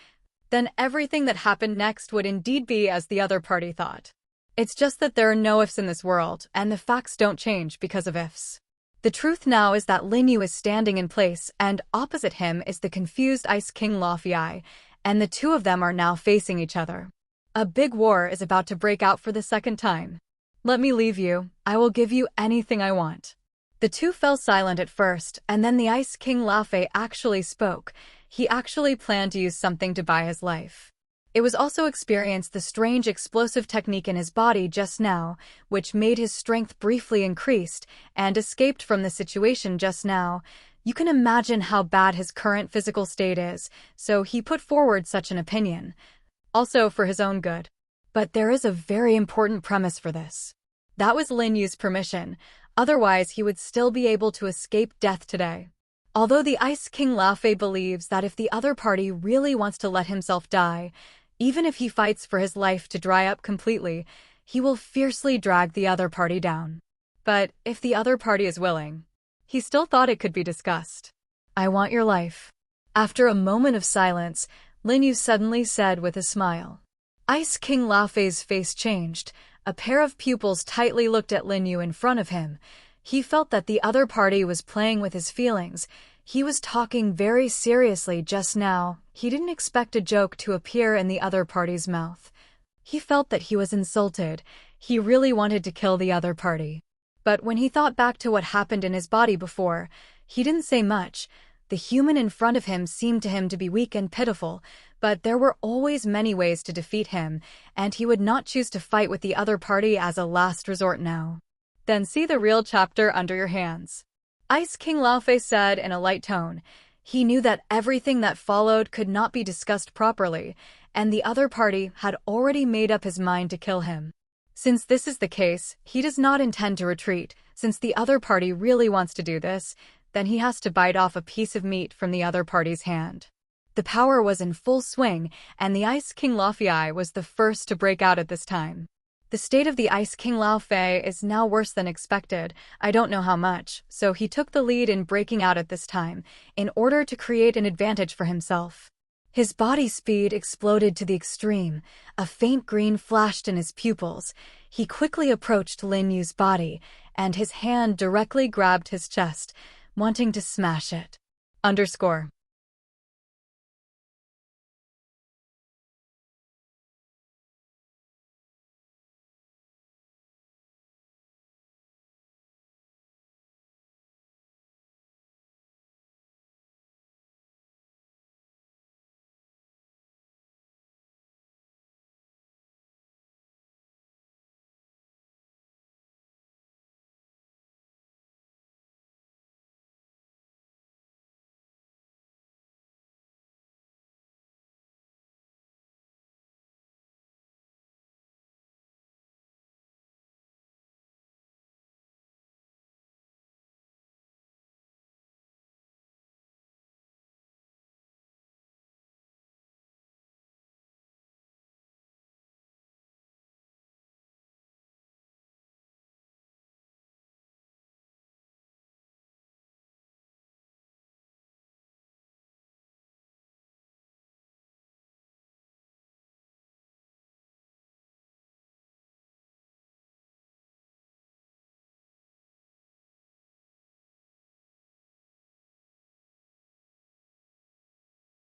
then everything that happened next would indeed be as the other party thought. It's just that there are no ifs in this world, and the facts don't change because of ifs. The truth now is that Lin Yu is standing in place, and opposite him is the confused Ice King Laofei, and the two of them are now facing each other. A big war is about to break out for the second time. "Let me leave you. I will give you anything I want." The two fell silent at first, and then the Ice King Laofei actually spoke. He actually planned to use something to buy his life. It was also experienced the strange explosive technique in his body just now, which made his strength briefly increased, and escaped from the situation just now. You can imagine how bad his current physical state is, so he put forward such an opinion. Also for his own good. But there is a very important premise for this. That was Lin Yu's permission, otherwise he would still be able to escape death today. Although the Ice King Laofei believes that if the other party really wants to let himself die, even if he fights for his life to dry up completely, he will fiercely drag the other party down. But if the other party is willing, he still thought it could be discussed. "I want your life." After a moment of silence, Lin Yu suddenly said with a smile, Ice King Laofei's face changed. A pair of pupils tightly looked at Lin Yu in front of him. He felt that the other party was playing with his feelings. He was talking very seriously just now. He didn't expect a joke to appear in the other party's mouth. He felt that he was insulted. He really wanted to kill the other party. But when he thought back to what happened in his body before, he didn't say much. The human in front of him seemed to him to be weak and pitiful, but there were always many ways to defeat him, and he would not choose to fight with the other party as a last resort now. Then see the real chapter under your hands. Ice King Laofei said in a light tone. He knew that everything that followed could not be discussed properly, and the other party had already made up his mind to kill him. Since this is the case, he does not intend to retreat. Since the other party really wants to do this, then he has to bite off a piece of meat from the other party's hand. The power was in full swing, and the Ice King Laofei was the first to break out at this time. The state of the Ice King Laofei is now worse than expected. I don't know how much, so he took the lead in breaking out at this time, in order to create an advantage for himself. His body speed exploded to the extreme. A faint green flashed in his pupils. He quickly approached Lin Yu's body, and his hand directly grabbed his chest, wanting to smash it. _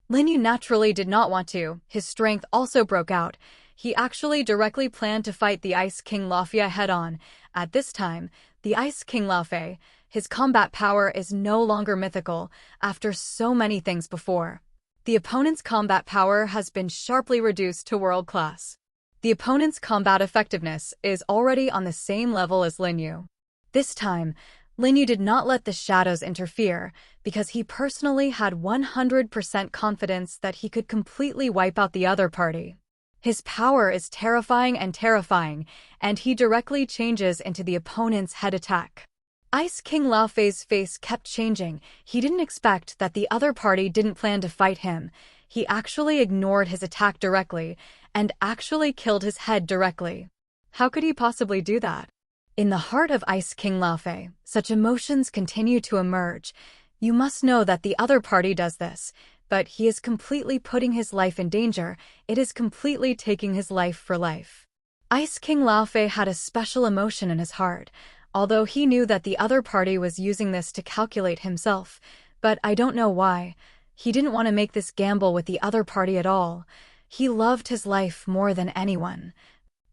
Lin Yu naturally did not want to. His strength also broke out. He actually directly planned to fight the Ice King Laofei head-on. At this time, the Ice King Laofei, his combat power is no longer mythical after so many things before. The opponent's combat power has been sharply reduced to world class. The opponent's combat effectiveness is already on the same level as Lin Yu. This time, Lin Yu did not let the shadows interfere, because he personally had 100% confidence that he could completely wipe out the other party. His power is terrifying, and he directly changes into the opponent's head attack. Ice King Laofei's face kept changing. He didn't expect that the other party didn't plan to fight him. He actually ignored his attack directly, and actually killed his head directly. How could he possibly do that? In the heart of Ice King Laofei, such emotions continue to emerge. You must know that the other party does this, but he is completely putting his life in danger. It is completely taking his life for life. Ice King Laofei had a special emotion in his heart, although he knew that the other party was using this to calculate himself, but I don't know why. He didn't want to make this gamble with the other party at all. He loved his life more than anyone,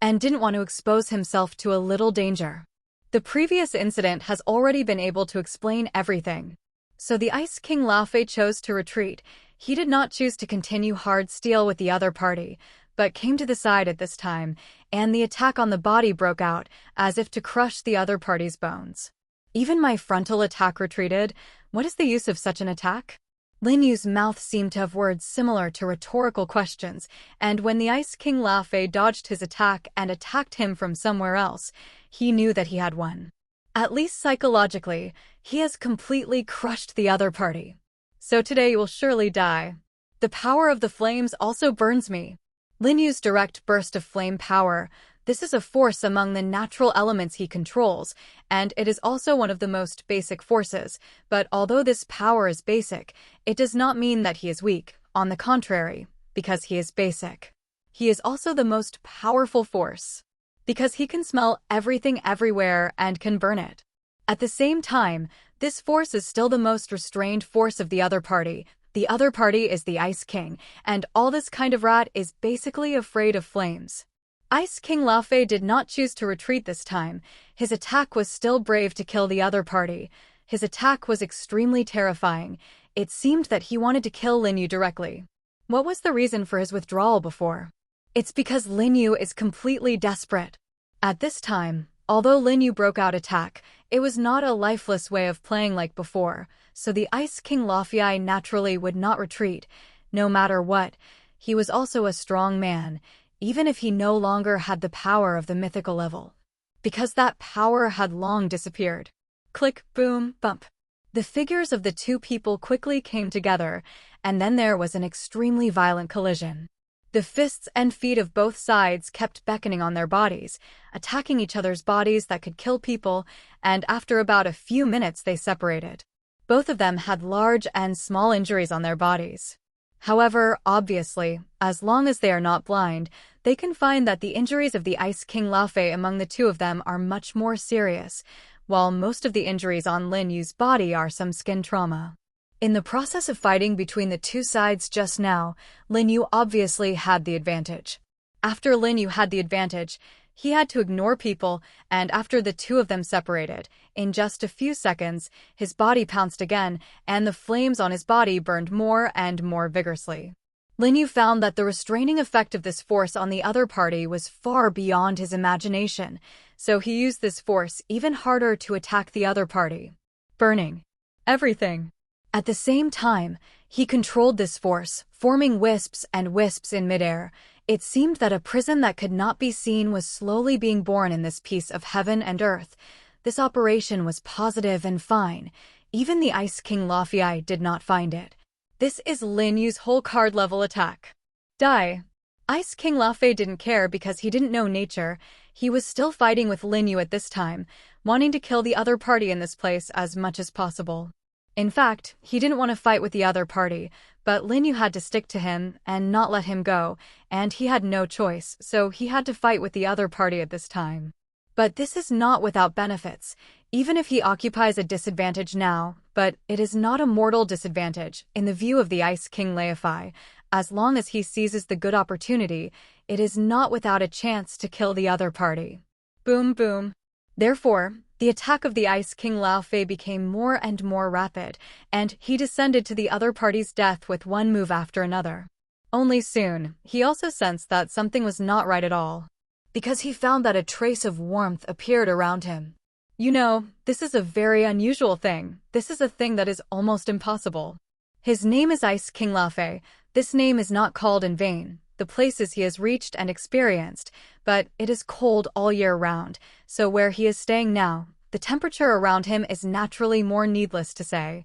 and didn't want to expose himself to a little danger. The previous incident has already been able to explain everything. So the Ice King Laofei chose to retreat. He did not choose to continue hard steel with the other party, but came to the side at this time, and the attack on the body broke out, as if to crush the other party's bones. Even my frontal attack retreated. What is the use of such an attack? Lin Yu's mouth seemed to have words similar to rhetorical questions, and when the Ice King Laofei dodged his attack and attacked him from somewhere else, he knew that he had won. At least psychologically, he has completely crushed the other party. So today you will surely die. The power of the flames also burns me. Lin Yu's direct burst of flame power. This is a force among the natural elements he controls, and it is also one of the most basic forces, but although this power is basic, it does not mean that he is weak. On the contrary, because he is basic, he is also the most powerful force, because he can smell everything everywhere and can burn it. At the same time, this force is still the most restrained force of the other party. The other party is the Ice King, and all this kind of rat is basically afraid of flames. Ice King Laufey did not choose to retreat this time. His attack was still brave to kill the other party. His attack was extremely terrifying. It seemed that he wanted to kill Lin Yu directly. What was the reason for his withdrawal before? It's because Lin Yu is completely desperate. At this time, although Lin Yu broke out attack, it was not a lifeless way of playing like before, so the Ice King Laufey naturally would not retreat, no matter what. He was also a strong man, even if he no longer had the power of the mythical level, because that power had long disappeared. Click, boom, bump. The figures of the two people quickly came together, and then there was an extremely violent collision. The fists and feet of both sides kept beckoning on their bodies, attacking each other's bodies that could kill people, and after about a few minutes they separated. Both of them had large and small injuries on their bodies. However, obviously, as long as they are not blind, they can find that the injuries of the Ice King Laufey among the two of them are much more serious, while most of the injuries on Lin Yu's body are some skin trauma. In the process of fighting between the two sides just now, Lin Yu obviously had the advantage. After Lin Yu had the advantage, he had to ignore people, and after the two of them separated, in just a few seconds, his body pounced again, and the flames on his body burned more and more vigorously. Lin Yu found that the restraining effect of this force on the other party was far beyond his imagination, so he used this force even harder to attack the other party, burning everything. At the same time, he controlled this force, forming wisps and wisps in midair. It seemed that a prison that could not be seen was slowly being born in this piece of heaven and earth. This operation was positive and fine. Even the Ice King Laufey did not find it. This is Lin Yu's whole card level attack. Die. Ice King Laufey didn't care because he didn't know nature. He was still fighting with Lin Yu at this time, wanting to kill the other party in this place as much as possible. In fact, he didn't want to fight with the other party, but Lin Yu had to stick to him and not let him go, and he had no choice, so he had to fight with the other party at this time. But this is not without benefits, even if he occupies a disadvantage now, but it is not a mortal disadvantage, in the view of the Ice King Laufey. As long as he seizes the good opportunity, it is not without a chance to kill the other party. Boom boom. Therefore, the attack of the Ice King Laufey became more and more rapid, and he descended to the other party's death with one move after another. Only soon, he also sensed that something was not right at all, because he found that a trace of warmth appeared around him. You know, this is a very unusual thing. This is a thing that is almost impossible. His name is Ice King Laufey. This name is not called in vain. The places he has reached and experienced, but it is cold all year round, so where he is staying now, the temperature around him is naturally more, needless to say.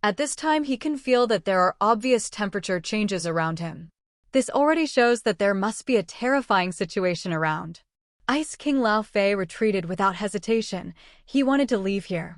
At this time he can feel that there are obvious temperature changes around him. This already shows that there must be a terrifying situation around. Ice King Laufey retreated without hesitation. He wanted to leave here.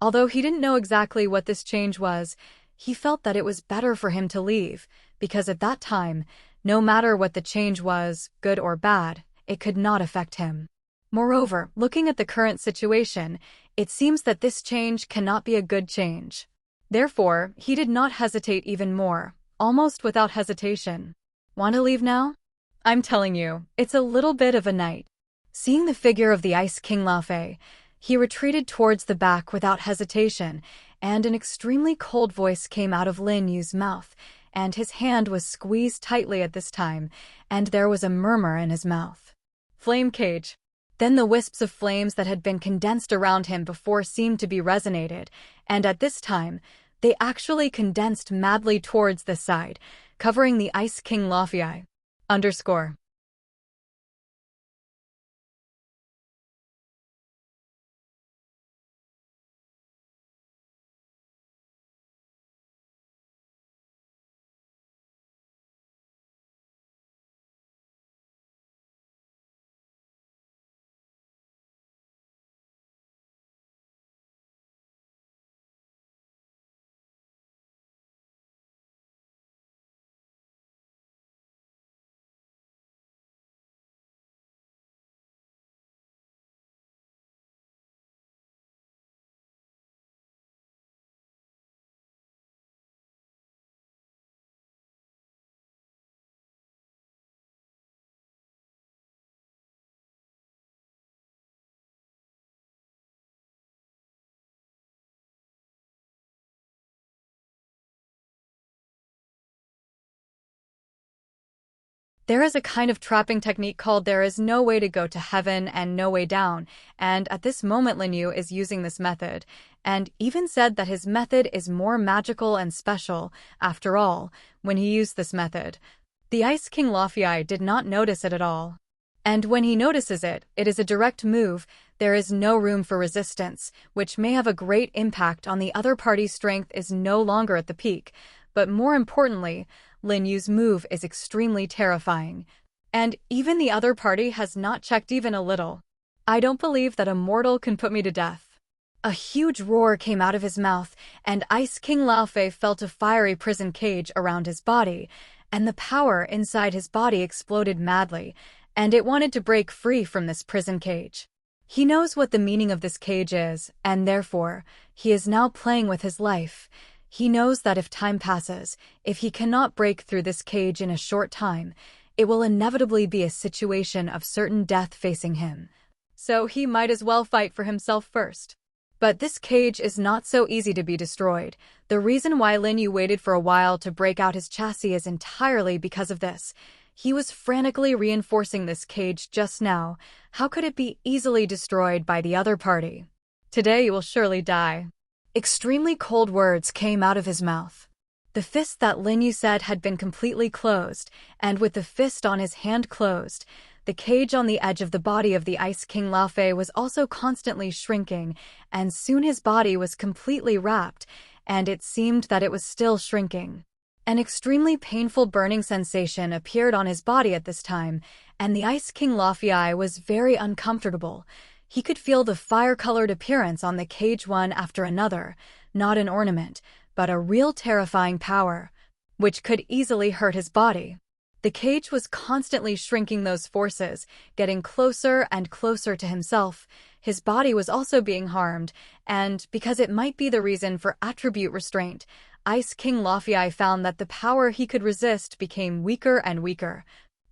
Although he didn't know exactly what this change was, he felt that it was better for him to leave, because at that time, no matter what the change was, good or bad, it could not affect him. Moreover, looking at the current situation, it seems that this change cannot be a good change. Therefore, he did not hesitate even more, almost without hesitation. Want to leave now? I'm telling you, it's a little bit of a night. Seeing the figure of the Ice King Laufey, he retreated towards the back without hesitation, and an extremely cold voice came out of Lin Yu's mouth, and his hand was squeezed tightly at this time, and there was a murmur in his mouth. Flame cage. Then the wisps of flames that had been condensed around him before seemed to be resonated, and at this time, they actually condensed madly towards the side, covering the Ice King Laufey. _ There is a kind of trapping technique called there is no way to go to heaven and no way down, and at this moment Lin Yu is using this method, and even said that his method is more magical and special. After all, when he used this method, the Ice King Luffy did not notice it at all. And when he notices it, it is a direct move. There is no room for resistance, which may have a great impact on the other party's strength is no longer at the peak, but more importantly, Lin Yu's move is extremely terrifying. And even the other party has not checked even a little. I don't believe that a mortal can put me to death. A huge roar came out of his mouth, and Ice King Luffy felt a fiery prison cage around his body, and the power inside his body exploded madly, and it wanted to break free from this prison cage. He knows what the meaning of this cage is, and therefore, he is now playing with his life. He knows that if time passes, if he cannot break through this cage in a short time, it will inevitably be a situation of certain death facing him. So he might as well fight for himself first. But this cage is not so easy to be destroyed. The reason why Lin Yu waited for a while to break out his chassis is entirely because of this. He was frantically reinforcing this cage just now. How could it be easily destroyed by the other party? Today you will surely die. Extremely cold words came out of his mouth. The fist that Lin Yu said had been completely closed, and with the fist on his hand closed, the cage on the edge of the body of the Ice King Luffy was also constantly shrinking, and soon his body was completely wrapped, and it seemed that it was still shrinking. An extremely painful burning sensation appeared on his body at this time, and the Ice King Luffy was very uncomfortable. He could feel the fire-colored appearance on the cage one after another, not an ornament, but a real terrifying power, which could easily hurt his body. The cage was constantly shrinking those forces, getting closer and closer to himself. His body was also being harmed, and because it might be the reason for attribute restraint, Ice King Luffy found that the power he could resist became weaker and weaker,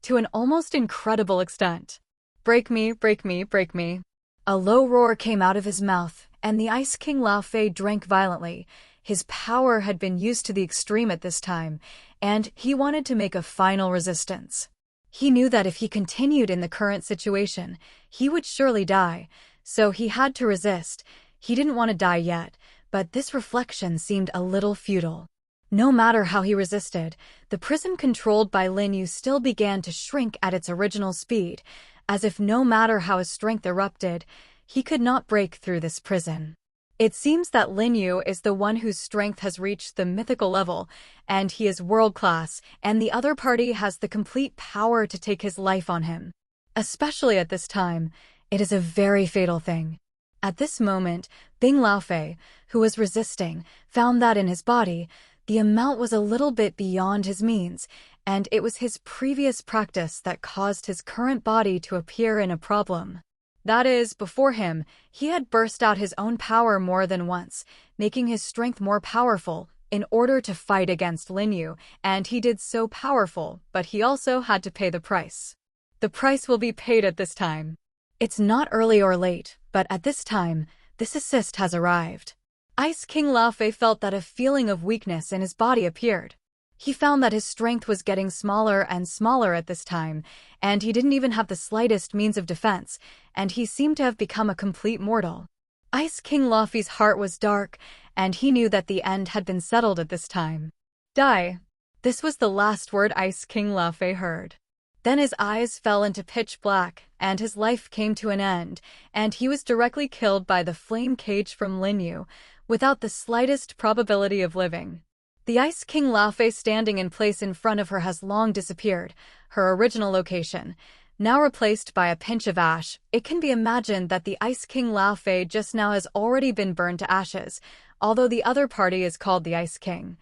to an almost incredible extent. Break me, break me, break me. A low roar came out of his mouth, and the Ice King Luffy drank violently. His power had been used to the extreme at this time, and he wanted to make a final resistance. He knew that if he continued in the current situation, he would surely die, so he had to resist. He didn't want to die yet, but this reflection seemed a little futile. No matter how he resisted, the prison controlled by Lin Yu still began to shrink at its original speed, as if no matter how his strength erupted, he could not break through this prison. It seems that Lin Yu is the one whose strength has reached the mythical level, and he is world-class, and the other party has the complete power to take his life on him. Especially at this time, it is a very fatal thing. At this moment, Bing Laofei, who was resisting, found that in his body, the amount was a little bit beyond his means, and it was his previous practice that caused his current body to appear in a problem. That is, before him, he had burst out his own power more than once, making his strength more powerful, in order to fight against Lin Yu, and he did so powerful, but he also had to pay the price. The price will be paid at this time. It's not early or late, but at this time, this assist has arrived. Ice King Luffy felt that a feeling of weakness in his body appeared. He found that his strength was getting smaller and smaller at this time, and he didn't even have the slightest means of defense, and he seemed to have become a complete mortal. Ice King Luffy's heart was dark, and he knew that the end had been settled at this time. Die. This was the last word Ice King Luffy heard. Then his eyes fell into pitch black, and his life came to an end, and he was directly killed by the flame cage from Lin Yu, without the slightest probability of living. The Ice King Luffy standing in place in front of her has long disappeared, her original location, now replaced by a pinch of ash. It can be imagined that the Ice King Luffy just now has already been burned to ashes, although the other party is called the Ice King.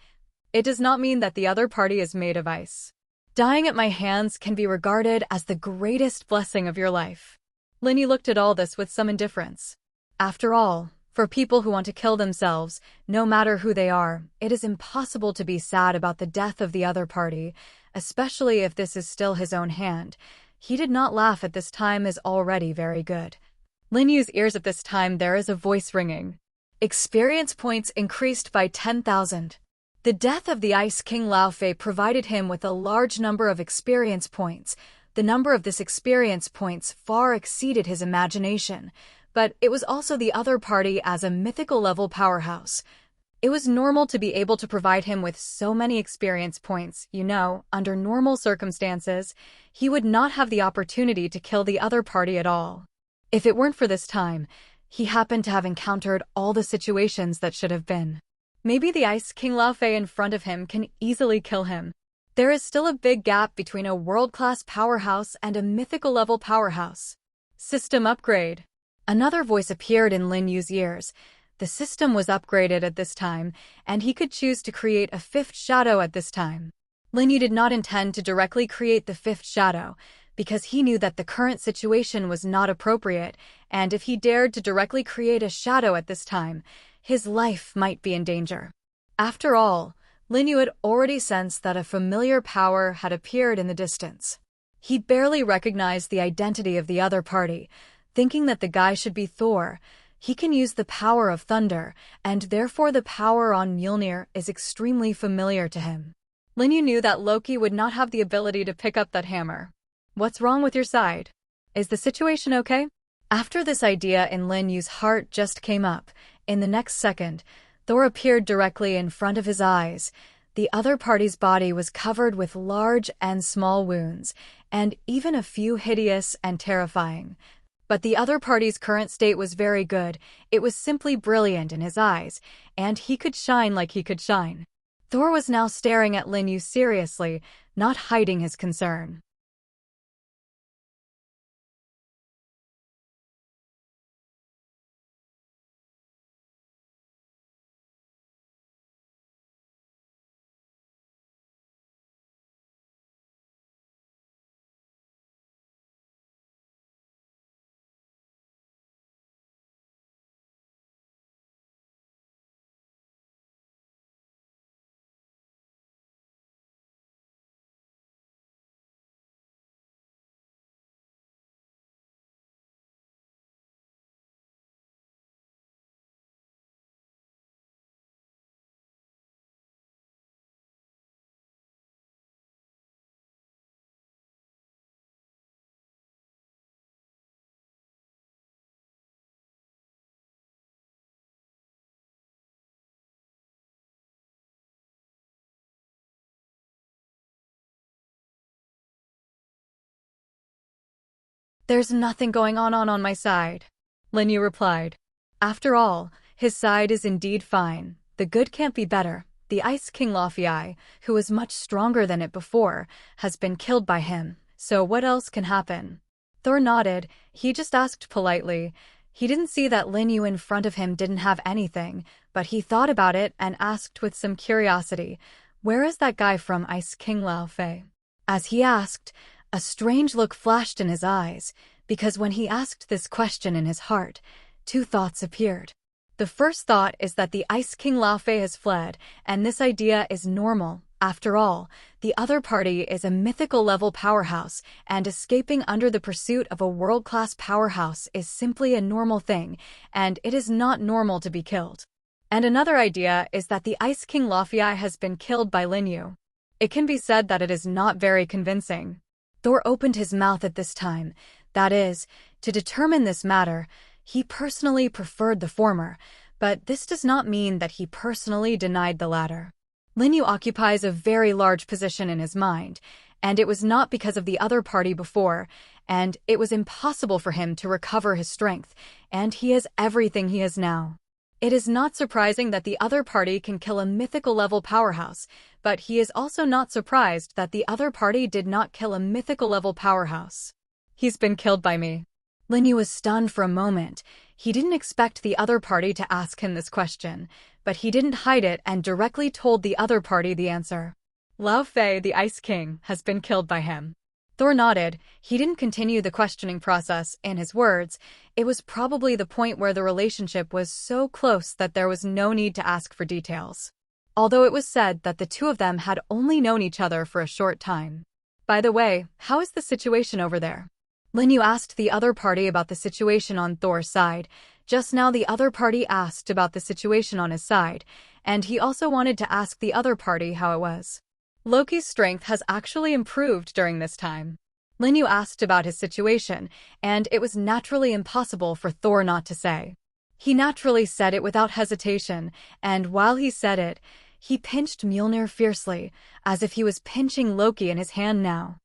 It does not mean that the other party is made of ice. Dying at my hands can be regarded as the greatest blessing of your life. Lin Yu looked at all this with some indifference. After all, for people who want to kill themselves, no matter who they are, it is impossible to be sad about the death of the other party, especially if this is still his own hand. He did not laugh at this time is already very good. Lin Yu's ears at this time there is a voice ringing. Experience points increased by 10,000. The death of the Ice King Laofei provided him with a large number of experience points. The number of this experience points far exceeded his imagination, but it was also the other party as a mythical level powerhouse. It was normal to be able to provide him with so many experience points. Under normal circumstances, he would not have the opportunity to kill the other party at all. If it weren't for this time, he happened to have encountered all the situations that should have been. Maybe the Ice King Laofei in front of him can easily kill him. There is still a big gap between a world-class powerhouse and a mythical level powerhouse. System upgrade. Another voice appeared in Lin Yu's ears. The system was upgraded at this time, and he could choose to create a fifth shadow at this time. Lin Yu did not intend to directly create the fifth shadow, because he knew that the current situation was not appropriate, and if he dared to directly create a shadow at this time, his life might be in danger. After all, Lin Yu had already sensed that a familiar power had appeared in the distance. He barely recognized the identity of the other party, thinking that the guy should be Thor. He can use the power of thunder, and therefore the power on Mjolnir is extremely familiar to him. Lin Yu knew that Loki would not have the ability to pick up that hammer. What's wrong with your side? Is the situation okay? After this idea in Lin Yu's heart just came up, in the next second, Thor appeared directly in front of his eyes. The other party's body was covered with large and small wounds, and even a few hideous and terrifying. But the other party's current state was very good. It was simply brilliant in his eyes, and he could shine like he could shine. Thor was now staring at Lin Yu seriously, not hiding his concern. There's nothing going on my side, Lin Yu replied. After all, his side is indeed fine. The good can't be better. The Ice King Laofei, who was much stronger than it before, has been killed by him. So what else can happen? Thor nodded. He just asked politely. He didn't see that Lin Yu in front of him didn't have anything, but he thought about it and asked with some curiosity, "Where is that guy from Ice King Laofei?" As he asked, a strange look flashed in his eyes, because when he asked this question in his heart, two thoughts appeared. The first thought is that the Ice King Laofei has fled, and this idea is normal. After all, the other party is a mythical level powerhouse, and escaping under the pursuit of a world-class powerhouse is simply a normal thing, and it is not normal to be killed. And another idea is that the Ice King Laofei has been killed by Lin Yu. It can be said that it is not very convincing. Thor opened his mouth at this time. That is, to determine this matter, he personally preferred the former, but this does not mean that he personally denied the latter. Lin Yu occupies a very large position in his mind, and it was not because of the other party before, and it was impossible for him to recover his strength, and he has everything he has now. It is not surprising that the other party can kill a mythical level powerhouse, but he is also not surprised that the other party did not kill a mythical level powerhouse. He's been killed by me. Lin Yu was stunned for a moment. He didn't expect the other party to ask him this question, but he didn't hide it and directly told the other party the answer. Laofei, the Ice King, has been killed by him. Thor nodded. He didn't continue the questioning process. In his words, it was probably the point where the relationship was so close that there was no need to ask for details. Although it was said that the two of them had only known each other for a short time. By the way, how is the situation over there? Lin Yu asked the other party about the situation on Thor's side. Just now the other party asked about the situation on his side, and he also wanted to ask the other party how it was. Loki's strength has actually improved during this time. Linyu asked about his situation, and it was naturally impossible for Thor not to say. He naturally said it without hesitation, and while he said it, he pinched Mjolnir fiercely, as if he was pinching Loki in his hand now.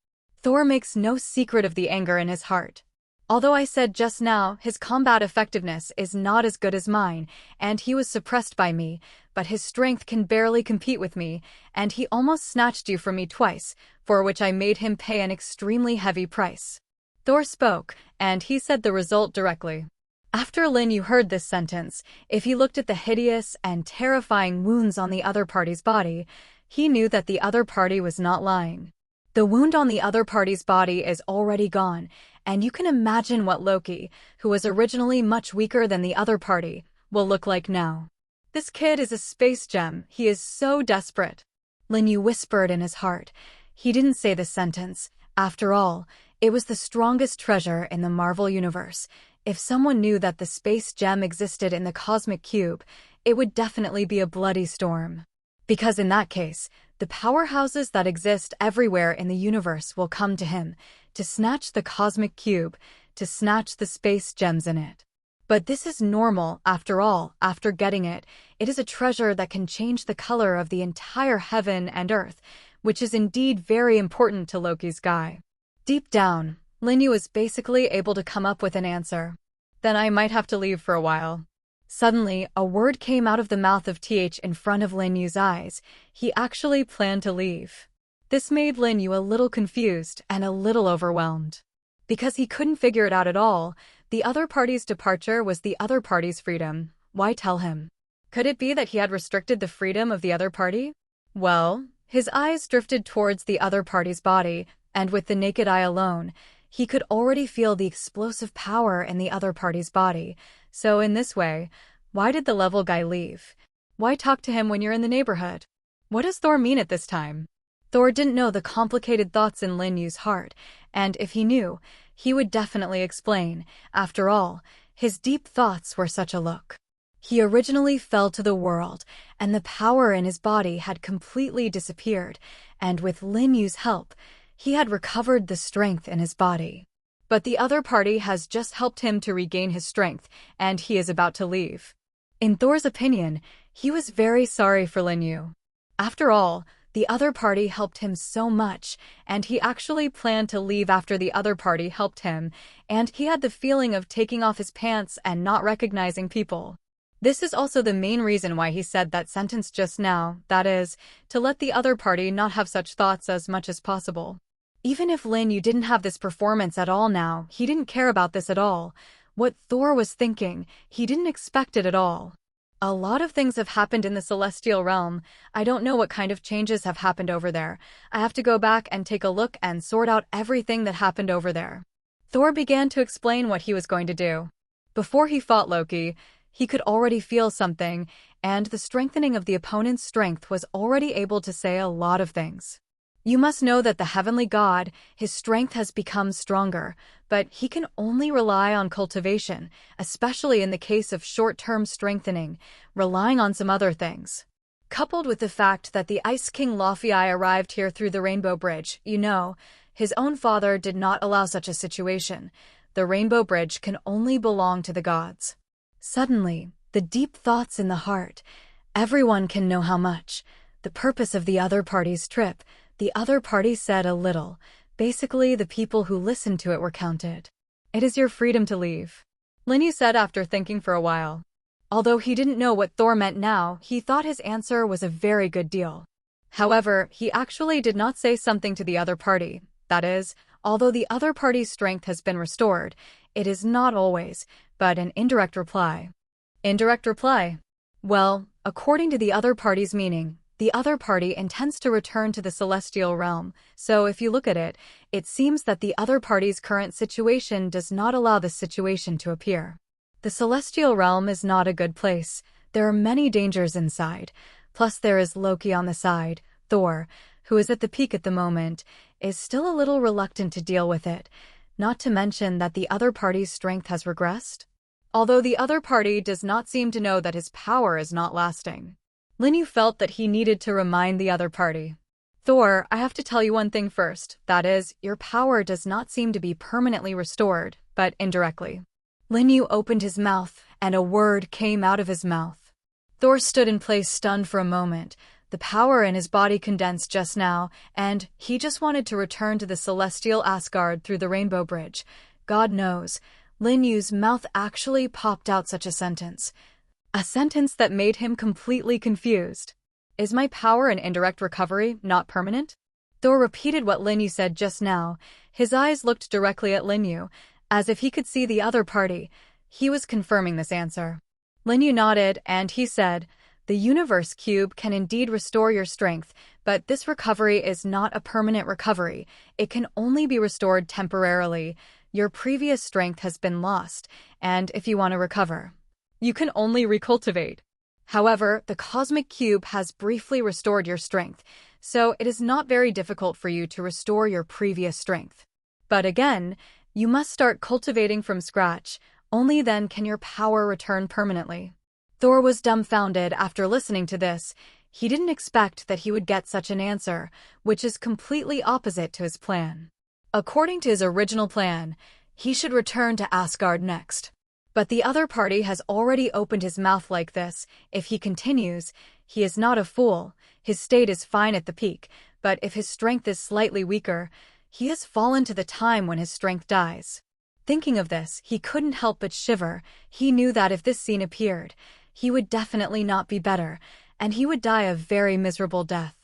Thor makes no secret of the anger in his heart. Although I said just now his combat effectiveness is not as good as mine, and he was suppressed by me, but his strength can barely compete with me, and he almost snatched you from me twice, for which I made him pay an extremely heavy price. Thor spoke, and he said the result directly. After Linyu heard this sentence, if he looked at the hideous and terrifying wounds on the other party's body, he knew that the other party was not lying. The wound on the other party's body is already gone, and you can imagine what Loki, who was originally much weaker than the other party, will look like now. This kid is a space gem, he is so desperate. Linyu whispered in his heart. He didn't say this sentence. After all, it was the strongest treasure in the Marvel Universe. If someone knew that the space gem existed in the cosmic cube, it would definitely be a bloody storm. Because in that case, the powerhouses that exist everywhere in the universe will come to him, to snatch the cosmic cube, to snatch the space gems in it. But this is normal, after all. After getting it, it is a treasure that can change the color of the entire heaven and earth, which is indeed very important to Loki's guy. Deep down, Linyu was basically able to come up with an answer. Then I might have to leave for a while. Suddenly, a word came out of the mouth of Th in front of Linyu's eyes. He actually planned to leave. This made Linyu a little confused and a little overwhelmed. Because he couldn't figure it out at all, the other party's departure was the other party's freedom. Why tell him? Could it be that he had restricted the freedom of the other party? Well, his eyes drifted towards the other party's body, and with the naked eye alone, he could already feel the explosive power in the other party's body. So in this way, why did the level guy leave? Why talk to him when you're in the neighborhood? What does Thor mean at this time? Thor didn't know the complicated thoughts in Linyu's heart, and if he knew, he would definitely explain. After all, his deep thoughts were such a look. He originally fell to the world, and the power in his body had completely disappeared, and with Linyu's help, he had recovered the strength in his body. But the other party has just helped him to regain his strength, and he is about to leave. In Thor's opinion, he was very sorry for Linyu. After all, the other party helped him so much, and he actually planned to leave after the other party helped him, and he had the feeling of taking off his pants and not recognizing people. This is also the main reason why he said that sentence just now, that is, to let the other party not have such thoughts as much as possible. Even if Linyu didn't have this performance at all now, he didn't care about this at all. What Thor was thinking, he didn't expect it at all. A lot of things have happened in the celestial realm. I don't know what kind of changes have happened over there. I have to go back and take a look and sort out everything that happened over there. Thor began to explain what he was going to do. Before he fought Loki, he could already feel something, and the strengthening of the opponent's strength was already able to say a lot of things. You must know that the heavenly god, his strength has become stronger, but he can only rely on cultivation, especially in the case of short-term strengthening, relying on some other things. Coupled with the fact that the Ice King Laufey arrived here through the Rainbow Bridge, his own father did not allow such a situation. The Rainbow Bridge can only belong to the gods. Suddenly, the deep thoughts in the heart. Everyone can know how much. The purpose of the other party's trip. The other party said a little. Basically, the people who listened to it were counted. It is your freedom to leave, Linyu said after thinking for a while. Although he didn't know what Thor meant now, he thought his answer was a very good deal. However, he actually did not say something to the other party. That is, although the other party's strength has been restored, it is not always, but an indirect reply. Indirect reply? Well, according to the other party's meaning, the other party intends to return to the celestial realm, so if you look at it, it seems that the other party's current situation does not allow this situation to appear. The celestial realm is not a good place. There are many dangers inside. Plus there is Loki on the side. Thor, who is at the peak at the moment, is still a little reluctant to deal with it, not to mention that the other party's strength has regressed. Although the other party does not seem to know that his power is not lasting. Linyu felt that he needed to remind the other party. Thor, I have to tell you one thing first. That is, your power does not seem to be permanently restored, but indirectly. Linyu opened his mouth, and a word came out of his mouth. Thor stood in place stunned for a moment. The power in his body condensed just now, and he just wanted to return to the celestial Asgard through the Rainbow Bridge. God knows, Linyu's mouth actually popped out such a sentence. A sentence that made him completely confused. Is my power in indirect recovery not permanent? Thor repeated what Linyu said just now. His eyes looked directly at Linyu, as if he could see the other party. He was confirming this answer. Linyu nodded, and he said, the Universe Cube can indeed restore your strength, but this recovery is not a permanent recovery. It can only be restored temporarily. Your previous strength has been lost, and if you want to recover, you can only recultivate. However, the Cosmic Cube has briefly restored your strength, so it is not very difficult for you to restore your previous strength. But again, you must start cultivating from scratch. Only then can your power return permanently. Thor was dumbfounded after listening to this. He didn't expect that he would get such an answer, which is completely opposite to his plan. According to his original plan, he should return to Asgard next. But the other party has already opened his mouth like this. If he continues, he is not a fool. His state is fine at the peak, but if his strength is slightly weaker, he has fallen to the time when his strength dies. Thinking of this, he couldn't help but shiver. He knew that if this scene appeared, he would definitely not be better, and he would die a very miserable death.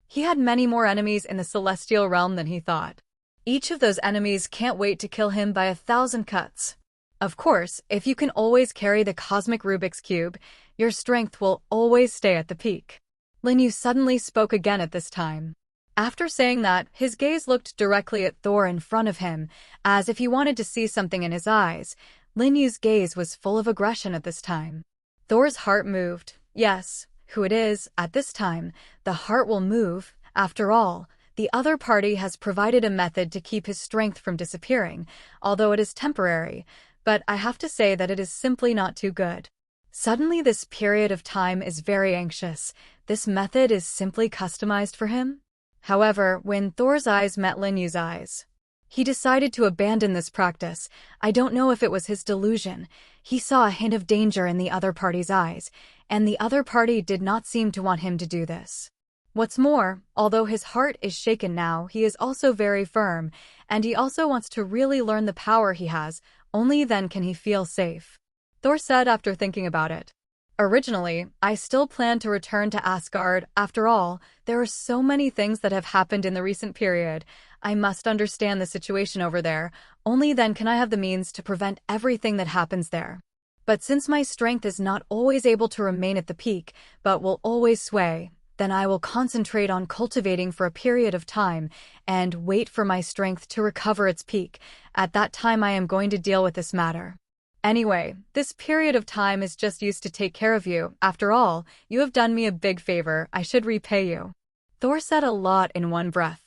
He had many more enemies in the celestial realm than he thought. Each of those enemies can't wait to kill him by 1,000 cuts. Of course, if you can always carry the cosmic Rubik's Cube, your strength will always stay at the peak. Linyu suddenly spoke again at this time. After saying that, his gaze looked directly at Thor in front of him, as if he wanted to see something in his eyes. Linyu's gaze was full of aggression at this time. Thor's heart moved. Yes, who it is, at this time, the heart will move. After all, the other party has provided a method to keep his strength from disappearing, although it is temporary, but I have to say that it is simply not too good. Suddenly this period of time is very anxious. This method is simply customized for him. However, when Thor's eyes met Linyu's eyes, he decided to abandon this practice. I don't know if it was his delusion. He saw a hint of danger in the other party's eyes, and the other party did not seem to want him to do this. What's more, although his heart is shaken now, he is also very firm, and he also wants to really learn the power he has. Only then can he feel safe. Thor said after thinking about it. Originally, I still planned to return to Asgard. After all, there are so many things that have happened in the recent period. I must understand the situation over there. Only then can I have the means to prevent everything that happens there. But since my strength is not always able to remain at the peak, but will always sway, then I will concentrate on cultivating for a period of time and wait for my strength to recover its peak. At that time I am going to deal with this matter. Anyway, this period of time is just used to take care of you. After all, you have done me a big favor. I should repay you. Thor said a lot in one breath.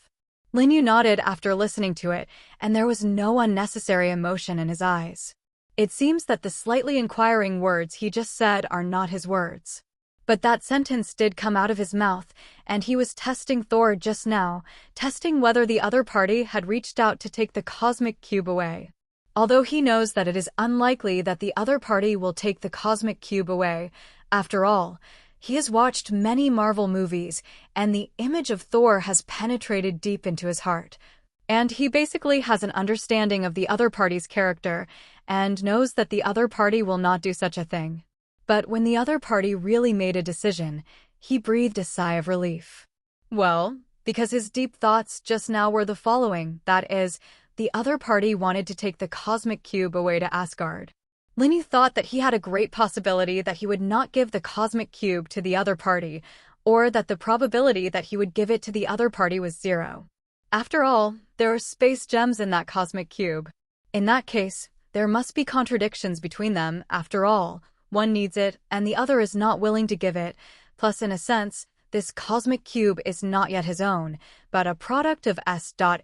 Linyu nodded after listening to it, and there was no unnecessary emotion in his eyes. It seems that the slightly inquiring words he just said are not his words. But that sentence did come out of his mouth, and he was testing Thor just now, testing whether the other party had reached out to take the cosmic cube away. Although he knows that it is unlikely that the other party will take the cosmic cube away. After all, he has watched many Marvel movies, and the image of Thor has penetrated deep into his heart. And he basically has an understanding of the other party's character, and knows that the other party will not do such a thing. But when the other party really made a decision, he breathed a sigh of relief. Well, because his deep thoughts just now were the following, that is, the other party wanted to take the cosmic cube away to Asgard. Linyu thought that he had a great possibility that he would not give the cosmic cube to the other party, or that the probability that he would give it to the other party was 0. After all, there are space gems in that cosmic cube. In that case, there must be contradictions between them. After all, one needs it, and the other is not willing to give it. Plus, in a sense, this cosmic cube is not yet his own, but a product of S.H.I.E.L.D.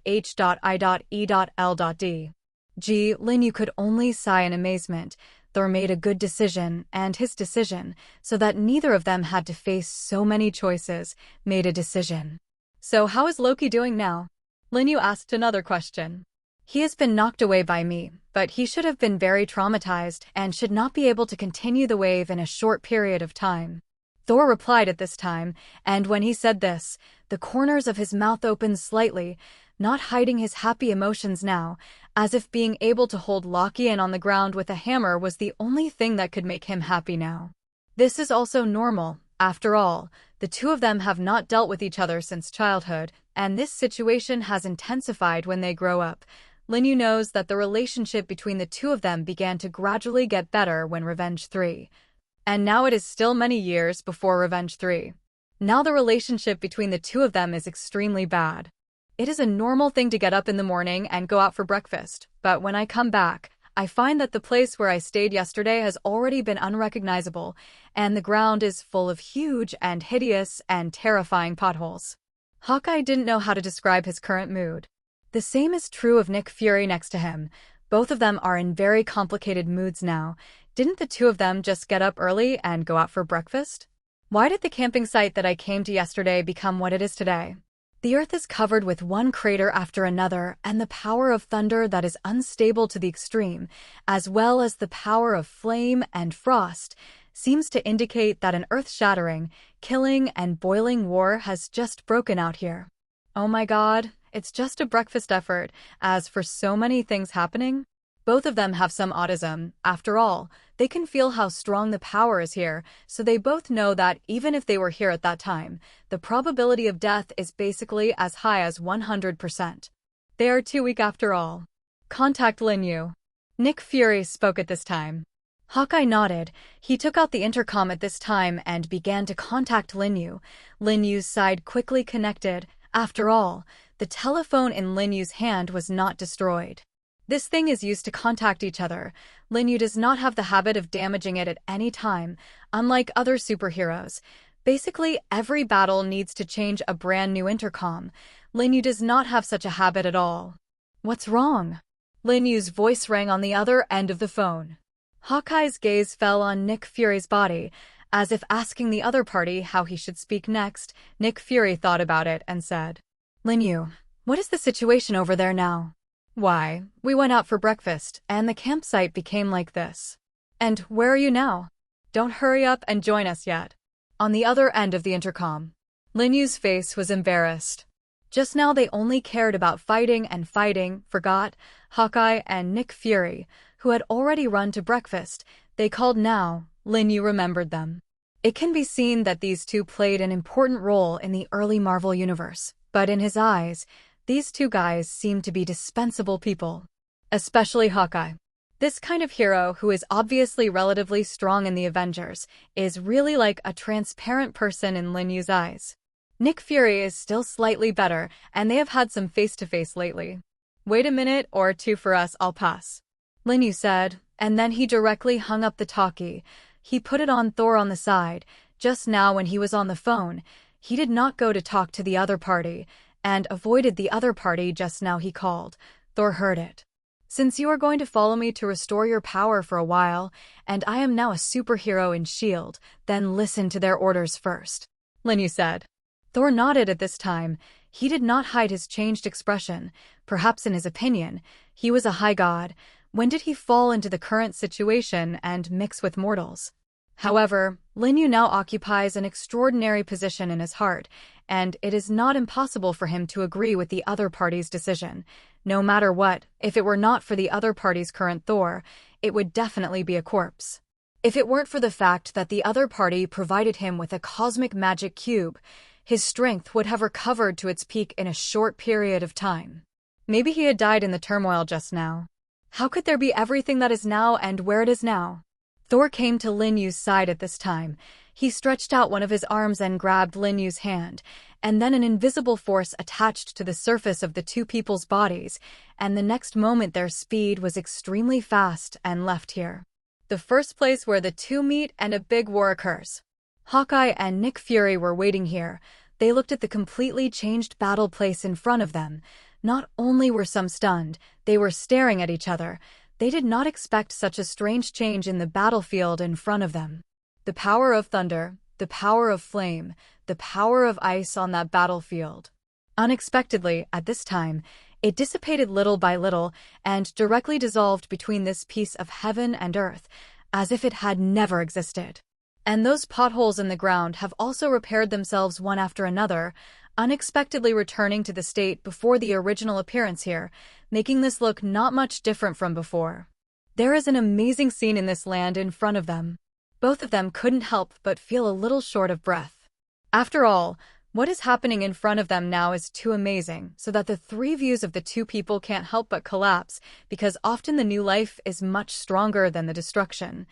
Linyu could only sigh in amazement. Thor made a good decision, and his decision, so that neither of them had to face so many choices, made a decision. So how is Loki doing now? Lin Yu asked another question. He has been knocked away by me, but he should have been very traumatized and should not be able to continue the wave in a short period of time. Thor replied at this time, and when he said this, the corners of his mouth opened slightly, not hiding his happy emotions now, as if being able to hold Loki in on the ground with a hammer was the only thing that could make him happy now. This is also normal. After all, the two of them have not dealt with each other since childhood, and this situation has intensified when they grow up. Lin Yu knows that the relationship between the two of them began to gradually get better when Revenge 3. And now it is still many years before Revenge 3. Now the relationship between the two of them is extremely bad. It is a normal thing to get up in the morning and go out for breakfast, but when I come back, I find that the place where I stayed yesterday has already been unrecognizable, and the ground is full of huge and hideous and terrifying potholes. Hawkeye didn't know how to describe his current mood. The same is true of Nick Fury next to him. Both of them are in very complicated moods now. Didn't the two of them just get up early and go out for breakfast? Why did the camping site that I came to yesterday become what it is today? The earth is covered with one crater after another, and the power of thunder that is unstable to the extreme, as well as the power of flame and frost, seems to indicate that an earth-shattering, killing and boiling war has just broken out here. Oh my God, it's just a breakfast effort, as for so many things happening. Both of them have some autism. After all, they can feel how strong the power is here, so they both know that even if they were here at that time, the probability of death is basically as high as 100%. They are too weak after all. Contact Lin Yu. Nick Fury spoke at this time. Hawkeye nodded. He took out the intercom at this time and began to contact Lin Yu. Lin Yu's side quickly connected. After all, the telephone in Lin Yu's hand was not destroyed. This thing is used to contact each other. Lin Yu does not have the habit of damaging it at any time, unlike other superheroes. Basically, every battle needs to change a brand new intercom. Lin Yu does not have such a habit at all. What's wrong? Lin Yu's voice rang on the other end of the phone. Hawkeye's gaze fell on Nick Fury's body, as if asking the other party how he should speak next. Nick Fury thought about it and said, Lin Yu, what is the situation over there now? Why, we went out for breakfast, and the campsite became like this. And where are you now? Don't hurry up and join us yet. On the other end of the intercom, Lin Yu's face was embarrassed. Just now they only cared about fighting and fighting, forgot Hawkeye and Nick Fury, who had already run to breakfast. They called now. Lin Yu remembered them. It can be seen that these two played an important role in the early Marvel universe, but in his eyes, these two guys seem to be dispensable people. Especially Hawkeye. This kind of hero, who is obviously relatively strong in the Avengers, is really like a transparent person in Lin Yu's eyes. Nick Fury is still slightly better, and they have had some face-to-face lately. Wait a minute or two for us, I'll pass. Lin Yu said, and then he directly hung up the talkie. He put it on Thor on the side. Just now when he was on the phone, he did not go to talk to the other party, and avoided the other party just now he called. Thor heard it. Since you are going to follow me to restore your power for a while, and I am now a superhero in S.H.I.E.L.D., then listen to their orders first, Lin Yu said. Thor nodded at this time. He did not hide his changed expression. Perhaps in his opinion, he was a high god. When did he fall into the current situation and mix with mortals? However, Lin Yu now occupies an extraordinary position in his heart, and it is not impossible for him to agree with the other party's decision. No matter what, if it were not for the other party's current Thor, it would definitely be a corpse. If it weren't for the fact that the other party provided him with a cosmic magic cube, his strength would have recovered to its peak in a short period of time. Maybe he had died in the turmoil just now. How could there be everything that is now and where it is now? Thor came to Lin Yu's side at this time. He stretched out one of his arms and grabbed Lin Yu's hand, and then an invisible force attached to the surface of the two people's bodies, and the next moment their speed was extremely fast and left here. The first place where the two meet and a big war occurs. Hawkeye and Nick Fury were waiting here. They looked at the completely changed battle place in front of them. Not only were some stunned, they were staring at each other. They did not expect such a strange change in the battlefield in front of them. The power of thunder, the power of flame, the power of ice on that battlefield. Unexpectedly, at this time, it dissipated little by little and directly dissolved between this piece of heaven and earth, as if it had never existed. And those potholes in the ground have also repaired themselves one after another, unexpectedly returning to the state before the original appearance here, making this look not much different from before. There is an amazing scene in this land in front of them. Both of them couldn't help but feel a little short of breath. After all, what is happening in front of them now is too amazing, so that the three views of the two people can't help but collapse, because often the new life is much stronger than the destruction.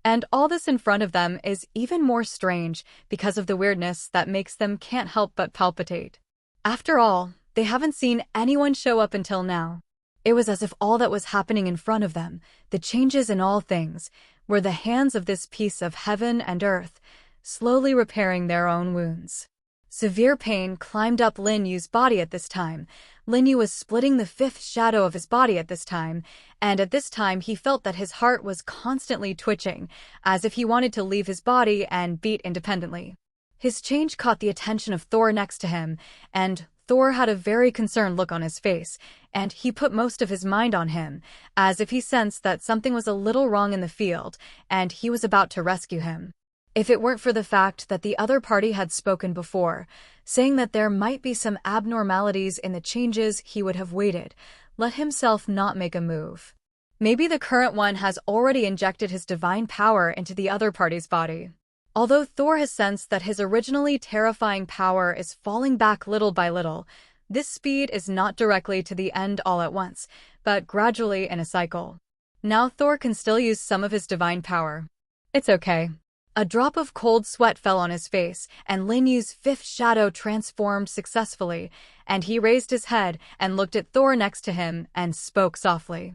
And all this in front of them is even more strange because of the weirdness that makes them can't help but palpitate. After all, they haven't seen anyone show up until now. It was as if all that was happening in front of them, the changes in all things, were the hands of this piece of heaven and earth, slowly repairing their own wounds. Severe pain climbed up Lin Yu's body at this time. Lin Yu was splitting the fifth shadow of his body at this time, and at this time he felt that his heart was constantly twitching, as if he wanted to leave his body and beat independently. His change caught the attention of Thor next to him, and Thor had a very concerned look on his face, and he put most of his mind on him, as if he sensed that something was a little wrong in the field, and he was about to rescue him. If it weren't for the fact that the other party had spoken before, saying that there might be some abnormalities in the changes, he would have waited, let himself not make a move. Maybe the current one has already injected his divine power into the other party's body. Although Thor has sensed that his originally terrifying power is falling back little by little, this speed is not directly to the end all at once, but gradually in a cycle. Now Thor can still use some of his divine power. It's okay. A drop of cold sweat fell on his face, and Lin Yu's fifth shadow transformed successfully, and he raised his head and looked at Thor next to him and spoke softly.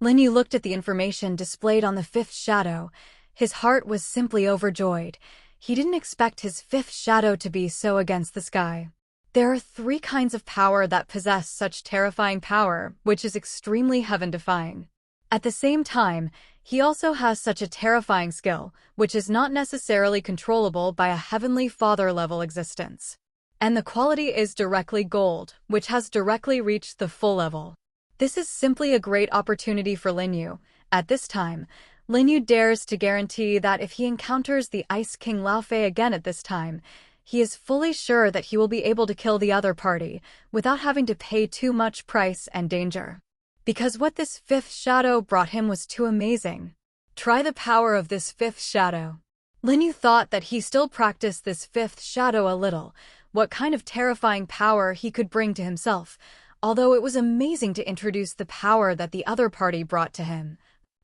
Lin Yu looked at the information displayed on the fifth shadow. His heart was simply overjoyed. He didn't expect his fifth shadow to be so against the sky. There are 3 kinds of power that possess such terrifying power, which is extremely heaven-defying. At the same time, he also has such a terrifying skill, which is not necessarily controllable by a heavenly father-level existence. And the quality is directly gold, which has directly reached the full level. This is simply a great opportunity for Lin Yu. At this time, Lin Yu dares to guarantee that if he encounters the Ice King Lao Fei again at this time, he is fully sure that he will be able to kill the other party without having to pay too much price and danger. Because what this fifth shadow brought him was too amazing. Try the power of this fifth shadow. Lin Yu thought that he still practiced this fifth shadow a little, what kind of terrifying power he could bring to himself, although it was amazing to introduce the power that the other party brought to him.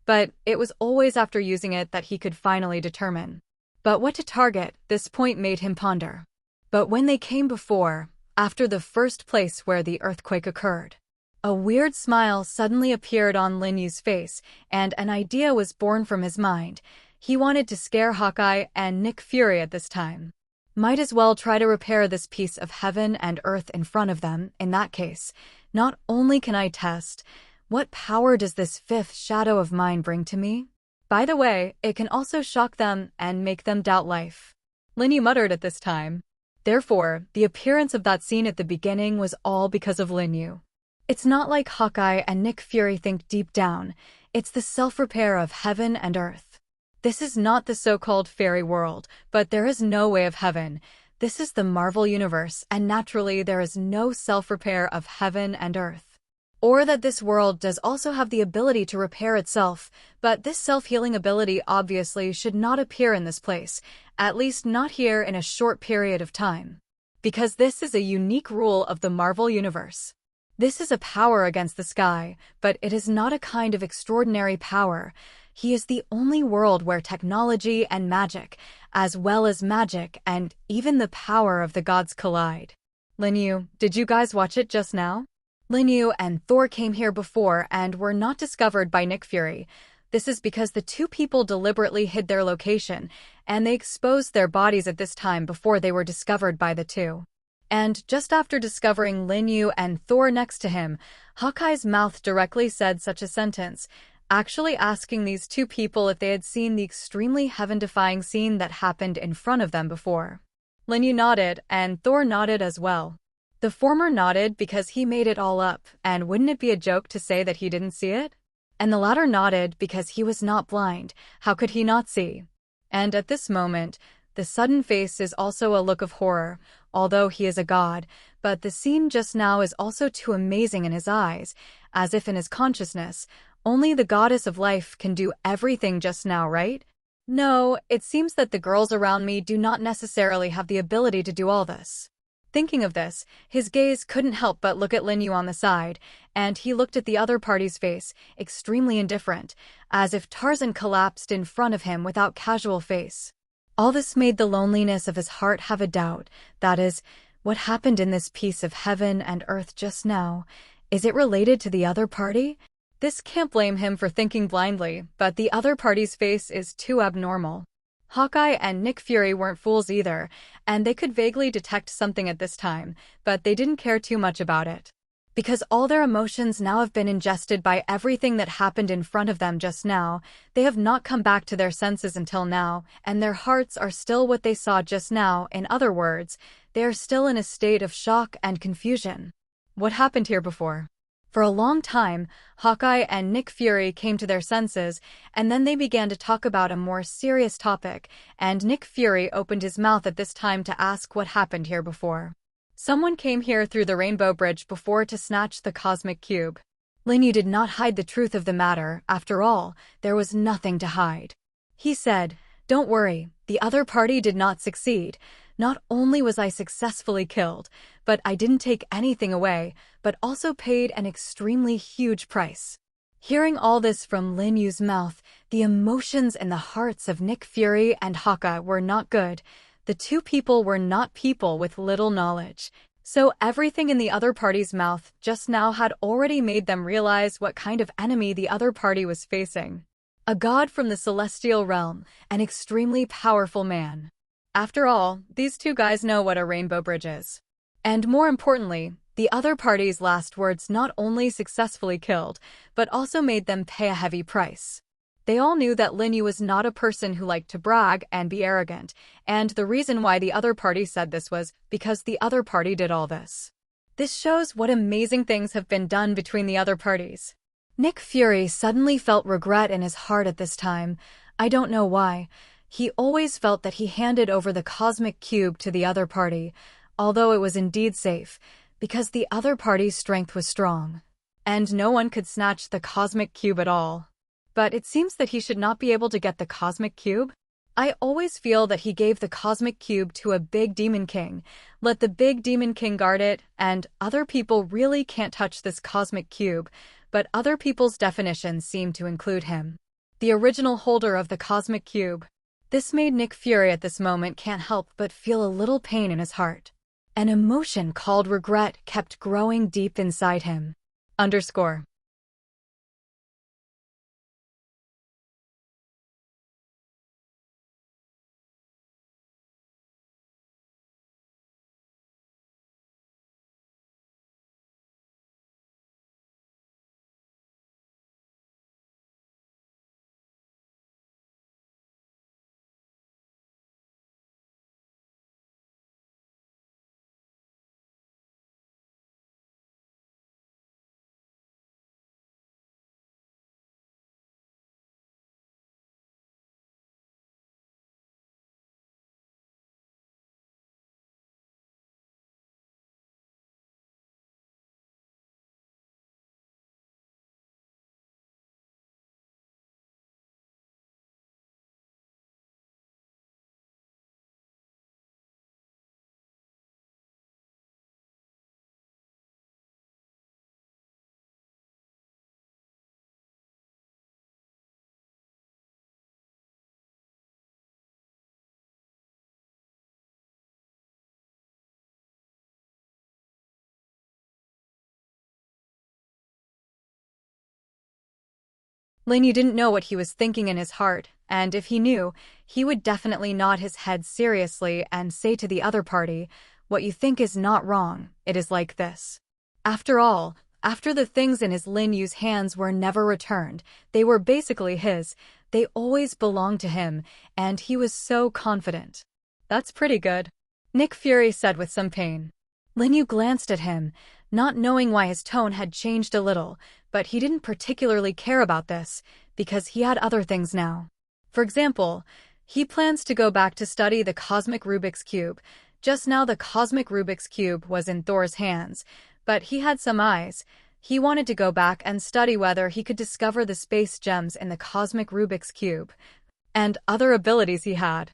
But it was always after using it that he could finally determine. But what to target, this point made him ponder. But when they came before, after the first place where the earthquake occurred, a weird smile suddenly appeared on Lin Yu's face, and an idea was born from his mind. He wanted to scare Hawkeye and Nick Fury at this time. Might as well try to repair this piece of heaven and earth in front of them. In that case, not only can I test, what power does this fifth shadow of mine bring to me? By the way, it can also shock them and make them doubt life. Lin Yu muttered at this time. Therefore, the appearance of that scene at the beginning was all because of Lin Yu. It's not like Hawkeye and Nick Fury think deep down. It's the self-repair of heaven and earth. This is not the so-called fairy world, but there is no way of heaven. This is the Marvel Universe, and naturally there is no self-repair of heaven and earth. Or that this world does also have the ability to repair itself, but this self-healing ability obviously should not appear in this place, at least not here in a short period of time. Because this is a unique rule of the Marvel Universe. This is a power against the sky, but it is not a kind of extraordinary power. He is the only world where technology and magic, as well as magic and even the power of the gods collide. Lin Yu, did you guys watch it just now? Lin Yu and Thor came here before and were not discovered by Nick Fury. This is because the two people deliberately hid their location, and they exposed their bodies at this time before they were discovered by the two. And just after discovering Lin Yu and Thor next to him, Hawkeye's mouth directly said such a sentence, actually asking these two people if they had seen the extremely heaven-defying scene that happened in front of them before. Linyu nodded, and Thor nodded as well. The former nodded because he made it all up, and wouldn't it be a joke to say that he didn't see it? And the latter nodded because he was not blind. How could he not see? And at this moment, the sudden face is also a look of horror, although he is a god, but the scene just now is also too amazing in his eyes, as if in his consciousness, only the goddess of life can do everything just now, right? No, it seems that the girls around me do not necessarily have the ability to do all this. Thinking of this, his gaze couldn't help but look at Linyu on the side, and he looked at the other party's face, extremely indifferent, as if Tarzan collapsed in front of him without casual face. All this made the loneliness of his heart have a doubt, that is, what happened in this piece of heaven and earth just now? Is it related to the other party? This can't blame him for thinking blindly, but the other party's face is too abnormal. Hawkeye and Nick Fury weren't fools either, and they could vaguely detect something at this time, but they didn't care too much about it. Because all their emotions now have been ingested by everything that happened in front of them just now, they have not come back to their senses until now, and their hearts are still what they saw just now. In other words, they are still in a state of shock and confusion. What happened here before? For a long time, Hawkeye and Nick Fury came to their senses, and then they began to talk about a more serious topic, and Nick Fury opened his mouth at this time to ask what happened here before. Someone came here through the Rainbow Bridge before to snatch the Cosmic Cube. Linyu did not hide the truth of the matter. After all, there was nothing to hide. He said, "Don't worry, the other party did not succeed. Not only was I successfully killed, but I didn't take anything away, but also paid an extremely huge price." Hearing all this from Linyu's mouth, the emotions in the hearts of Nick Fury and Hawkeye were not good. The two people were not people with little knowledge. So everything in the other party's mouth just now had already made them realize what kind of enemy the other party was facing. A god from the celestial realm, an extremely powerful man. After all, these two guys know what a rainbow bridge is. And more importantly, the other party's last words not only successfully killed, but also made them pay a heavy price. They all knew that Linyu was not a person who liked to brag and be arrogant, and the reason why the other party said this was because the other party did all this. This shows what amazing things have been done between the other parties. Nick Fury suddenly felt regret in his heart at this time. I don't know why. He always felt that he handed over the Cosmic Cube to the other party, although it was indeed safe, because the other party's strength was strong, and no one could snatch the Cosmic Cube at all. But it seems that he should not be able to get the Cosmic Cube? I always feel that he gave the Cosmic Cube to a big Demon King, let the big Demon King guard it, and other people really can't touch this Cosmic Cube, but other people's definitions seem to include him, the original holder of the Cosmic Cube. This made Nick Fury at this moment can't help but feel a little pain in his heart. An emotion called regret kept growing deep inside him. _ Linyu didn't know what he was thinking in his heart, and if he knew, he would definitely nod his head seriously and say to the other party, "What you think is not wrong, it is like this." After all, After the things in his Lin Yu's hands were never returned, they were basically his. They always belonged to him, and he was so confident. That's pretty good, Nick Fury said with some pain. Lin Yu glanced at him, not knowing why his tone had changed a little, but he didn't particularly care about this, because he had other things now. For example, he plans to go back to study the cosmic Rubik's Cube. Just now the cosmic Rubik's Cube was in Thor's hands, but he had some eyes. He wanted to go back and study whether he could discover the space gems in the cosmic Rubik's Cube, and other abilities he had.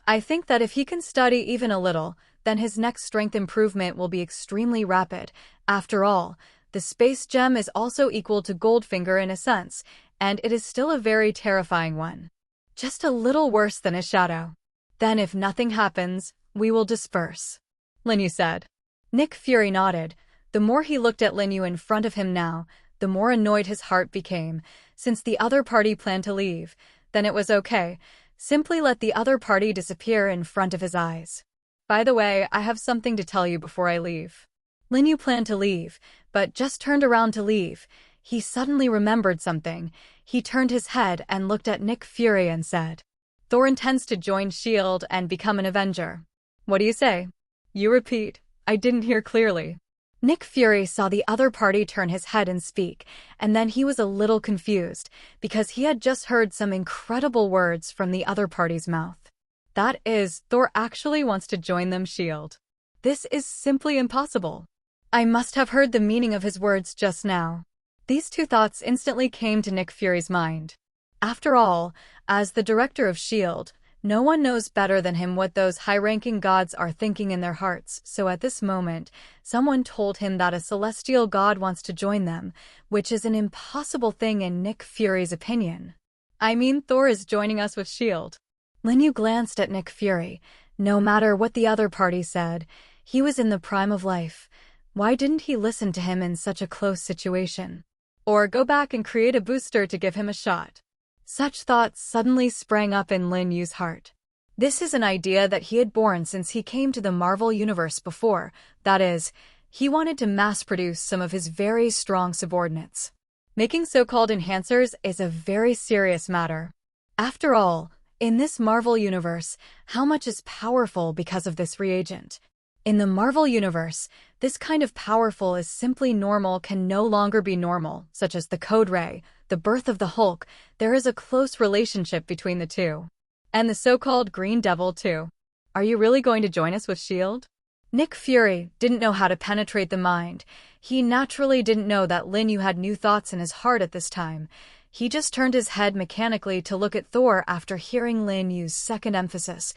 I think that if he can study even a little, then his next strength improvement will be extremely rapid. After all, the space gem is also equal to Goldfinger in a sense, and it is still a very terrifying one. Just a little worse than a shadow. Then if nothing happens, we will disperse, Lin Yu said. Nick Fury nodded. The more he looked at Lin Yu in front of him now, the more annoyed his heart became. Since the other party planned to leave, then it was okay. Simply let the other party disappear in front of his eyes. By the way, I have something to tell you before I leave. Lin Yu planned to leave, but just turned around to leave. He suddenly remembered something. He turned his head and looked at Nick Fury and said, Thor intends to join S.H.I.E.L.D. and become an Avenger. What do you say? You repeat. I didn't hear clearly. Nick Fury saw the other party turn his head and speak, and then he was a little confused, because he had just heard some incredible words from the other party's mouth. That is, Thor actually wants to join them S.H.I.E.L.D. This is simply impossible. I must have heard the meaning of his words just now. These two thoughts instantly came to Nick Fury's mind. After all, as the director of S.H.I.E.L.D., no one knows better than him what those high-ranking gods are thinking in their hearts, so at this moment, someone told him that a celestial god wants to join them, which is an impossible thing in Nick Fury's opinion. I mean, Thor is joining us with S.H.I.E.L.D. Lin Yu glanced at Nick Fury. No matter what the other party said, he was in the prime of life. Why didn't he listen to him in such a close situation? Or go back and create a booster to give him a shot? Such thoughts suddenly sprang up in Lin Yu's heart. This is an idea that he had borne since he came to the Marvel Universe before. That is, he wanted to mass-produce some of his very strong subordinates. Making so-called enhancers is a very serious matter. After all, in this Marvel Universe, how much is powerful because of this reagent? In the Marvel Universe, this kind of powerful is simply normal can no longer be normal, such as the Code Ray, the birth of the Hulk. There is a close relationship between the two. And the so-called Green Devil too. Are you really going to join us with S.H.I.E.L.D.? Nick Fury didn't know how to penetrate the mind. He naturally didn't know that Lin Yu had new thoughts in his heart at this time. He just turned his head mechanically to look at Thor after hearing Lin Yu's second emphasis,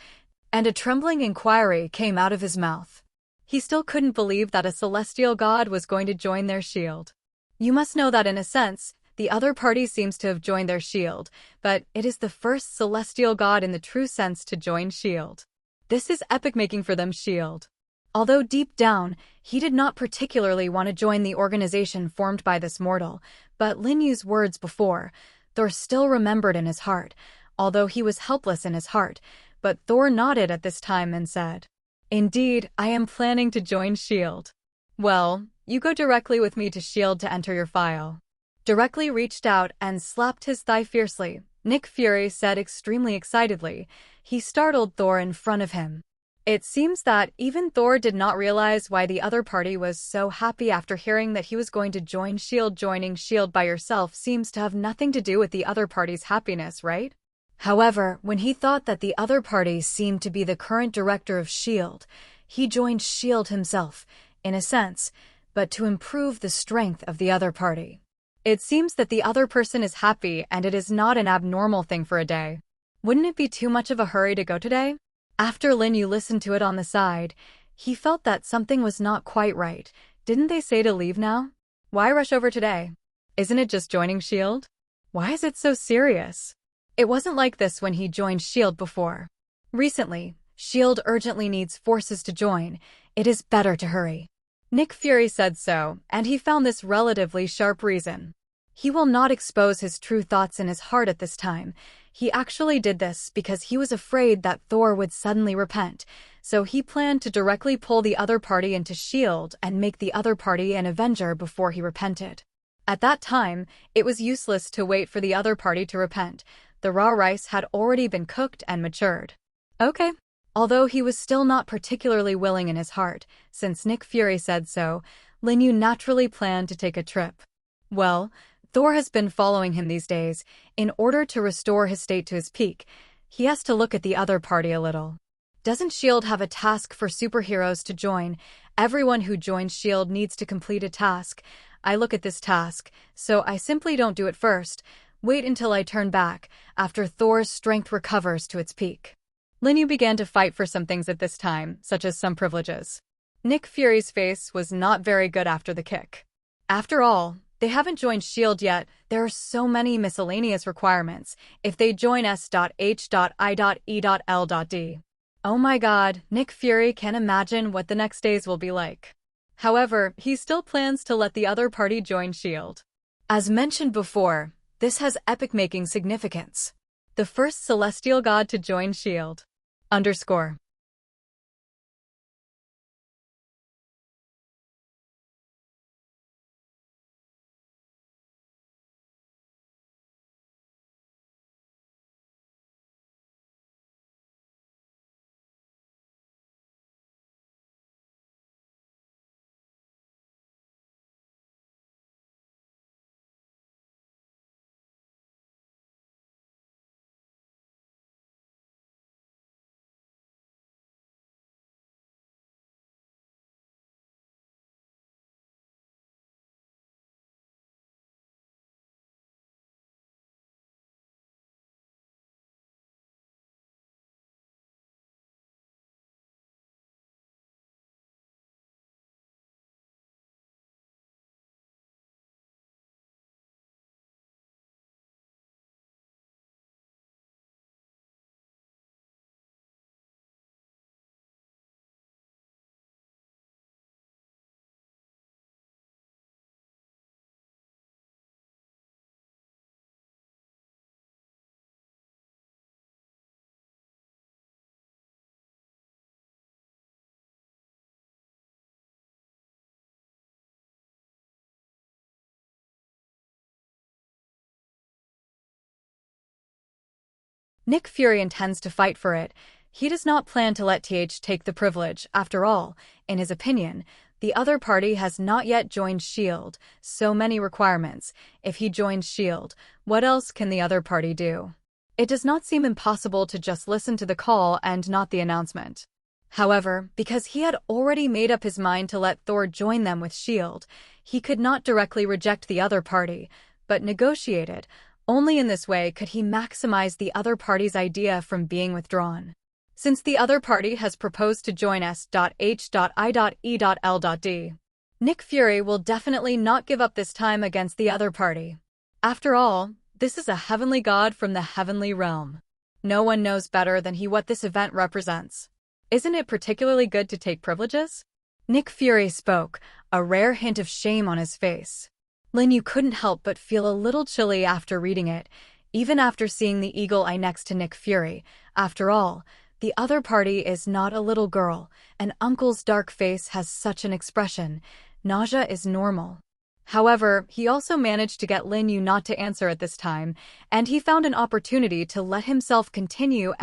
and a trembling inquiry came out of his mouth. He still couldn't believe that a celestial god was going to join their S.H.I.E.L.D. You must know that in a sense, the other party seems to have joined their S.H.I.E.L.D., but it is the first celestial god in the true sense to join S.H.I.E.L.D. This is epic-making for them S.H.I.E.L.D. Although deep down, he did not particularly want to join the organization formed by this mortal, but Lin Yu's words before, Thor still remembered in his heart, although he was helpless in his heart, but Thor nodded at this time and said, Indeed, I am planning to join S.H.I.E.L.D. Well, you go directly with me to S.H.I.E.L.D. to enter your file. Directly reached out and slapped his thigh fiercely, Nick Fury said extremely excitedly. He startled Thor in front of him. It seems that even Thor did not realize why the other party was so happy after hearing that he was going to join S.H.I.E.L.D. Joining S.H.I.E.L.D. by yourself seems to have nothing to do with the other party's happiness, right? However, when he thought that the other party seemed to be the current director of S.H.I.E.L.D., he joined S.H.I.E.L.D. himself, in a sense, but to improve the strength of the other party. It seems that the other person is happy and it is not an abnormal thing for a day. Wouldn't it be too much of a hurry to go today? After Lin Yu listened to it on the side, he felt that something was not quite right. Didn't they say to leave now? Why rush over today? Isn't it just joining S.H.I.E.L.D.? Why is it so serious? It wasn't like this when he joined S.H.I.E.L.D. before. Recently, S.H.I.E.L.D. urgently needs forces to join. It is better to hurry. Nick Fury said so, and he found this relatively sharp reason. He will not expose his true thoughts in his heart at this time. He actually did this because he was afraid that Thor would suddenly repent, so he planned to directly pull the other party into S.H.I.E.L.D. and make the other party an Avenger before he repented. At that time, it was useless to wait for the other party to repent. The raw rice had already been cooked and matured. Okay. Although he was still not particularly willing in his heart, since Nick Fury said so, Lin Yu naturally planned to take a trip. Well, Thor has been following him these days. In order to restore his state to his peak, he has to look at the other party a little. Doesn't S.H.I.E.L.D. have a task for superheroes to join? Everyone who joins S.H.I.E.L.D. needs to complete a task. I look at this task, so I simply don't do it first. Wait until I turn back, after Thor's strength recovers to its peak. Lin Yu began to fight for some things at this time, such as some privileges. Nick Fury's face was not very good after the kick. After all, they haven't joined S.H.I.E.L.D. yet. There are so many miscellaneous requirements. If they join S.H.I.E.L.D. Oh my god, Nick Fury can imagine what the next days will be like. However, he still plans to let the other party join S.H.I.E.L.D. As mentioned before, this has epic-making significance. The first celestial god to join S.H.I.E.L.D. _. Nick Fury intends to fight for it. He does not plan to let TH take the privilege. After all, in his opinion, the other party has not yet joined S.H.I.E.L.D. So many requirements. If he joins S.H.I.E.L.D., what else can the other party do? It does not seem impossible to just listen to the call and not the announcement. However, because he had already made up his mind to let Thor join them with S.H.I.E.L.D., he could not directly reject the other party, but negotiate it. Only in this way could he maximize the other party's idea from being withdrawn. Since the other party has proposed to join S.H.I.E.L.D., Nick Fury will definitely not give up this time against the other party. After all, this is a heavenly god from the heavenly realm. No one knows better than he what this event represents. Isn't it particularly good to take privileges? Nick Fury spoke, a rare hint of shame on his face. Lin Yu couldn't help but feel a little chilly after reading it, even after seeing the eagle eye next to Nick Fury. After all, the other party is not a little girl, and Uncle's dark face has such an expression. Nausea is normal. However, he also managed to get Lin Yu not to answer at this time, and he found an opportunity to let himself continue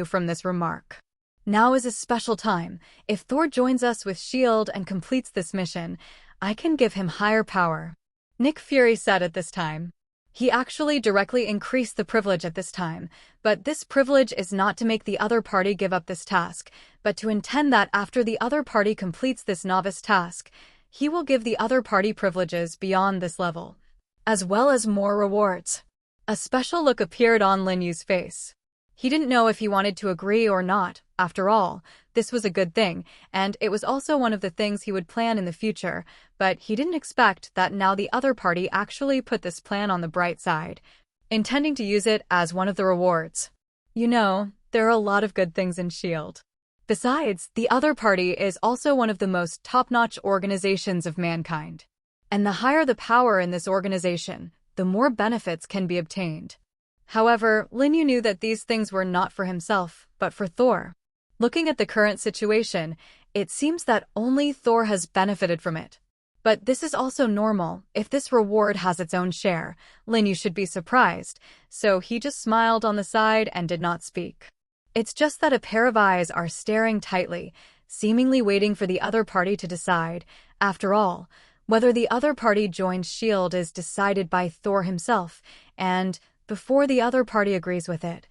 from this remark. Now is a special time. If Thor joins us with S.H.I.E.L.D. and completes this mission, I can give him higher power. Nick Fury said at this time. He actually directly increased the privilege at this time, but this privilege is not to make the other party give up this task, but to intend that after the other party completes this novice task, he will give the other party privileges beyond this level, as well as more rewards. A special look appeared on Lin Yu's face. He didn't know if he wanted to agree or not. After all, this was a good thing, and it was also one of the things he would plan in the future, but he didn't expect that now the other party actually put this plan on the bright side, intending to use it as one of the rewards. You know, there are a lot of good things in S.H.I.E.L.D. Besides, the other party is also one of the most top-notch organizations of mankind. And the higher the power in this organization, the more benefits can be obtained. However, Linyu knew that these things were not for himself, but for Thor. Looking at the current situation, it seems that only Thor has benefited from it. But this is also normal. If this reward has its own share, Linyu should be surprised, so he just smiled on the side and did not speak. It's just that a pair of eyes are staring tightly, seemingly waiting for the other party to decide. After all, whether the other party joins S.H.I.E.L.D. is decided by Thor himself, and before the other party agrees with it,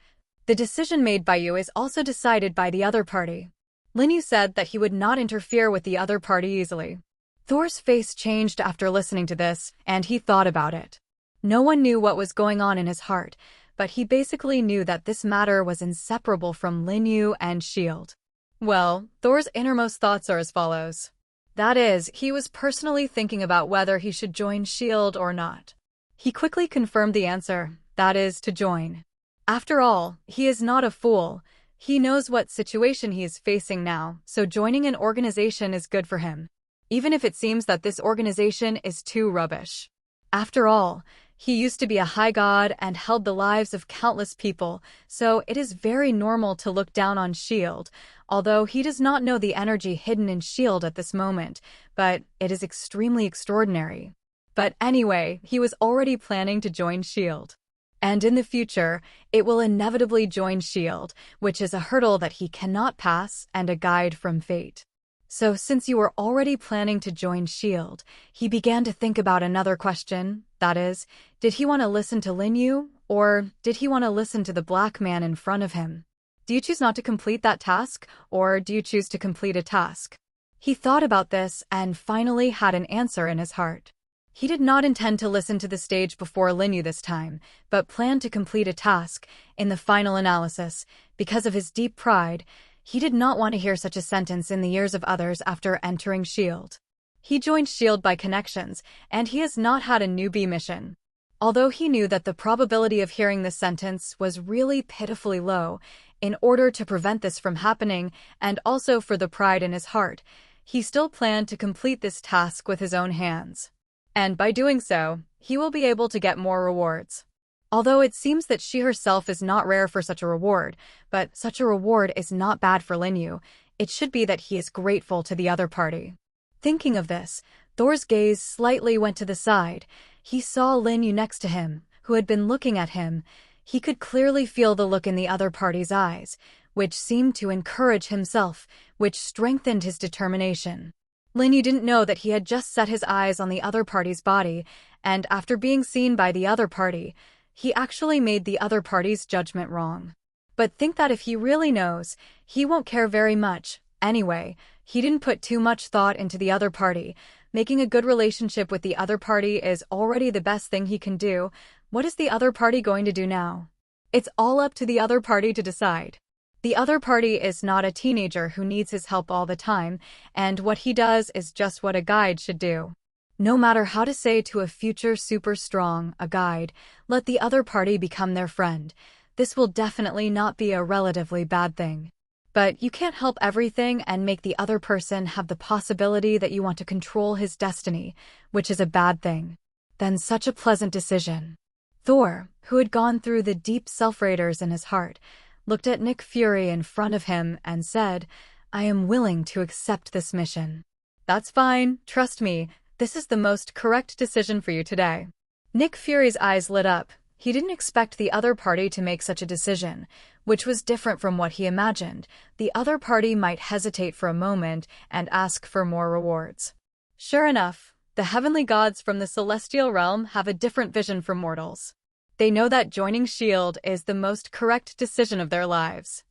the decision made by you is also decided by the other party. Linyu said that he would not interfere with the other party easily. Thor's face changed after listening to this, and he thought about it. No one knew what was going on in his heart, but he basically knew that this matter was inseparable from Linyu and S.H.I.E.L.D. Well, Thor's innermost thoughts are as follows. That is, he was personally thinking about whether he should join S.H.I.E.L.D. or not. He quickly confirmed the answer, that is, to join. After all, he is not a fool. He knows what situation he is facing now, so joining an organization is good for him, even if it seems that this organization is too rubbish. After all, he used to be a high god and held the lives of countless people, so it is very normal to look down on S.H.I.E.L.D., although he does not know the energy hidden in S.H.I.E.L.D. at this moment, but it is extremely extraordinary. But anyway, he was already planning to join S.H.I.E.L.D. And in the future, it will inevitably join S.H.I.E.L.D., which is a hurdle that he cannot pass and a guide from fate. So since you were already planning to join S.H.I.E.L.D., he began to think about another question, that is, did he want to listen to Linyu, or did he want to listen to the black man in front of him? Do you choose not to complete that task, or do you choose to complete a task? He thought about this and finally had an answer in his heart. He did not intend to listen to the stage before Linyu this time, but planned to complete a task. In the final analysis, because of his deep pride, he did not want to hear such a sentence in the ears of others after entering S.H.I.E.L.D. He joined S.H.I.E.L.D. by connections, and he has not had a newbie mission. Although he knew that the probability of hearing this sentence was really pitifully low, in order to prevent this from happening, and also for the pride in his heart, he still planned to complete this task with his own hands. And by doing so, he will be able to get more rewards. Although it seems that she herself is not rare for such a reward, but such a reward is not bad for Linyu. It should be that he is grateful to the other party. Thinking of this, Thor's gaze slightly went to the side. He saw Linyu next to him, who had been looking at him. He could clearly feel the look in the other party's eyes, which seemed to encourage himself, which strengthened his determination. Linyu didn't know that he had just set his eyes on the other party's body, and after being seen by the other party, he actually made the other party's judgment wrong. But think that if he really knows, he won't care very much. Anyway, he didn't put too much thought into the other party. Making a good relationship with the other party is already the best thing he can do. What is the other party going to do now? It's all up to the other party to decide. The other party is not a teenager who needs his help all the time, and what he does is just what a guide should do. No matter how to say to a future super strong, a guide, let the other party become their friend. This will definitely not be a relatively bad thing. But you can't help everything and make the other person have the possibility that you want to control his destiny, which is a bad thing. Then such a pleasant decision. Thor, who had gone through the deep self-raters in his heart, looked at Nick Fury in front of him and said, I am willing to accept this mission. That's fine, trust me. This is the most correct decision for you today. Nick Fury's eyes lit up. He didn't expect the other party to make such a decision, which was different from what he imagined. The other party might hesitate for a moment and ask for more rewards. Sure enough, the heavenly gods from the celestial realm have a different vision from mortals. They know that joining S.H.I.E.L.D. is the most correct decision of their lives.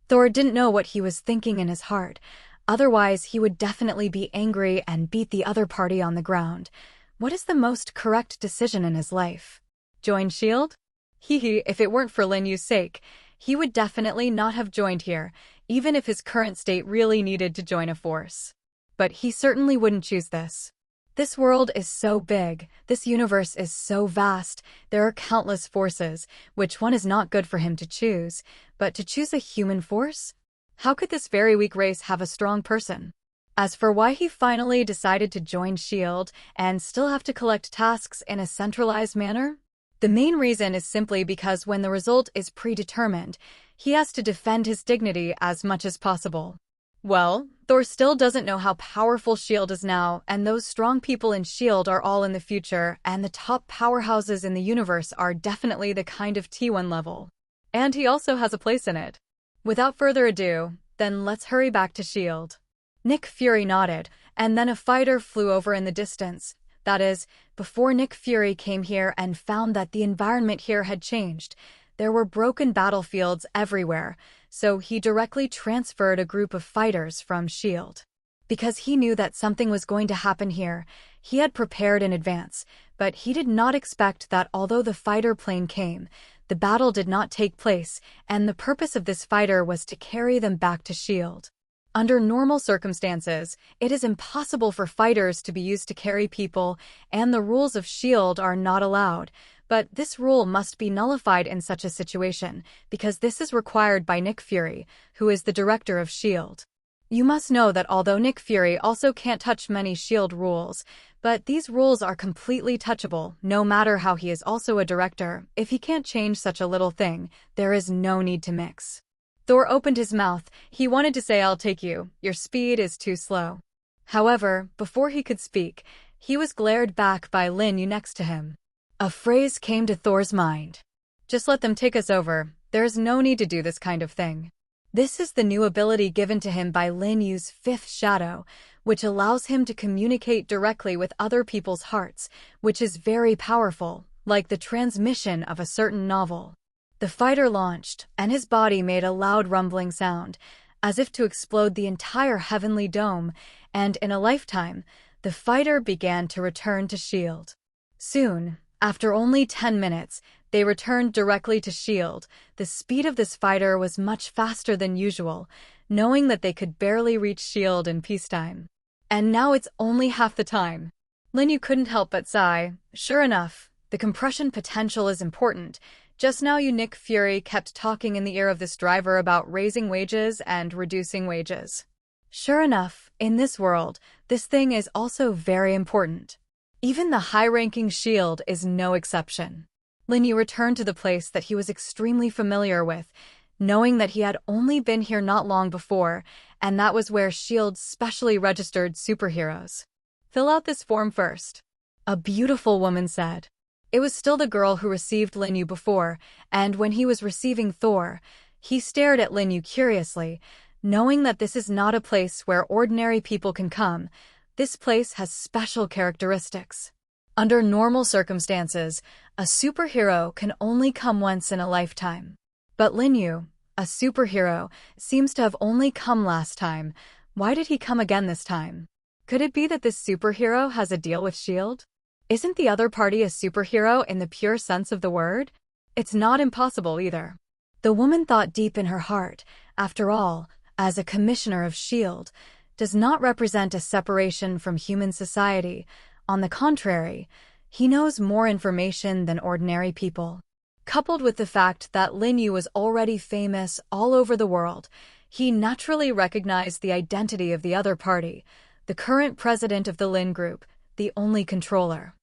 Thor didn't know what he was thinking in his heart. Otherwise, he would definitely be angry and beat the other party on the ground. What is the most correct decision in his life? Join S.H.I.E.L.D.? If it weren't for Lin Yu's sake, he would definitely not have joined here, even if his current state really needed to join a force. But he certainly wouldn't choose this. This world is so big, this universe is so vast, there are countless forces, which one is not good for him to choose, but to choose a human force? How could this very weak race have a strong person? As for why he finally decided to join S.H.I.E.L.D. and still have to collect tasks in a centralized manner, the main reason is simply because when the result is predetermined, he has to defend his dignity as much as possible. Well, Thor still doesn't know how powerful S.H.I.E.L.D. is now, and those strong people in S.H.I.E.L.D. are all in the future, and the top powerhouses in the universe are definitely the kind of T1 level. And he also has a place in it. Without further ado, then let's hurry back to S.H.I.E.L.D. Nick Fury nodded, and then a fighter flew over in the distance. That is, before Nick Fury came here and found that the environment here had changed. There were broken battlefields everywhere, so he directly transferred a group of fighters from S.H.I.E.L.D. Because he knew that something was going to happen here, he had prepared in advance, but he did not expect that although the fighter plane came, the battle did not take place, and the purpose of this fighter was to carry them back to S.H.I.E.L.D. Under normal circumstances, it is impossible for fighters to be used to carry people, and the rules of S.H.I.E.L.D. are not allowed. But this rule must be nullified in such a situation, because this is required by Nick Fury, who is the director of S.H.I.E.L.D. You must know that although Nick Fury also can't touch many S.H.I.E.L.D. rules, but these rules are completely touchable, no matter how he is also a director. If he can't change such a little thing, there is no need to mix. Thor opened his mouth. He wanted to say, "I'll take you, your speed is too slow." However, before he could speak, he was glared back by Lin Yu next to him. A phrase came to Thor's mind. "Just let them take us over, there is no need to do this kind of thing." This is the new ability given to him by Lin Yu's fifth shadow, which allows him to communicate directly with other people's hearts, which is very powerful, like the transmission of a certain novel. The fighter launched, and his body made a loud rumbling sound, as if to explode the entire heavenly dome, and in a lifetime, the fighter began to return to S.H.I.E.L.D. Soon, after only 10 minutes, they returned directly to S.H.I.E.L.D. The speed of this fighter was much faster than usual, knowing that they could barely reach S.H.I.E.L.D. in peacetime. And now it's only half the time. Lin Yu couldn't help but sigh. Sure enough, the compression potential is important. Just now Nick Fury kept talking in the ear of this driver about raising wages and reducing wages. Sure enough, in this world, this thing is also very important. Even the high-ranking S.H.I.E.L.D. is no exception. Lin Yu returned to the place that he was extremely familiar with, knowing that he had only been here not long before, and that was where S.H.I.E.L.D. specially registered superheroes. "Fill out this form first," a beautiful woman said. It was still the girl who received Lin Yu before, and when he was receiving Thor, he stared at Lin Yu curiously, knowing that this is not a place where ordinary people can come. This place has special characteristics. Under normal circumstances, a superhero can only come once in a lifetime. But Lin Yu, a superhero, seems to have only come last time. Why did he come again this time? Could it be that this superhero has a deal with S.H.I.E.L.D.? Isn't the other party a superhero in the pure sense of the word? It's not impossible either. The woman thought deep in her heart. After all, as a commissioner of S.H.I.E.L.D., does not represent a separation from human society. On the contrary, he knows more information than ordinary people. Coupled with the fact that Lin Yu was already famous all over the world, he naturally recognized the identity of the other party, the current president of the Lin Group, the only controller.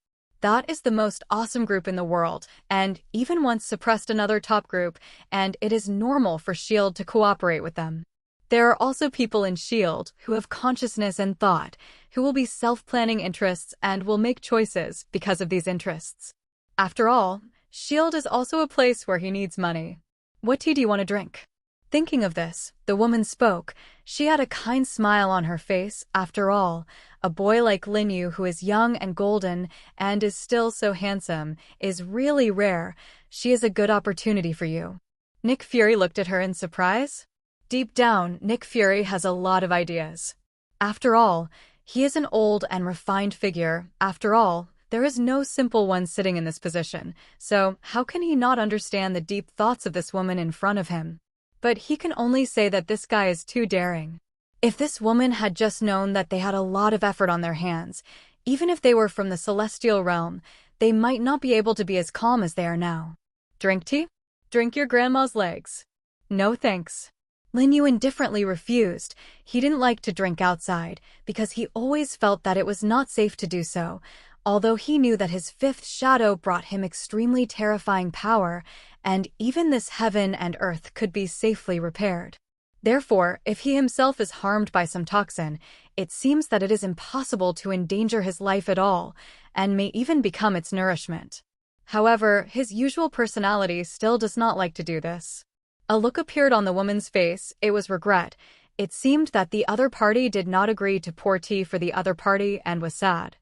That is the most awesome group in the world, and even once suppressed another top group, and it is normal for S.H.I.E.L.D. to cooperate with them. There are also people in S.H.I.E.L.D. who have consciousness and thought, who will be self-planning interests and will make choices because of these interests. After all, S.H.I.E.L.D. is also a place where he needs money. "What tea do you want to drink?" Thinking of this, the woman spoke. She had a kind smile on her face. After all, a boy like Lin Yu who is young and golden and is still so handsome is really rare. She is a good opportunity for you. Nick Fury looked at her in surprise. Deep down, Nick Fury has a lot of ideas. After all, he is an old and refined figure. After all, there is no simple one sitting in this position, so how can he not understand the deep thoughts of this woman in front of him? But he can only say that this guy is too daring. If this woman had just known that they had a lot of effort on their hands, even if they were from the celestial realm, they might not be able to be as calm as they are now. Drink tea? Drink your grandma's legs. No thanks. Lin Yu indifferently refused. He didn't like to drink outside, because he always felt that it was not safe to do so, although he knew that his fifth shadow brought him extremely terrifying power, and even this heaven and earth could be safely repaired. Therefore, if he himself is harmed by some toxin, it seems that it is impossible to endanger his life at all, and may even become its nourishment. However, his usual personality still does not like to do this. A look appeared on the woman's face. It was regret. It seemed that the other party did not agree to pour tea for the other party and was sad.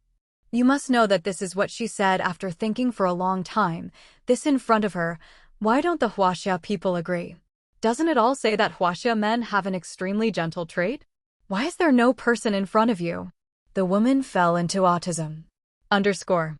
You must know that this is what she said after thinking for a long time. This in front of her. Why don't the Huaxia people agree? Doesn't it all say that Huaxia men have an extremely gentle trait? Why is there no person in front of you? The woman fell into autism. _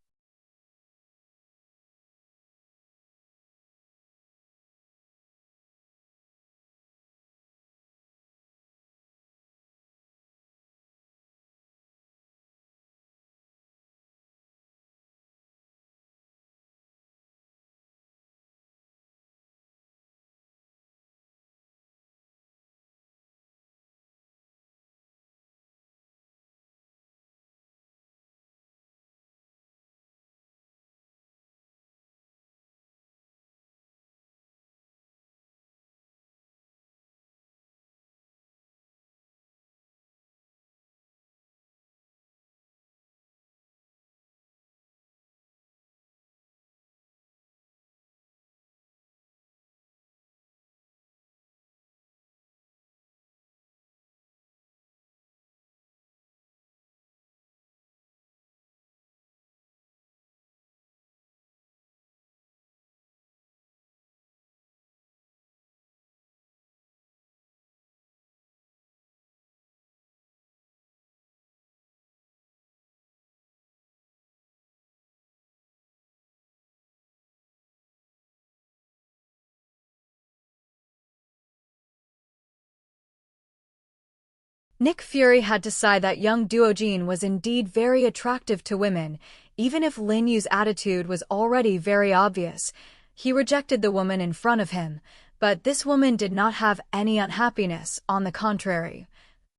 Nick Fury had to sigh that young Duojin was indeed very attractive to women, even if Lin Yu's attitude was already very obvious. He rejected the woman in front of him, but this woman did not have any unhappiness, on the contrary,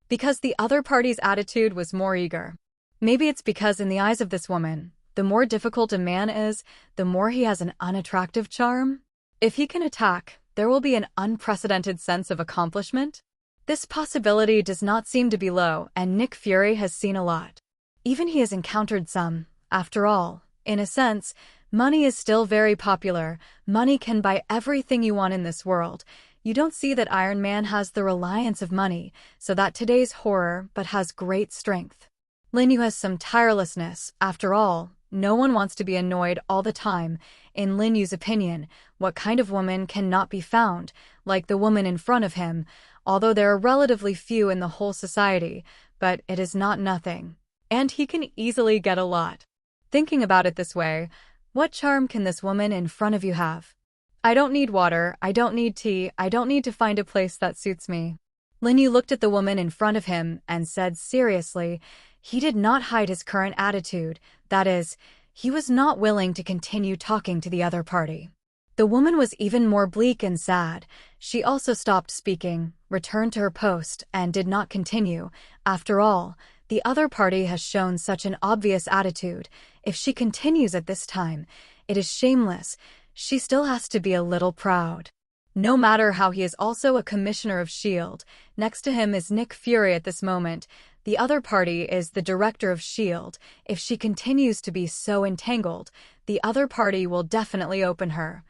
because the other party's attitude was more eager. Maybe it's because in the eyes of this woman, the more difficult a man is, the more he has an unattractive charm. If he can attack, there will be an unprecedented sense of accomplishment. This possibility does not seem to be low, and Nick Fury has seen a lot. Even he has encountered some. After all, in a sense, money is still very popular. Money can buy everything you want in this world. You don't see that Iron Man has the reliance of money, so that today's horror but has great strength. Lin Yu has some tirelessness. After all, no one wants to be annoyed all the time. In Lin Yu's opinion, what kind of woman cannot be found, like the woman in front of him, although there are relatively few in the whole society, but it is not nothing. And he can easily get a lot. Thinking about it this way, what charm can this woman in front of you have? I don't need water, I don't need tea, I don't need to find a place that suits me. Lin Yu looked at the woman in front of him and said seriously, he did not hide his current attitude, that is, he was not willing to continue talking to the other party. The woman was even more bleak and sad. She also stopped speaking, returned to her post, and did not continue. After all, the other party has shown such an obvious attitude. If she continues at this time, it is shameless. She still has to be a little proud. No matter how he is also a commissioner of S.H.I.E.L.D. Next to him is Nick Fury at this moment. The other party is the director of S.H.I.E.L.D. If she continues to be so entangled, the other party will definitely open her.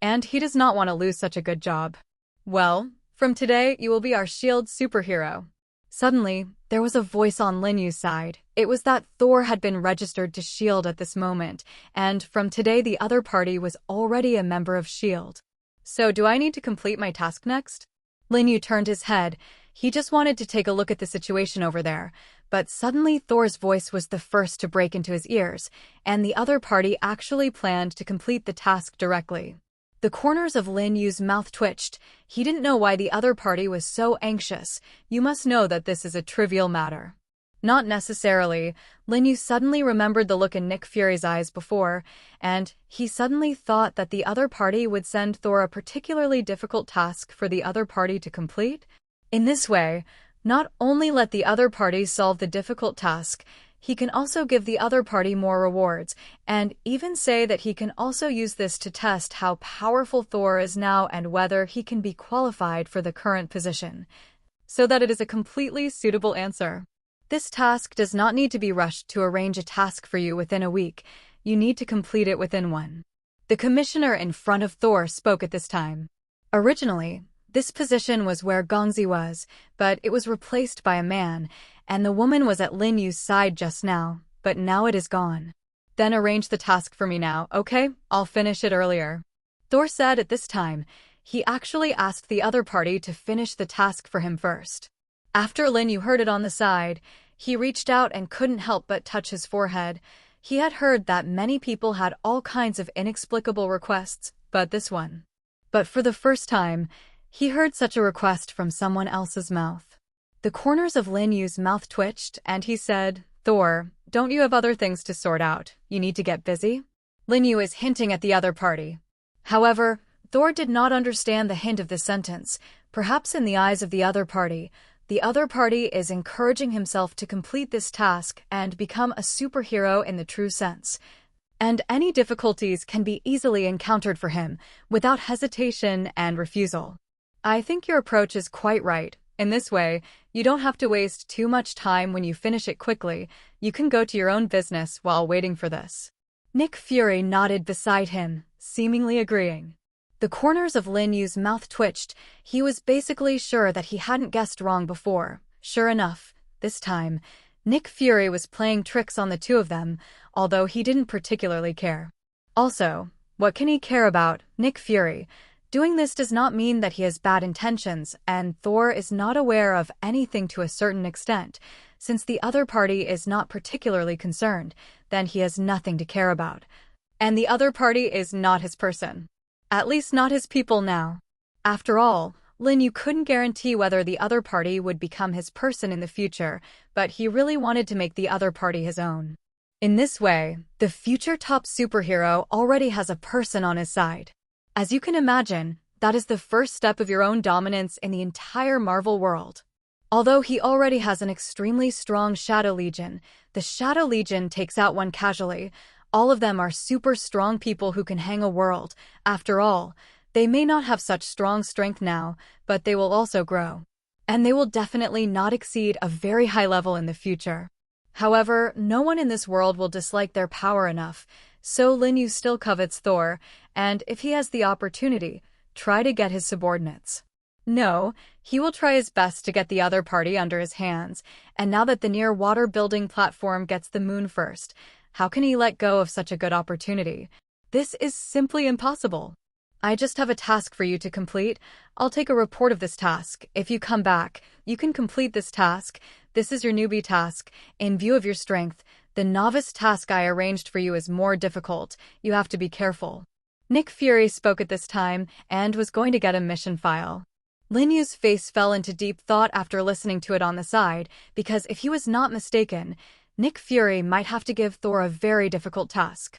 And he does not want to lose such a good job. Well, from today you will be our S.H.I.E.L.D. superhero. Suddenly, there was a voice on Lin Yu's side. It was that Thor had been registered to S.H.I.E.L.D. at this moment, and from today the other party was already a member of S.H.I.E.L.D. So do I need to complete my task next? Lin Yu turned his head. He just wanted to take a look at the situation over there. But suddenly Thor's voice was the first to break into his ears, and the other party actually planned to complete the task directly. The corners of Lin Yu's mouth twitched. He didn't know why the other party was so anxious. You must know that this is a trivial matter. Not necessarily. Lin Yu suddenly remembered the look in Nick Fury's eyes before, and he suddenly thought that the other party would send Thor a particularly difficult task for the other party to complete. In this way, not only let the other party solve the difficult task, he can also give the other party more rewards, and even say that he can also use this to test how powerful Thor is now and whether he can be qualified for the current position. So that it is a completely suitable answer. This task does not need to be rushed to arrange a task for you within a week. You need to complete it within one. The commissioner in front of Thor spoke at this time. Originally, this position was where Gongzi was, but it was replaced by a man, and the woman was at Lin Yu's side just now, but now it is gone. Then arrange the task for me now, okay? I'll finish it earlier. Thor said at this time. He actually asked the other party to finish the task for him first. After Lin Yu heard it on the side, he reached out and couldn't help but touch his forehead. He had heard that many people had all kinds of inexplicable requests, but this one. But for the first time, he heard such a request from someone else's mouth. The corners of Lin Yu's mouth twitched, and he said, Thor, don't you have other things to sort out? You need to get busy? Lin Yu is hinting at the other party. However, Thor did not understand the hint of this sentence. Perhaps in the eyes of the other party is encouraging himself to complete this task and become a superhero in the true sense. And any difficulties can be easily encountered for him, without hesitation and refusal. I think your approach is quite right. In this way, you don't have to waste too much time when you finish it quickly. You can go to your own business while waiting for this. Nick Fury nodded beside him, seemingly agreeing. The corners of Lin Yu's mouth twitched. He was basically sure that he hadn't guessed wrong before. Sure enough, this time, Nick Fury was playing tricks on the two of them, although he didn't particularly care. Also, what can he care about, Nick Fury? Doing this does not mean that he has bad intentions, and Thor is not aware of anything to a certain extent. Since the other party is not particularly concerned, then he has nothing to care about. And the other party is not his person. At least not his people now. After all, Lin Yu couldn't guarantee whether the other party would become his person in the future, but he really wanted to make the other party his own. In this way, the future top superhero already has a person on his side. As you can imagine, that is the first step of your own dominance in the entire Marvel world. Although he already has an extremely strong Shadow Legion, the Shadow Legion takes out one casually. All of them are super strong people who can hang a world. After all, they may not have such strong strength now, but they will also grow. And they will definitely not exceed a very high level in the future. However, no one in this world will dislike their power enough, so Lin Yu still covets Thor, and if he has the opportunity, try to get his subordinates. No, he will try his best to get the other party under his hands, and now that the near-water building platform gets the moon first, how can he let go of such a good opportunity? This is simply impossible. I just have a task for you to complete. I'll take a report of this task. If you come back, you can complete this task. This is your newbie task. In view of your strength, the novice task I arranged for you is more difficult. You have to be careful. Nick Fury spoke at this time and was going to get a mission file. Lin Yu's face fell into deep thought after listening to it on the side, because if he was not mistaken, Nick Fury might have to give Thor a very difficult task.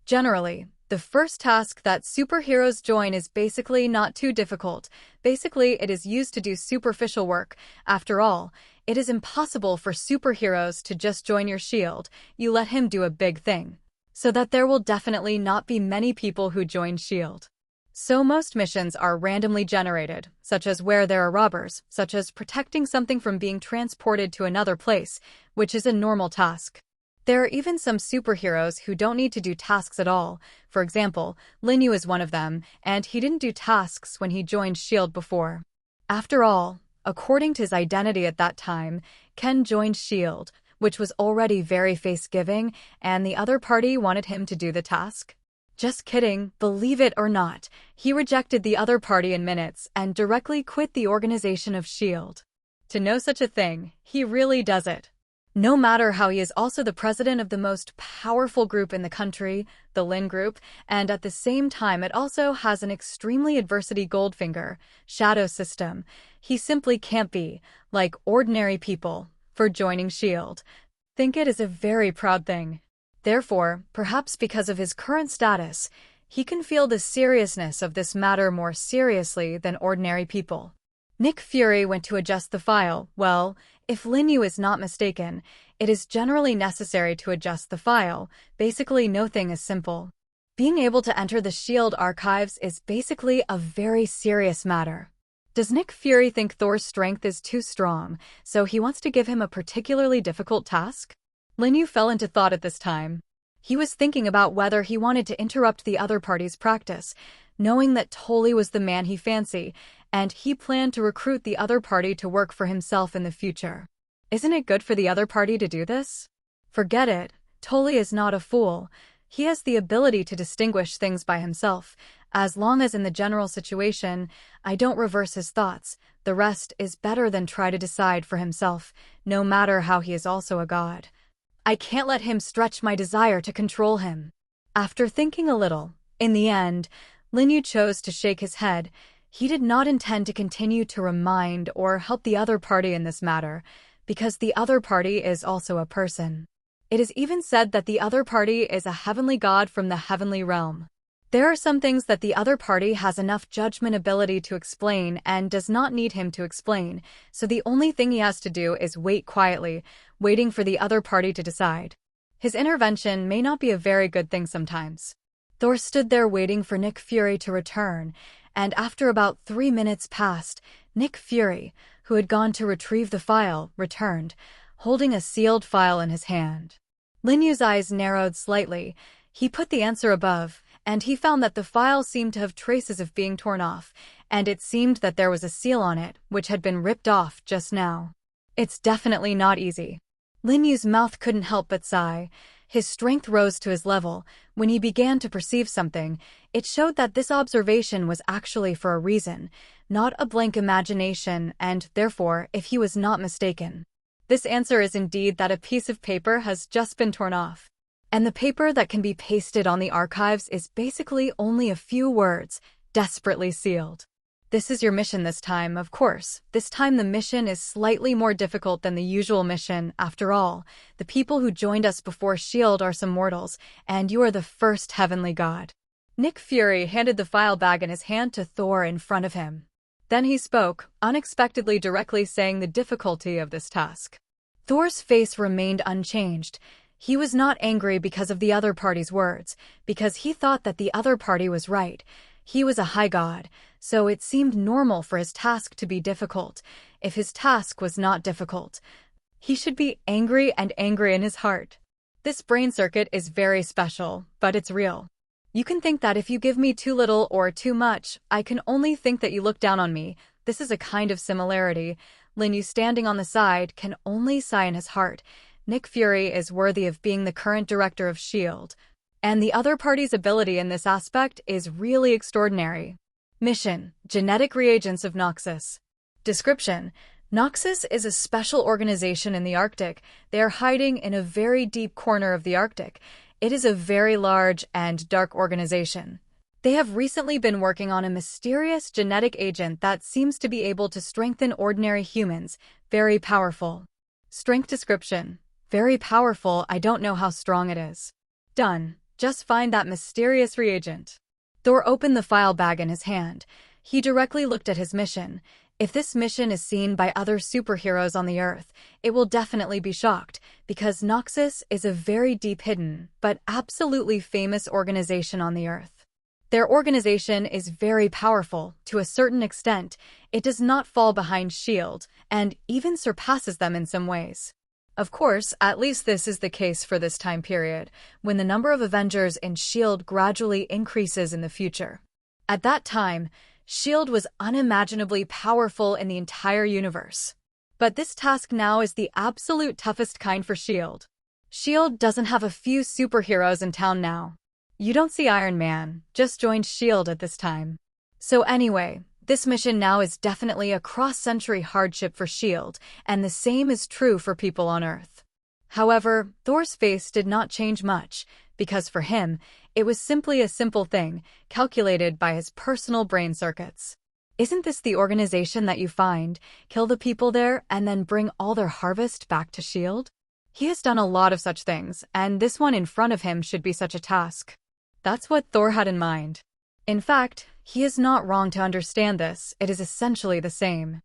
Generally, the first task that superheroes join is basically not too difficult. Basically, it is used to do superficial work. After all, it is impossible for superheroes to just join your shield. You let him do a big thing. So that there will definitely not be many people who join shield. So most missions are randomly generated, such as where there are robbers, such as protecting something from being transported to another place, which is a normal task. There are even some superheroes who don't need to do tasks at all. For example, Linyu is one of them, and he didn't do tasks when he joined S.H.I.E.L.D. before. After all, according to his identity at that time, Ken joined S.H.I.E.L.D., which was already very face-giving, and the other party wanted him to do the task. Just kidding, believe it or not, he rejected the other party in minutes and directly quit the organization of S.H.I.E.L.D. To know such a thing, he really does it. No matter how he is also the president of the most powerful group in the country, the Lin Group, and at the same time it also has an extremely adversity Goldfinger, shadow system, he simply can't be, like ordinary people, for joining S.H.I.E.L.D. Think it is a very proud thing. Therefore, perhaps because of his current status, he can feel the seriousness of this matter more seriously than ordinary people. Nick Fury went to adjust the file. Well, if Linyu is not mistaken, it is generally necessary to adjust the file. Basically, nothing is simple. Being able to enter the S.H.I.E.L.D. archives is basically a very serious matter. Does Nick Fury think Thor's strength is too strong, so he wants to give him a particularly difficult task? Linyu fell into thought at this time. He was thinking about whether he wanted to interrupt the other party's practice, knowing that Tolly was the man he fancied, and he planned to recruit the other party to work for himself in the future. Isn't it good for the other party to do this? Forget it, Tolly is not a fool. He has the ability to distinguish things by himself. As long as in the general situation, I don't reverse his thoughts, the rest is better than try to decide for himself, no matter how he is also a god. I can't let him stretch my desire to control him. After thinking a little, in the end, Linyu chose to shake his head. He did not intend to continue to remind or help the other party in this matter, because the other party is also a person. It is even said that the other party is a heavenly god from the heavenly realm. There are some things that the other party has enough judgment ability to explain and does not need him to explain, so the only thing he has to do is wait quietly, waiting for the other party to decide. His intervention may not be a very good thing sometimes. Thor stood there waiting for Nick Fury to return, and after about 3 minutes passed, Nick Fury, who had gone to retrieve the file, returned, holding a sealed file in his hand. Linyu's eyes narrowed slightly. He put the answer above, and he found that the file seemed to have traces of being torn off, and it seemed that there was a seal on it, which had been ripped off just now. It's definitely not easy. Linyu's mouth couldn't help but sigh. His strength rose to his level. When he began to perceive something, it showed that this observation was actually for a reason, not a blank imagination, and, therefore, if he was not mistaken. This answer is indeed that a piece of paper has just been torn off. And the paper that can be pasted on the archives is basically only a few words, desperately sealed. This is your mission this time, of course. This time the mission is slightly more difficult than the usual mission. After all, the people who joined us before S.H.I.E.L.D. are some mortals, and you are the first heavenly god. Nick Fury handed the file bag in his hand to Thor in front of him. Then he spoke, unexpectedly directly saying the difficulty of this task. Thor's face remained unchanged. He was not angry because of the other party's words, because he thought that the other party was right. He was a high god, so it seemed normal for his task to be difficult. If his task was not difficult, he should be angry and angry in his heart. This brain circuit is very special, but it's real. You can think that if you give me too little or too much, I can only think that you look down on me. This is a kind of similarity. Linyu, standing on the side, can only sigh in his heart. Nick Fury is worthy of being the current director of S.H.I.E.L.D., and the other party's ability in this aspect is really extraordinary. Mission: Genetic Reagents of Noxus. Description: Noxus is a special organization in the Arctic. They are hiding in a very deep corner of the Arctic. It is a very large and dark organization. They have recently been working on a mysterious genetic agent that seems to be able to strengthen ordinary humans. Very powerful. Strength description: very powerful, I don't know how strong it is. Done. Just find that mysterious reagent. Thor opened the file bag in his hand. He directly looked at his mission. If this mission is seen by other superheroes on the Earth, it will definitely be shocked, because Noxus is a very deep hidden, but absolutely famous organization on the Earth. Their organization is very powerful. To a certain extent, it does not fall behind S.H.I.E.L.D. and even surpasses them in some ways. Of course, at least this is the case for this time period, when the number of Avengers in S.H.I.E.L.D. gradually increases in the future. At that time, S.H.I.E.L.D. was unimaginably powerful in the entire universe. But this task now is the absolute toughest kind for S.H.I.E.L.D. S.H.I.E.L.D. doesn't have a few superheroes in town now. You don't see Iron Man, just joined S.H.I.E.L.D. at this time. So anyway, this mission now is definitely a cross-century hardship for S.H.I.E.L.D., and the same is true for people on Earth. However, Thor's face did not change much, because for him, it was simply a simple thing, calculated by his personal brain circuits. Isn't this the organization that you find, kill the people there, and then bring all their harvest back to S.H.I.E.L.D.? He has done a lot of such things, and this one in front of him should be such a task. That's what Thor had in mind. In fact, he is not wrong to understand this, it is essentially the same.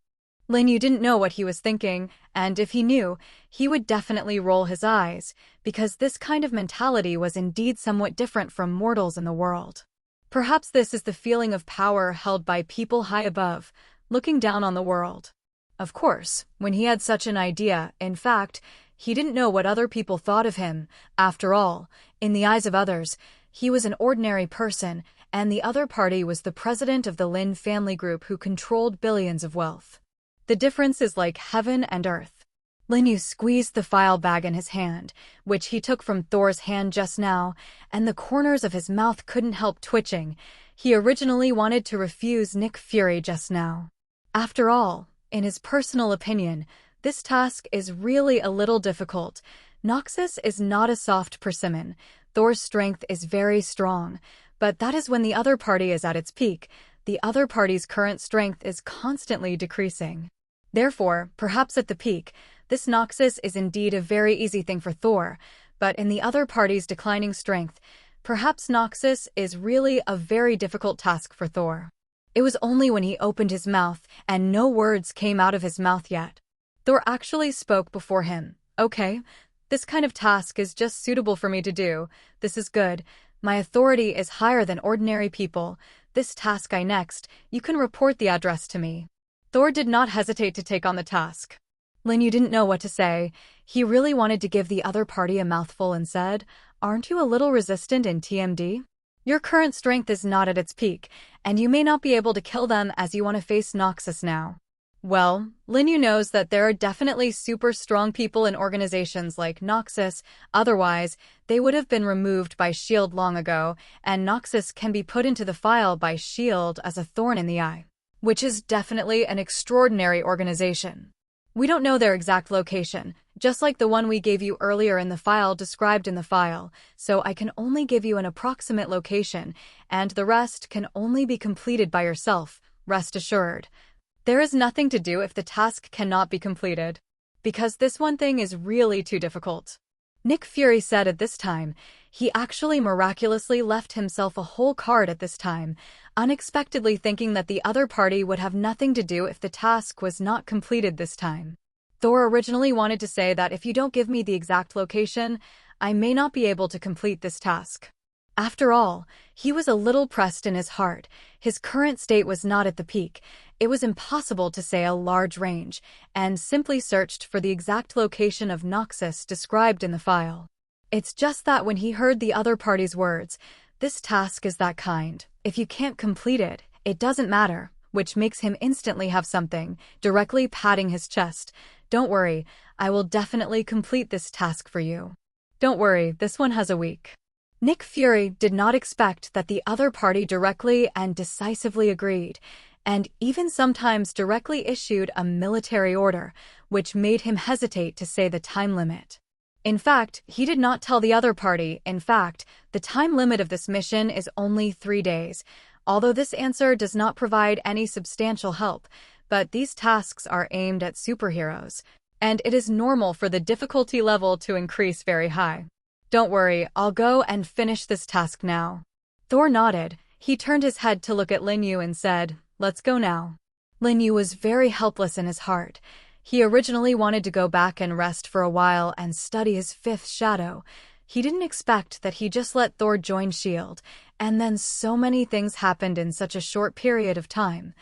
Linyu didn't know what he was thinking, and if he knew, he would definitely roll his eyes, because this kind of mentality was indeed somewhat different from mortals in the world. Perhaps this is the feeling of power held by people high above, looking down on the world. Of course, when he had such an idea, in fact, he didn't know what other people thought of him. After all, in the eyes of others, he was an ordinary person, and the other party was the president of the Lin family group who controlled billions of wealth. The difference is like heaven and earth. Linyu squeezed the file bag in his hand, which he took from Thor's hand just now, and the corners of his mouth couldn't help twitching. He originally wanted to refuse Nick Fury just now. After all, in his personal opinion, this task is really a little difficult. Noxus is not a soft persimmon. Thor's strength is very strong, but that is when the other party is at its peak. The other party's current strength is constantly decreasing. Therefore, perhaps at the peak, this Noxus is indeed a very easy thing for Thor, but in the other party's declining strength, perhaps Noxus is really a very difficult task for Thor. It was only when he opened his mouth and no words came out of his mouth yet. Thor actually spoke before him. Okay, this kind of task is just suitable for me to do. This is good. My authority is higher than ordinary people. This task I next, you can report the address to me. Thor did not hesitate to take on the task. Linyu didn't know what to say. He really wanted to give the other party a mouthful and said, "Aren't you a little resistant in TMD? Your current strength is not at its peak, and you may not be able to kill them as you want to face Noxus now." Well, Linyu knows that there are definitely super strong people in organizations like Noxus, otherwise, they would have been removed by S.H.I.E.L.D. long ago, and Noxus can be put into the file by S.H.I.E.L.D. as a thorn in the eye, which is definitely an extraordinary organization. We don't know their exact location, just like the one we gave you earlier in the file described in the file, so I can only give you an approximate location, and the rest can only be completed by yourself, rest assured. There is nothing to do if the task cannot be completed, because this one thing is really too difficult. Nick Fury said at this time, he actually miraculously left himself a whole card at this time, unexpectedly thinking that the other party would have nothing to do if the task was not completed this time. Thor originally wanted to say that if you don't give me the exact location, I may not be able to complete this task. After all, he was a little pressed in his heart. His current state was not at the peak. It was impossible to say a large range, and simply searched for the exact location of Noxus described in the file. It's just that when he heard the other party's words, this task is that kind. If you can't complete it, it doesn't matter, which makes him instantly have something, directly patting his chest. Don't worry, I will definitely complete this task for you. Don't worry, this one has a week. Nick Fury did not expect that the other party directly and decisively agreed, and even sometimes directly issued a military order, which made him hesitate to say the time limit. In fact, he did not tell the other party. In fact, the time limit of this mission is only 3 days, although this answer does not provide any substantial help, but these tasks are aimed at superheroes, and it is normal for the difficulty level to increase very high. Don't worry, I'll go and finish this task now. Thor nodded. He turned his head to look at Lin Yu and said, let's go now. Lin Yu was very helpless in his heart. He originally wanted to go back and rest for a while and study his fifth shadow. He didn't expect that he just let Thor join S.H.I.E.L.D., and then so many things happened in such a short period of time,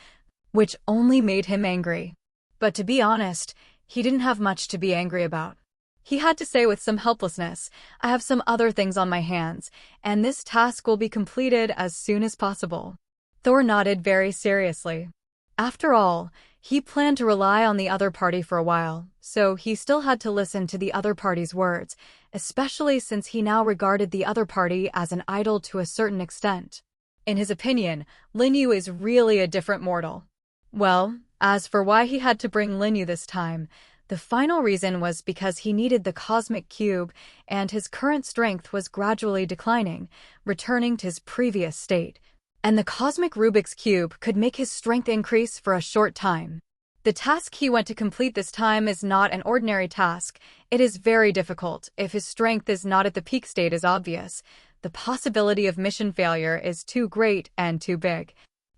which only made him angry. But to be honest, he didn't have much to be angry about. He had to say with some helplessness, I have some other things on my hands, and this task will be completed as soon as possible. Thor nodded very seriously. After all, he planned to rely on the other party for a while, so he still had to listen to the other party's words, especially since he now regarded the other party as an idol to a certain extent. In his opinion, Lin Yu is really a different mortal. Well, as for why he had to bring Lin Yu this time, the final reason was because he needed the cosmic cube and his current strength was gradually declining, returning to his previous state. And the cosmic Rubik's Cube could make his strength increase for a short time. The task he went to complete this time is not an ordinary task. It is very difficult. If his strength is not at the peak state is obvious. The possibility of mission failure is too great and too big.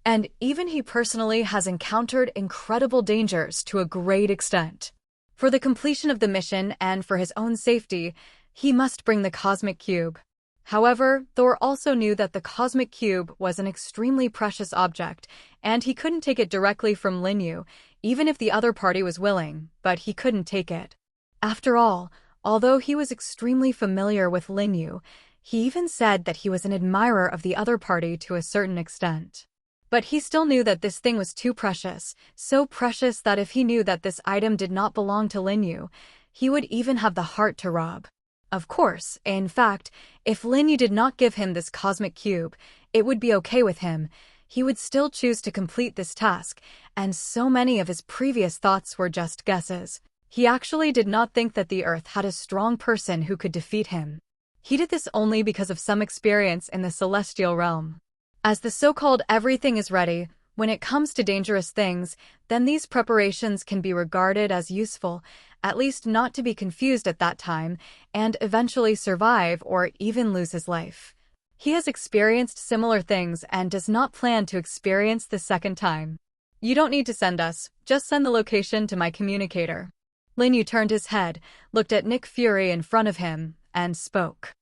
And even he personally has encountered incredible dangers to a great extent. For the completion of the mission and for his own safety, he must bring the cosmic cube. However, Thor also knew that the cosmic cube was an extremely precious object, and he couldn't take it directly from Lin Yu, even if the other party was willing, but he couldn't take it. After all, although he was extremely familiar with Lin Yu, he even said that he was an admirer of the other party to a certain extent. But he still knew that this thing was too precious, so precious that if he knew that this item did not belong to Lin Yu, he would even have the heart to rob. Of course, in fact, if Lin Yu did not give him this cosmic cube, it would be okay with him. He would still choose to complete this task, and so many of his previous thoughts were just guesses. He actually did not think that the Earth had a strong person who could defeat him. He did this only because of some experience in the celestial realm. As the so-called everything is ready, when it comes to dangerous things, then these preparations can be regarded as useful, at least not to be confused at that time, and eventually survive or even lose his life. He has experienced similar things and does not plan to experience the second time. You don't need to send us, just send the location to my communicator. Lin Yu turned his head, looked at Nick Fury in front of him, and spoke.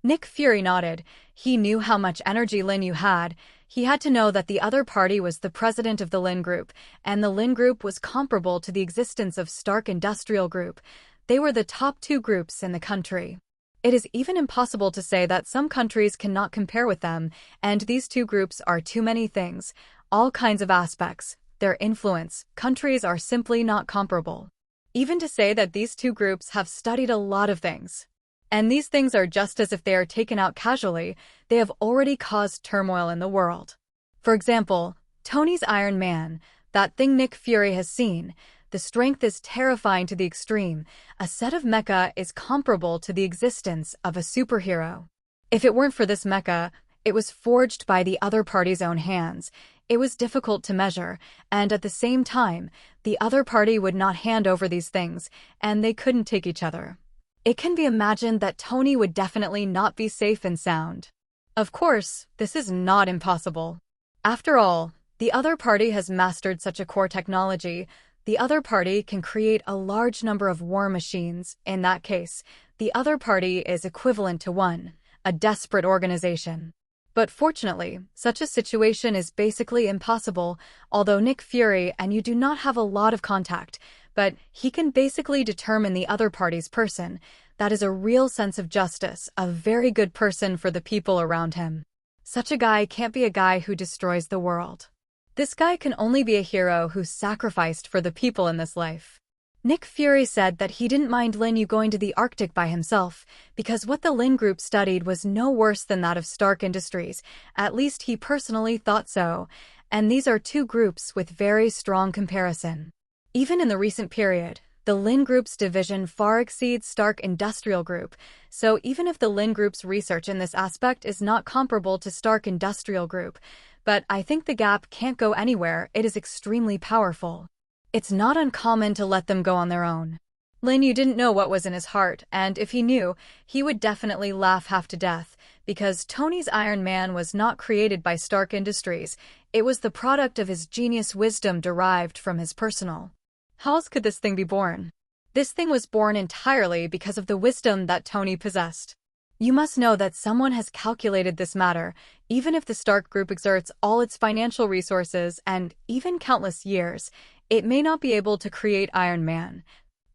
Nick Fury nodded. He knew how much energy Lin Yu had. He had to know that the other party was the president of the Lin Group, and the Lin Group was comparable to the existence of Stark Industrial Group. They were the top two groups in the country. It is even impossible to say that some countries cannot compare with them, and these two groups are too many things, all kinds of aspects. Their influence, countries are simply not comparable. Even to say that these two groups have studied a lot of things. And these things are just as if they are taken out casually, they have already caused turmoil in the world. For example, Tony's Iron Man, that thing Nick Fury has seen, the strength is terrifying to the extreme. A set of mecha is comparable to the existence of a superhero. If it weren't for this mecha, it was forged by the other party's own hands. It was difficult to measure, and at the same time, the other party would not hand over these things, and they couldn't take each other. It can be imagined that Tony would definitely not be safe and sound. Of course, this is not impossible. After all, the other party has mastered such a core technology. The other party can create a large number of war machines. In that case, the other party is equivalent to one, a desperate organization. But fortunately, such a situation is basically impossible, although Nick Fury and you do not have a lot of contact, but he can basically determine the other party's person. That is a real sense of justice, a very good person for the people around him. Such a guy can't be a guy who destroys the world. This guy can only be a hero who sacrificed for the people in this life. Nick Fury said that he didn't mind Lin Yu going to the Arctic by himself, because what the Lin Group studied was no worse than that of Stark Industries. At least he personally thought so, and these are two groups with very strong comparison. Even in the recent period, the Lin Group's division far exceeds Stark Industrial Group, so even if the Lin Group's research in this aspect is not comparable to Stark Industrial Group, but I think the gap can't go anywhere, it is extremely powerful. It's not uncommon to let them go on their own. Lin Yu didn't know what was in his heart, and if he knew, he would definitely laugh half to death, because Tony's Iron Man was not created by Stark Industries. It was the product of his genius wisdom derived from his personal. How else could this thing be born? This thing was born entirely because of the wisdom that Tony possessed. You must know that someone has calculated this matter, even if the Stark Group exerts all its financial resources and even countless years, it may not be able to create Iron Man.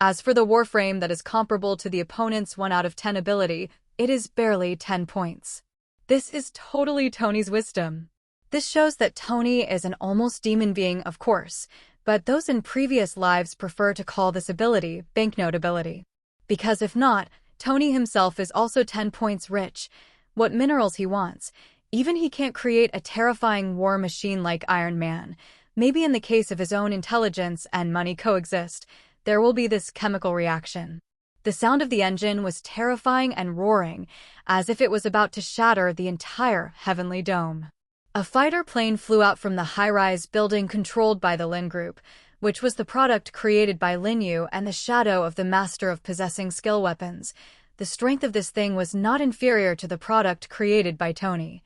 As for the warframe that is comparable to the opponent's 1 out of 10 ability, it is barely 10 points. This is totally Tony's wisdom. This shows that Tony is an almost demon being, of course, but those in previous lives prefer to call this ability banknote ability. Because if not, Tony himself is also 10 points rich. What minerals he wants. Even he can't create a terrifying war machine like Iron Man. Maybe in the case of his own intelligence and money coexist, there will be this chemical reaction. The sound of the engine was terrifying and roaring, as if it was about to shatter the entire heavenly dome. A fighter plane flew out from the high-rise building controlled by the Lin Group, which was the product created by Lin Yu and the shadow of the master of possessing skill weapons. The strength of this thing was not inferior to the product created by Tony.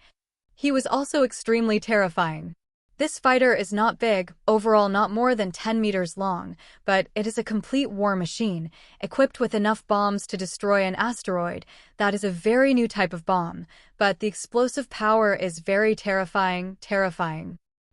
He was also extremely terrifying. This fighter is not big, overall not more than 10 meters long, but it is a complete war machine, equipped with enough bombs to destroy an asteroid. That is a very new type of bomb, but the explosive power is very terrifying.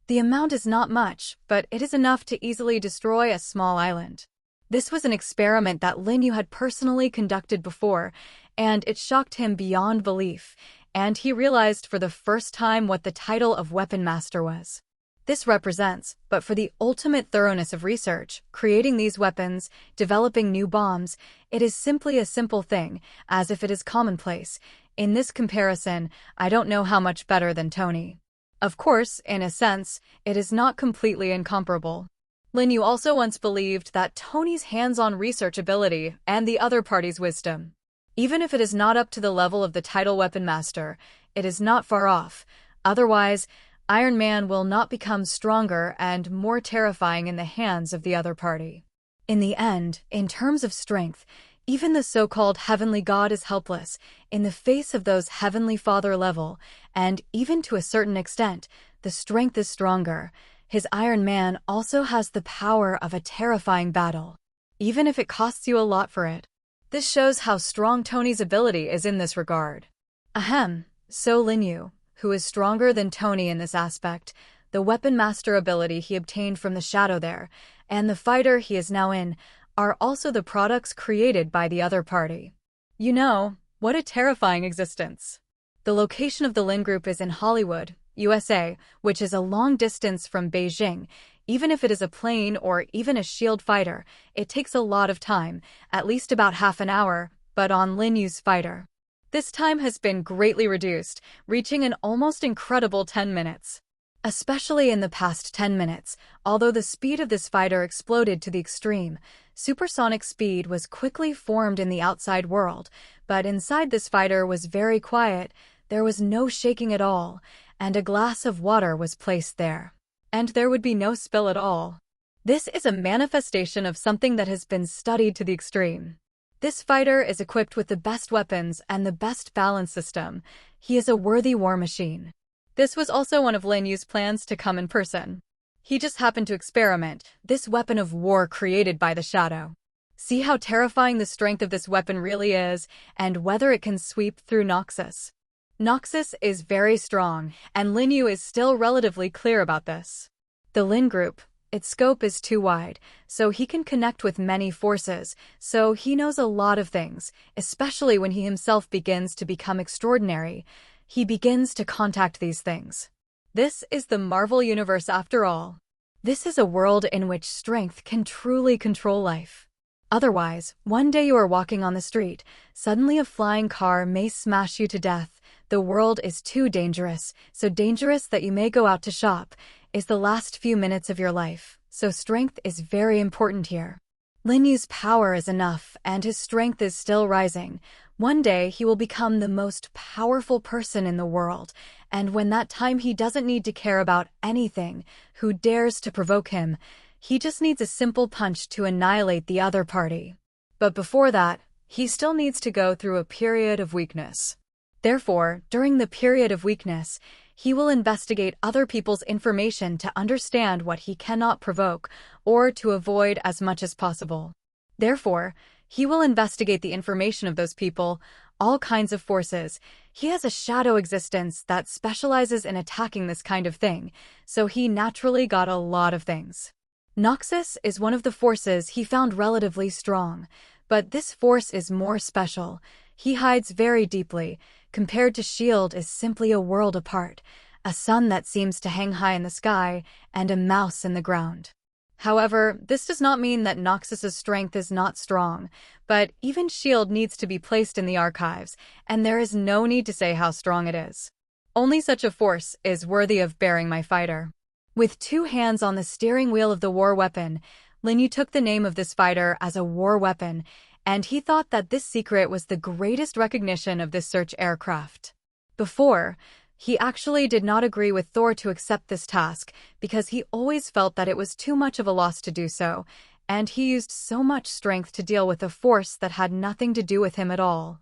The amount is not much, but it is enough to easily destroy a small island. This was an experiment that Lin Yu had personally conducted before, and it shocked him beyond belief, and he realized for the first time what the title of Weapon Master was. This represents, but for the ultimate thoroughness of research, creating these weapons, developing new bombs, it is simply a simple thing, as if it is commonplace. In this comparison, I don't know how much better than Tony. Of course, in a sense, it is not completely incomparable. Lin Yu also once believed that Tony's hands-on research ability and the other party's wisdom. Even if it is not up to the level of the title Weapon Master, it is not far off. Otherwise, Iron Man will not become stronger and more terrifying in the hands of the other party. In the end, in terms of strength, even the so-called Heavenly God is helpless in the face of those Heavenly Father level, and even to a certain extent, the strength is stronger. His Iron Man also has the power of a terrifying battle, even if it costs you a lot for it. This shows how strong Tony's ability is in this regard. Ahem, so Lin Yu, who is stronger than Tony in this aspect, the Weapon Master ability he obtained from the shadow there, and the fighter he is now in, are also the products created by the other party. You know, what a terrifying existence. The location of the Lin Group is in Hollywood, USA, which is a long distance from Beijing. Even if it is a plane or even a shield fighter, it takes a lot of time, at least about half an hour, but on Lin Yu's fighter, this time has been greatly reduced, reaching an almost incredible 10 minutes. Especially in the past 10 minutes, although the speed of this fighter exploded to the extreme, supersonic speed was quickly formed in the outside world, but inside this fighter was very quiet, there was no shaking at all, and a glass of water was placed there. And there would be no spill at all. This is a manifestation of something that has been studied to the extreme. This fighter is equipped with the best weapons and the best balance system. He is a worthy war machine. This was also one of Lin Yu's plans to come in person. He just happened to experiment, this weapon of war created by the shadow. See how terrifying the strength of this weapon really is, and whether it can sweep through Noxus. Noxus is very strong, and Lin Yu is still relatively clear about this. The Lin Group, its scope is too wide, so he can connect with many forces, so he knows a lot of things, especially when he himself begins to become extraordinary. He begins to contact these things. This is the Marvel Universe after all. This is a world in which strength can truly control life. Otherwise, one day you are walking on the street, suddenly a flying car may smash you to death. The world is too dangerous, so dangerous that you may go out to shop. Is the last few minutes of your life, so strength is very important here. Lin Yu's power is enough, and his strength is still rising. One day he will become the most powerful person in the world, and when that time he doesn't need to care about anything, who dares to provoke him. He just needs a simple punch to annihilate the other party. But before that, he still needs to go through a period of weakness. Therefore, during the period of weakness, he will investigate other people's information to understand what he cannot provoke or to avoid as much as possible. Therefore, he will investigate the information of those people, all kinds of forces. He has a shadow existence that specializes in attacking this kind of thing, so he naturally got a lot of things. Noxus is one of the forces he found relatively strong, but this force is more special. He hides very deeply. Compared to S.H.I.E.L.D. is simply a world apart, a sun that seems to hang high in the sky, and a mouse in the ground. However, this does not mean that Noxus's strength is not strong, but even S.H.I.E.L.D. needs to be placed in the archives, and there is no need to say how strong it is. Only such a force is worthy of bearing my fighter. With 2 hands on the steering wheel of the war weapon, Linyu took the name of this fighter as a war weapon, and he thought that this secret was the greatest recognition of this search aircraft. Before, he actually did not agree with Thor to accept this task because he always felt that it was too much of a loss to do so, and he used so much strength to deal with a force that had nothing to do with him at all.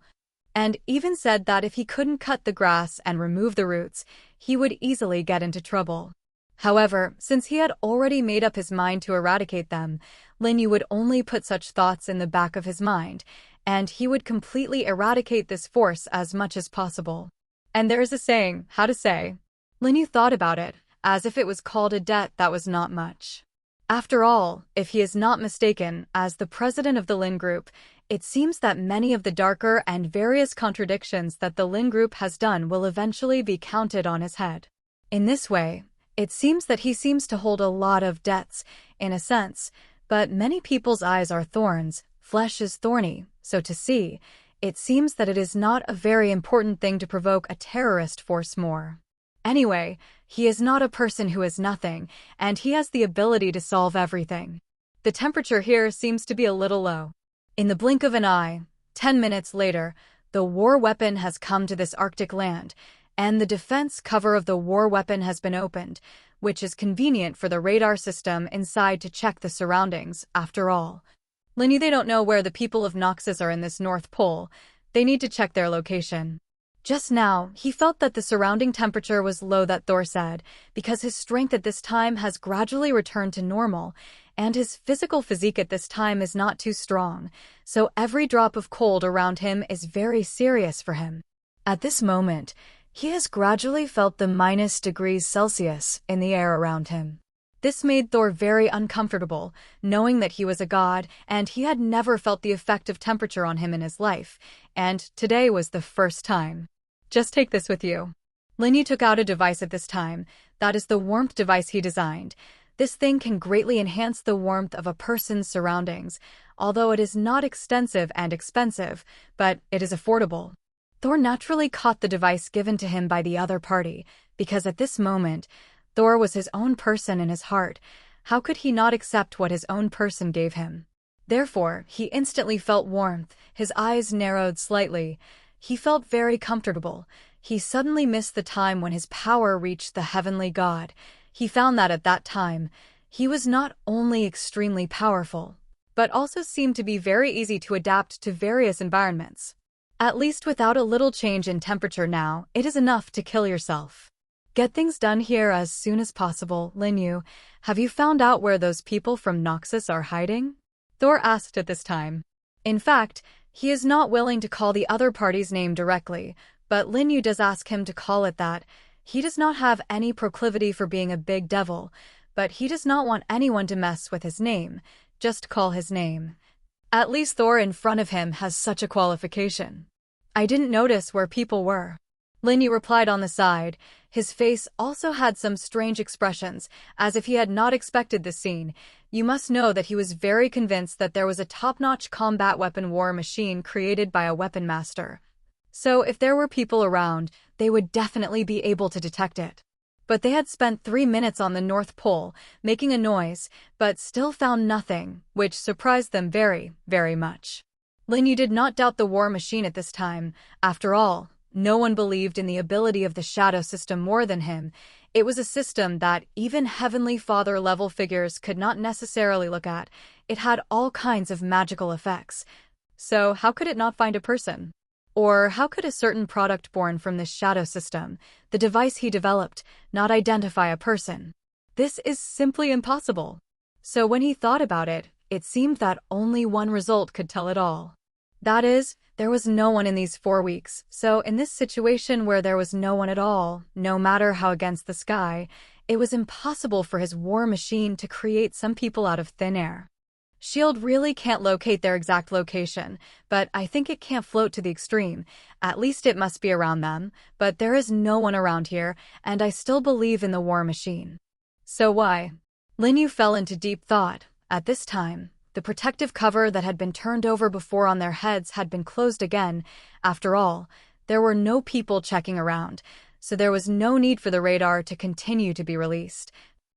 And even said that if he couldn't cut the grass and remove the roots, he would easily get into trouble. However, since he had already made up his mind to eradicate them, Linyu would only put such thoughts in the back of his mind, and he would completely eradicate this force as much as possible. And there is a saying, how to say. Linyu thought about it, as if it was called a debt that was not much. After all, if he is not mistaken, as the president of the Lin Group, it seems that many of the darker and various contradictions that the Lin Group has done will eventually be counted on his head. In this way, it seems that he seems to hold a lot of debts, in a sense, but many people's eyes are thorns, flesh is thorny, so to see, it seems that it is not a very important thing to provoke a terrorist force more. Anyway, he is not a person who is nothing, and he has the ability to solve everything. The temperature here seems to be a little low. In the blink of an eye, 10 minutes later, the war weapon has come to this Arctic land, and the defense cover of the war weapon has been opened, which is convenient for the radar system inside to check the surroundings, after all. Linyu, they don't know where the people of Noxus are in this North Pole. They need to check their location. Just now, he felt that the surrounding temperature was low, that Thor said, because his strength at this time has gradually returned to normal, and his physical physique at this time is not too strong, so every drop of cold around him is very serious for him. At this moment, he has gradually felt the -degrees in the air around him. This made Thor very uncomfortable, knowing that he was a god, and he had never felt the effect of temperature on him in his life, and today was the first time. Just take this with you. Linyu took out a device at this time, that is the warmth device he designed. This thing can greatly enhance the warmth of a person's surroundings, although it is not extensive and expensive, but it is affordable. Thor naturally caught the device given to him by the other party, because at this moment, Thor was his own person in his heart. How could he not accept what his own person gave him? Therefore, he instantly felt warmth, his eyes narrowed slightly. He felt very comfortable. He suddenly missed the time when his power reached the heavenly god. He found that at that time, he was not only extremely powerful, but also seemed to be very easy to adapt to various environments. At least without a little change in temperature now, it is enough to kill yourself. Get things done here as soon as possible, Linyu. Have you found out where those people from Noxus are hiding? Thor asked at this time. In fact, he is not willing to call the other party's name directly, but Linyu does ask him to call it that. He does not have any proclivity for being a big devil, but he does not want anyone to mess with his name. Just call his name. At least Thor in front of him has such a qualification. I didn't notice where people were. Linyu replied on the side. His face also had some strange expressions, as if he had not expected this scene. You must know that he was very convinced that there was a top-notch combat weapon war machine created by a weapon master. So if there were people around, they would definitely be able to detect it. But they had spent 3 minutes on the North Pole, making a noise, but still found nothing, which surprised them very, very much. Linyu did not doubt the war machine at this time. After all, no one believed in the ability of the shadow system more than him. It was a system that even Heavenly Father-level figures could not necessarily look at. It had all kinds of magical effects. So how could it not find a person? Or how could a certain product born from this shadow system, the device he developed, not identify a person? This is simply impossible. So when he thought about it, it seemed that only one result could tell it all. That is, there was no one in these 4 weeks, so in this situation where there was no one at all, no matter how against the sky, it was impossible for his war machine to create some people out of thin air. SHIELD really can't locate their exact location, but I think it can't float to the extreme. At least it must be around them, but there is no one around here, and I still believe in the war machine. So why? Linyu fell into deep thought. At this time, the protective cover that had been turned over before on their heads had been closed again. After all, there were no people checking around, so there was no need for the radar to continue to be released.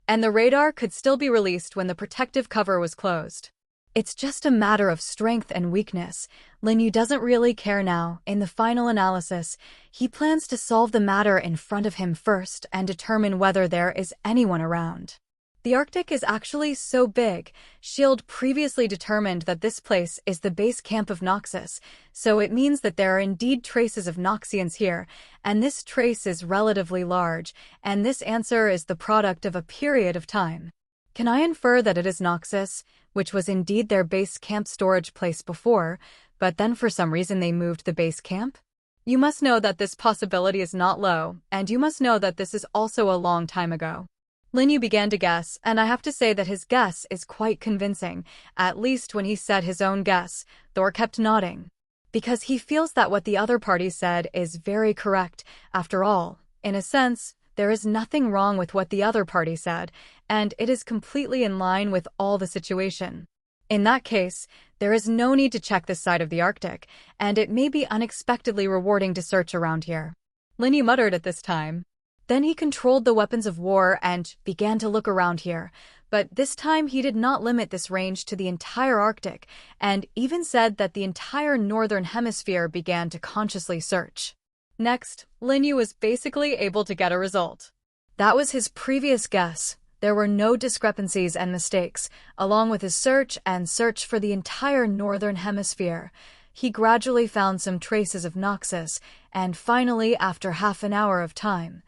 And the radar could still be released when the protective cover was closed. It's just a matter of strength and weakness. Linyu doesn't really care now. In the final analysis, he plans to solve the matter in front of him first and determine whether there is anyone around. The Arctic is actually so big, SHIELD previously determined that this place is the base camp of Noxus, so it means that there are indeed traces of Noxians here, and this trace is relatively large, and this answer is the product of a period of time. Can I infer that it is Noxus, which was indeed their base camp storage place before, but then for some reason they moved the base camp? You must know that this possibility is not low, and you must know that this is also a long time ago. Linyu began to guess, and I have to say that his guess is quite convincing, at least when he said his own guess. Thor kept nodding. Because he feels that what the other party said is very correct. After all, in a sense, there is nothing wrong with what the other party said, and it is completely in line with all the situation. In that case, there is no need to check this side of the Arctic, and it may be unexpectedly rewarding to search around here. Linyu muttered at this time. Then he controlled the weapons of war and began to look around here, but this time he did not limit this range to the entire Arctic, and even said that the entire northern hemisphere began to consciously search. Next, Linyu was basically able to get a result. That was his previous guess. There were no discrepancies and mistakes, along with his search for the entire northern hemisphere. He gradually found some traces of Noxus, and finally, after half an hour of time,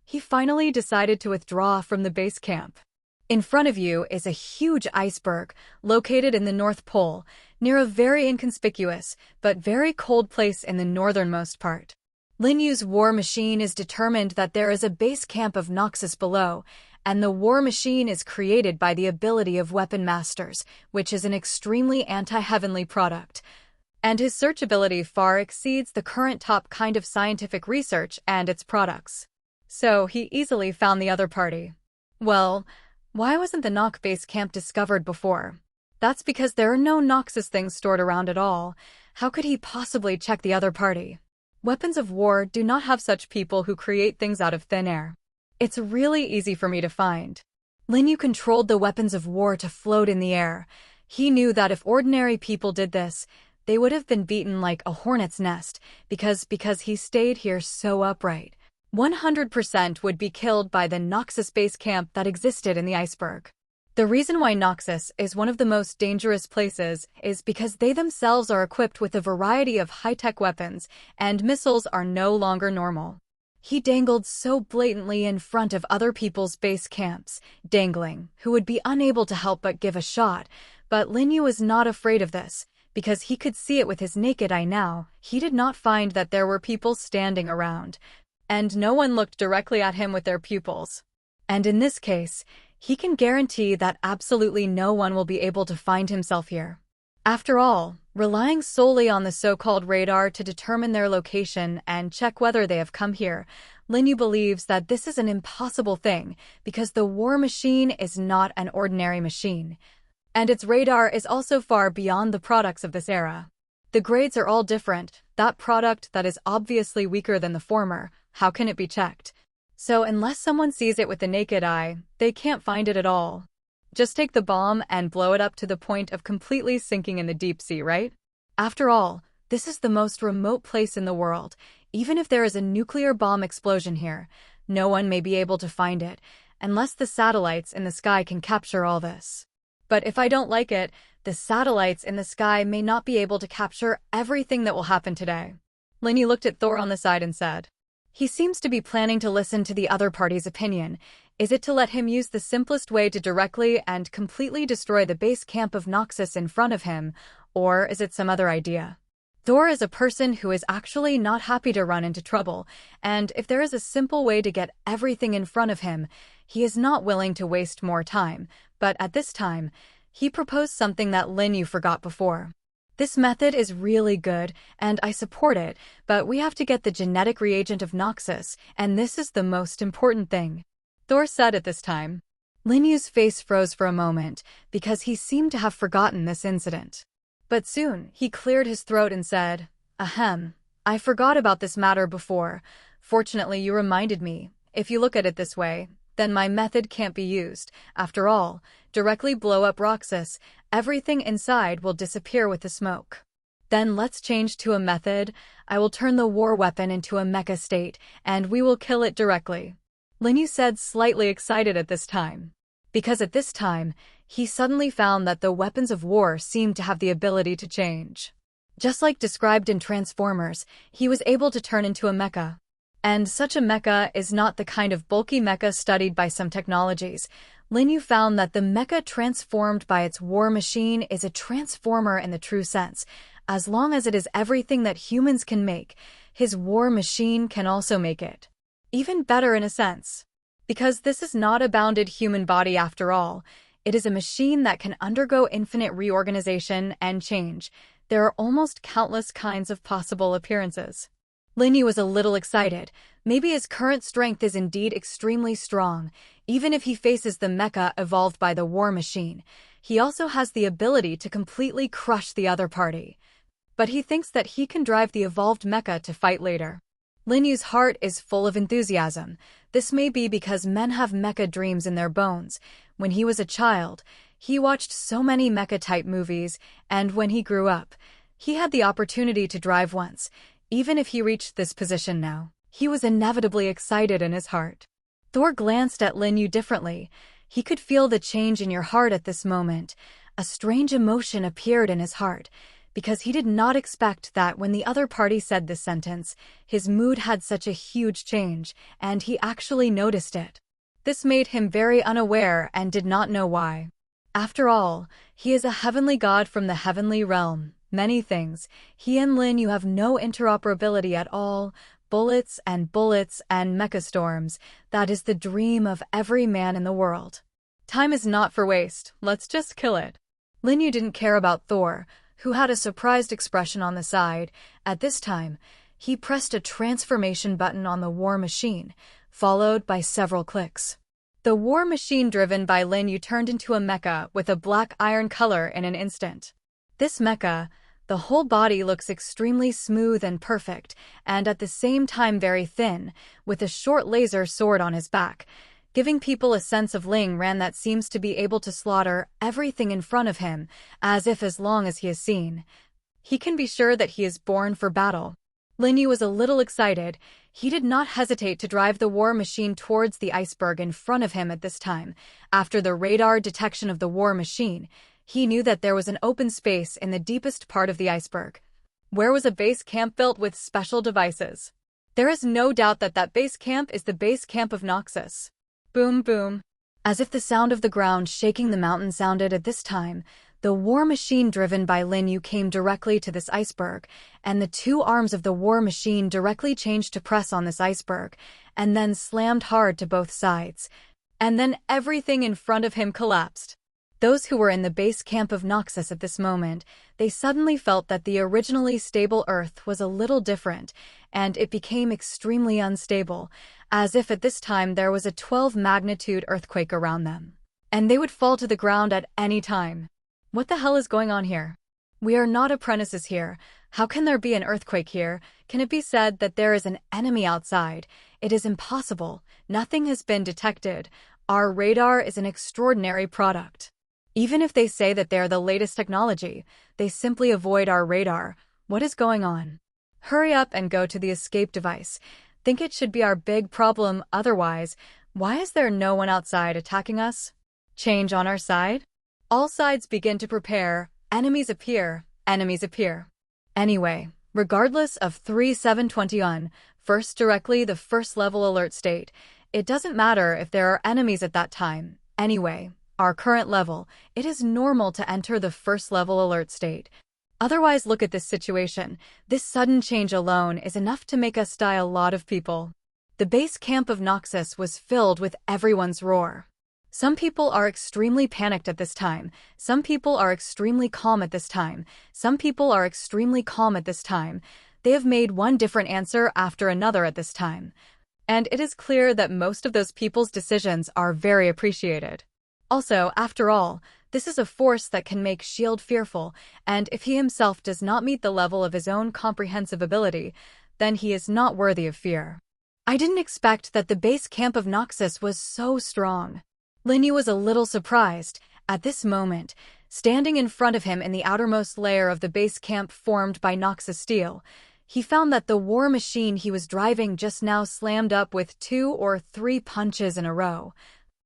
he finally decided to withdraw from the base camp. In front of you is a huge iceberg located in the North Pole, near a very inconspicuous but very cold place in the northernmost part. Linyu's war machine is determined that there is a base camp of Noxus below, and the war machine is created by the ability of weapon masters, which is an extremely anti-heavenly product. And his search ability far exceeds the current top kind of scientific research and its products. So he easily found the other party. Well, why wasn't the Nox base camp discovered before? That's because there are no Noxus things stored around at all. How could he possibly check the other party? Weapons of war do not have such people who create things out of thin air. It's really easy for me to find. Linyu controlled the weapons of war to float in the air. He knew that if ordinary people did this, they would have been beaten like a hornet's nest, because he stayed here so upright. 100% would be killed by the Noxus base camp that existed in the iceberg. The reason why Noxus is one of the most dangerous places is because they themselves are equipped with a variety of high-tech weapons, and missiles are no longer normal. He dangled so blatantly in front of other people's base camps, dangling, who would be unable to help but give a shot, but Linyu was not afraid of this, because he could see it with his naked eye now. He did not find that there were people standing around, and no one looked directly at him with their pupils. And in this case, he can guarantee that absolutely no one will be able to find himself here. After all, relying solely on the so-called radar to determine their location and check whether they have come here, Linyu believes that this is an impossible thing because the war machine is not an ordinary machine, and its radar is also far beyond the products of this era. The grades are all different. That product that is obviously weaker than the former, how can it be checked? So unless someone sees it with the naked eye, they can't find it at all. Just take the bomb and blow it up to the point of completely sinking in the deep sea, right? After all, this is the most remote place in the world. Even if there is a nuclear bomb explosion here, no one may be able to find it, unless the satellites in the sky can capture all this. But if I don't like it, The satellites in the sky may not be able to capture everything that will happen today. Linny looked at Thor on the side and said, "He seems to be planning to listen to the other party's opinion. Is it to let him use the simplest way to directly and completely destroy the base camp of Noxus in front of him, or is it some other idea?" Thor is a person who is actually not happy to run into trouble, and if there is a simple way to get everything in front of him, he is not willing to waste more time. But at this time, he proposed something that Linyu forgot before. "This method is really good, and I support it, but we have to get the genetic reagent of Noxus, and this is the most important thing," Thor said at this time. Linyu's face froze for a moment, because he seemed to have forgotten this incident. But soon, he cleared his throat and said, "Ahem, I forgot about this matter before. Fortunately, you reminded me. If you look at it this way, then my method can't be used. After all, directly blow up Roxas, everything inside will disappear with the smoke. Then let's change to a method. I will turn the war weapon into a mecha state, and we will kill it directly," Linyu said, slightly excited at this time. Because at this time, he suddenly found that the weapons of war seemed to have the ability to change. Just like described in Transformers, he was able to turn into a mecha. And such a mecha is not the kind of bulky mecha studied by some technologies. Linyu found that the mecha transformed by its war machine is a transformer in the true sense. As long as it is everything that humans can make, his war machine can also make it. Even better in a sense. Because this is not a bounded human body after all, it is a machine that can undergo infinite reorganization and change. There are almost countless kinds of possible appearances. Linyu was a little excited. Maybe his current strength is indeed extremely strong. Even if he faces the mecha evolved by the war machine, he also has the ability to completely crush the other party. But he thinks that he can drive the evolved mecha to fight later. Linyu's heart is full of enthusiasm. This may be because men have mecha dreams in their bones. When he was a child, he watched so many mecha-type movies, and when he grew up, he had the opportunity to drive once. Even if he reached this position now, he was inevitably excited in his heart. Thor glanced at Linyu differently. He could feel the change in your heart at this moment. A strange emotion appeared in his heart, because he did not expect that when the other party said this sentence, his mood had such a huge change, and he actually noticed it. This made him very unaware and did not know why. After all, he is a heavenly god from the heavenly realm. Many things. He and Linyu have no interoperability at all. Bullets and mecha storms. That is the dream of every man in the world. Time is not for waste. Let's just kill it. Linyu didn't care about Thor, who had a surprised expression on the side. At this time, he pressed a transformation button on the war machine, followed by several clicks. The war machine driven by Linyu turned into a mecha with a black iron color in an instant. This mecha, the whole body looks extremely smooth and perfect, and at the same time very thin, with a short laser sword on his back, giving people a sense of Ling Ran that seems to be able to slaughter everything in front of him, as if as long as he is seen, he can be sure that he is born for battle. Linyu was a little excited. He did not hesitate to drive the war machine towards the iceberg in front of him at this time. After the radar detection of the war machine, he knew that there was an open space in the deepest part of the iceberg, where was a base camp built with special devices. There is no doubt that that base camp is the base camp of Noxus. Boom, boom. As if the sound of the ground shaking the mountain sounded at this time, the war machine driven by Linyu came directly to this iceberg, and the two arms of the war machine directly changed to press on this iceberg, and then slammed hard to both sides. And then everything in front of him collapsed. Those who were in the base camp of Noxus at this moment, they suddenly felt that the originally stable Earth was a little different, and it became extremely unstable, as if at this time there was a 12-magnitude earthquake around them. And they would fall to the ground at any time. What the hell is going on here? We are not apprentices here. How can there be an earthquake here? Can it be said that there is an enemy outside? It is impossible. Nothing has been detected. Our radar is an extraordinary product. Even if they say that they are the latest technology, they simply avoid our radar. What is going on? Hurry up and go to the escape device. Think it should be our big problem otherwise. Why is there no one outside attacking us? Change on our side? All sides begin to prepare. Enemies appear, enemies appear. Anyway, regardless of 3721, first directly the first level alert state, it doesn't matter if there are enemies at that time. Anyway, our current level, it is normal to enter the first level alert state. Otherwise, look at this situation. This sudden change alone is enough to make us die a lot of people. The base camp of Noxus was filled with everyone's roar. Some people are extremely panicked at this time. Some people are extremely calm at this time. Some people are extremely calm at this time. They have made one different answer after another at this time. And it is clear that most of those people's decisions are very appreciated. Also, after all, this is a force that can make S.H.I.E.L.D. fearful, and if he himself does not meet the level of his own comprehensive ability, then he is not worthy of fear. I didn't expect that the base camp of Noxus was so strong. Lin Yu was a little surprised. At this moment, standing in front of him in the outermost layer of the base camp formed by Noxus steel, he found that the war machine he was driving just now slammed up with 2 or 3 punches in a row,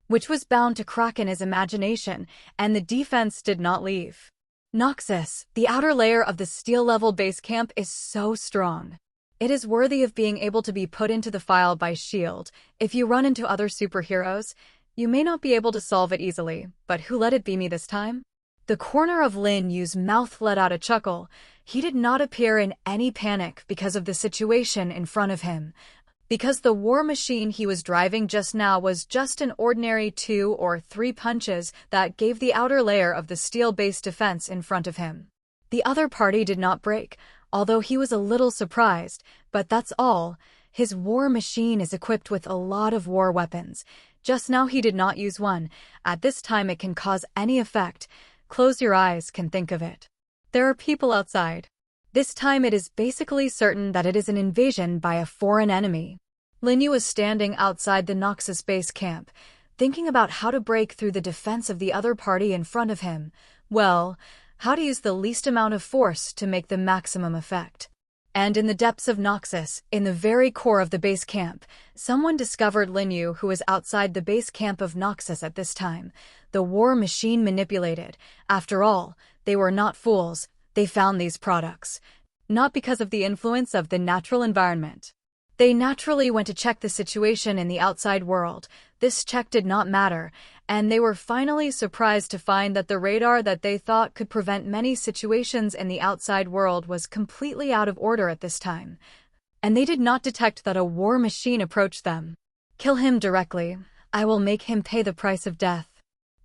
which was bound to crack in his imagination, and the defense did not leave. Noxus, the outer layer of the steel-level base camp, is so strong. It is worthy of being able to be put into the file by S.H.I.E.L.D. If you run into other superheroes, you may not be able to solve it easily, but who let it be me this time? The corner of Lin Yu's mouth let out a chuckle. He did not appear in any panic because of the situation in front of him, because the war machine he was driving just now was just an ordinary 2 or 3 punches that gave the outer layer of the steel-based defense in front of him. The other party did not break, although he was a little surprised, but that's all. His war machine is equipped with a lot of war weapons. Just now he did not use one. At this time it can cause any effect. Close your eyes, can think of it. There are people outside. This time it is basically certain that it is an invasion by a foreign enemy. Lin Yu was standing outside the Noxus base camp, thinking about how to break through the defense of the other party in front of him. Well, how to use the least amount of force to make the maximum effect. And in the depths of Noxus, in the very core of the base camp, someone discovered Lin Yu, who was outside the base camp of Noxus at this time. The war machine manipulated. After all, they were not fools. They found these products. Not because of the influence of the natural environment. They naturally went to check the situation in the outside world. This check did not matter, and they were finally surprised to find that the radar that they thought could prevent many situations in the outside world was completely out of order at this time. And they did not detect that a war machine approached them. Kill him directly. I will make him pay the price of death.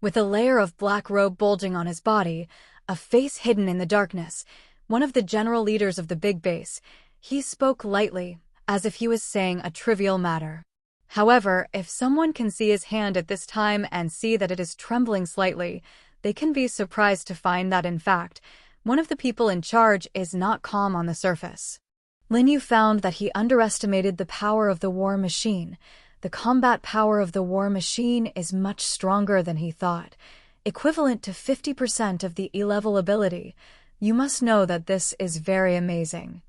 With a layer of black robe bulging on his body, a face hidden in the darkness, one of the general leaders of the big base, he spoke lightly, as if he was saying a trivial matter. However, if someone can see his hand at this time and see that it is trembling slightly, they can be surprised to find that, in fact, one of the people in charge is not calm on the surface. Lin Yu found that he underestimated the power of the war machine. The combat power of the war machine is much stronger than he thought, equivalent to 50% of the E-level ability. You must know that this is very amazing.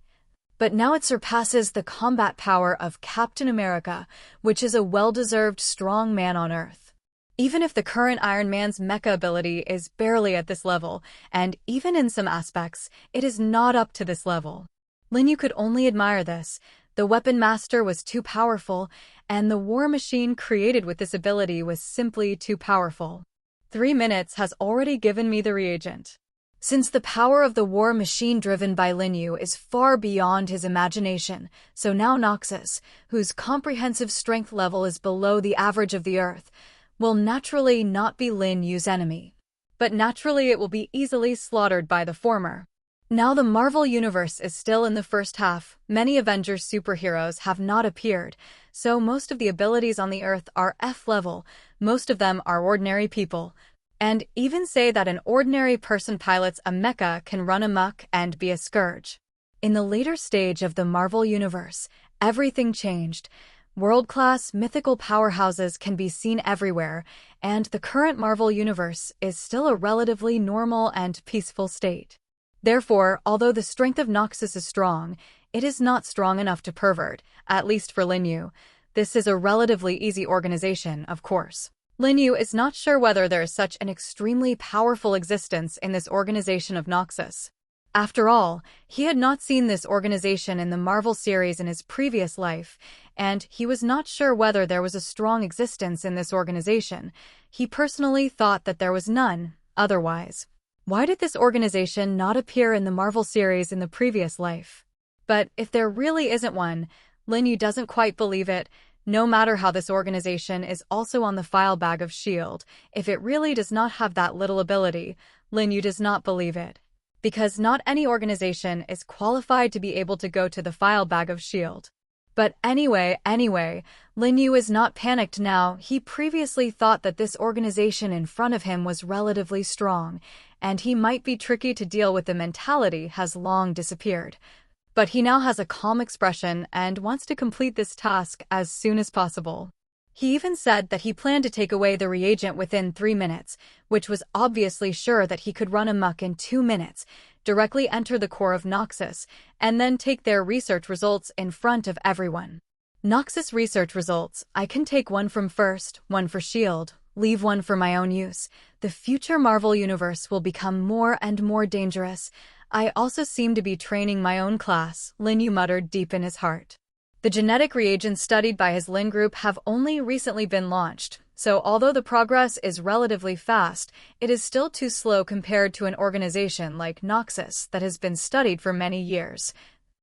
But now it surpasses the combat power of Captain America, which is a well-deserved strong man on Earth. Even if the current Iron Man's mecha ability is barely at this level, and even in some aspects, it is not up to this level. Lin Yu could only admire this. The weapon master was too powerful, and the war machine created with this ability was simply too powerful. 3 minutes has already given me the reagent. Since the power of the war machine driven by Lin Yu is far beyond his imagination, so now Noxus, whose comprehensive strength level is below the average of the Earth, will naturally not be Lin Yu's enemy. But naturally it will be easily slaughtered by the former. Now the Marvel Universe is still in the first half. Many Avengers superheroes have not appeared, so most of the abilities on the Earth are F-level. Most of them are ordinary people. And even say that an ordinary person pilots a mecha can run amok and be a scourge. In the later stage of the Marvel Universe, everything changed. World-class mythical powerhouses can be seen everywhere, and the current Marvel Universe is still a relatively normal and peaceful state. Therefore, although the strength of Noxus is strong, it is not strong enough to pervert, at least for Lin Yu. This is a relatively easy organization, of course. Lin Yu is not sure whether there is such an extremely powerful existence in this organization of Noxus. After all, he had not seen this organization in the Marvel series in his previous life, and he was not sure whether there was a strong existence in this organization. He personally thought that there was none, otherwise. Why did this organization not appear in the Marvel series in the previous life? But if there really isn't one, Lin Yu doesn't quite believe it. No matter how this organization is also on the file bag of S.H.I.E.L.D., if it really does not have that little ability, Lin Yu does not believe it. Because not any organization is qualified to be able to go to the file bag of S.H.I.E.L.D. But anyway, Lin Yu is not panicked now. He previously thought that this organization in front of him was relatively strong, and he might be tricky to deal with. The mentality has long disappeared. But he now has a calm expression and wants to complete this task as soon as possible. He even said that he planned to take away the reagent within 3 minutes, which was obviously sure that he could run amok in 2 minutes, directly enter the core of Noxus, and then take their research results in front of everyone. Noxus research results, I can take one from first, one for S.H.I.E.L.D., leave one for my own use. The future Marvel universe will become more and more dangerous. I also seem to be training my own class, Lin Yu muttered deep in his heart. The genetic reagents studied by his Lin group have only recently been launched, so although the progress is relatively fast, it is still too slow compared to an organization like Noxus that has been studied for many years.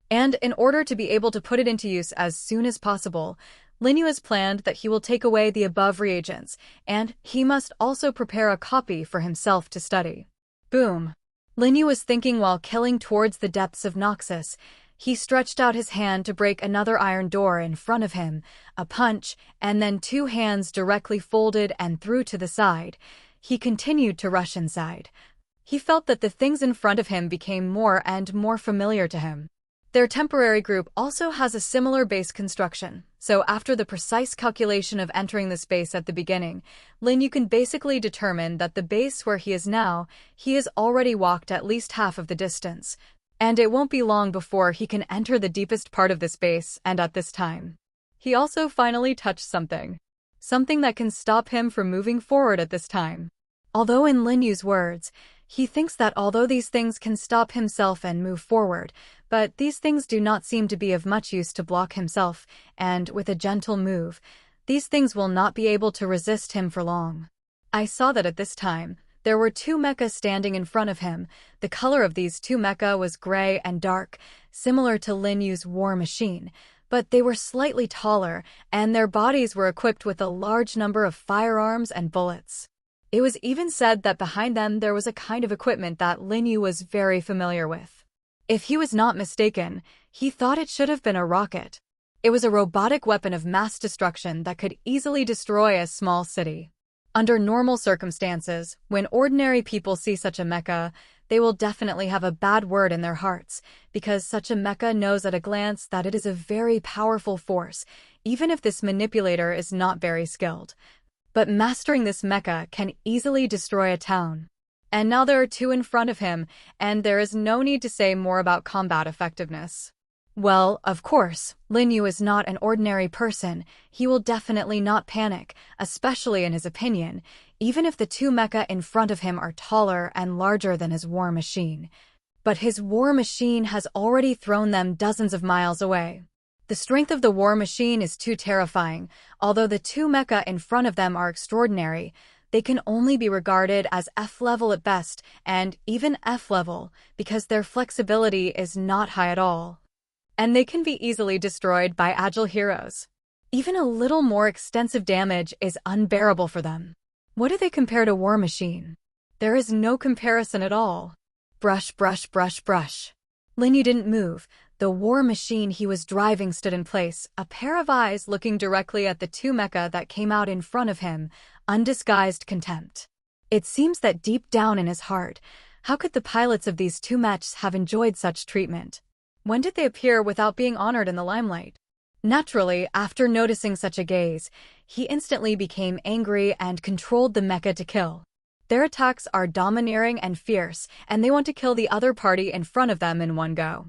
And in order to be able to put it into use as soon as possible, Lin Yu has planned that he will take away the above reagents, and he must also prepare a copy for himself to study. Boom! Lin Yu was thinking while killing towards the depths of Noxus. He stretched out his hand to break another iron door in front of him, a punch, and then 2 hands directly folded and threw to the side. He continued to rush inside. He felt that the things in front of him became more and more familiar to him. Their temporary group also has a similar base construction, so after the precise calculation of entering the space at the beginning, Lin Yu can basically determine that the base where he is now, he has already walked at least half of the distance. And it won't be long before he can enter the deepest part of this base, and at this time. He also finally touched something. Something that can stop him from moving forward at this time. Although in Lin Yu's words, he thinks that although these things can stop himself and move forward, but these things do not seem to be of much use to block himself, and with a gentle move, these things will not be able to resist him for long. I saw that at this time. There were 2 mecha standing in front of him. The color of these 2 mecha was gray and dark, similar to Lin Yu's war machine, but they were slightly taller, and their bodies were equipped with a large number of firearms and bullets. It was even said that behind them there was a kind of equipment that Lin Yu was very familiar with. If he was not mistaken, he thought it should have been a rocket. It was a robotic weapon of mass destruction that could easily destroy a small city. Under normal circumstances, when ordinary people see such a mecha, they will definitely have a bad word in their hearts, because such a mecha knows at a glance that it is a very powerful force, even if this manipulator is not very skilled. But mastering this mecha can easily destroy a town. And now there are 2 in front of him, and there is no need to say more about combat effectiveness. Well, of course, Lin Yu is not an ordinary person. He will definitely not panic, especially in his opinion, even if the 2 mecha in front of him are taller and larger than his war machine. But his war machine has already thrown them dozens of miles away. The strength of the war machine is too terrifying. Although the 2 mecha in front of them are extraordinary, they can only be regarded as F-level at best, and even F-level, because their flexibility is not high at all. And they can be easily destroyed by agile heroes. Even a little more extensive damage is unbearable for them. What do they compare to War Machine? There is no comparison at all. Brush, brush, brush, brush. Lin Yu didn't move. The war machine he was driving stood in place, a pair of eyes looking directly at the 2 mecha that came out in front of him, undisguised contempt. It seems that deep down in his heart, how could the pilots of these 2 mechs have enjoyed such treatment? When did they appear without being honored in the limelight? Naturally, after noticing such a gaze, he instantly became angry and controlled the mecha to kill. Their attacks are domineering and fierce, and they want to kill the other party in front of them in one go.